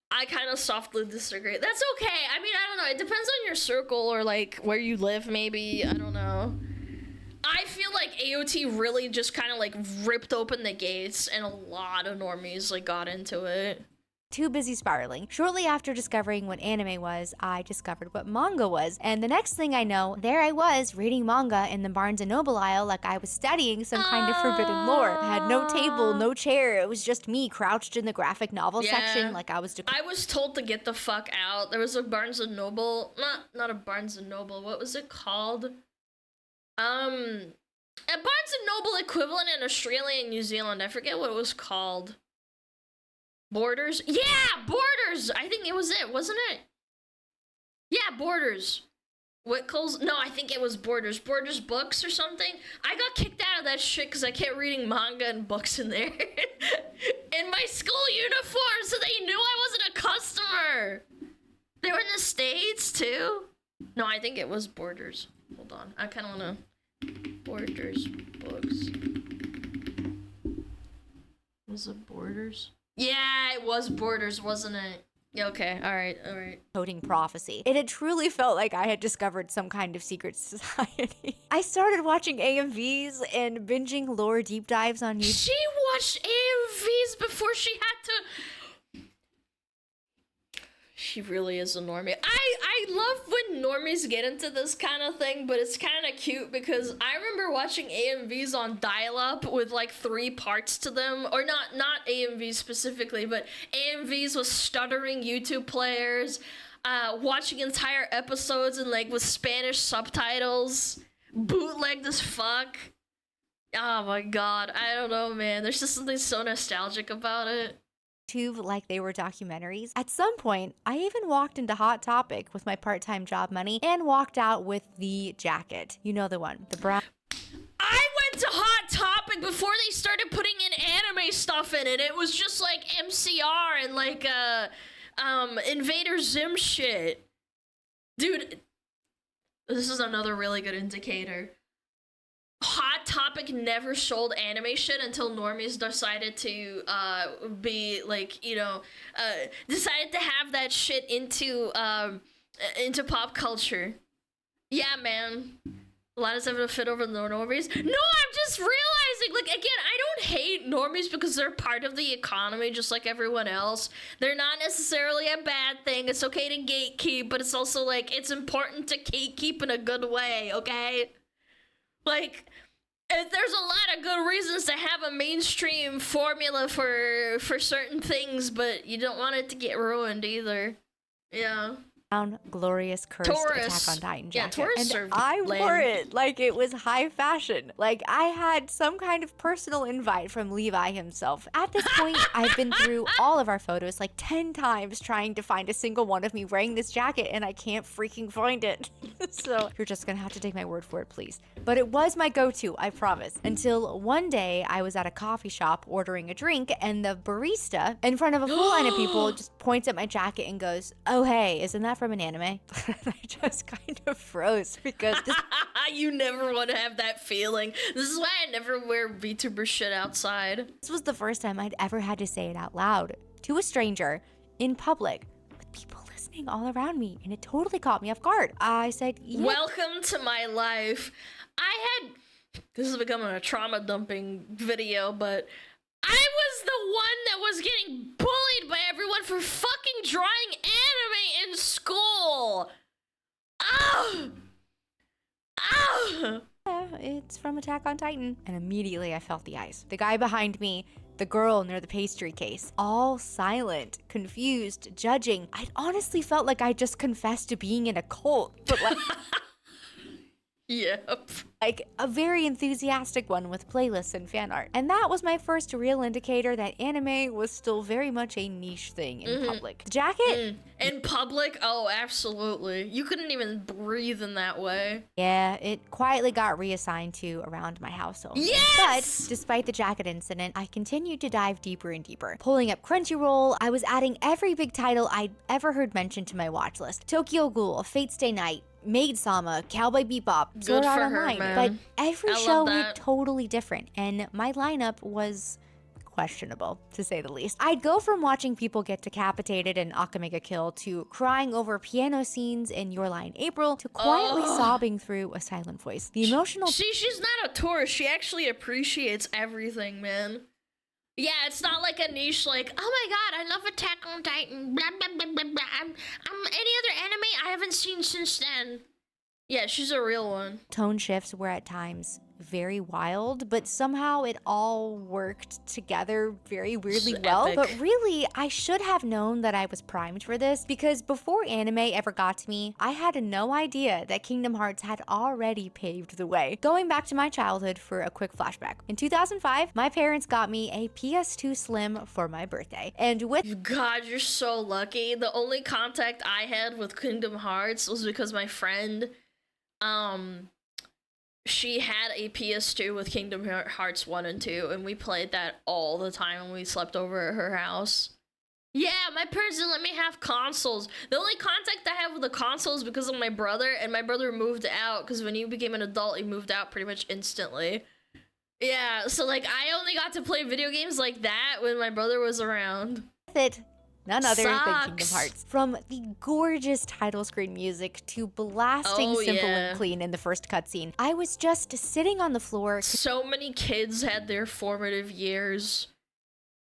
I kind of softly disagree. That's okay. I mean, I don't know. It depends on your circle or like where you live, maybe. I don't know. I feel like AOT really just kind of like ripped open the gates and a lot of normies like got into it. Too busy spiraling. Shortly after discovering what anime was, I discovered what manga was. And the next thing I know, there I was reading manga in the Barnes & Noble aisle like I was studying some kind of forbidden lore. I had no table, no chair. It was just me crouched in the graphic novel section like I was... I was told to get the fuck out. There was a Barnes & Noble... Not a Barnes & Noble. What was it called? A Barnes & Noble equivalent in Australia and New Zealand. I forget what it was called. Borders? Yeah, Borders! I think it was it, wasn't it? Yeah, Borders. Whitcoll's? No, I think it was Borders. Borders Books or something. I got kicked out of that shit because I kept reading manga and books in there. In my school uniform, so they knew I wasn't a customer. They were in the States, too. No, I think it was Borders. Hold on. I kind of want to... Borders Books. Was it Borders? Yeah, it was Borders, wasn't it? Yeah, okay, alright. Coding prophecy. It had truly felt like I had discovered some kind of secret society. I started watching AMVs and binging lore deep dives on YouTube. She watched AMVs before she had to... She really is a normie. I love when normies get into this kind of thing, but it's kind of cute because I remember watching AMVs on dial-up with like 3 parts to them, or not AMVs specifically, but AMVs with stuttering YouTube players, watching entire episodes and like with Spanish subtitles, bootlegged as fuck. Oh my god, I don't know, man. There's just something so nostalgic about it. Like they were documentaries. At some point, I even walked into Hot Topic with my part-time job money and walked out with the jacket. You know the one, the brown. I went to Hot Topic before they started putting in anime stuff in it. It was just like MCR and like Invader Zim shit. Dude, this is another really good indicator. Hot Topic never sold anime shit until normies decided to be like, you know, decided to have that shit into pop culture. Yeah, man. A lot of stuff to fit over the normies. No, I'm just realizing, like, again, I don't hate normies because they're part of the economy just like everyone else. They're not necessarily a bad thing. It's okay to gatekeep, but it's also like, it's important to gatekeep in a good way, okay? Like, there's a lot of good reasons to have a mainstream formula for certain things, but you don't want it to get ruined either. Yeah. Glorious cursed Attack on Titan jacket. Taurus and I wore it like it was high fashion. Like I had some kind of personal invite from Levi himself. At this point, I've been through all of our photos like 10 times trying to find a single one of me wearing this jacket, and I can't freaking find it. So you're just gonna have to take my word for it, please. But it was my go-to, I promise. Until one day I was at a coffee shop ordering a drink, and the barista in front of a full line of people just points at my jacket and goes, "Oh hey, isn't that from an anime?" And I just kind of froze because you never want to have that feeling. This is why I never wear VTuber shit outside. This was the first time I'd ever had to say it out loud to a stranger in public with people listening all around me, and it totally caught me off guard. I said, yeah. Welcome to my life. This is becoming a trauma dumping video, but I was the one that was getting bullied by everyone for fucking drawing anime in school. Oh! Oh! It's from Attack on Titan. And immediately I felt the ice. The guy behind me, the girl near the pastry case, all silent, confused, judging. I honestly felt like I just confessed to being in a cult, but like... Yep. Like a very enthusiastic one with playlists and fan art. And that was my first real indicator that anime was still very much a niche thing in public. The jacket? In public? Oh, absolutely. You couldn't even breathe in that way. Yeah, it quietly got reassigned to around my household. Yes! But despite the jacket incident, I continued to dive deeper and deeper. Pulling up Crunchyroll, I was adding every big title I'd ever heard mentioned to my watch list. Tokyo Ghoul, Fate Stay Night, Maid Sama, Cowboy Bebop, Sword Art Online. But every show hit totally different, and my lineup was questionable, to say the least. I'd go from watching people get decapitated in Akamega Kill to crying over piano scenes in Your Lie in April to quietly sobbing through A Silent Voice. The emotional... She's not a tourist. She actually appreciates everything, man. Yeah, it's not like a niche like, oh my god, I love Attack on Titan, blah, blah, blah, blah, blah. I'm any other anime I haven't seen since then. Yeah, she's a real one. Tone shifts were at times very wild, but somehow it all worked together very weirdly well. But really, I should have known that I was primed for this, because before anime ever got to me, I had no idea that Kingdom Hearts had already paved the way. Going back to my childhood for a quick flashback. In 2005, my parents got me a PS2 Slim for my birthday. And with... God, you're so lucky. The only contact I had with Kingdom Hearts was because my friend, she had a PS2 with Kingdom Hearts 1 and 2, and we played that all the time when we slept over at her house. Yeah, my parents didn't let me have consoles. The only contact I have with the consoles is because of my brother, and my brother moved out, because when he became an adult, he moved out pretty much instantly. Yeah, so like, I only got to play video games like that when my brother was around. It. None other than Kingdom Hearts. From the gorgeous title screen music to blasting simple and clean in the first cutscene, I was just sitting on the floor. So many kids had their formative years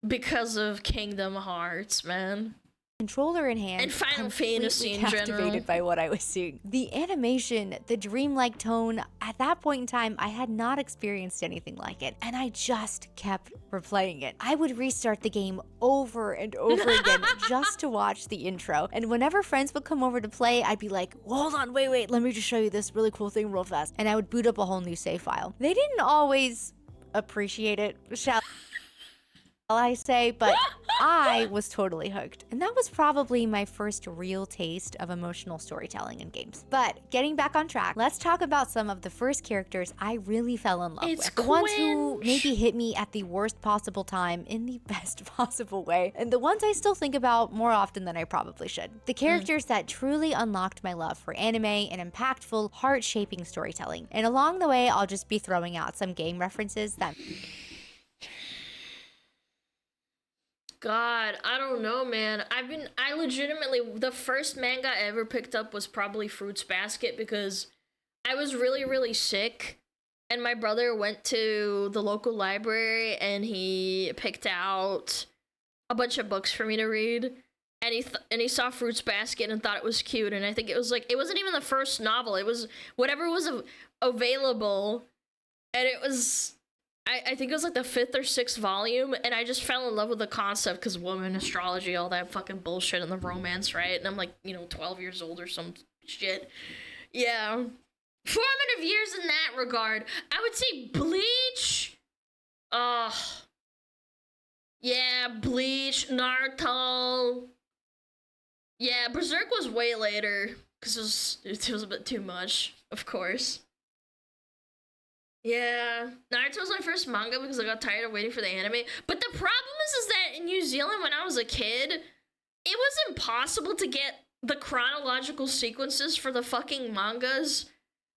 because of Kingdom Hearts, man. Controller in hand, and Final Fantasy in captivated general. by what I was seeing. The animation, the dreamlike tone, at that point in time, I had not experienced anything like it, and I just kept replaying it. I would restart the game over and over again just to watch the intro, and whenever friends would come over to play, I'd be like, well, hold on, wait, let me just show you this really cool thing real fast, and I would boot up a whole new save file. They didn't always appreciate it, shall I say, but I was totally hooked. And that was probably my first real taste of emotional storytelling in games. But getting back on track, let's talk about some of the first characters I really fell in love with. The ones who maybe hit me at the worst possible time in the best possible way. And the ones I still think about more often than I probably should. The characters that truly unlocked my love for anime and impactful, heart-shaping storytelling. And along the way, I'll just be throwing out some game references that... God, I don't know, man. I legitimately, the first manga I ever picked up was probably Fruits Basket, because I was really, really sick, and my brother went to the local library and he picked out a bunch of books for me to read, and he saw Fruits Basket and thought it was cute, and I think it was like, it wasn't even the first novel, it was whatever was available, and it was... I think it was like the 5th or 6th volume, and I just fell in love with the concept because woman, astrology, all that fucking bullshit, and the romance, right? And I'm like, 12 years old or some shit. Yeah. Formative years in that regard. I would say Bleach. Yeah, Bleach, Naruto. Yeah, Berserk was way later because it was a bit too much, of course. Yeah, Naruto was my first manga because I got tired of waiting for the anime. But the problem is that in New Zealand when I was a kid, it was impossible to get the chronological sequences for the fucking mangas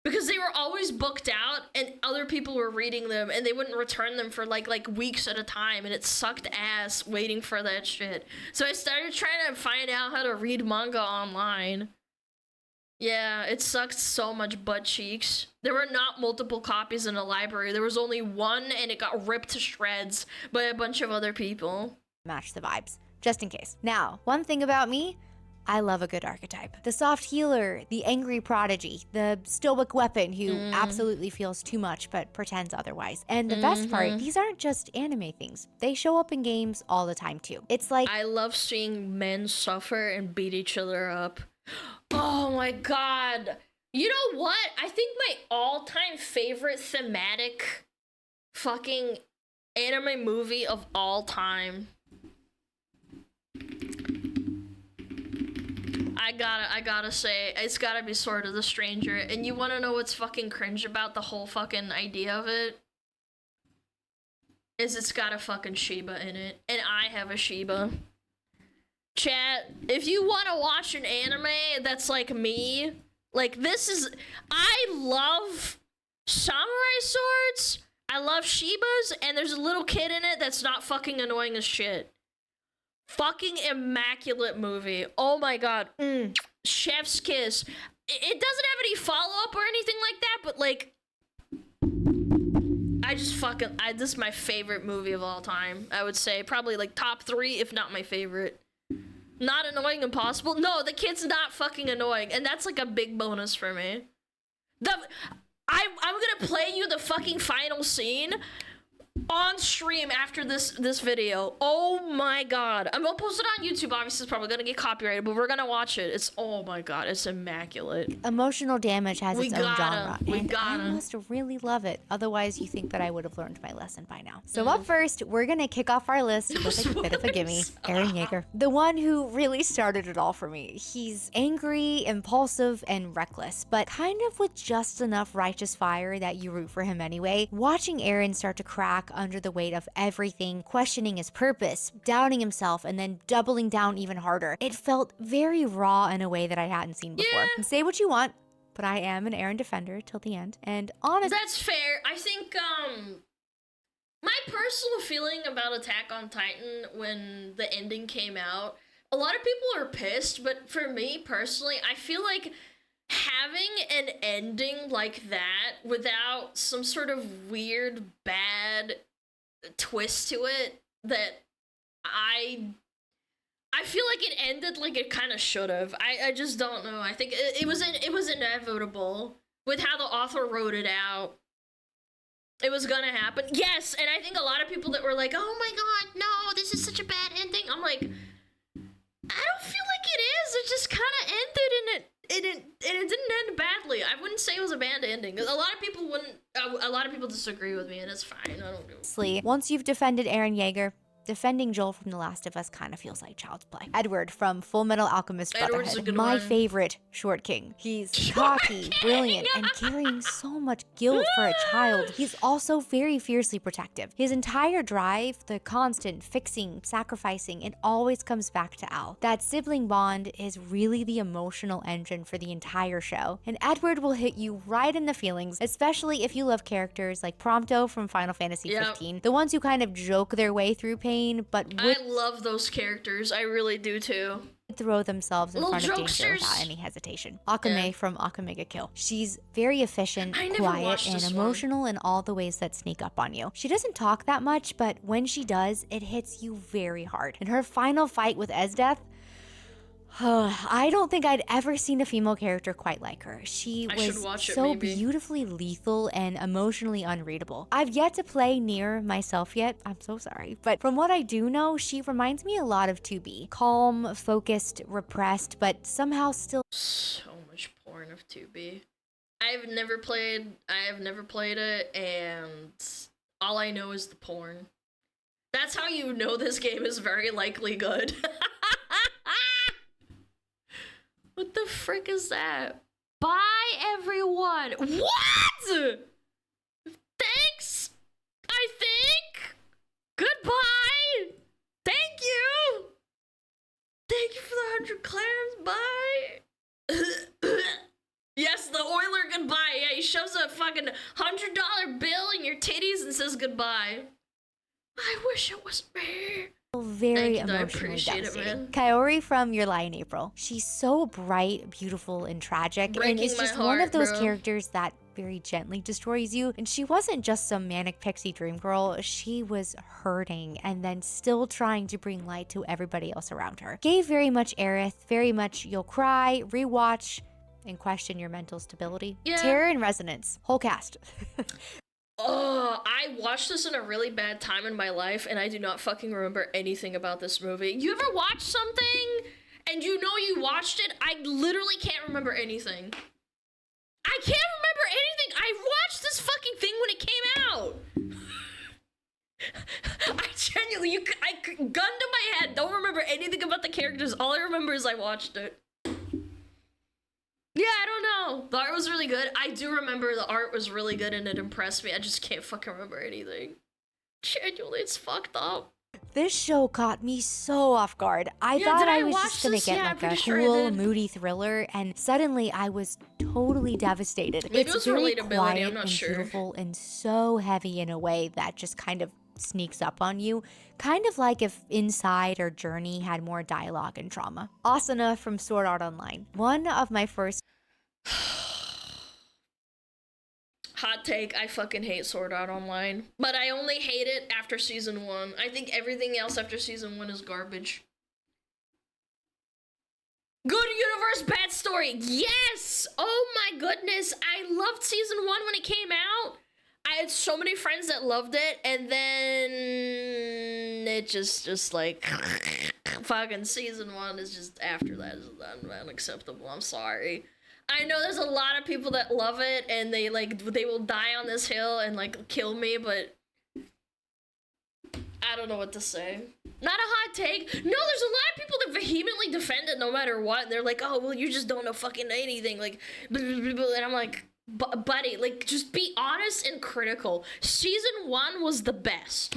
because they were always booked out and other people were reading them and they wouldn't return them for like weeks at a time, and it sucked ass waiting for that shit. So I started trying to find out how to read manga online. Yeah, it sucked so much butt cheeks. There were not multiple copies in a library. There was only one, and it got ripped to shreds by a bunch of other people. Match the vibes, just in case. Now, one thing about me, I love a good archetype. The soft healer, the angry prodigy, the stoic weapon who absolutely feels too much but pretends otherwise. And the best part, these aren't just anime things. They show up in games all the time too. It's like... I love seeing men suffer and beat each other up. Oh my god. You know what? I think my all-time favorite thematic fucking anime movie of all time. I gotta say, it's gotta be Sword of the Stranger. And you wanna know what's fucking cringe about the whole fucking idea of it? Is it's got a fucking Shiba in it. And I have a Shiba. Chat, if you want to watch an anime that's like me, like this is... I love samurai swords, I love Shibas, and there's a little kid in it that's not fucking annoying as shit. Fucking immaculate movie. Oh my god. Chef's kiss. It doesn't have any follow-up or anything like that, but like, I just fucking, this is my favorite movie of all time. I would say probably like top 3, if not my favorite. Not annoying impossible. No, the kid's not fucking annoying, and that's like a big bonus for me. I'm gonna play you the fucking final scene on stream after this video. Oh my god. I'm gonna post it on YouTube. Obviously, it's probably gonna get copyrighted, but we're gonna watch it. It's, oh my god, it's immaculate. Emotional damage has its own genre, and I gotta. must really love it. Otherwise, you think that I would have learned my lesson by now. So up first, we're gonna kick off our list with a bit of a gimme. Eren Yeager, the one who really started it all for me. He's angry, impulsive, and reckless, but kind of with just enough righteous fire that you root for him anyway. Watching Eren start to crack under the weight of everything, questioning his purpose, doubting himself, and then doubling down even harder. It felt very raw in a way that I hadn't seen before. And say what you want, but I am an Eren defender till the end. And honestly, that's fair. I think my personal feeling about Attack on Titan when the ending came out, a lot of people are pissed, but for me personally, I feel like having an ending like that without some sort of weird, bad twist to it, that I feel like it ended like it kind of should have. I just don't know. I think it was inevitable with how the author wrote it out. It was gonna happen. Yes, and I think a lot of people that were like, oh my god, no, this is such a bad ending. I'm like, I don't feel like it is. It just kind of ended, and it didn't end badly. I wouldn't say it was a bad ending. A lot of people wouldn't. A lot of people disagree with me, and it's fine. I don't know. Once you've defended Eren Yeager, defending Joel from The Last of Us kind of feels like child's play. Edward from Full Metal Alchemist Brotherhood, my favorite Short King. He's cocky, brilliant, and carrying so much guilt for a child. He's also very fiercely protective. His entire drive, the constant fixing, sacrificing, it always comes back to Al. That sibling bond is really the emotional engine for the entire show, and Edward will hit you right in the feelings, especially if you love characters like Prompto from Final Fantasy 15, the ones who kind of joke their way through pain, but I love those characters. I really do too. Throw themselves in front of danger jokesters without any hesitation. Akame from Akamega Kill. She's very efficient, quiet, and emotional in all the ways that sneak up on you. She doesn't talk that much, but when she does, it hits you very hard. In her final fight with Esdeath, I don't think I'd ever seen a female character quite like her. She was so beautifully lethal and emotionally unreadable. I've yet to play Nier myself yet, I'm so sorry, but from what I do know, she reminds me a lot of 2B. Calm, focused, repressed, but somehow still so much porn of 2B. I've never played it, and all I know is the porn. That's how you know this game is very likely good. What the frick is that? Bye, everyone. What? Thanks, I think. Goodbye. Thank you. Thank you for the 100 clams. Bye. Yes, the Oiler goodbye. Yeah, he shoves a fucking $100 bill in your titties and says goodbye. I wish it was me. Very emotionally devastating. Kaori from Your Lie in April. She's so bright, beautiful, and tragic, and it's just one of those characters that very gently destroys you. And she wasn't just some manic pixie dream girl. She was hurting and then still trying to bring light to everybody else around her. Gave very much Aerith, very much you'll cry, rewatch, and question your mental stability. Terror and Resonance. Whole cast. Oh, I watched this in a really bad time in my life, and I do not fucking remember anything about this movie. You ever watch something, and you know you watched it? I literally can't remember anything. I can't remember anything! I watched this fucking thing when it came out! I genuinely, gun to my head, don't remember anything about the characters. All I remember is I watched it. Yeah, I don't know. The art was really good. I do remember the art was really good and it impressed me. I just can't fucking remember anything. Genuinely, it's fucked up. This show caught me so off guard. I thought I was just gonna get like a cool, moody thriller, and suddenly I was totally devastated. Maybe It's it was very relatability, quiet I'm not and sure. beautiful and so heavy in a way that just kind of sneaks up on you. Kind of like if Inside or Journey had more dialogue and trauma. Asuna from Sword Art Online. One of my first... Hot take, I fucking hate Sword Art Online. But I only hate it after season 1. I think everything else after season 1 is garbage. Good universe, bad story. Yes! Oh my goodness. I loved season 1 when it came out. I had so many friends that loved it, and then it just like fucking season 1 is just after that is unacceptable. I'm sorry. I know there's a lot of people that love it and they will die on this hill and like kill me, but I don't know what to say. Not a hot take. No, there's a lot of people that vehemently defend it no matter what. They're like, oh, well, you just don't know fucking anything. Like, blah, blah, blah, blah. And I'm like, buddy, like, just be honest and critical. Season 1 was the best.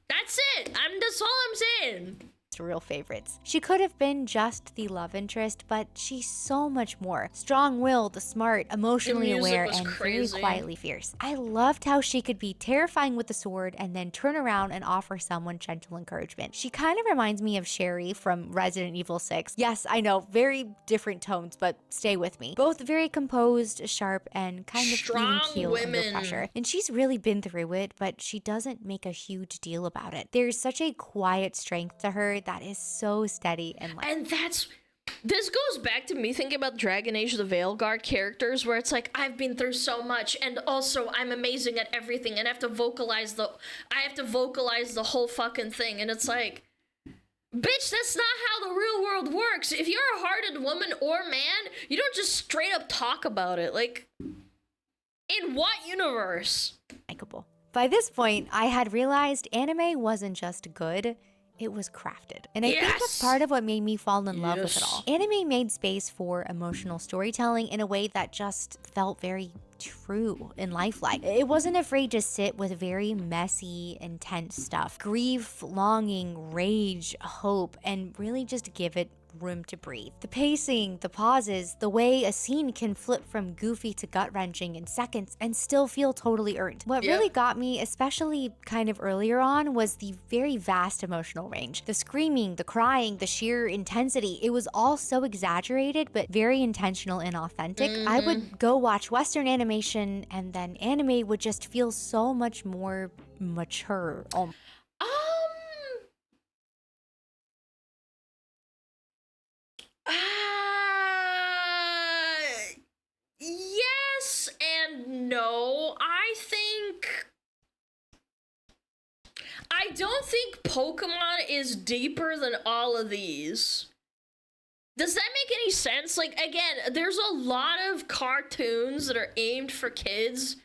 That's it. That's all I'm saying. Real favorites. She could have been just the love interest, but she's so much more. Strong-willed, smart, emotionally aware, and very quietly fierce. I loved how she could be terrifying with the sword and then turn around and offer someone gentle encouragement. She kind of reminds me of Sherry from Resident Evil 6. Yes, I know, very different tones, but stay with me. Both very composed, sharp, and kind of even keel under pressure. And she's really been through it, but she doesn't make a huge deal about it. There's such a quiet strength to her that is so steady and like. And this goes back to me thinking about Dragon Age the Veilguard characters, where it's like, I've been through so much, and also I'm amazing at everything, and I have to vocalize the whole fucking thing, and it's like, bitch, that's not how the real world works. If you're a hearted woman or man, you don't just straight up talk about it. Like, in what universe? Likeable. By this point, I had realized anime wasn't just good, it was crafted. And I think that's part of what made me fall in love with it all. Anime made space for emotional storytelling in a way that just felt very true and lifelike. It wasn't afraid to sit with very messy, intense stuff. Grief, longing, rage, hope, and really just give it room to breathe. The pacing, the pauses, the way a scene can flip from goofy to gut-wrenching in seconds and still feel totally earned. What really got me, especially kind of earlier on, was the very vast emotional range. The screaming, the crying, the sheer intensity, it was all so exaggerated but very intentional and authentic. I would go watch Western animation and then anime would just feel so much more mature. Yes and no. I don't think Pokemon is deeper than all of these. Does that make any sense? Like, again, there's a lot of cartoons that are aimed for kids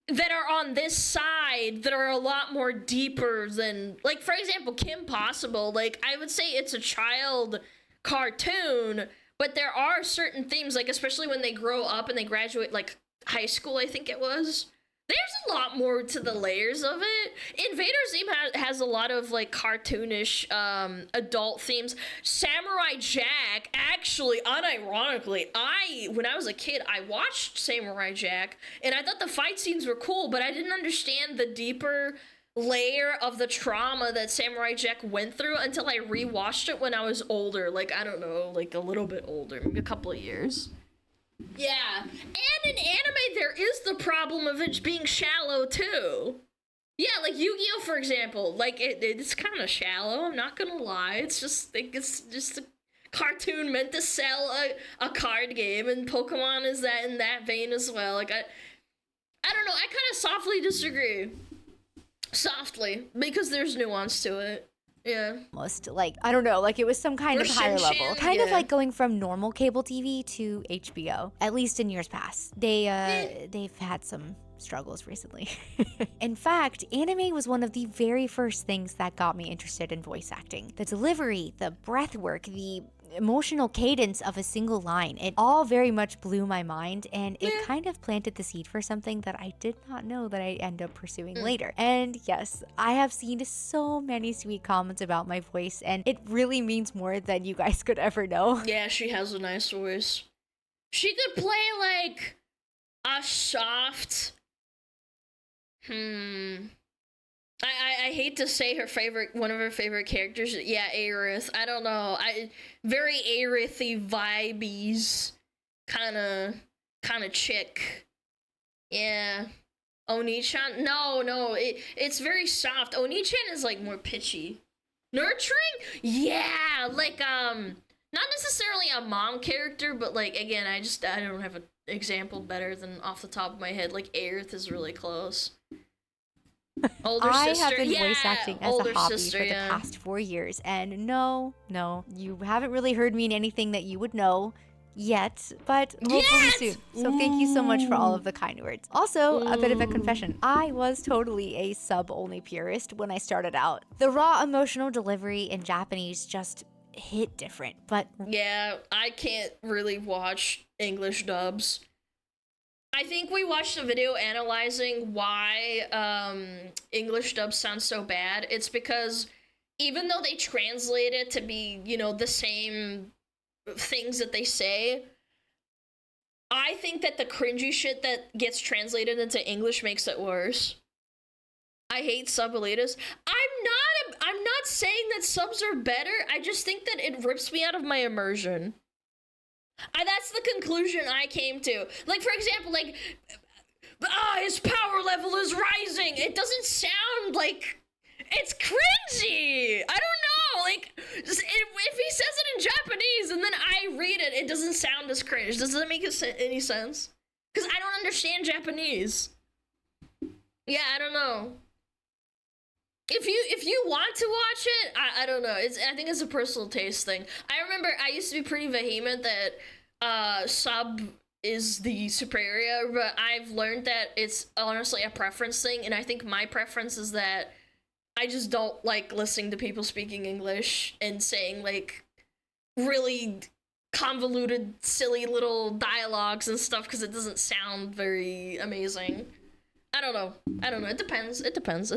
that are on this side that are a lot more deeper than, like, for example, Kim Possible. Like, I would say it's a child cartoon, but there are certain themes, like, especially when they grow up and they graduate, like, high school, I think it was. There's a lot more to the layers of it. Invader Zim has a lot of, like, cartoonish adult themes. Samurai Jack, actually, unironically, when I was a kid, I watched Samurai Jack, and I thought the fight scenes were cool, but I didn't understand the deeper layer of the trauma that Samurai Jack went through until I rewatched it when I was older. Like, I don't know, like, a little bit older, maybe a couple of years. Yeah, and in anime, there is the problem of it being shallow, too. Yeah, like Yu-Gi-Oh, for example, like, it's kind of shallow, I'm not gonna lie. It's just a cartoon meant to sell a card game, and Pokemon is that in that vein as well. Like, I don't know, I kind of softly disagree. Softly, because there's nuance to it. Yeah. Almost like, I don't know, like it was some kind of higher level. Kind of like going from normal cable TV to HBO, at least in years past. They've had some struggles recently. In fact, anime was one of the very first things that got me interested in voice acting. The delivery, the breath work, the emotional cadence of a single line. It all very much blew my mind, and it kind of planted the seed for something that I did not know that I end up pursuing later. And yes, I have seen so many sweet comments about my voice, and it really means more than you guys could ever know. Yeah, she has a nice voice. She could play like a soft. I hate to say one of her favorite characters. Yeah, Aerith. I don't know. Very Aerith-y vibes kind of chick. Yeah. Oni-chan? No, it's very soft. Oni-chan is like more pitchy. Nurturing? Yeah, like not necessarily a mom character, but like again, I don't have an example better than off the top of my head. Like Aerith is really close. Older sister, I have been yeah, voice acting as a hobby for the past 4 years, and no, you haven't really heard me in anything that you would know yet, but hopefully soon. So thank you so much for all of the kind words. Also, a bit of a confession. I was totally a sub-only purist when I started out. The raw emotional delivery in Japanese just hit different, but yeah, I can't really watch English dubs. I think we watched a video analyzing why English dubs sound so bad. It's because even though they translate it to be, you know, the same things that they say, I think that the cringy shit that gets translated into English makes it worse. I hate sub-elitis. I'm not saying that subs are better. I just think that it rips me out of my immersion. That's the conclusion I came to. Like, for example, like, his power level is rising. It doesn't sound like, it's cringy. I don't know. Like, if he says it in Japanese and then I read it, it doesn't sound as cringe. Does that make any sense? Because I don't understand Japanese. Yeah, I don't know. If you want to watch it, I don't know. I think it's a personal taste thing. I remember I used to be pretty vehement that sub is the superior, but I've learned that it's honestly a preference thing, and I think my preference is that I just don't like listening to people speaking English and saying like really convoluted, silly little dialogues and stuff because it doesn't sound very amazing. I don't know. It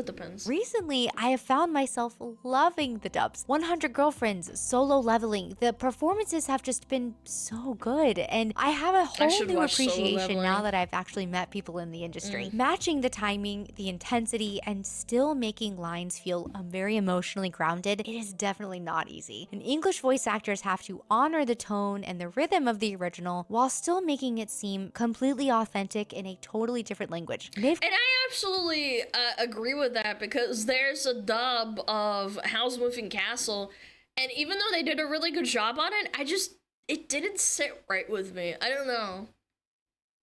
depends. Recently, I have found myself loving the dubs. 100 Girlfriends, Solo Leveling. The performances have just been so good, and I have a whole new appreciation now that I've actually met people in the industry. Matching the timing, the intensity, and still making lines feel very emotionally grounded, it is definitely not easy. And English voice actors have to honor the tone and the rhythm of the original while still making it seem completely authentic in a totally different language. And I absolutely agree with that, because there's a dub of Howl's Moving Castle, and even though they did a really good job on it, it didn't sit right with me. I don't know,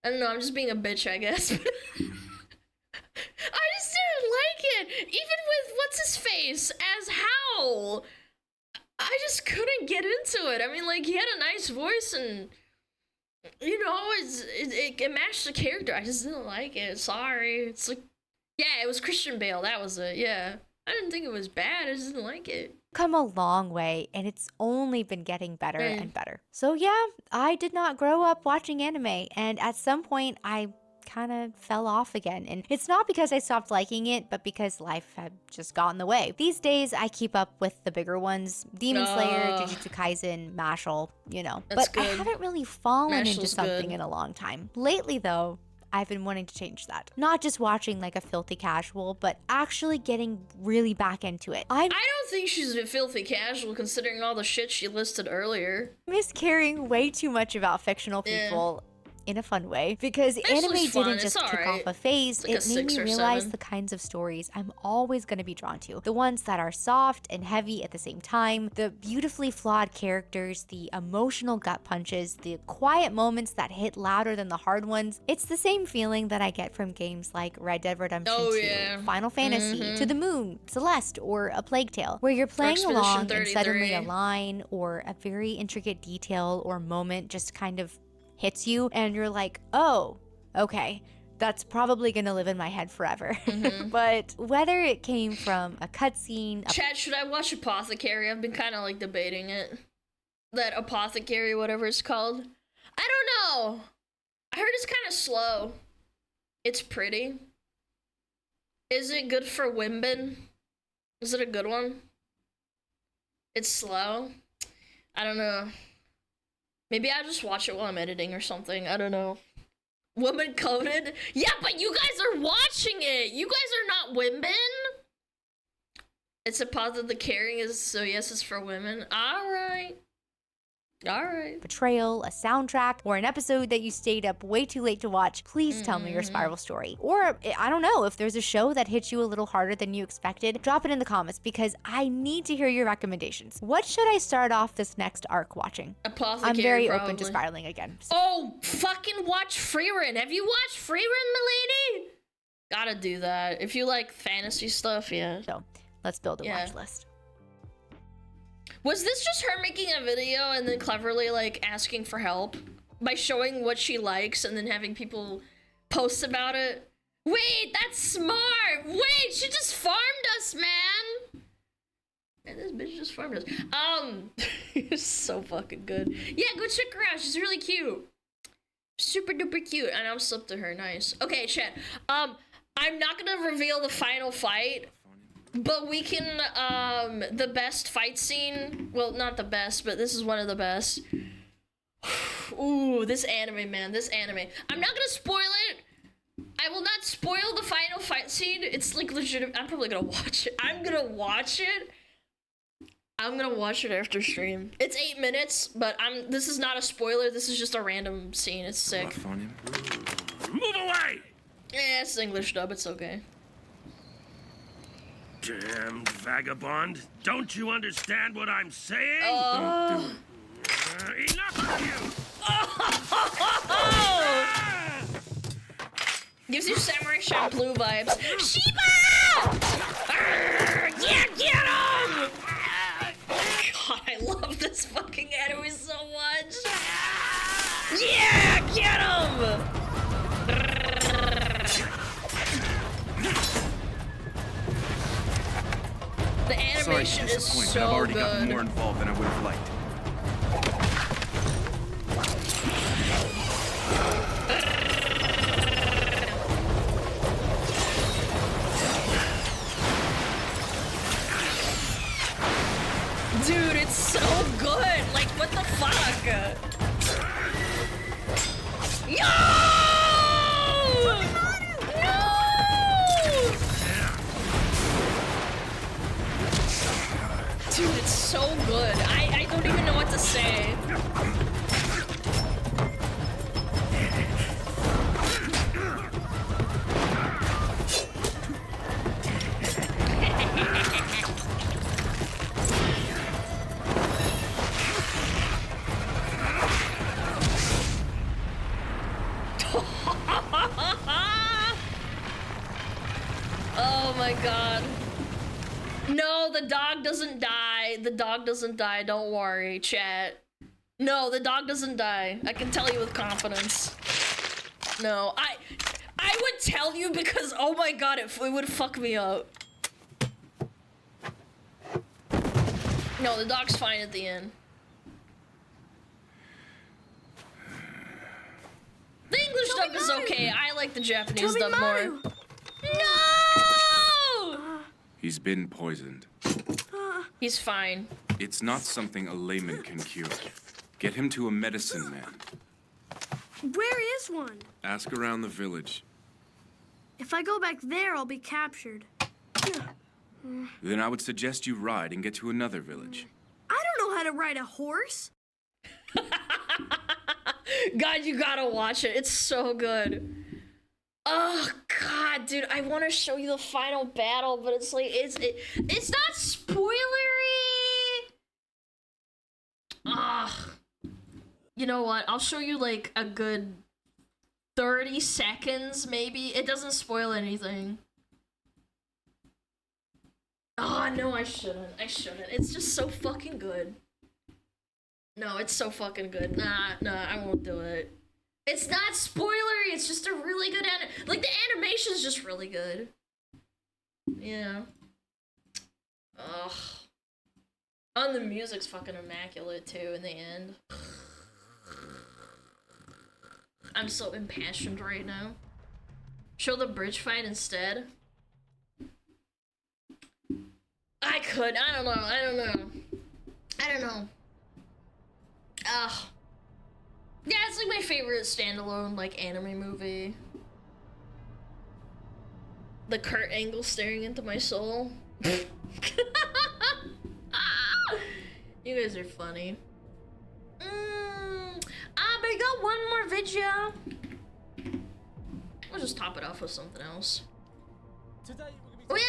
I'm just being a bitch, I guess. I just didn't like it. Even with what's-his-face as Howl, I just couldn't get into it. I mean, like, he had a nice voice and, you know, it matched the character. I just didn't like it. Sorry. It's like, yeah, it was Christian Bale. That was it. Yeah. I didn't think it was bad. I just didn't like it. Come a long way, and it's only been getting better and better. So yeah, I did not grow up watching anime, and at some point I kind of fell off again. And it's not because I stopped liking it, but because life had just got in the way. These days, I keep up with the bigger ones. Demon Slayer, Jujutsu Kaisen, Mashal, you know. But I haven't really fallen into something in a long time. Lately, though, I've been wanting to change that. Not just watching like a filthy casual, but actually getting really back into it. I don't think she's a filthy casual considering all the shit she listed earlier. Miscaring way too much about fictional people. In a fun way, because anime didn't just kick off a phase, it made me realize the kinds of stories I'm always going to be drawn to. The ones that are soft and heavy at the same time, the beautifully flawed characters, the emotional gut punches, the quiet moments that hit louder than the hard ones. It's the same feeling that I get from games like Red Dead Redemption 2, Final Fantasy, To the Moon, Celeste, or A Plague Tale, where you're playing along and suddenly a line or a very intricate detail or moment just kind of hits you and you're like, oh, okay, that's probably gonna live in my head forever. But whether it came from a cutscene... Chad, should I watch Apothecary? I've been kind of like debating it. That apothecary, whatever it's called. I don't know. I heard it's kind of slow. It's pretty. Is it good for women? Is it a good one? It's slow. I don't know. Maybe I just watch it while I'm editing or something. I don't know. Woman coded? Yeah, but you guys are watching it. You guys are not women. It's a positive. The caring is so yes, it's for women. All right. All right. Betrayal, a soundtrack, or an episode that you stayed up way too late to watch, please tell me your spiral story. Or, I don't know, if there's a show that hit you a little harder than you expected, drop it in the comments because I need to hear your recommendations. What should I start off this next arc watching? Apothecary, I'm very probably. open to spiraling again. Oh, fucking watch Freerun. Have you watched Freerun, milady? Gotta do that. If you like fantasy stuff, yeah. So, let's build a watch list. Was this just her making a video and then cleverly like asking for help by showing what she likes and then having people post about it? Wait, that's smart. Wait, she just farmed us, man. And this bitch just farmed us. It's so fucking good. Yeah, go check her out. She's really cute. Super duper cute. And I'm slipped to her. Nice. Okay, chat. I'm not gonna reveal the final fight. But we can, the best fight scene, well, not the best, but this is one of the best. Ooh, this anime, man, this anime. I'm not gonna spoil it. I will not spoil the final fight scene. It's like legitimate. I'm probably gonna watch it. I'm gonna watch it. I'm gonna watch it after stream. It's 8 minutes, but this is not a spoiler. This is just a random scene. It's sick. Move away! Yeah, it's English dub. It's okay. Damn vagabond! Don't you understand what I'm saying? Don't do it. Enough of you! Oh! Gives you Samurai Champloo vibes. Shiba! Yeah, get him! God, I love this fucking anime so much. Yeah, get him! The animation is so I've already good. gotten more involved than I would have liked. Dude, it's so good. Like, what the fuck? Yo! Dude, it's so good. I don't even know what to say. Oh my god. No, the dog doesn't die. The dog doesn't die. Don't worry, chat. No, the dog doesn't die. I can tell you with confidence. No, I would tell you because, oh my god, it would fuck me up. No, the dog's fine at the end. The English dub is okay. I like the Japanese dub more. No! He's been poisoned. He's fine. It's not something a layman can cure. Get him to a medicine man. Where is one? Ask around the village. If I go back there, I'll be captured. Then I would suggest you ride and get to another village. I don't know how to ride a horse. God, you gotta watch it. It's so good. Oh god, dude, I want to show you the final battle, but it's like it's not spoilery. You know what? I'll show you like a good 30 seconds maybe. It doesn't spoil anything. Oh, no, I shouldn't. It's just so fucking good. No, it's so fucking good. Nah, I won't do it. It's not spoilery, it's just a really good like, the animation's just really good. Yeah. Ugh. Oh, the music's fucking immaculate too in the end. I'm so impassioned right now. Show the bridge fight instead. I could. I don't know. Ugh. Yeah, it's like my favorite standalone like anime movie. The Kurt Angle staring into my soul. You guys are funny. But I got one more video. We'll just top it off with something else. We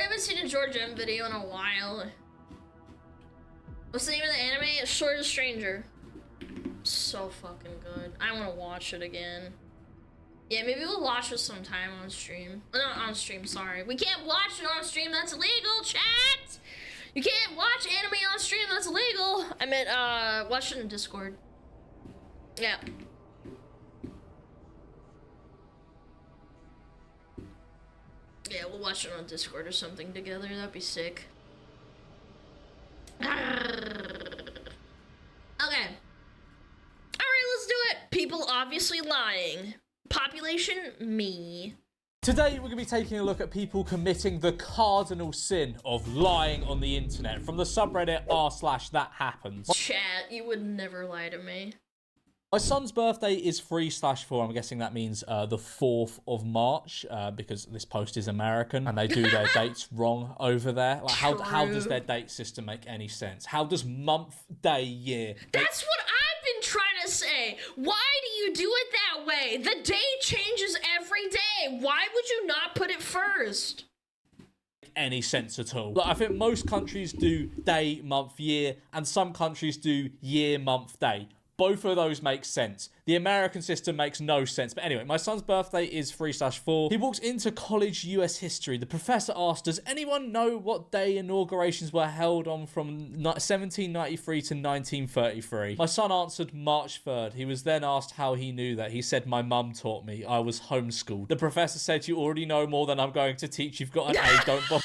haven't seen a George M video in a while. What's the name of the anime? Short of Stranger. So fucking good. I want to watch it again. Yeah, maybe we'll watch it sometime on stream. Not on stream, sorry. We can't watch it on stream, that's illegal, chat! You can't watch anime on stream, that's illegal! I meant, watch it in Discord. Yeah. Yeah, we'll watch it on Discord or something together, that'd be sick. Okay. Alright, let's do it! People obviously lying. Population, me. Today we're going to be taking a look at people committing the cardinal sin of lying on the internet from the subreddit r/thathappens. Chat, you would never lie to me. My son's birthday is 3/4. I'm guessing that means the 4th of March because this post is American and they do their dates wrong over there. Like how does their date system make any sense? How does month, day, year? That's what I've been trying to say. Why do you do it that way? The day changes every day. Why would you not put it first? Any sense at all. Like, I think most countries do day, month, year, and some countries do year, month, day. Both of those make sense. The American system makes no sense. But anyway, my son's birthday is 3/4. He walks into college US history. The professor asked, does anyone know what day inaugurations were held on from 1793 to 1933? My son answered March 3rd. He was then asked how he knew that. He said, my mum taught me. I was homeschooled. The professor said, you already know more than I'm going to teach. You've got an A, don't bother.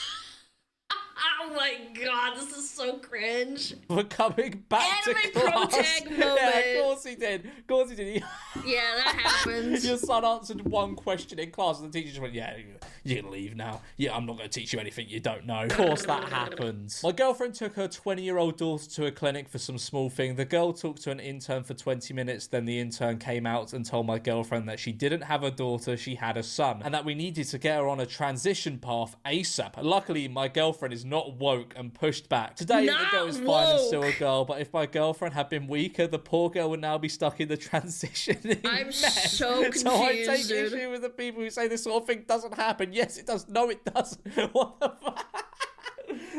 Oh my god, this is so cringe. We're coming back Anime to class. pro-tag moment. Yeah, of course he did. Of course he did. Yeah, that happens. Your son answered one question in class and the teacher just went, yeah, you can leave now. Yeah, I'm not going to teach you anything you don't know. Of course that happens. My girlfriend took her 20-year-old daughter to a clinic for some small thing. The girl talked to an intern for 20 minutes. Then the intern came out and told my girlfriend that she didn't have a daughter, she had a son. And that we needed to get her on a transition path ASAP. Luckily, my girlfriend is not woke and pushed back. Today, the girl is fine and still a girl, but if my girlfriend had been weaker, the poor girl would now be stuck in the transitioning I'm mess. so confused, So I take dude. issue with the people who say this sort of thing doesn't happen. Yes, it does. No, it doesn't. What the fuck?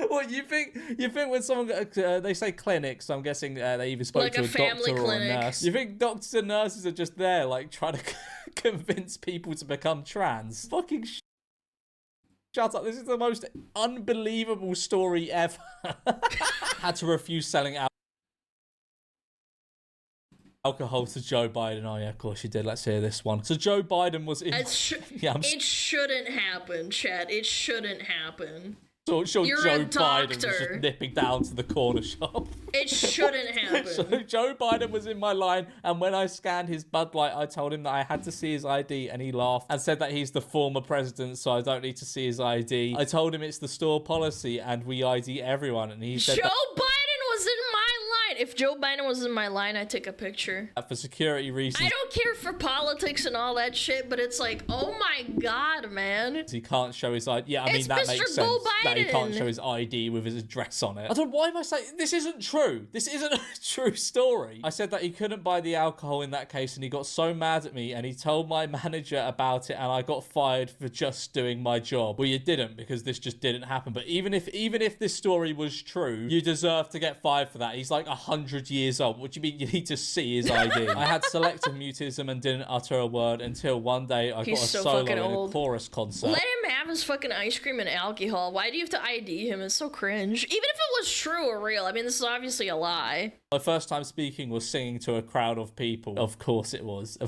What you think when someone they say clinic, so I'm guessing they either spoke Like to a a family doctor clinic. or a nurse. You think doctors and nurses are just there like trying to convince people to become trans? Fucking shut up. This is the most unbelievable story ever. Had to refuse selling alcohol to Joe Biden. Oh yeah, of course you did. Let's hear this one. So Joe Biden was in... It shouldn't happen, Chad. It shouldn't happen. So sure You're Joe a Biden was doctor. just nipping down to the corner shop. It shouldn't happen. So Joe Biden was in my line, and when I scanned his Bud Light, I told him that I had to see his ID, and he laughed and said that he's the former president, so I don't need to see his ID. I told him it's the store policy, and we ID everyone, and he said Joe Biden was in my line. If Joe Biden was in my line, I'd take a picture. that for security reasons, I don't care for politics and all that shit, but it's like, oh my god, man. he can't show his ID. Yeah, I mean, It's that Mr. makes Joe sense. That he can't Biden. show his ID with his address on it. I don't know, why am I saying this isn't true? This isn't a true story. I said that he couldn't buy the alcohol in that case, and he got so mad at me, and he told my manager about it, and I got fired for just doing my job. Well, you didn't, because this just didn't happen. But even if this story was true, you deserve to get fired for that. He's like 100 years old. What do you mean you need to see his ID? I had selective mutism and didn't utter a word until one day I He's got a so solo fucking in a old. chorus concert. Let him have his fucking ice cream and alcohol. Why do you have to ID him? It's so cringe. Even if it was true or real. I mean, this is obviously a lie. My first time speaking was singing to a crowd of people. Of course it was.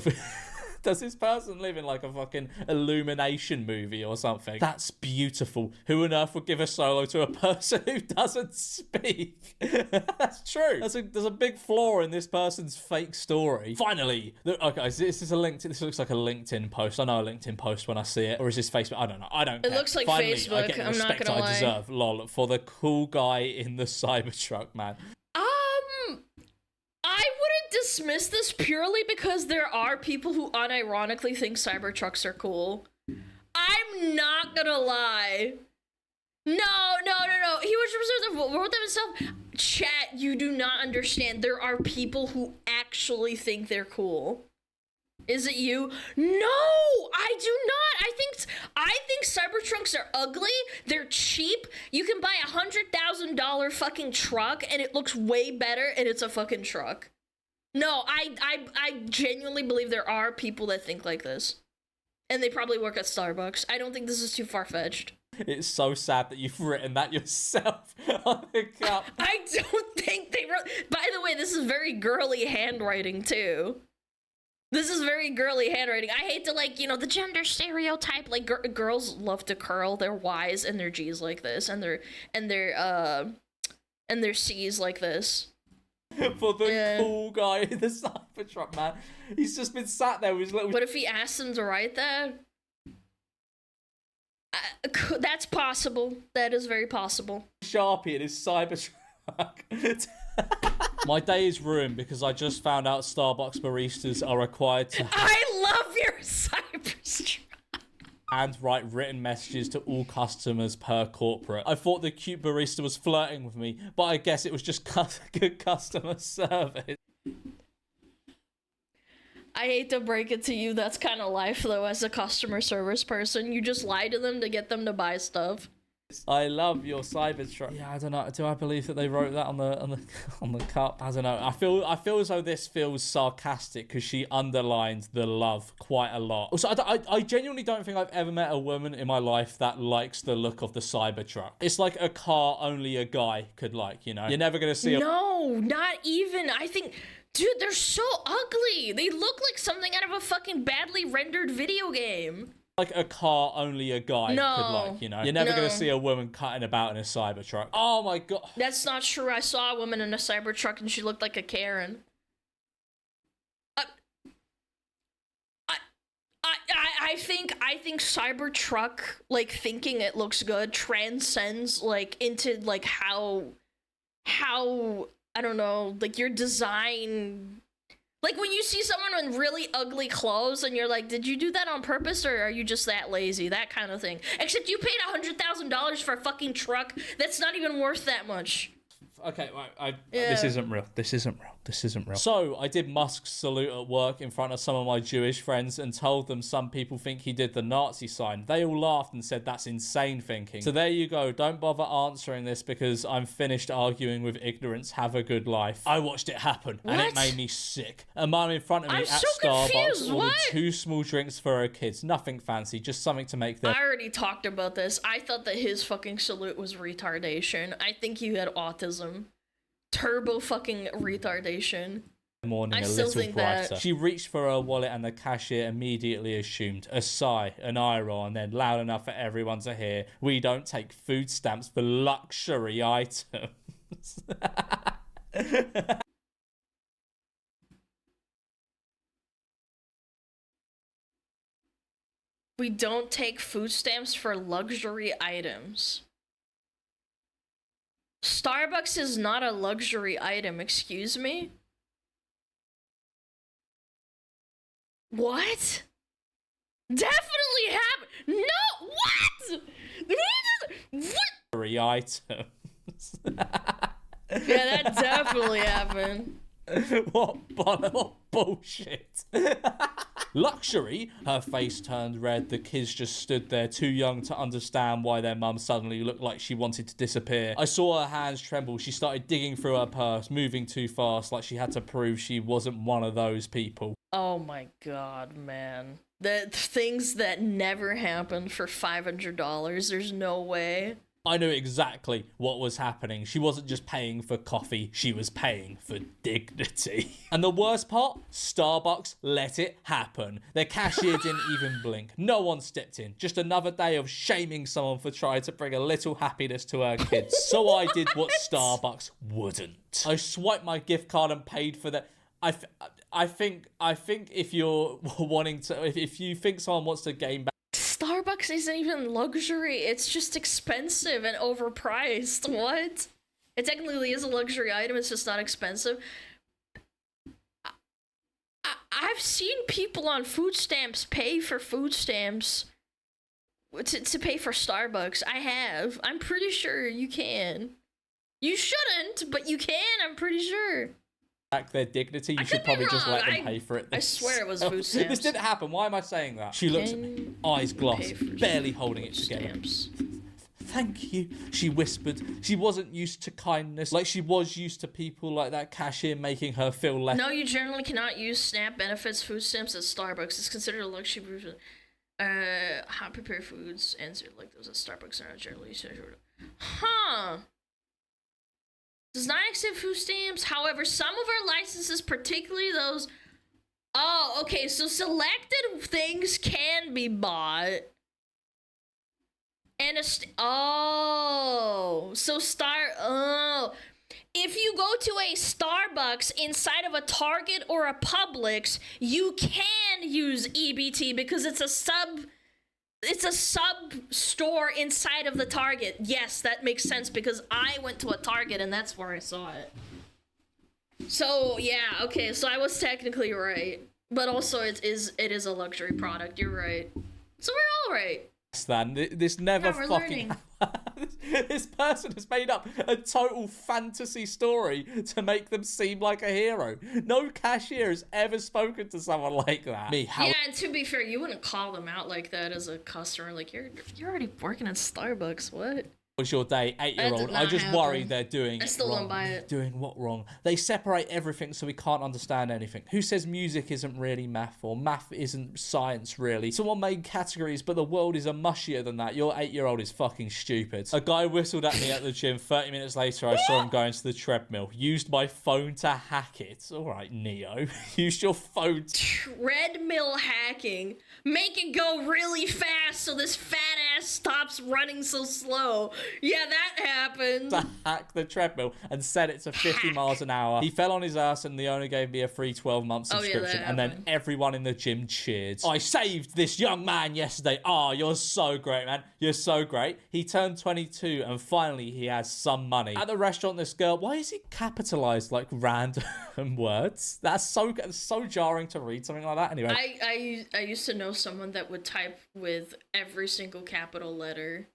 Does this person live in like a fucking Illumination movie or something? That's beautiful. Who on earth would give a solo to a person who doesn't speak? That's true. There's a big flaw in this person's fake story. Finally, okay, this is a LinkedIn. This looks like a LinkedIn post. I know a LinkedIn post when I see it, or is this Facebook? I don't know. I don't. It care. looks like Finally, Facebook. I get the I'm not respect gonna I lie. deserve. Lol, for the cool guy in the Cybertruck, man. I wouldn't dismiss this purely because there are people who unironically think Cybertrucks are cool. I'm not gonna lie. No. He was wrote them himself. Chat, you do not understand. There are people who actually think they're cool. Is it you? No, I do not. I think Cybertrucks are ugly. They're cheap. You can buy $100,000 fucking truck and it looks way better and it's a fucking truck. No, I genuinely believe there are people that think like this. And they probably work at Starbucks. I don't think this is too far-fetched. It's so sad that you've written that yourself on the cup. I don't think they wrote... By the way, this is very girly handwriting, too. This is very girly handwriting. I hate to, like, you know, the gender stereotype. Like, girls love to curl their Y's and their G's like this. And their C's like this. For the cool guy in the Cybertruck, man. He's just been sat there with his little... What if he asked him to write that? That's possible. That is very possible. Sharpie in his Cybertruck. My day is ruined because I just found out Starbucks baristas are required to... I love your Cybertruck. And write written messages to all customers per corporate. I thought the cute barista was flirting with me, but I guess it was just good customer service. I hate to break it to you, that's kind of life though. As a customer service person, you just lie to them to get them to buy stuff. I love your Cybertruck. Yeah, I don't know. Do I believe that they wrote that on the cup? I don't know. I feel as though this feels sarcastic because she underlined the love quite a lot. Also, I genuinely don't think I've ever met a woman in my life that likes the look of the Cybertruck. It's like a car only a guy could like, you know? You're never going to see No, not even. I think... Dude, they're so ugly. They look like something out of a fucking badly rendered video game. Like a car only a guy could like, you know? You're never going to see a woman cutting about in a Cybertruck. Oh my god. That's not true. I saw a woman in a Cybertruck and she looked like a Karen. I think Cybertruck, like, thinking it looks good transcends, like, into, like, how, I don't know, like, your design... Like, when you see someone in really ugly clothes and you're like, did you do that on purpose or are you just that lazy? That kind of thing. Except you paid $100,000 for a fucking truck that's not even worth that much. Okay, this isn't real. This isn't real. So, I did Musk's salute at work in front of some of my Jewish friends and told them some people think he did the Nazi sign. They all laughed and said that's insane thinking. So there you go. Don't bother answering this because I'm finished arguing with ignorance. Have a good life. I watched it happen and it made me sick. A mum in front of me at Starbucks ordered 2 small drinks for her kids. Nothing fancy, just something to make them... I already talked about this. I thought that his fucking salute was retardation. I think he had autism. Turbo fucking retardation. Morning I a still little think brighter. that. She reached for her wallet and the cashier immediately assumed a sigh, an eye roll, and then loud enough for everyone to hear, "We don't take food stamps for luxury items." We don't take food stamps for luxury items. Starbucks is not a luxury item, excuse me? What? Definitely happen. No, what? What? Luxury items. Yeah, that definitely happened. What bullshit. Luxury? Her face turned red. The kids just stood there, too young to understand why their mum suddenly looked like she wanted to disappear. I saw her hands tremble. She started digging through her purse, moving too fast, like she had to prove she wasn't one of those people. Oh my god, man. The things that never happened for $500, there's no way. I knew exactly what was happening. She wasn't just paying for coffee, she was paying for dignity. And the worst part? Starbucks let it happen. Their cashier didn't even blink. No one stepped in. Just another day of shaming someone for trying to bring a little happiness to her kids. So I did what Starbucks wouldn't. I swiped my gift card and paid for the... I think if you're wanting to... If you think someone wants to gain back... Starbucks isn't even luxury, it's just expensive and overpriced. What? It technically is a luxury item, it's just not expensive. I've seen people on food stamps pay for food stamps to pay for Starbucks. I have. I'm pretty sure you can. You shouldn't, but you can, I'm pretty sure. Back their dignity, you should probably just let them pay for it. I swear it was food stamps. This didn't happen. Why am I saying that? She looks at me, eyes glossed, barely holding it together. Thank you, she whispered. She wasn't used to kindness, like she was used to people like that cashier making her feel less. No, you generally cannot use SNAP benefits food stamps at Starbucks. It's considered a luxury. Hot prepared foods and like those at Starbucks are not generally used. Huh. Does not accept food stamps. However, some of our licenses, particularly those... Oh, okay, so selected things can be bought. And if you go to a Starbucks inside of a Target or a Publix, you can use EBT because it's a sub store inside of the Target. Yes, that makes sense because I went to a Target and that's where I saw it. So yeah, okay, so I was technically right, but also it is a luxury product. You're right. So we're all right. Then this never fucking. This person has made up a total fantasy story to make them seem like a hero. No cashier has ever spoken to someone like that. Yeah, and to be fair, you wouldn't call them out like that as a customer. Like you're already working at Starbucks. What? Was your day, 8-year-old? I just worry they're doing I still wrong. don't buy it. Doing what wrong? They separate everything so we can't understand anything. Who says music isn't really math or math isn't science really? Someone made categories, but the world is a mushier than that. Your 8-year-old is fucking stupid. A guy whistled at me at the gym. 30 minutes later, I saw him going to the treadmill. Used my phone to hack it. All right, Neo. Use your phone. Treadmill hacking. Make it go really fast so this fat ass stops running so slow. Yeah, that happened. To hack the treadmill and set it to 50 miles an hour. He fell on his ass and the owner gave me a free 12-month subscription. And then everyone in the gym cheered. I saved this young man yesterday. Oh, you're so great, man. You're so great. He turned 22 and finally he has some money. At the restaurant, this girl, why is it capitalized like random words? That's so jarring to read something like that. Anyway. I used to know someone that would type with every single capital letter.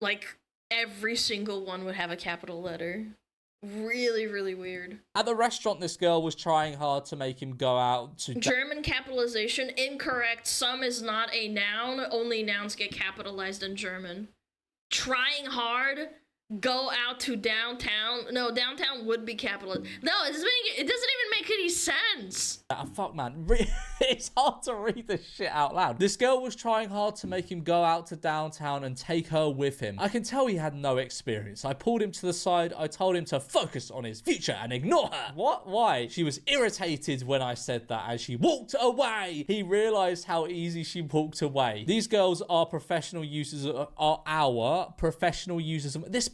Like, every single one would have a capital letter. Really, really weird. At the restaurant, this girl was trying hard to make him go out to... German capitalization, incorrect. Some is not a noun. Only nouns get capitalized in German. Trying hard, go out to downtown. No, downtown would be capitalized. No, it doesn't even make any sense. Fuck, man. It's hard to read this shit out loud. This girl was trying hard to make him go out to downtown and take her with him. I can tell he had no experience. I pulled him to the side. I told him to focus on his future and ignore her. What? Why? She was irritated when I said that as she walked away. He realized how easy she walked away. These girls are professional users of this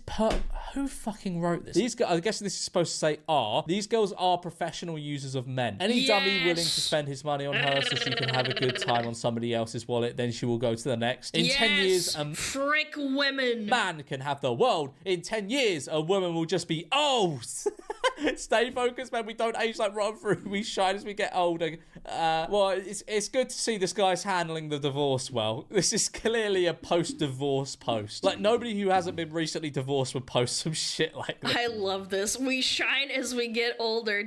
who fucking wrote this? These guys, I guess this is supposed to say are. These girls are professional users of men. Any dummy willing to spend his money on her so she can have a good time on somebody else's wallet, then she will go to the next. In 10 years, frick women. Man can have the world. In 10 years, a woman will just be old. Stay focused, man. We don't age like rotten fruit. We shine as we get older. Well, it's good to see this guy's handling the divorce well. This is clearly a post-divorce post. Like, nobody who hasn't been recently divorced would post some shit like this. I love this. We shine as we get older. ...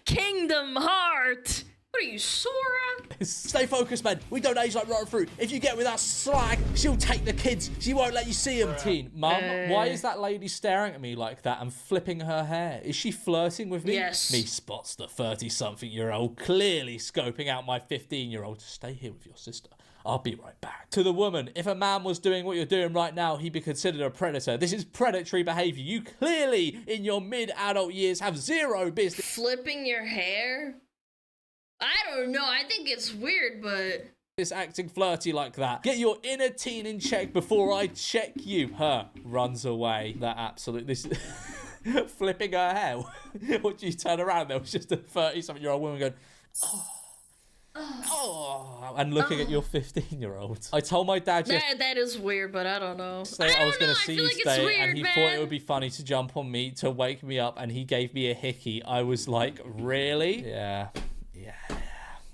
Kingdom Heart. What are you, Sora? Stay focused, man. We don't age like rotten fruit. If you get with that slag, she'll take the kids. She won't let you see them. Teen, Mum, why is that lady staring at me like that and flipping her hair? Is she flirting with me? Yes. Me spots the 30-something-year-old clearly scoping out my 15-year-old. Stay here with your sister. I'll be right back. To the woman, if a man was doing what you're doing right now, he'd be considered a predator. This is predatory behavior. You clearly, in your mid-adult years, have zero business. Flipping your hair? I don't know. I think it's weird, but... It's acting flirty like that. Get your inner teen in check before I check you. Her runs away. That absolutely... Flipping her hair. What, you turn around, there was just a 30-something-year-old woman going, oh, and looking at your 15-year-old. I told my dad that is weird, but I don't know. I was going to see you today, and he thought it would be funny to jump on me to wake me up, and he gave me a hickey. I was like, really?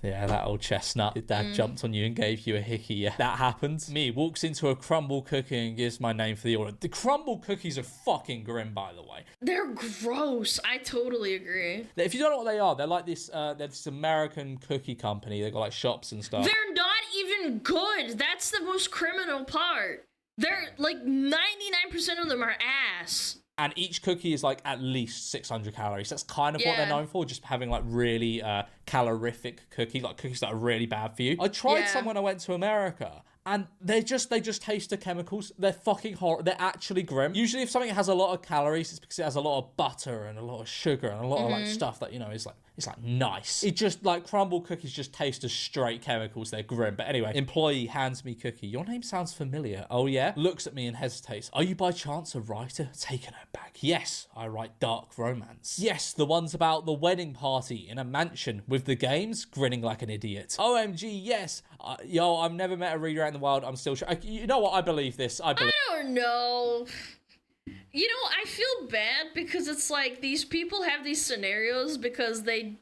Yeah, that old chestnut. Your dad jumped on you and gave you a hickey. Yeah, that happened. Me walks into a crumble cookie and gives my name for the order. The crumble cookies are fucking grim, by the way. They're gross. I totally agree. If you don't know what they are, they're like this. They're this American cookie company. They've got like shops and stuff. They're not even good. That's the most criminal part. They're like 99% of them are ass. And each cookie is like at least 600 calories. That's kind of what they're known for, just having like really calorific cookies, like cookies that are really bad for you. I tried some when I went to America, and they just taste the chemicals. They're fucking horrible. They're actually grim. Usually if something has a lot of calories, it's because it has a lot of butter and a lot of sugar and a lot of like stuff that, you know, is like, it's like nice. It just like crumble cookies just taste as straight chemicals. They're grim. But anyway, employee hands me cookie. Your name sounds familiar. Oh yeah? Looks at me and hesitates. Are you by chance a writer? Taken aback. Yes, I write dark romance. Yes, the ones about the wedding party in a mansion with the games. Grinning like an idiot. OMG, yes. Yo, I've never met a reader out in the wild. I'm still sure. You know what? I believe this. I don't know. You know, I feel bad because it's like these people have these scenarios because they're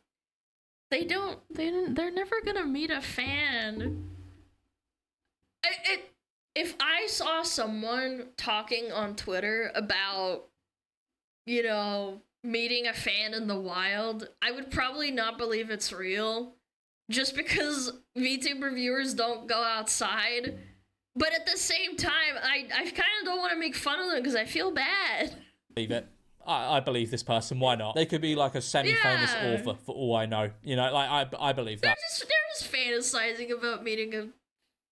never gonna meet a fan. If I saw someone talking on Twitter about, you know, meeting a fan in the wild, I would probably not believe it's real just because VTuber viewers don't go outside. But at the same time, I kind of don't want to make fun of them because I feel bad. Believe it. I believe this person. Why not? They could be like a semi-famous author for all I know. You know, like I believe that. They're just fantasizing about meeting a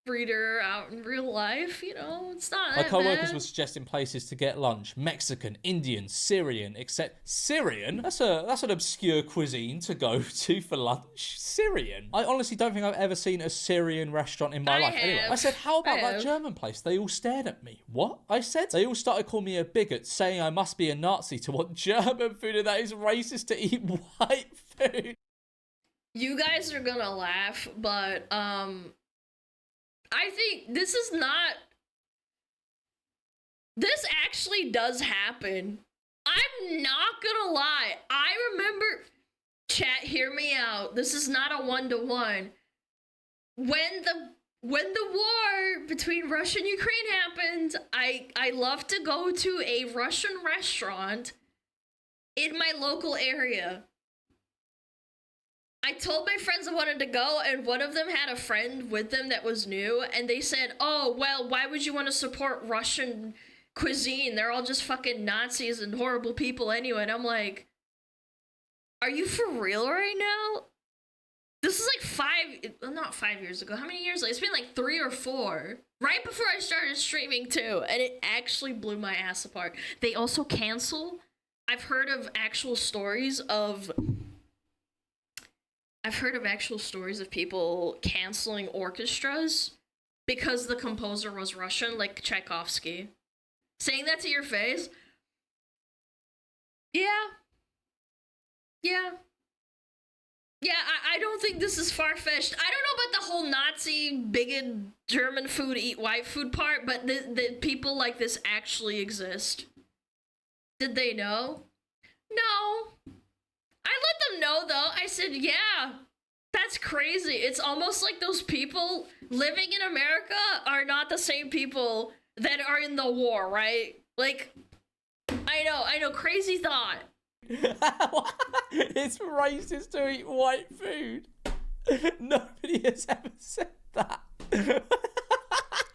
breeder out in real life. You know, it's not. My that co-workers bad. were suggesting places to get lunch: Mexican, Indian, Syrian. Except Syrian? That's an obscure cuisine to go to for lunch. Syrian? I honestly don't think I've ever seen a Syrian restaurant in my life. Anyway, I said, how about that German place? They all stared at me. What? I said. They all started calling me a bigot, saying I must be a Nazi to want German food and that is racist to eat white food. You guys are gonna laugh, but I think this actually does happen. I'm not gonna lie. I remember, chat, hear me out. This is not a one-to-one. When the war between Russia and Ukraine happened, I love to go to a Russian restaurant in my local area. I told my friends I wanted to go, and one of them had a friend with them that was new, and they said, oh, well, why would you want to support Russian cuisine? They're all just fucking Nazis and horrible people anyway. And I'm like, are you for real right now? This is like not 5 years ago. How many years ago? It's been like 3 or 4. Right before I started streaming too, and it actually blew my ass apart. They also cancel. I've heard of actual stories of people canceling orchestras because the composer was Russian, like Tchaikovsky. Saying that to your face? Yeah. I don't think this is far-fetched. I don't know about the whole Nazi, bigot, German food, eat white food part, but the people like this actually exist. Did they know? No. I let them know, though. I said, yeah, that's crazy. It's almost like those people living in America are not the same people that are in the war, right? Like, I know, crazy thought. It's racist to eat white food. Nobody has ever said that.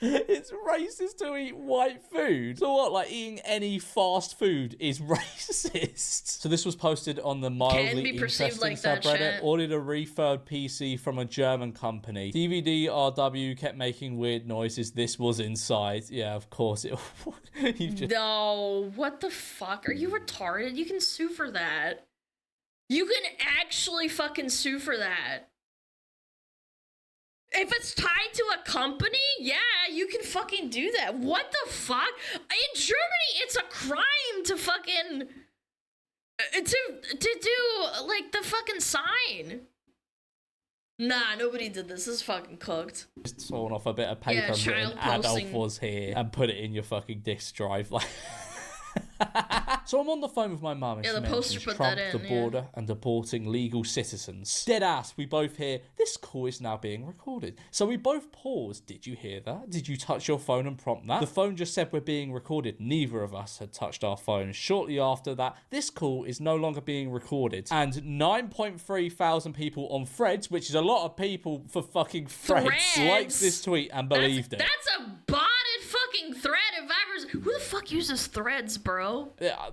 It's racist to eat white food. So what, like eating any fast food is racist? So this was posted on the mildly interesting like that, subreddit. chat. Ordered a refurb PC from a German company. DVD RW kept making weird noises. This was inside. Yeah, of course it. No, what the fuck? Are you retarded? You can sue for that. You can actually fucking sue for that. If it's tied to a company, yeah, you can fucking do that. What the fuck? In Germany, it's a crime to fucking to do like the fucking sign. Nah, nobody did this. This is fucking cooked. Just torn off a bit of paper and written Adolf was here and put it in your fucking disk drive. Like. So I'm on the phone with my mum and she mentions Trump, the border, and deporting legal citizens. Dead ass, we both hear, this call is now being recorded. So we both pause. Did you hear that? Did you touch your phone and prompt that? The phone just said we're being recorded. Neither of us had touched our phones. Shortly after that, this call is no longer being recorded. And 9.3 thousand people on Threads, which is a lot of people for fucking Threads, liked this tweet and believed it. That's a botted fucking thread. If I ever, who the fuck uses Threads, bro? Yeah,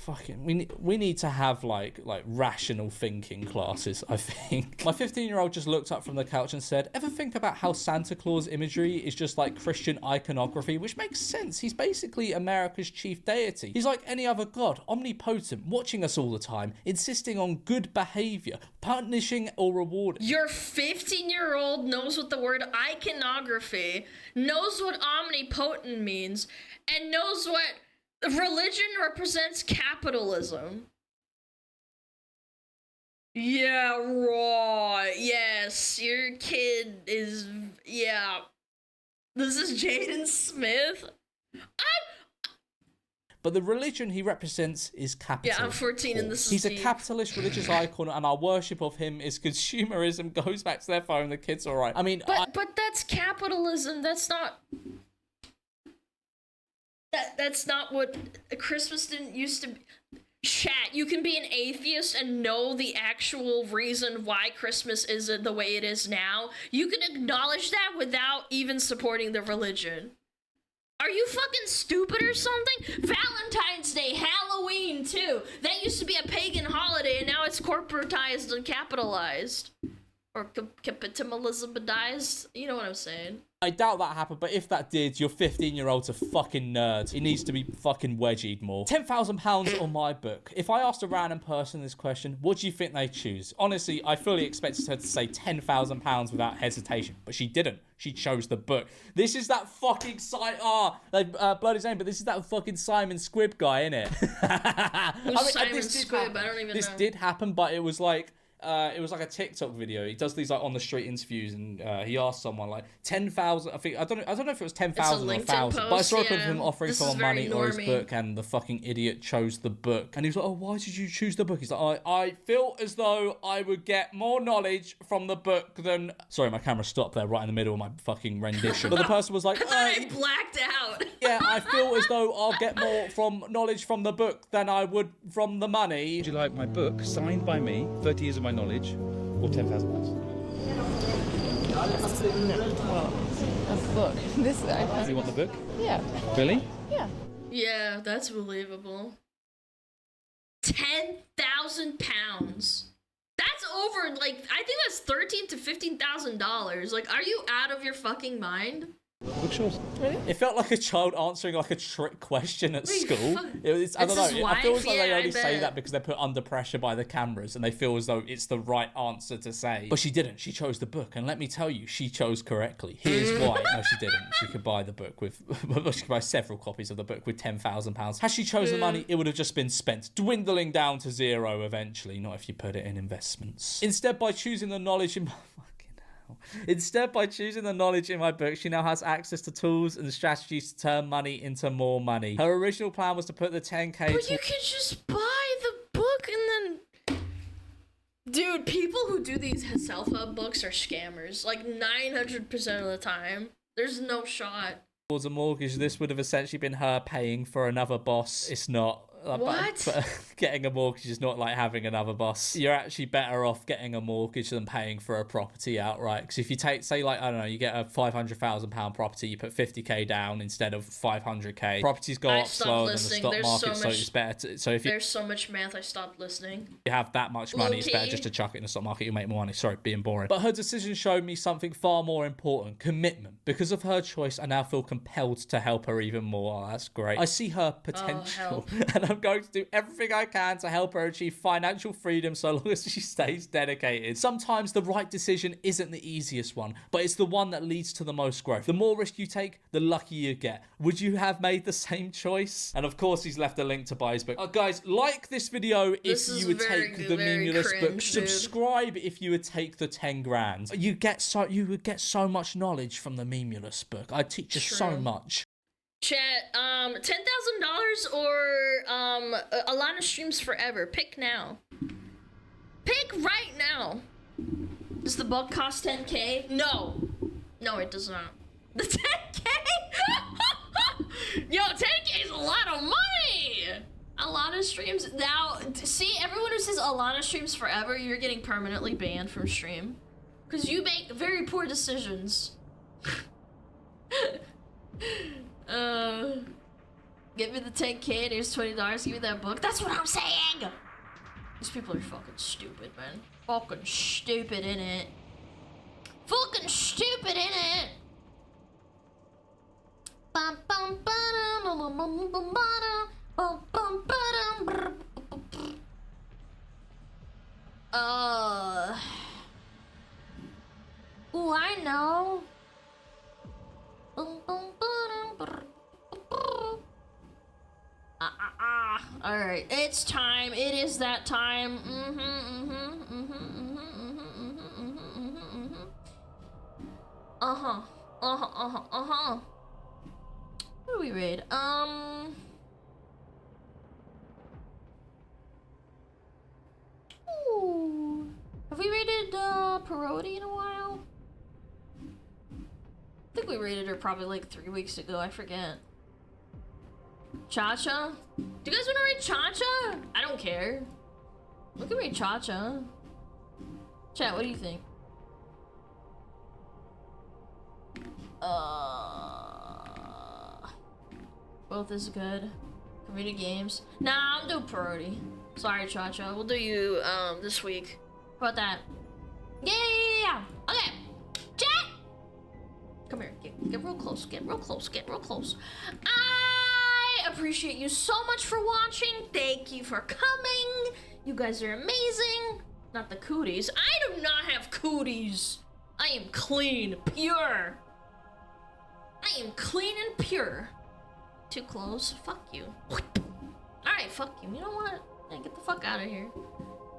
fucking, we need to have like rational thinking classes, I think. My 15-year-old just looked up from the couch and said, ever think about how Santa Claus imagery is just like Christian iconography? Which makes sense. He's basically America's chief deity. He's like any other god, omnipotent, watching us all the time, insisting on good behavior, punishing or rewarding. Your 15-year-old knows what the word iconography, knows what omnipotent means, and knows what religion represents capitalism. Yeah, right. Yes, your kid is... Yeah. This is Jaden Smith. But the religion he represents is capitalism. Yeah, I'm 14 and this is He's a deep. capitalist religious icon, and our worship of him is consumerism. Goes back to their phone, the kid's alright. I mean... But that's capitalism. That's not... That's not what Christmas didn't used to be. Chat, you can be an atheist and know the actual reason why Christmas isn't the way it is now. You can acknowledge that without even supporting the religion. Are you fucking stupid or something? Valentine's Day, Halloween too. That used to be a pagan holiday and now it's corporatized and capitalized. Or capitalismized. You know what I'm saying. I doubt that happened, but if that did, your 15-year-old's a fucking nerd. He needs to be fucking wedgied more. £10,000 on my book. If I asked a random person this question, what do you think they'd choose? Honestly, I fully expected her to say £10,000 without hesitation, but she didn't. She chose the book. This is that fucking blood his name, but this is that fucking Simon Squibb guy, innit? Who's Simon Squibb? I don't even know. This did happen, but it was like a TikTok video. He does these like on the street interviews, and he asked someone like 10,000. I don't know if it was 10,000 or 1,000. But I saw a clip of him offering someone money or his book, and the fucking idiot chose the book. And he was like, "Oh, why did you choose the book?" He's like, "I feel as though I would get more knowledge from the book than." Sorry, my camera stopped there right in the middle of my fucking rendition. But the person was like, I blacked out. Yeah, I feel as though I'll get more knowledge from the book than I would from the money. Would you like my book signed by me, 30 years of my knowledge, or £10,000? Well, a book. This I You want the book? Yeah. Really? Yeah. Yeah, that's believable. £10,000. That's over, like, I think that's $13,000 to $15,000. Like, are you out of your fucking mind? Bookshelves. Really? It felt like a child answering like a trick question at school. I don't know. I feel as though they only say that because they're put under pressure by the cameras and they feel as though it's the right answer to say. But she didn't. She chose the book, and let me tell you, she chose correctly. Here's why. No, she didn't. She could buy the book with. She could buy several copies of the book with £10,000. Had she chosen the money, it would have just been spent, dwindling down to zero eventually. Not if you put it in investments. Instead, by choosing the knowledge in my book, she now has access to tools and strategies to turn money into more money. Her original plan was to put the 10k... But you could just buy the book and then... Dude, people who do these self-help books are scammers. Like, 900% of the time. There's no shot. Towards a mortgage, this would have essentially been her paying for another boss. It's not. But getting a mortgage is not like having another boss. You're actually better off getting a mortgage than paying for a property outright. Because if you take, say, like, I don't know, you get a £500,000 property, you put 50k down instead of 500k. Properties go up slower than the stock market, so it's better. So if there's so much math, I stopped listening. You have that much money, it's better just to chuck it in the stock market. You make more money. Sorry, being boring. But her decision showed me something far more important: commitment. Because of her choice, I now feel compelled to help her even more. Oh, that's great. I see her potential, and I'm going to do everything I can to help her achieve financial freedom so long as she stays dedicated. Sometimes the right decision isn't the easiest one, but it's the one that leads to the most growth. The more risk you take, the luckier you get. Would you have made the same choice? And of course, he's left a link to buy his book. Guys, like this video if you would take the Memulus book. Subscribe if you would take the 10 grand. You would get so much knowledge from the Memulus book. I teach you so much. Chat, $10,000 or Alana streams forever. Pick now. Pick right now. Does the book cost 10k? No. No, it does not. The 10k? Yo, 10k is a lot of money! Alana streams now. See, everyone who says Alana streams forever, you're getting permanently banned from stream. Because you make very poor decisions. Give me the 10k, there's $20, give me that book. That's what I'm saying! These people are fucking stupid, man. Fucking stupid, innit? Fucking stupid, innit? Bum bum bum bum bum bum bum bum. Ooh, I know. Alright, it's time. It is that time. What do we read? Ooh. Have we rated Parody in a while? I think we rated her probably like 3 weeks ago, I forget. Cha-Cha? Do you guys want to rate Cha-Cha? I don't care. We can rate Cha-Cha. Chat, what do you think? Both is good. Community games. Nah, I'm doing Parody. Sorry, Cha-Cha. We'll do you this week. How about that? Yeah! Okay. Chat! Come here. Get real close. Get real close. Get real close. I appreciate you so much for watching. Thank you for coming. You guys are amazing. Not the cooties. I do not have cooties. I am clean, pure. I am clean and pure. Too close. Fuck you. Alright, fuck you. You know what? Yeah, get the fuck out of here.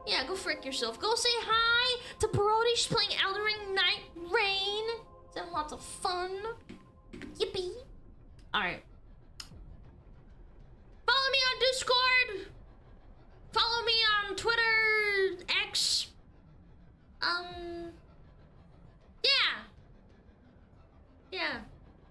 Yeah, go frick yourself. Go say hi to Parody. She's playing Elden Ring Night Rain. It's having lots of fun. Yippee. Alright. Follow me on Discord. Follow me on Twitter, X.